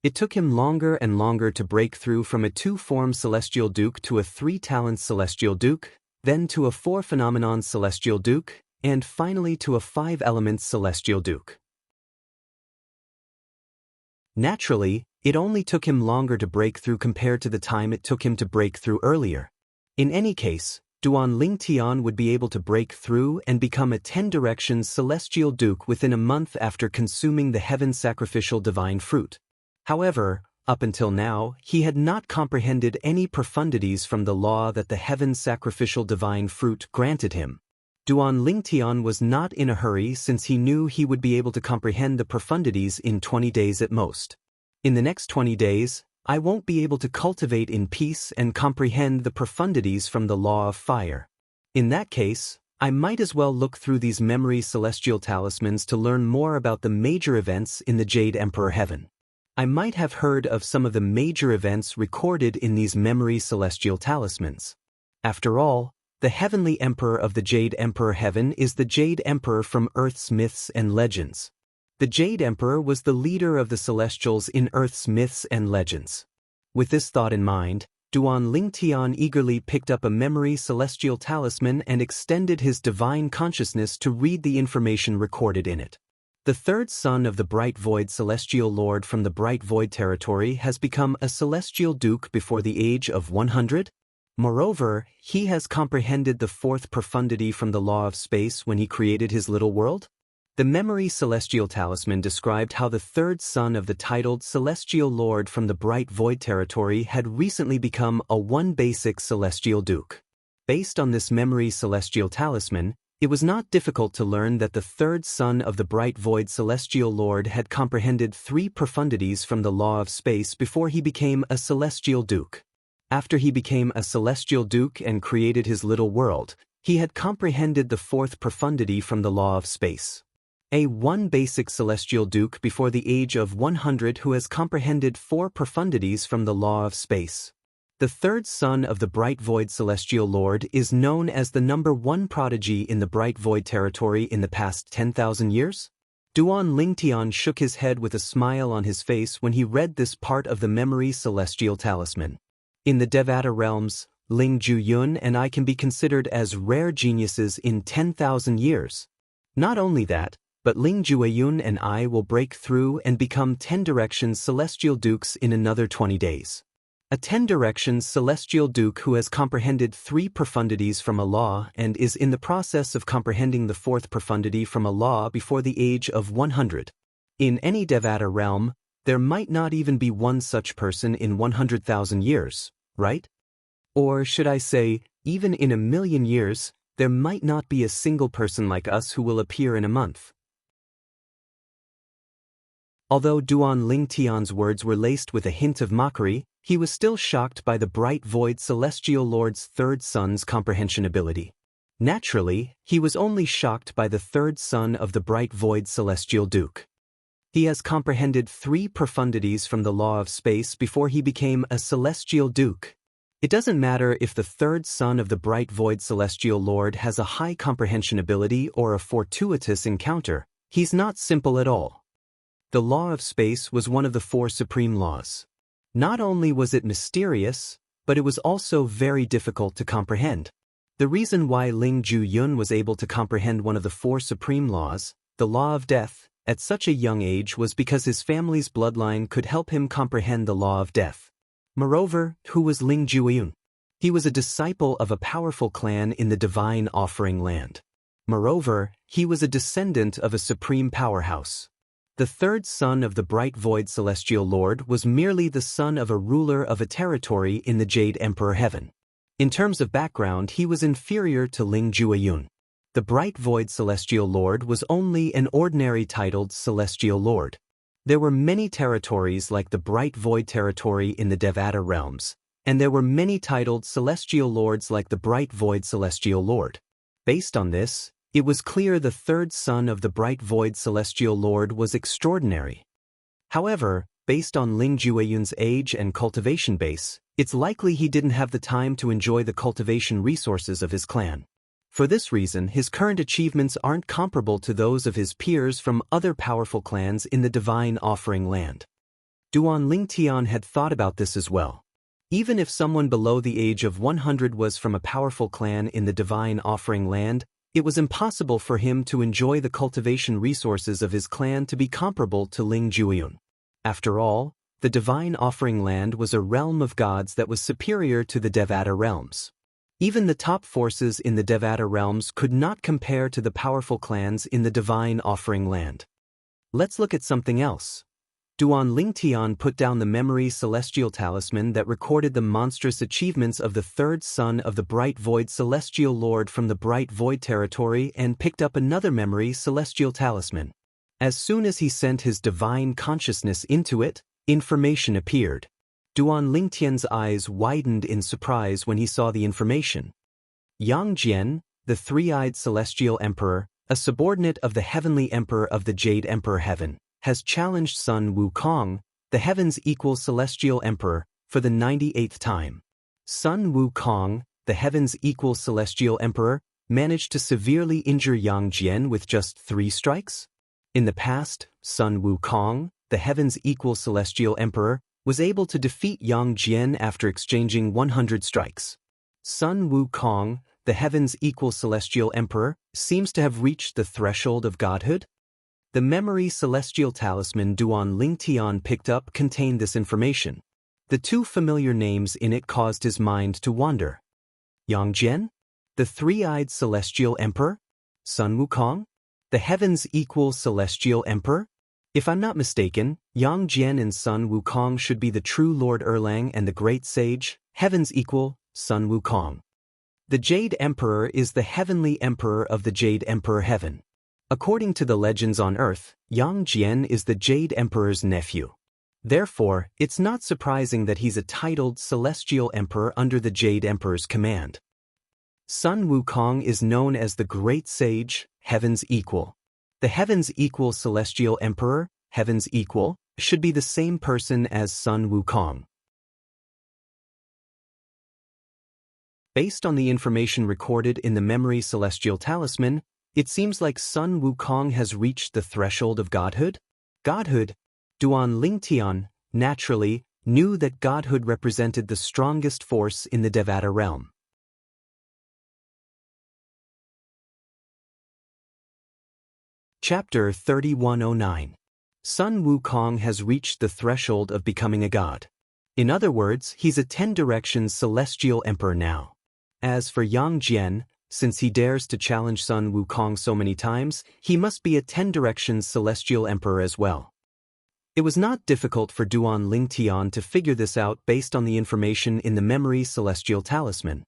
It took him longer and longer to break through from a 2-form celestial duke to a 3-talent celestial duke, then to a 4-phenomenon celestial duke, and finally to a 5-element celestial duke. Naturally, it only took him longer to break through compared to the time it took him to break through earlier. In any case, Duan Lingtian would be able to break through and become a 10 directions celestial duke within a month after consuming the heaven sacrificial divine fruit. However, up until now, he had not comprehended any profundities from the law that the heaven sacrificial divine fruit granted him. Duan Lingtian was not in a hurry since he knew he would be able to comprehend the profundities in 20 days at most. In the next 20 days, I won't be able to cultivate in peace and comprehend the profundities from the law of fire. In that case, I might as well look through these memory celestial talismans to learn more about the major events in the Jade Emperor Heaven. I might have heard of some of the major events recorded in these memory celestial talismans. After all, the Heavenly Emperor of the Jade Emperor Heaven is the Jade Emperor from Earth's myths and legends. The Jade Emperor was the leader of the Celestials in Earth's myths and legends. With this thought in mind, Duan Lingtian eagerly picked up a memory celestial talisman and extended his divine consciousness to read the information recorded in it. The 3rd son of the Bright Void Celestial Lord from the Bright Void territory has become a celestial duke before the age of 100. Moreover, he has comprehended the 4th profundity from the law of space when he created his little world. The memory celestial talisman described how the 3rd son of the titled Celestial Lord from the Bright Void territory had recently become a 1 basic celestial duke. Based on this memory celestial talisman, it was not difficult to learn that the 3rd son of the Bright Void Celestial Lord had comprehended 3 profundities from the law of space before he became a celestial duke. After he became a celestial duke and created his little world, he had comprehended the 4th profundity from the law of space. A 1 basic celestial duke before the age of 100 who has comprehended 4 profundities from the law of space. The 3rd son of the Bright Void Celestial Lord is known as the number 1 prodigy in the Bright Void territory in the past 10,000 years. Duan Lingtian shook his head with a smile on his face when he read this part of the memory celestial talisman. In the Devata realms, Ling Juyun and I can be considered as rare geniuses in 10,000 years. Not only that, but Ling Juyun and I will break through and become 10 Directions Celestial Dukes in another 20 days. A 10 Directions Celestial Duke who has comprehended 3 profundities from Allah and is in the process of comprehending the 4th profundity from Allah before the age of 100. In any Devata realm, there might not even be one such person in 100,000 years, right? Or should I say, even in 1,000,000 years, there might not be a single person like us who will appear in a month. Although Duan Ling Tian's words were laced with a hint of mockery, he was still shocked by the bright void celestial lord's third son's comprehension ability. Naturally, he was only shocked by the third son of the bright void celestial duke. He has comprehended 3 profundities from the law of space before he became a celestial duke. It doesn't matter if the third son of the bright void celestial lord has a high comprehension ability or a fortuitous encounter, he's not simple at all. The law of space was one of the 4 supreme laws. Not only was it mysterious, but it was also very difficult to comprehend. The reason why Ling Juyun was able to comprehend one of the 4 supreme laws, the law of death, at such a young age was because his family's bloodline could help him comprehend the law of death. Moreover, who was Ling Juyun? He was a disciple of a powerful clan in the divine offering land. Moreover, he was a descendant of a supreme powerhouse. The third son of the bright void celestial lord was merely the son of a ruler of a territory in the Jade Emperor Heaven. In terms of background, he was inferior to Ling Juyun. The bright void celestial lord was only an ordinary titled celestial lord. There were many territories like the bright void territory in the Devata realms, and there were many titled celestial lords like the bright void celestial lord. Based on this, it was clear the third son of the bright void celestial lord was extraordinary. However, based on Ling Juyun's age and cultivation base, it's likely he didn't have the time to enjoy the cultivation resources of his clan. For this reason, his current achievements aren't comparable to those of his peers from other powerful clans in the divine offering land. Duan Ling Tian had thought about this as well. Even if someone below the age of 100 was from a powerful clan in the divine offering land, it was impossible for him to enjoy the cultivation resources of his clan to be comparable to Ling Juyun. After all, the divine offering land was a realm of gods that was superior to the Devata realms. Even the top forces in the Devata realms could not compare to the powerful clans in the divine offering land. Let's look at something else. Duan Ling Tian put down the memory celestial talisman that recorded the monstrous achievements of the third son of the bright void celestial lord from the bright void territory and picked up another memory celestial talisman. As soon as he sent his divine consciousness into it, information appeared. Duan Ling Tian's eyes widened in surprise when he saw the information. Yang Jian, the three-eyed celestial emperor, a subordinate of the heavenly emperor of the Jade Emperor Heaven, has challenged Sun Wukong, the heaven's equal celestial emperor, for the 98th time. Sun Wukong, the heaven's equal celestial emperor, managed to severely injure Yang Jian with just 3 strikes? In the past, Sun Wukong, the heaven's equal celestial emperor, was able to defeat Yang Jian after exchanging 100 strikes. Sun Wukong, the heaven's equal celestial emperor, seems to have reached the threshold of godhood. The memory celestial talisman Duan Ling Tian picked up contained this information. The 2 familiar names in it caused his mind to wander. Yang Jian? The three-eyed celestial emperor? Sun Wukong? The heaven's equal celestial emperor? If I'm not mistaken, Yang Jian and Sun Wukong should be the true Lord Erlang and the great sage, heaven's equal, Sun Wukong. The Jade Emperor is the heavenly emperor of the Jade Emperor Heaven. According to the legends on Earth, Yang Jian is the Jade Emperor's nephew. Therefore, it's not surprising that he's a titled celestial emperor under the Jade Emperor's command. Sun Wukong is known as the great sage, heaven's equal. The heaven's equal celestial emperor, heaven's equal, should be the same person as Sun Wukong. Based on the information recorded in the memory celestial talisman, it seems like Sun Wukong has reached the threshold of godhood? Godhood? Duan Ling Tian, naturally, knew that godhood represented the strongest force in the Devata realm. Chapter 3109. Sun Wukong has reached the threshold of becoming a god. In other words, he's a 10 Directions celestial emperor now. As for Yang Jian, since he dares to challenge Sun Wukong so many times, he must be a 10 Directions celestial emperor as well. It was not difficult for Duan Lingtian to figure this out based on the information in the Memory Celestial Talisman.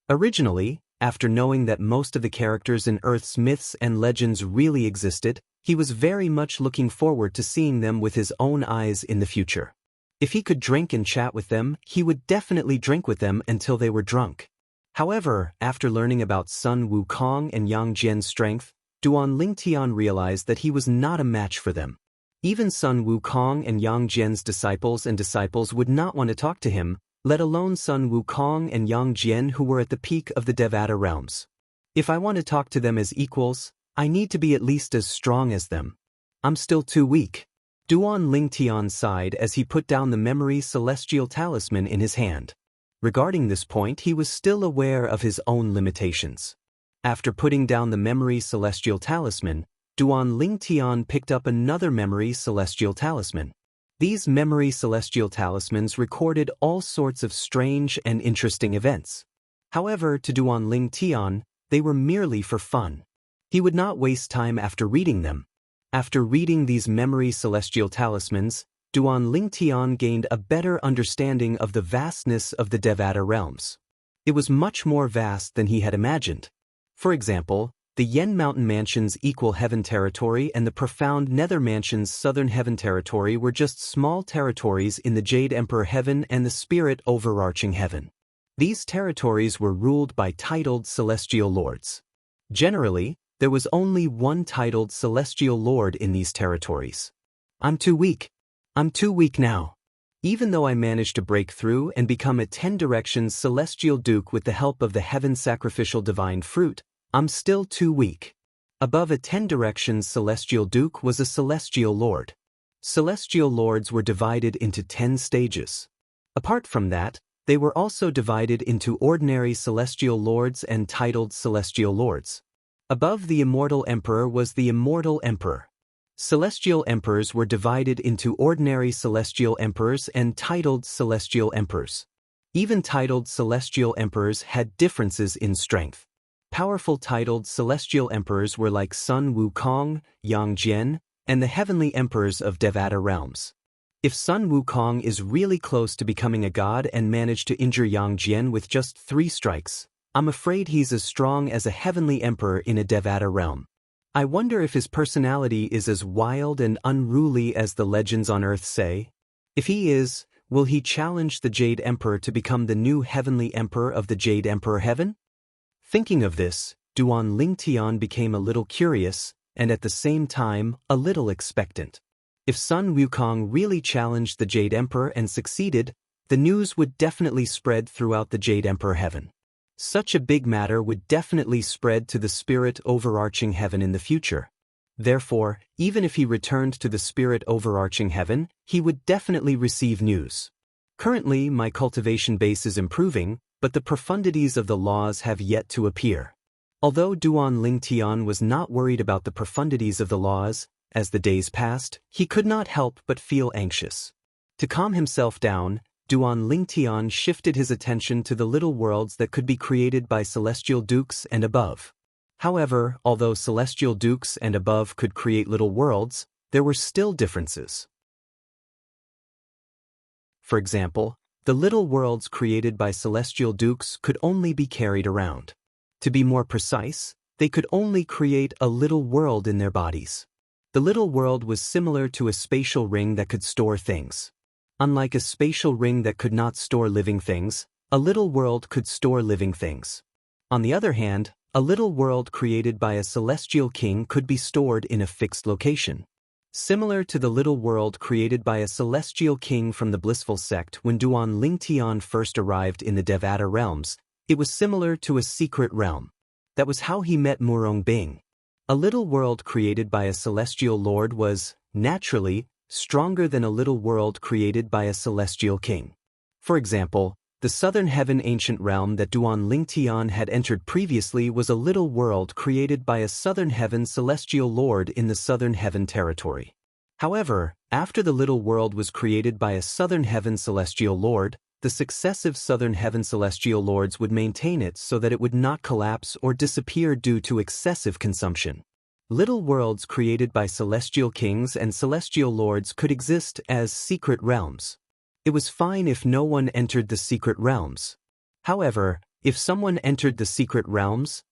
Originally, after knowing that most of the characters in Earth's myths and legends really existed, he was very much looking forward to seeing them with his own eyes in the future. If he could drink and chat with them, he would definitely drink with them until they were drunk. However, after learning about Sun Wukong and Yang Jian's strength, Duan Lingtian realized that he was not a match for them. Even Sun Wukong and Yang Jian's disciples would not want to talk to him, let alone Sun Wukong and Yang Jian, who were at the peak of the Devata realms. If I want to talk to them as equals, I need to be at least as strong as them. I'm still too weak. Duan Lingtian sighed as he put down the Memory Celestial Talisman in his hand. Regarding this point, he was still aware of his own limitations. After putting down the Memory Celestial Talisman, Duan Lingtian picked up another Memory Celestial Talisman. These Memory Celestial Talismans recorded all sorts of strange and interesting events. However, to Duan Lingtian, they were merely for fun. He would not waste time after reading them. After reading these Memory Celestial Talismans, Duan Lingtian gained a better understanding of the vastness of the Devata realms. It was much more vast than he had imagined. For example, the Yen Mountain Mansion's equal heaven territory and the profound Nether Mansion's southern heaven territory were just small territories in the Jade Emperor Heaven and the Spirit Overarching Heaven. These territories were ruled by titled celestial lords. Generally, there was only one titled celestial lord in these territories. I'm too weak. I'm too weak now. Even though I managed to break through and become a 10 Directions celestial duke with the help of the heaven sacrificial divine fruit, I'm still too weak. Above a 10 Directions celestial duke was a celestial lord. Celestial lords were divided into 10 stages. Apart from that, they were also divided into ordinary celestial lords and titled celestial lords. Above the immortal emperor was the immortal emperor. Celestial emperors were divided into ordinary celestial emperors and titled celestial emperors. Even titled celestial emperors had differences in strength. Powerful titled celestial emperors were like Sun Wukong, Yang Jian, and the heavenly emperors of Devata realms. If Sun Wukong is really close to becoming a god and managed to injure Yang Jian with just 3 strikes, I'm afraid he's as strong as a heavenly emperor in a Devata realm. I wonder if his personality is as wild and unruly as the legends on Earth say. If he is, will he challenge the Jade Emperor to become the new heavenly emperor of the Jade Emperor Heaven? Thinking of this, Duan Lingtian became a little curious, and at the same time, a little expectant. If Sun Wukong really challenged the Jade Emperor and succeeded, the news would definitely spread throughout the Jade Emperor Heaven. Such a big matter would definitely spread to the Spirit Overarching Heaven in the future. Therefore, even if he returned to the Spirit Overarching Heaven, he would definitely receive news. Currently, my cultivation base is improving, but the profundities of the laws have yet to appear. Although Duan Lingtian was not worried about the profundities of the laws, as the days passed, he could not help but feel anxious. To calm himself down, Duan Lingtian shifted his attention to the little worlds that could be created by celestial dukes and above. However, although celestial dukes and above could create little worlds, there were still differences. For example, the little worlds created by celestial dukes could only be carried around. To be more precise, they could only create a little world in their bodies. The little world was similar to a spatial ring that could store things. Unlike a spatial ring that could not store living things, a little world could store living things. On the other hand, a little world created by a celestial king could be stored in a fixed location. Similar to the little world created by a celestial king from the blissful sect when Duan Lingtian first arrived in the Devata realms, it was similar to a secret realm. That was how he met Murong Bing. A little world created by a celestial lord was, naturally, stronger than a little world created by a celestial king. For example, the southern heaven ancient realm that Duan Lingtian had entered previously was a little world created by a southern heaven celestial lord in the southern heaven territory. However, after the little world was created by a southern heaven celestial lord, the successive southern heaven celestial lords would maintain it so that it would not collapse or disappear due to excessive consumption. Little worlds created by celestial kings and celestial lords could exist as secret realms. It was fine if no one entered the secret realms. However, if someone entered the secret realms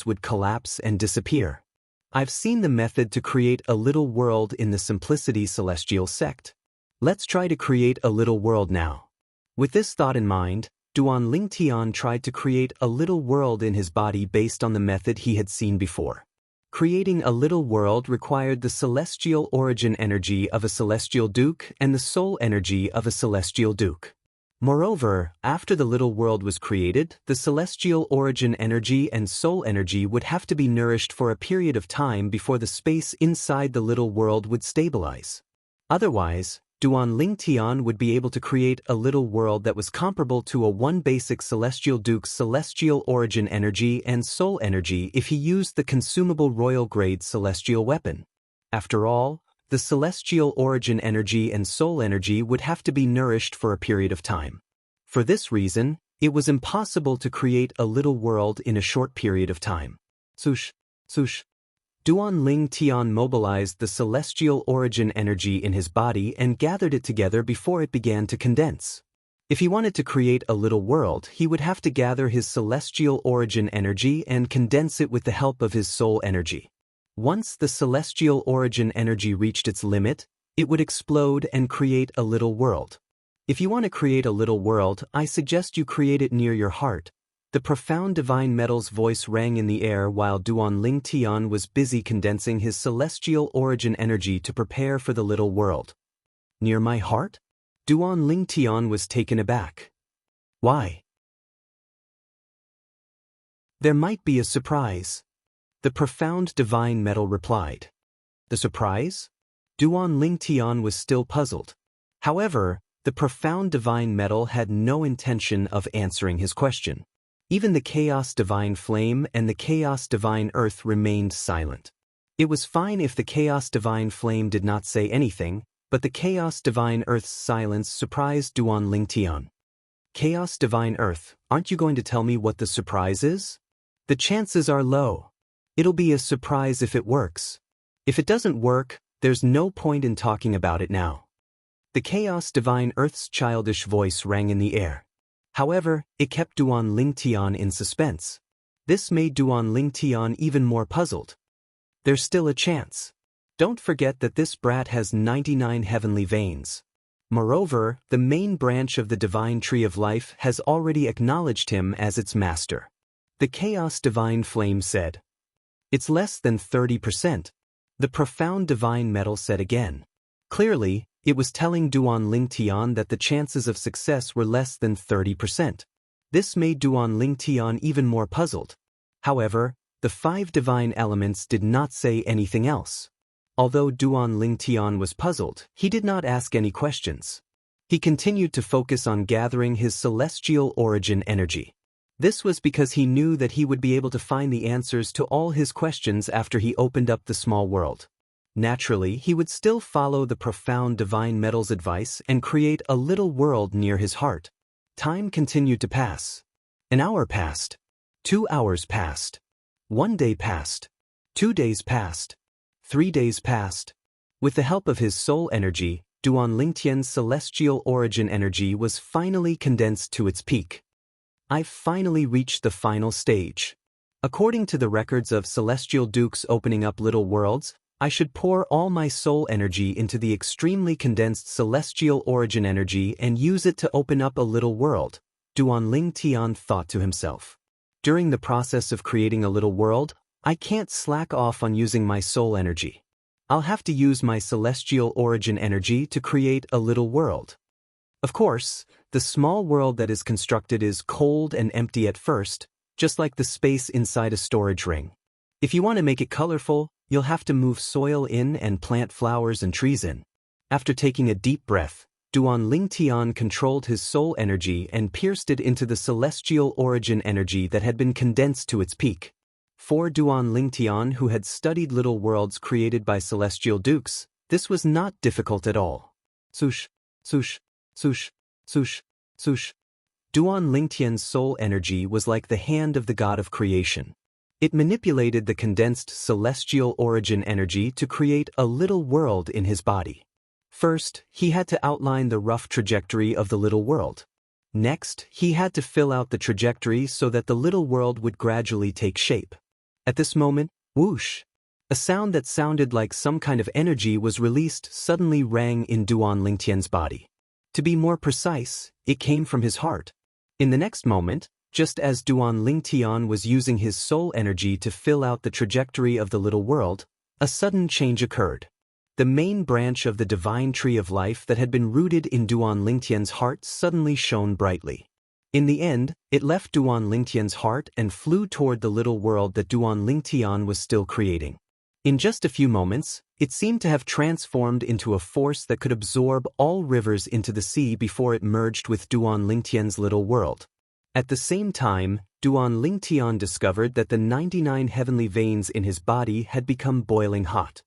would collapse and disappear. I've seen the method to create a little world in the Simplicity Celestial sect. Let's try to create a little world now. With this thought in mind, Duan Lingtian tried to create a little world in his body based on the method he had seen before. Creating a little world required the celestial origin energy of a celestial duke and the soul energy of a celestial duke. Moreover, after the little world was created, the celestial origin energy and soul energy would have to be nourished for a period of time before the space inside the little world would stabilize. Otherwise, Duan Lingtian would be able to create a little world that was comparable to a one basic celestial duke's celestial origin energy and soul energy if he used the consumable royal grade celestial weapon. After all, the celestial origin energy and soul energy would have to be nourished for a period of time. For this reason, it was impossible to create a little world in a short period of time. Sush. Duan Lingtian mobilized the celestial origin energy in his body and gathered it together before it began to condense. If he wanted to create a little world, he would have to gather his celestial origin energy and condense it with the help of his soul energy. Once the celestial origin energy reached its limit, it would explode and create a little world. If you want to create a little world, I suggest you create it near your heart. The profound divine metal's voice rang in the air while Duan Lingtian was busy condensing his celestial origin energy to prepare for the little world. Near my heart? Duan Lingtian was taken aback. Why? There might be a surprise. The profound divine metal replied. The surprise? Duan Lingtian was still puzzled. However, the profound divine metal had no intention of answering his question. Even the chaos divine flame and the chaos divine earth remained silent. It was fine if the chaos divine flame did not say anything, but the chaos divine earth's silence surprised Duan Lingtian. Chaos divine earth, aren't you going to tell me what the surprise is? The chances are low. It'll be a surprise if it works. If it doesn't work, there's no point in talking about it now. The chaos divine earth's childish voice rang in the air. However, it kept Duan Lingtian in suspense. This made Duan Lingtian even more puzzled. There's still a chance. Don't forget that this brat has 99 heavenly veins. Moreover, the main branch of the divine tree of life has already acknowledged him as its master. The chaos divine flame said. It's less than 30%. The profound divine metal said again. Clearly, it was telling Duan Lingtian that the chances of success were less than 30%. This made Duan Lingtian even more puzzled. However, the 5 divine elements did not say anything else. Although Duan Lingtian was puzzled, he did not ask any questions. He continued to focus on gathering his celestial origin energy. This was because he knew that he would be able to find the answers to all his questions after he opened up the small world. Naturally, he would still follow the profound divine metal's advice and create a little world near his heart. Time continued to pass. An hour passed. 2 hours passed. 1 day passed. 2 days passed. 3 days passed. With the help of his soul energy, Duan Lingtian's celestial origin energy was finally condensed to its peak. I've finally reached the final stage. According to the records of celestial dukes opening up little worlds, I should pour all my soul energy into the extremely condensed celestial origin energy and use it to open up a little world, Duan Lingtian thought to himself. During the process of creating a little world, I can't slack off on using my soul energy. I'll have to use my celestial origin energy to create a little world. Of course, the small world that is constructed is cold and empty at first, just like the space inside a storage ring. If you want to make it colorful, you'll have to move soil in and plant flowers and trees in. After taking a deep breath, Duan Lingtian controlled his soul energy and pierced it into the celestial origin energy that had been condensed to its peak. For Duan Lingtian, who had studied little worlds created by celestial dukes, this was not difficult at all. Swoosh, swoosh, swoosh, swoosh, swoosh. Duan Lingtian's soul energy was like the hand of the god of creation. It manipulated the condensed celestial origin energy to create a little world in his body. First, he had to outline the rough trajectory of the little world. Next, he had to fill out the trajectory so that the little world would gradually take shape. At this moment, whoosh! A sound that sounded like some kind of energy was released suddenly rang in Duan Lingtian's body. To be more precise, it came from his heart. In the next moment, just as Duan Lingtian was using his soul energy to fill out the trajectory of the little world, a sudden change occurred. The main branch of the divine tree of life that had been rooted in Duan Lingtian's heart suddenly shone brightly. In the end, it left Duan Lingtian's heart and flew toward the little world that Duan Lingtian was still creating. In just a few moments, it seemed to have transformed into a force that could absorb all rivers into the sea before it merged with Duan Lingtian's little world. At the same time, Duan Lingtian discovered that the 99 heavenly veins in his body had become boiling hot.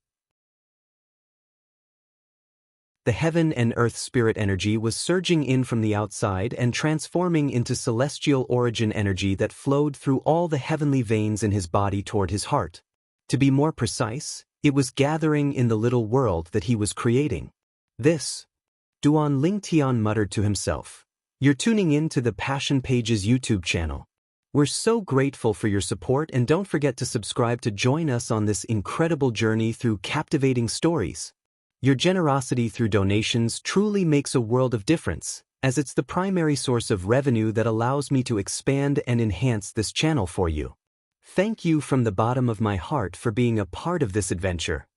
The heaven and earth spirit energy was surging in from the outside and transforming into celestial origin energy that flowed through all the heavenly veins in his body toward his heart. To be more precise, it was gathering in the little world that he was creating. This, Duan Lingtian muttered to himself. You're tuning in to the Passion Pages YouTube channel. We're so grateful for your support, and don't forget to subscribe to join us on this incredible journey through captivating stories. Your generosity through donations truly makes a world of difference, as it's the primary source of revenue that allows me to expand and enhance this channel for you. Thank you from the bottom of my heart for being a part of this adventure.